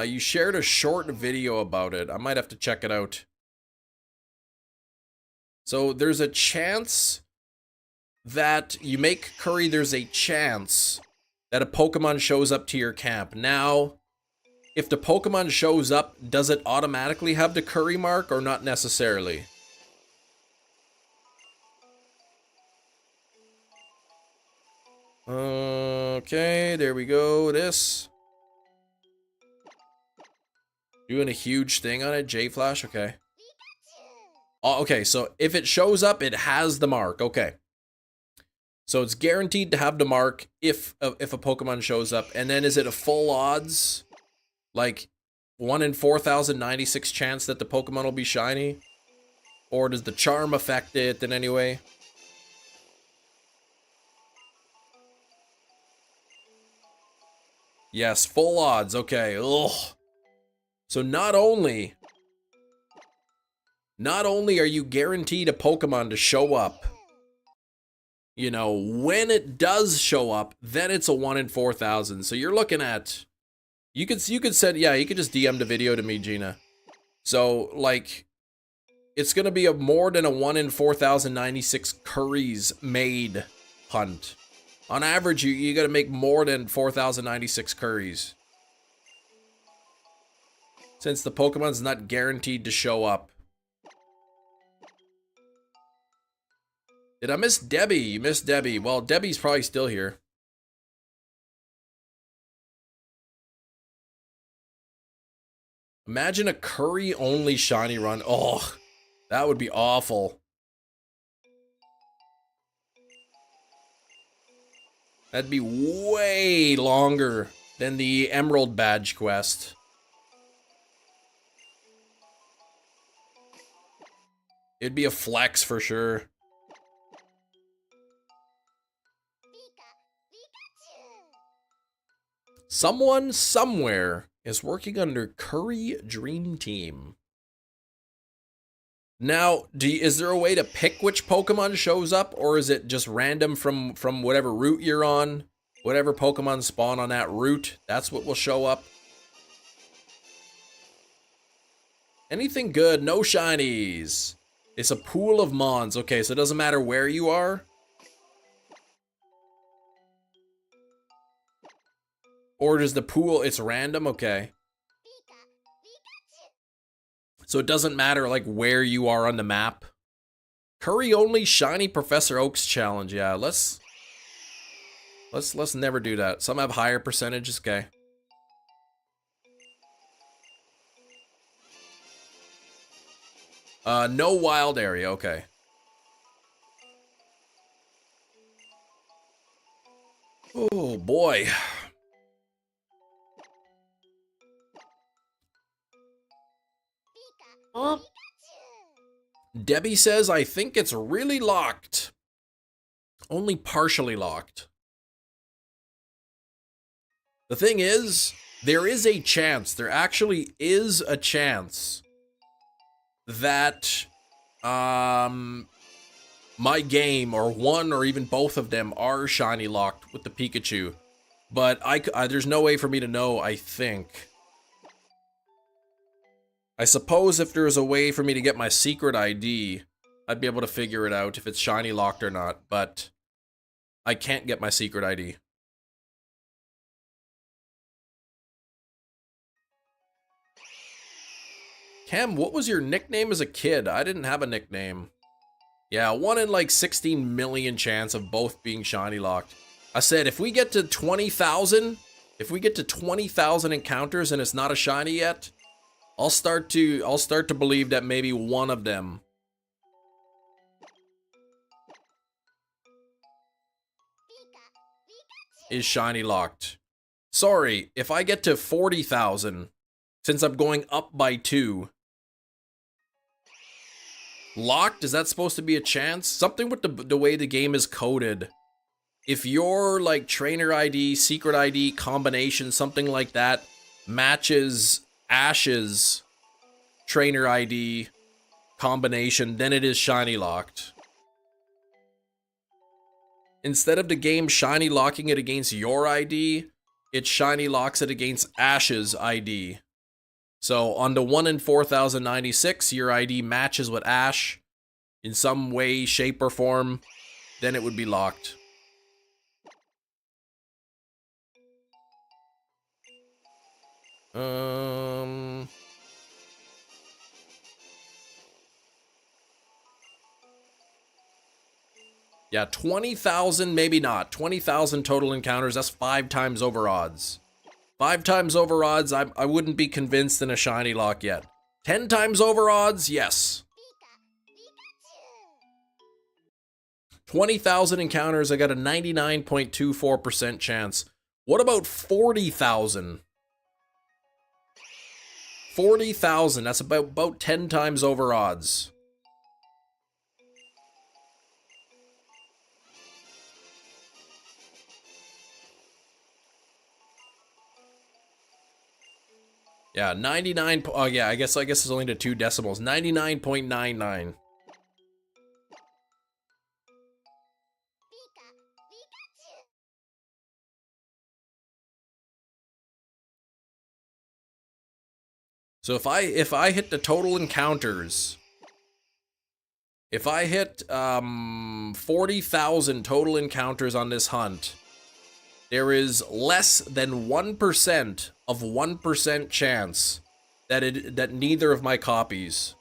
You shared a short video about it. I might have to check it out. So there's a chance that you make curry, there's a chance that a Pokemon shows up to your camp. Now, if the Pokemon shows up, does it automatically have the curry mark or not necessarily? Okay, there we go. This. Doing a huge thing on it. J-Flash, okay. Oh, okay, so if it shows up, it has the mark. Okay. So it's guaranteed to have the mark if a Pokemon shows up. And then is it a full odds? Like 1 in 4,096 chance that the Pokemon will be shiny? Or does the charm affect it in any way? Yes, full odds. Okay. Ugh. So not only are you guaranteed a Pokemon to show up, you know, when it does show up, then it's a 1 in 4,000. So you're looking at, you could send, yeah, you could just DM the video to me, Gina. So like, it's gonna be a more than a 1 in 4,096 curries made hunt. On average, you gotta make more than 4,096 curries. Since the Pokemon's not guaranteed to show up. Did I miss Debbie? You missed Debbie. Well, Debbie's probably still here. Imagine a curry-only shiny run. Oh, that would be awful. That'd be way longer than the Emerald Badge quest. It'd be a flex for sure. Someone somewhere is working under Curry Dream Team. Now, is there a way to pick which Pokemon shows up, or is it just random from whatever route you're on? Whatever Pokemon spawn on that route, that's what will show up? Anything good? No shinies. It's a pool of mons. Okay, so it doesn't matter where you are. Or does the pool, it's random? Okay. So it doesn't matter like where you are on the map. Curry only shiny Professor Oak's challenge. Yeah, let's never do that. Some have higher percentages. Okay. No wild area. Okay. Oh boy. Debbie says, I think it's really locked. Only partially locked. The thing is, there is a chance, there actually is a chance that my game, or one or even both of them, are shiny locked with the Pikachu. But there's no way for me to know, I think. I suppose if there's a way for me to get my secret ID, I'd be able to figure it out if it's shiny locked or not, but I can't get my secret ID. Cam, what was your nickname as a kid? I didn't have a nickname. Yeah, 1 in like 16 million chance of both being shiny locked. I said if we get to 20,000, if we get to 20,000 encounters and it's not a shiny yet, I'll start to believe that maybe one of them is shiny locked. Sorry, if I get to 40,000, since I'm going up by 2. Locked? Is that supposed to be a chance? Something with the way the game is coded. If your like trainer ID, secret ID combination, something like that, matches Ash's trainer ID combination, then it is shiny locked. Instead of the game shiny locking it against your ID, it shiny locks it against Ash's ID. So on the 1 in 4096, your ID matches with Ash in some way, shape, or form, then it would be locked. Yeah, 20,000, maybe not. 20,000 total encounters, that's 5 times over odds. 5 times over odds, I wouldn't be convinced in a shiny lock yet. 10 times over odds, yes. 20,000 encounters, I got a 99.24% chance. What about 40,000? 40,000, that's about 10 times over odds. Yeah, 99, oh yeah, I guess it's only to 2 decimals. 99.99. So if I hit the total encounters, if I hit 40,000 total encounters on this hunt, there is less than 1% of 1% chance that neither of my copies.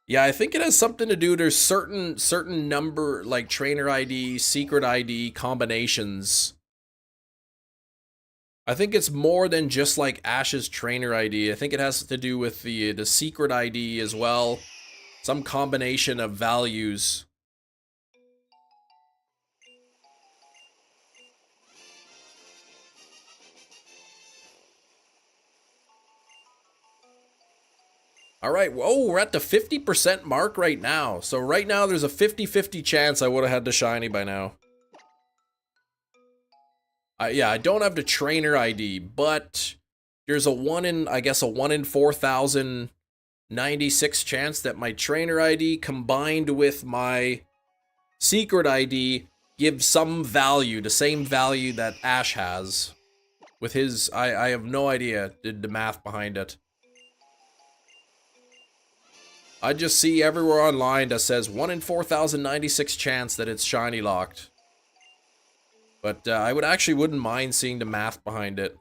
Yeah, I think it has something to do. There's certain number, like trainer ID, secret ID combinations. I think it's more than just like Ash's trainer ID. I think it has to do with the secret ID as well. Some combination of values. All right, whoa, we're at the 50% mark right now. So right now there's a 50-50 chance I would have had the shiny by now. Yeah, I don't have the trainer ID, but there's a 1 in 4,096 chance that my trainer ID combined with my secret ID gives some value, the same value that Ash has. With his, I have no idea the math behind it. I just see everywhere online that says 1 in 4,096 chance that it's shiny locked. But I wouldn't mind seeing the math behind it.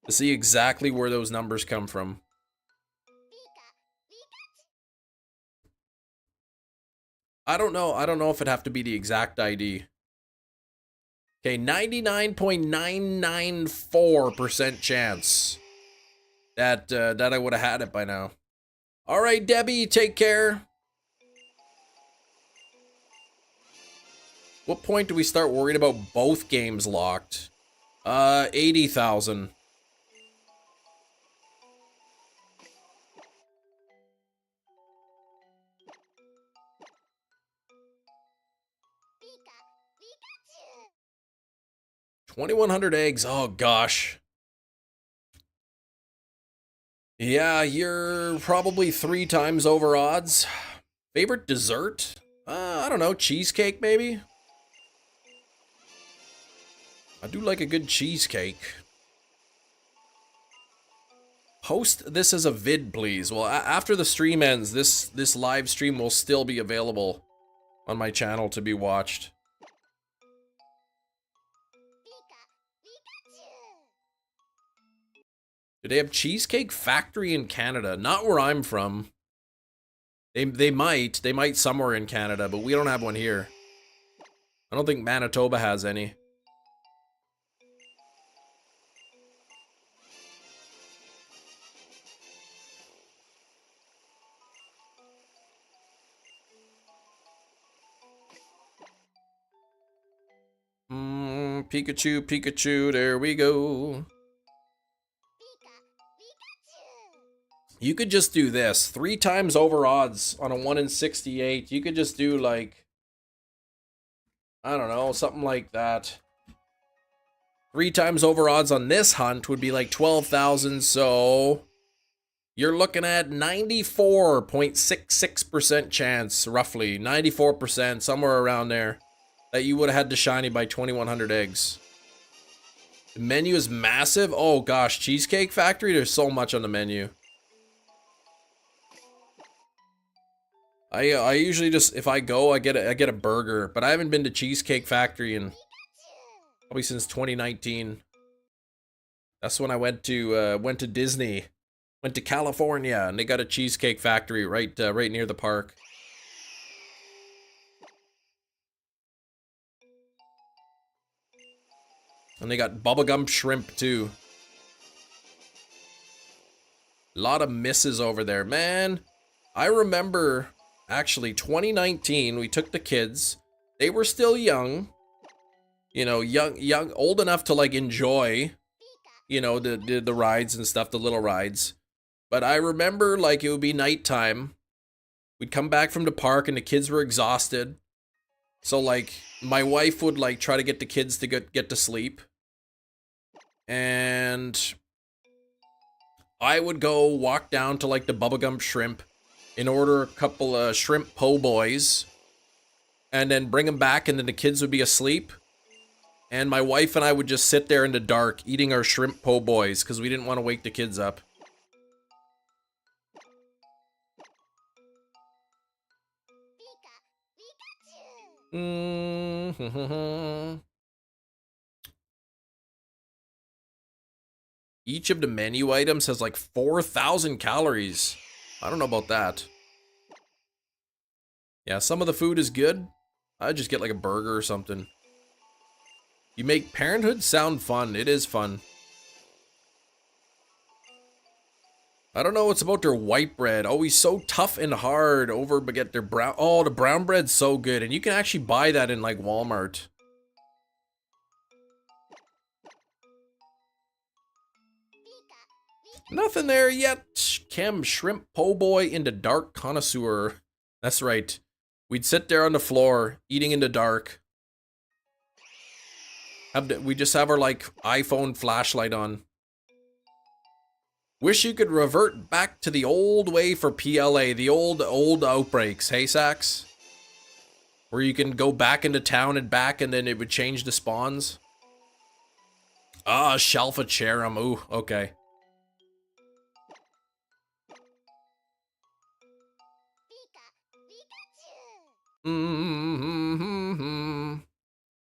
To see exactly where those numbers come from. I don't know if it'd have to be the exact ID. Okay, 99.994% chance that I would have had it by now. All right, Debbie, take care. What point do we start worrying about both games locked? 80,000. 2,100 eggs. Oh, gosh. Yeah, you're probably 3 times over odds. Favorite dessert? I don't know. Cheesecake, maybe? I do like a good cheesecake. Post this as a vid, please. Well, after the stream ends, this live stream will still be available on my channel to be watched. Do they have Cheesecake Factory in Canada? Not where I'm from. They might somewhere in Canada, but we don't have one here. I don't think Manitoba has any. Pikachu, Pikachu, there we go. You could just do this. 3 times over odds on a 1 in 68. You could just do like, I don't know, something like that. 3 times over odds on this hunt would be like 12,000, so you're looking at 94.66% chance, roughly. 94%, somewhere around there, that you would have had the shiny by 2,100 eggs. The menu is massive. Oh gosh, Cheesecake Factory, there's so much on the menu. I usually just, if I go, I get a burger, but I haven't been to Cheesecake Factory in probably since 2019. That's when I went to Disney, went to California, and they got a Cheesecake Factory right near the park. And they got bubblegum shrimp too. A lot of misses over there, man. I remember actually 2019, we took the kids. They were still young. You know, young, old enough to like enjoy, you know, the rides and stuff, the little rides. But I remember like it would be nighttime. We'd come back from the park and the kids were exhausted. So like my wife would like try to get the kids to get to sleep. And I would go walk down to like the bubblegum shrimp and order a couple of shrimp po' boys and then bring them back, and then the kids would be asleep. And my wife and I would just sit there in the dark eating our shrimp po' boys because we didn't want to wake the kids up. Each of the menu items has like 4,000 calories. I don't know about that. Yeah, some of the food is good. I'd just get like a burger or something. You make parenthood sound fun. It is fun. I don't know what's about their white bread. Oh, he's so tough and hard over, but get their brown. Oh, the brown bread's so good. And you can actually buy that in like Walmart. Nothing there yet. Chem shrimp po' boy in the dark connoisseur. That's right. We'd sit there on the floor eating in the dark. We just have our like iPhone flashlight on. Wish you could revert back to the old way for PLA, the old outbreaks, hey Sax? Where you can go back into town and back and then it would change the spawns. Ah, Shalfacharum, ooh, okay.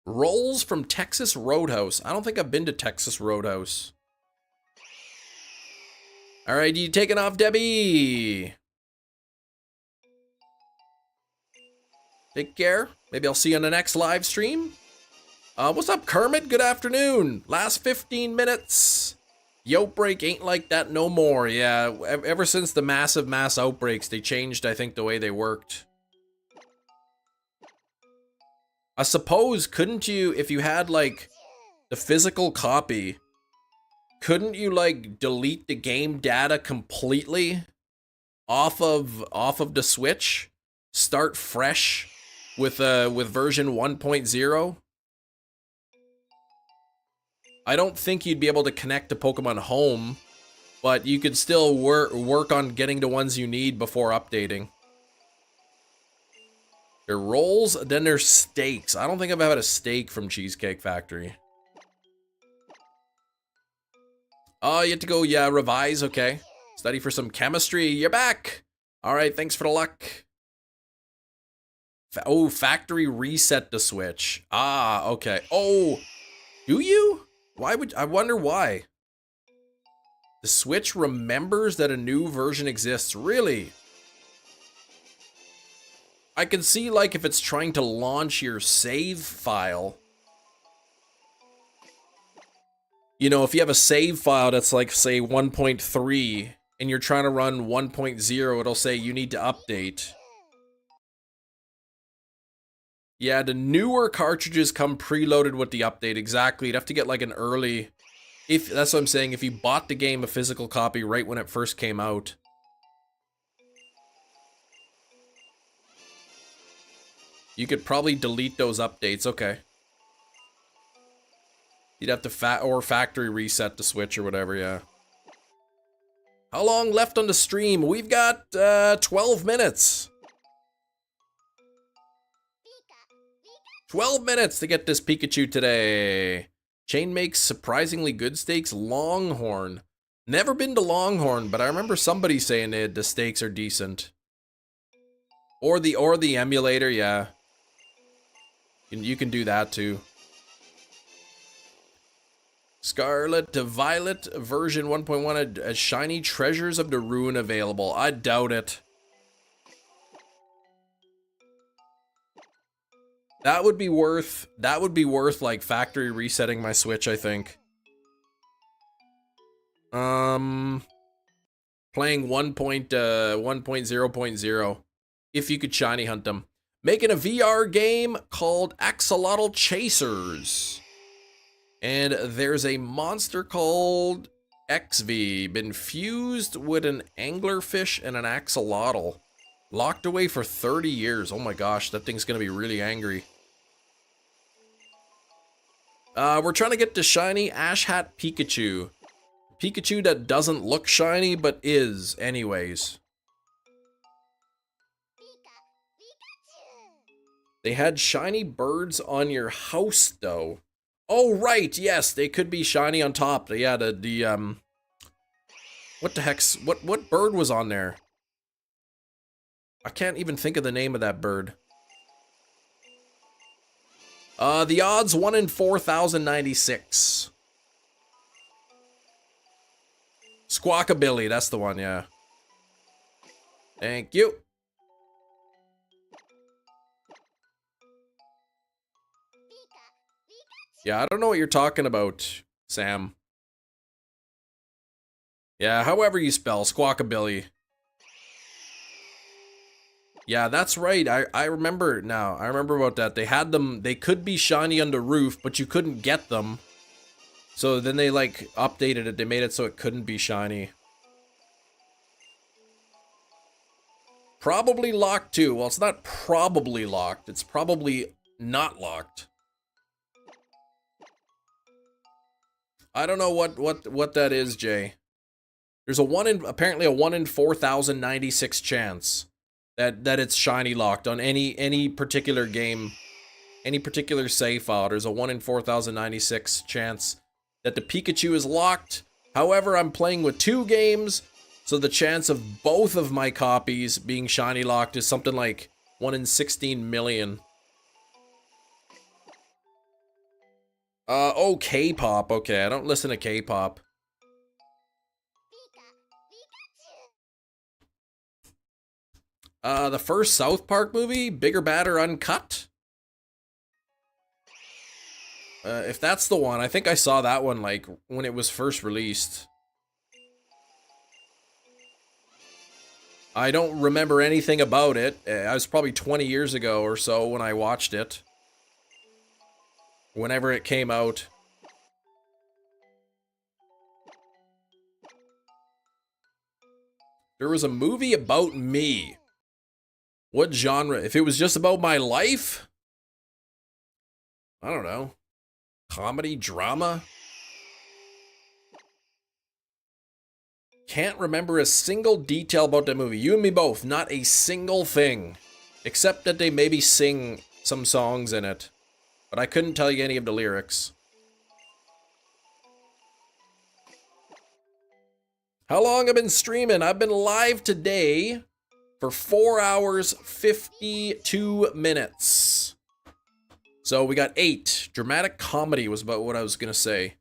Rolls from Texas Roadhouse. I don't think I've been to Texas Roadhouse. All right, you taking off, Debbie? Take care. Maybe I'll see you on the next live stream. What's up, Kermit? Good afternoon. Last 15 minutes. The outbreak ain't like that no more. Yeah, ever since the massive mass outbreaks, they changed, I think, the way they worked. I suppose, couldn't you, if you had, like, the physical copy, couldn't you, like, delete the game data completely off of the Switch? Start fresh with version 1.0? I don't think you'd be able to connect to Pokemon Home, but you could still work on getting the ones you need before updating. There are rolls, then there's steaks. I don't think I've had a steak from Cheesecake Factory. Oh, you have to go, yeah, revise, okay. Study for some chemistry, you're back. All right, thanks for the luck. Oh, factory reset the Switch. Ah, okay. Oh, do you? Why would, I wonder why. The Switch remembers that a new version exists, really? I can see, like, if it's trying to launch your save file. You know, if you have a save file that's like, say, 1.3, and you're trying to run 1.0, it'll say you need to update. Yeah, the newer cartridges come preloaded with the update, exactly. You'd have to get, like, an early... If that's what I'm saying, if you bought the game a physical copy right when it first came out. You could probably delete those updates, okay. You'd have to factory reset the Switch or whatever, yeah. How long left on the stream? We've got 12 minutes. 12 minutes to get this Pikachu today. Chain makes surprisingly good steaks. Longhorn. Never been to Longhorn, but I remember somebody saying the steaks are decent. Or the emulator, yeah. You can do that too. Scarlet to Violet version 1.1 as shiny treasures of the ruin available. I doubt it. That would be worth like factory resetting my Switch, I think. Playing 1.0.0 if you could shiny hunt them. Making a VR game called Axolotl Chasers. And there's a monster called XV, been fused with an anglerfish and an axolotl. Locked away for 30 years. Oh my gosh, that thing's gonna be really angry. We're trying to get the shiny Ash Hat Pikachu. Pikachu that doesn't look shiny, but is anyways. They had shiny birds on your house, though. Oh, right, yes, they could be shiny on top. Yeah, what the heck's, what bird was on there? I can't even think of the name of that bird. The odds 1 in 4,096. Squawkabilly, that's the one, yeah. Thank you. Yeah, I don't know what you're talking about, Sam. Yeah, however you spell Squawkabilly. Yeah, that's right. I remember now. I remember about that. They had them, they could be shiny on the roof, but you couldn't get them. So then they like updated it. They made it so it couldn't be shiny. Probably locked too. Well, it's not probably locked. It's probably not locked. I don't know what that is, Jay. There's apparently a 1 in 4,096 chance that it's shiny locked on any particular game, any particular save file. There's a 1 in 4,096 chance that the Pikachu is locked. However, I'm playing with 2 games, so the chance of both of my copies being shiny locked is something like 1 in 16 million. Oh, K-pop. Okay, I don't listen to K-pop. The first South Park movie, Bigger, Badder, Uncut? If that's the one, I think I saw that one, like, when it was first released. I don't remember anything about it. I was probably 20 years ago or so when I watched it. Whenever it came out. There was a movie about me. What genre? If it was just about my life? I don't know. Comedy? Drama? can't remember a single detail about that movie. You and me both, not a single thing. Except that they maybe sing some songs in it. But I couldn't tell you any of the lyrics. How long I've been streaming? I've been live today for 4 hours, 52 minutes. So we got 8. Dramatic comedy was about what I was going to say.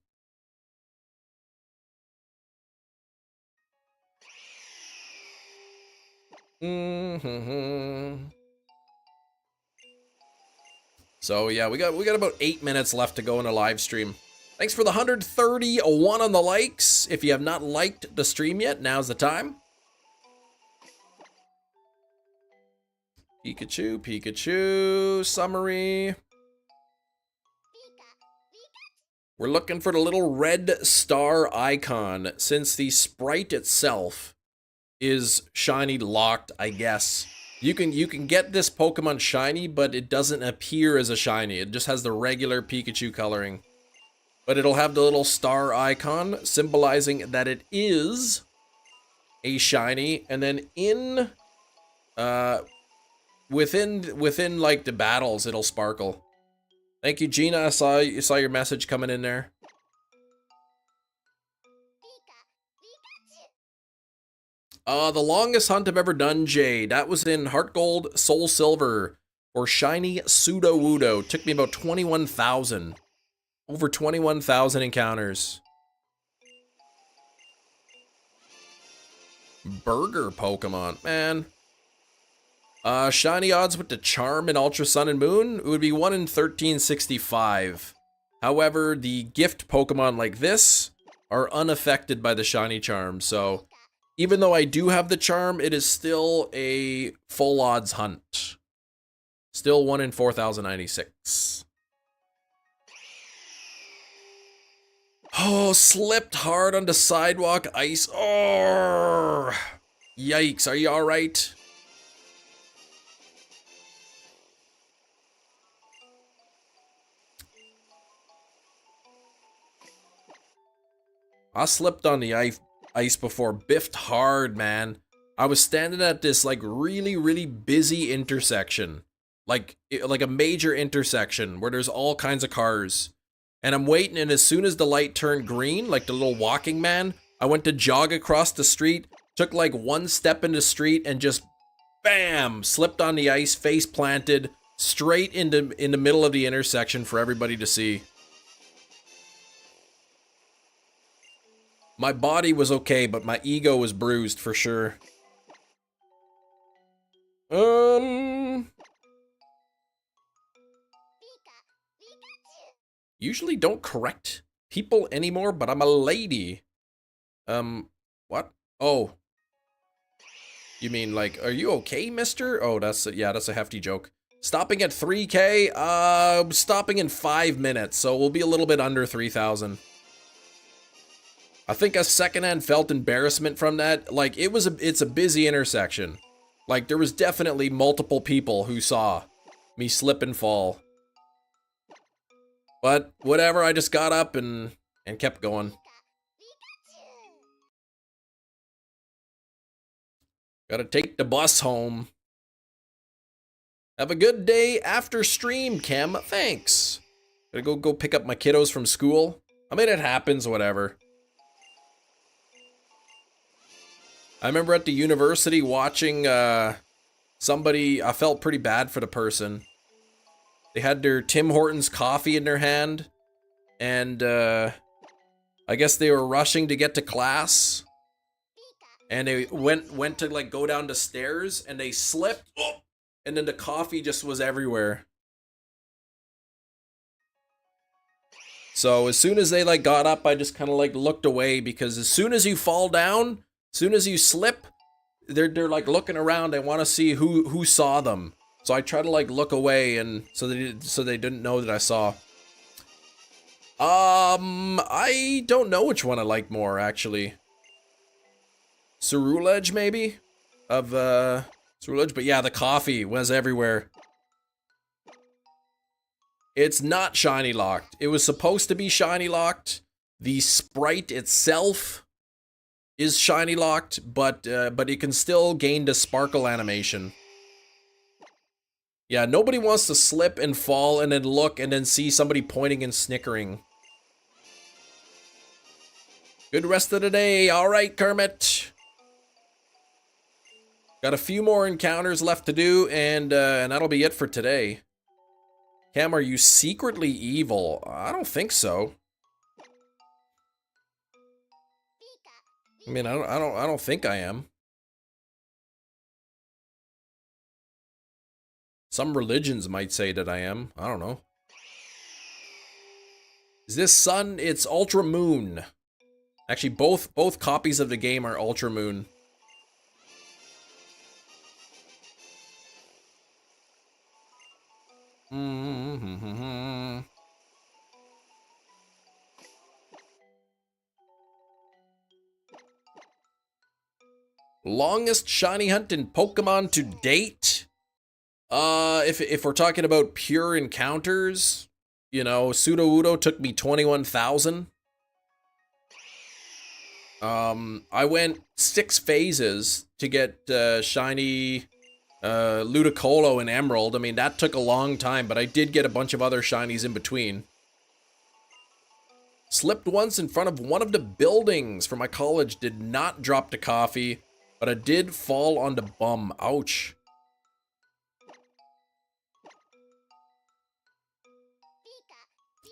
So yeah, we got about 8 minutes left to go in a live stream. Thanks for the 131 on the likes. If you have not liked the stream yet, now's the time. Pikachu, Pikachu, summary. We're looking for the little red star icon, since the sprite itself is shiny locked, I guess. You can get this Pokemon shiny, but it doesn't appear as a shiny. It just has the regular Pikachu coloring. But it'll have the little star icon symbolizing that it is a shiny, and then in within like the battles it'll sparkle. Thank you, Gina. I saw your message coming in there. The longest hunt I've ever done, Jay. That was in Heart Gold, Soul Silver, or Shiny Sudowoodo. Took me about 21,000. Over 21,000 encounters. Burger Pokemon, man. Shiny odds with the Charm in Ultra Sun and Moon, it would be 1 in 1365. However, the gift Pokemon like this are unaffected by the Shiny Charm, so even though I do have the Charm, it is still a full odds hunt. Still 1 in 4096. Oh, slipped hard on the sidewalk ice. Oh, yikes. Are you all right? I slipped on the ice before. Biffed hard, man. I was standing at this like really busy intersection. Like a major intersection where there's all kinds of cars. And I'm waiting, and as soon as the light turned green, like the little walking man, I went to jog across the street, took like 1 step in the street, and just bam, slipped on the ice, face planted, straight in the middle of the intersection for everybody to see. My body was okay, but my ego was bruised for sure. Usually don't correct people anymore, but I'm a lady. What? Oh. You mean like, are you okay, mister? Oh, that's a hefty joke. Stopping at 3K? Stopping in 5 minutes, so we'll be a little bit under 3,000. I think a secondhand felt embarrassment from that. Like, it's a busy intersection. Like, there was definitely multiple people who saw me slip and fall. But whatever, I just got up and kept going. Gotta take the bus home. Have a good day after stream, Kem. Thanks. Gotta go pick up my kiddos from school. I mean, it happens, whatever. I remember at the university watching somebody, I felt pretty bad for the person. They had their Tim Hortons coffee in their hand, and I guess they were rushing to get to class, and they went to like go down the stairs, and they slipped, and then the coffee just was everywhere. So as soon as they like got up, I just kind of like looked away, because as soon as you fall down, as soon as you slip, they're like looking around. They want to see who saw them. So I try to like look away, and so they didn't know that I saw. I don't know which one I like more, actually. Cerulege, maybe? Of Cerulege, but yeah, the coffee was everywhere. It's not shiny locked. It was supposed to be shiny locked. The sprite itself is shiny locked, but you can still gain the sparkle animation. Yeah, nobody wants to slip and fall and then look and then see somebody pointing and snickering. Good rest of the day. All right, Kermit. Got a few more encounters left to do, and that'll be it for today. Cam, are you secretly evil? I don't think so. I mean, I don't think I am. Some religions might say that I am. I don't know. Is this sun? It's Ultra Moon. Actually, both copies of the game are Ultra Moon. Longest shiny hunt in Pokemon to date? If we're talking about pure encounters, you know, Sudowoodo took me 21,000. I went 6 phases to get shiny Ludicolo and Emerald. I mean, that took a long time, but I did get a bunch of other shinies in between. Slipped once in front of one of the buildings for my college. Did not drop the coffee, but I did fall on the bum. Ouch.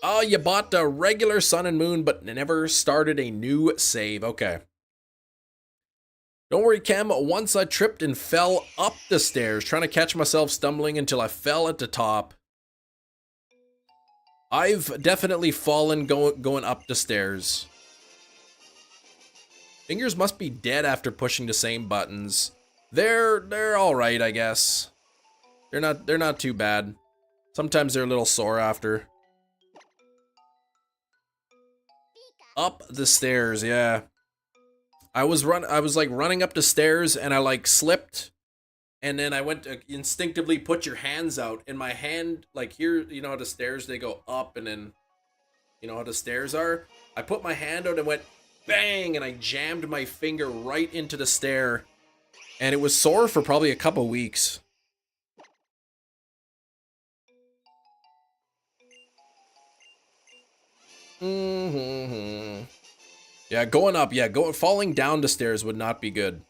Oh, you bought the regular Sun and Moon, but never started a new save. Okay. Don't worry, Cam. Once I tripped and fell up the stairs, trying to catch myself stumbling until I fell at the top. I've definitely fallen going up the stairs. Fingers must be dead after pushing the same buttons. They're all right, I guess. They're not too bad. Sometimes they're a little sore after. Up the stairs, yeah. I was like running up the stairs and I like slipped, and then I went to instinctively put your hands out, and my hand, like here, you know how the stairs they go up, and then you know how the stairs are? I put my hand out and went bang, and I jammed my finger right into the stair, and it was sore for probably a couple weeks. Yeah, going up, yeah, falling down the stairs would not be good.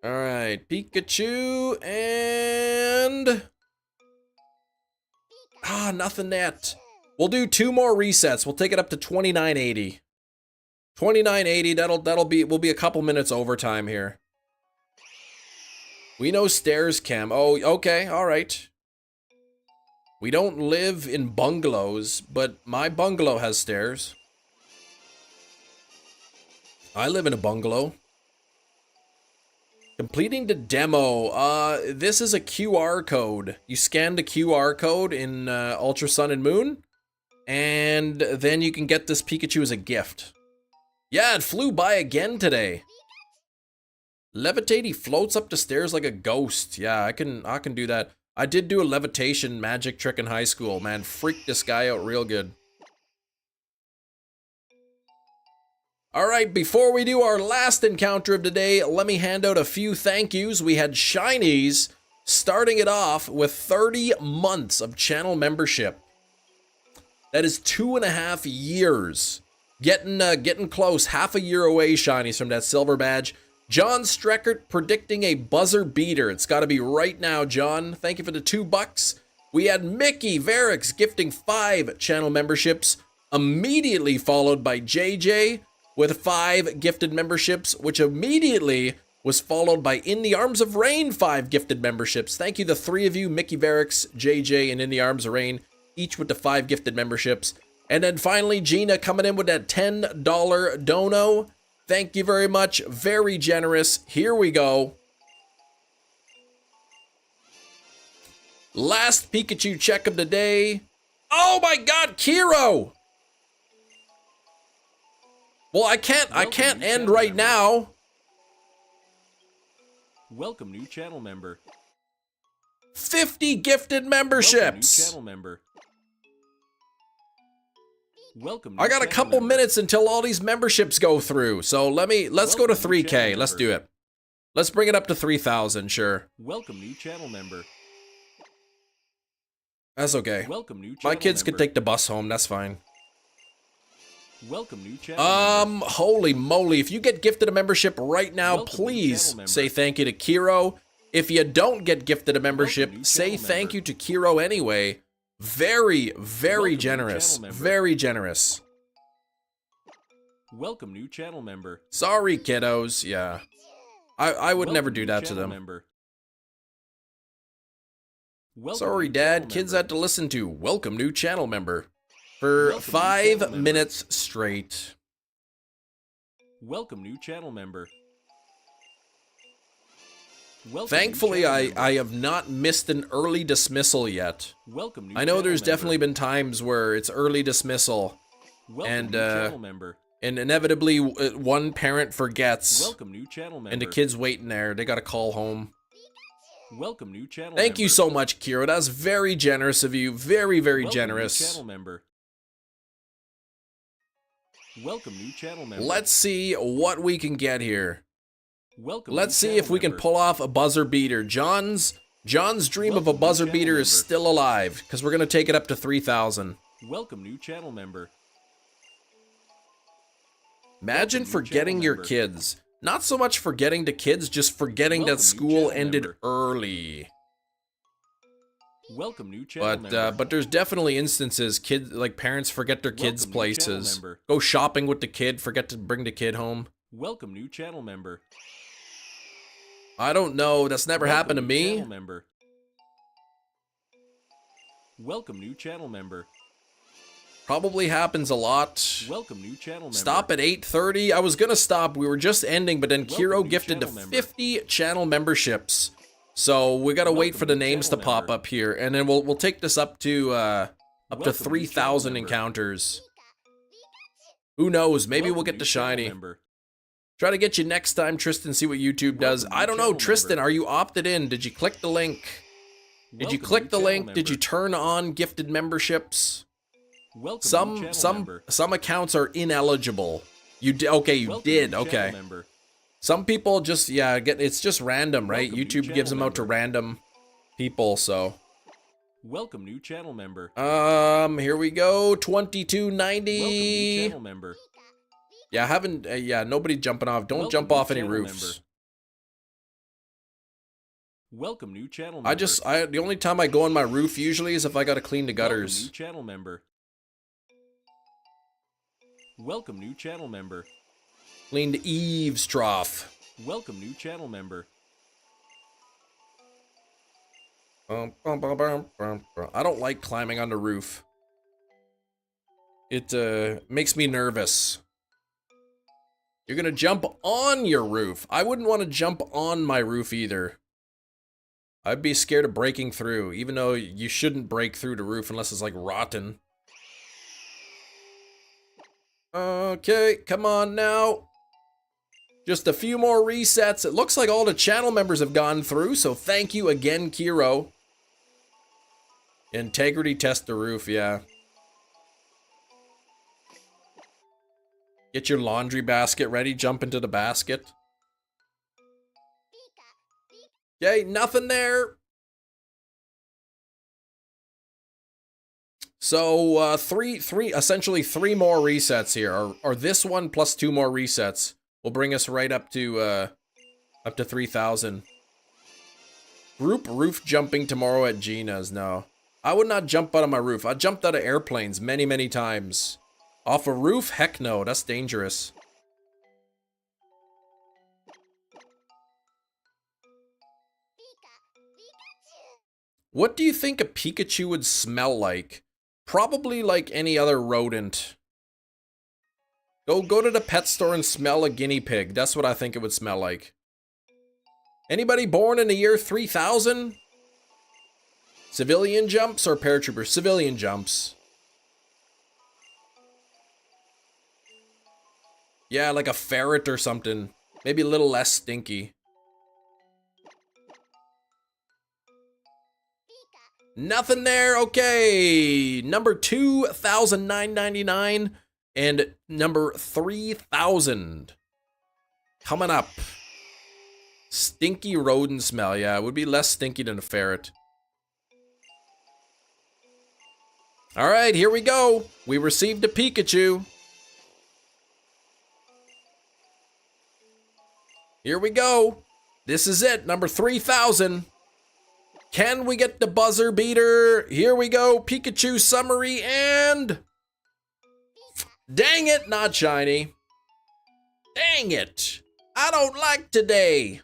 All right, Pikachu and nothing yet. We'll do 2 more resets. We'll take it up to 2980. 2980. We'll be a couple minutes overtime here. We know stairs, Cam. Oh, okay, all right. We don't live in bungalows, but my bungalow has stairs. I live in a bungalow. Completing the demo. This is a QR code. You scan the QR code in Ultra Sun and Moon, and then you can get this Pikachu as a gift. Yeah, it flew by again today. Levitate, he floats up the stairs like a ghost. Yeah, I can do that. I did do a levitation magic trick in high school. Man, freaked this guy out real good. Alright, before we do our last encounter of the day, let me hand out a few thank yous. We had shinies starting it off with 30 months of channel membership. That is 2.5 years. Getting close, half a year away, shinies, from that silver badge. John Streckert predicting a buzzer beater. It's got to be right now, John. Thank you for the $2. We had Mickey Varix gifting 5 channel memberships, immediately followed by JJ with 5 gifted memberships, which immediately was followed by In the Arms of Rain 5 gifted memberships. Thank you, the 3 of you, Mickey Varix, JJ, and In the Arms of Rain, each with the 5 gifted memberships. And then finally, Gina coming in with that $10 dono. Thank you very much. Very generous. Here we go. Last Pikachu check of the day. Oh my God, Kiro! Well, I can't end right now. Welcome, new channel member. 50 gifted memberships. Welcome, new channel member. Welcome. I got a couple minutes until all these memberships go through. So let's go to 3K. Let's do it. Let's bring it up to 3,000, sure. Welcome new channel member. That's okay. Welcome new channel My kids member. could take the bus home, that's fine. Welcome new channel member. Holy moly, if you get gifted a membership right now, please say thank you to Kiro. If you don't get gifted a membership, say thank you to Kiro anyway. Very, very generous. Very generous. Welcome new channel member. Sorry, kiddos. Yeah. I would never do that to them. Sorry, Dad. Kids had to listen to welcome new channel member for 5 minutes straight. Welcome new channel member. Thankfully, I have not missed an early dismissal yet. I know there's definitely been times where it's early dismissal, and inevitably one parent forgets, and the kid's waiting there. They gotta call home. Welcome new channel. Thank you so much, Kiro. That's very generous of you. Very, very generous. Welcome new channel member. Let's see what we can get here. Let's see if we can pull off a buzzer beater. John's dream of a buzzer beater is still alive, because we're gonna take it up to 3,000. Welcome new channel member. Imagine forgetting your kids. Not so much forgetting the kids, just forgetting that school ended early. Welcome new channel member. But there's definitely instances parents forget their kids' places. Go shopping with the kid, forget to bring the kid home. Welcome new channel member. I don't know, that's never happened to me. Welcome new channel member. Probably happens a lot. Welcome new channel member. Stop at 8:30. I was gonna stop. We were just ending, but then Kiro gifted to 50 channel memberships. So we gotta wait for the names to pop up here, and then we'll take this up to 3,000 encounters. Who knows? Maybe we'll get the shiny. Try to get you next time, Tristan. See what YouTube does. I don't know, Tristan. Are you opted in? Did you click the link? Did you click the link? Did you turn on gifted memberships? Some accounts are ineligible. You did. Okay, you did. Okay. Some people just it's just random, right? YouTube gives them out to random people. So. Welcome new channel member. Here we go. 2290. Welcome new channel member. Yeah, nobody jumping off. Don't jump off any roofs. Welcome new channel member. The only time I go on my roof usually is if I gotta clean the gutters. Welcome new channel member. Welcome new channel member. Clean the eaves trough. Welcome new channel member. I don't like climbing on the roof. It makes me nervous. You're gonna jump on your roof. I wouldn't want to jump on my roof either. I'd be scared of breaking through, even though you shouldn't break through the roof unless it's like rotten. Okay, come on now. Just a few more resets. It looks like all the channel members have gone through, so thank you again, Kiro. Integrity test the roof, yeah. Get your laundry basket ready, jump into the basket. Okay, nothing there. So, essentially three more resets here, or this one plus 2 more resets will bring us right up to 3,000. Group roof jumping tomorrow at Gina's. No, I would not jump out of my roof. I jumped out of airplanes many, many times. Off a roof? Heck no, that's dangerous. What do you think a Pikachu would smell like? Probably like any other rodent. Go to the pet store and smell a guinea pig. That's what I think it would smell like. Anybody born in the year 3000? Civilian jumps or paratroopers? Civilian jumps. Yeah, like a ferret or something. Maybe a little less stinky. Nothing there. Okay. Number 2,999 and number 3,000. Coming up. Stinky rodent smell. Yeah, it would be less stinky than a ferret. All right, here we go. We received a Pikachu. Here we go. This is it, number 3,000. Can we get the buzzer beater? Here we go, Pikachu summary, and... Dang it, not shiny. Dang it. I don't like today.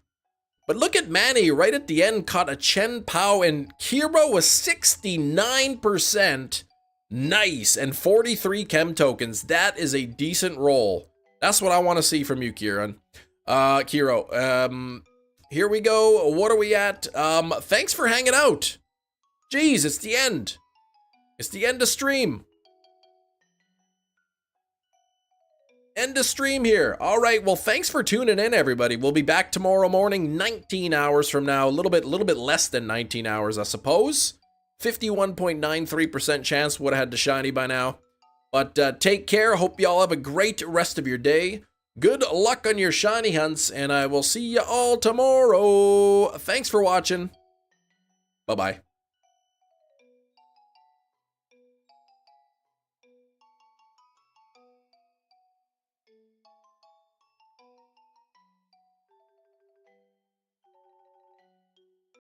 But look at Manny, right at the end, caught a Chen Pao, and Kiro was 69%. Nice, and 43 chem tokens. That is a decent roll. That's what I want to see from you, Kiro. Here we go. What are we at? Thanks for hanging out. Jeez, it's the end. It's the end of stream. End of stream here. All right, well, thanks for tuning in, everybody. We'll be back tomorrow morning, 19 hours from now. A little bit less than 19 hours, I suppose. 51.93% chance would have had the shiny by now. But take care. Hope y'all have a great rest of your day. Good luck on your shiny hunts, and I will see you all tomorrow. Thanks for watching. Bye-bye.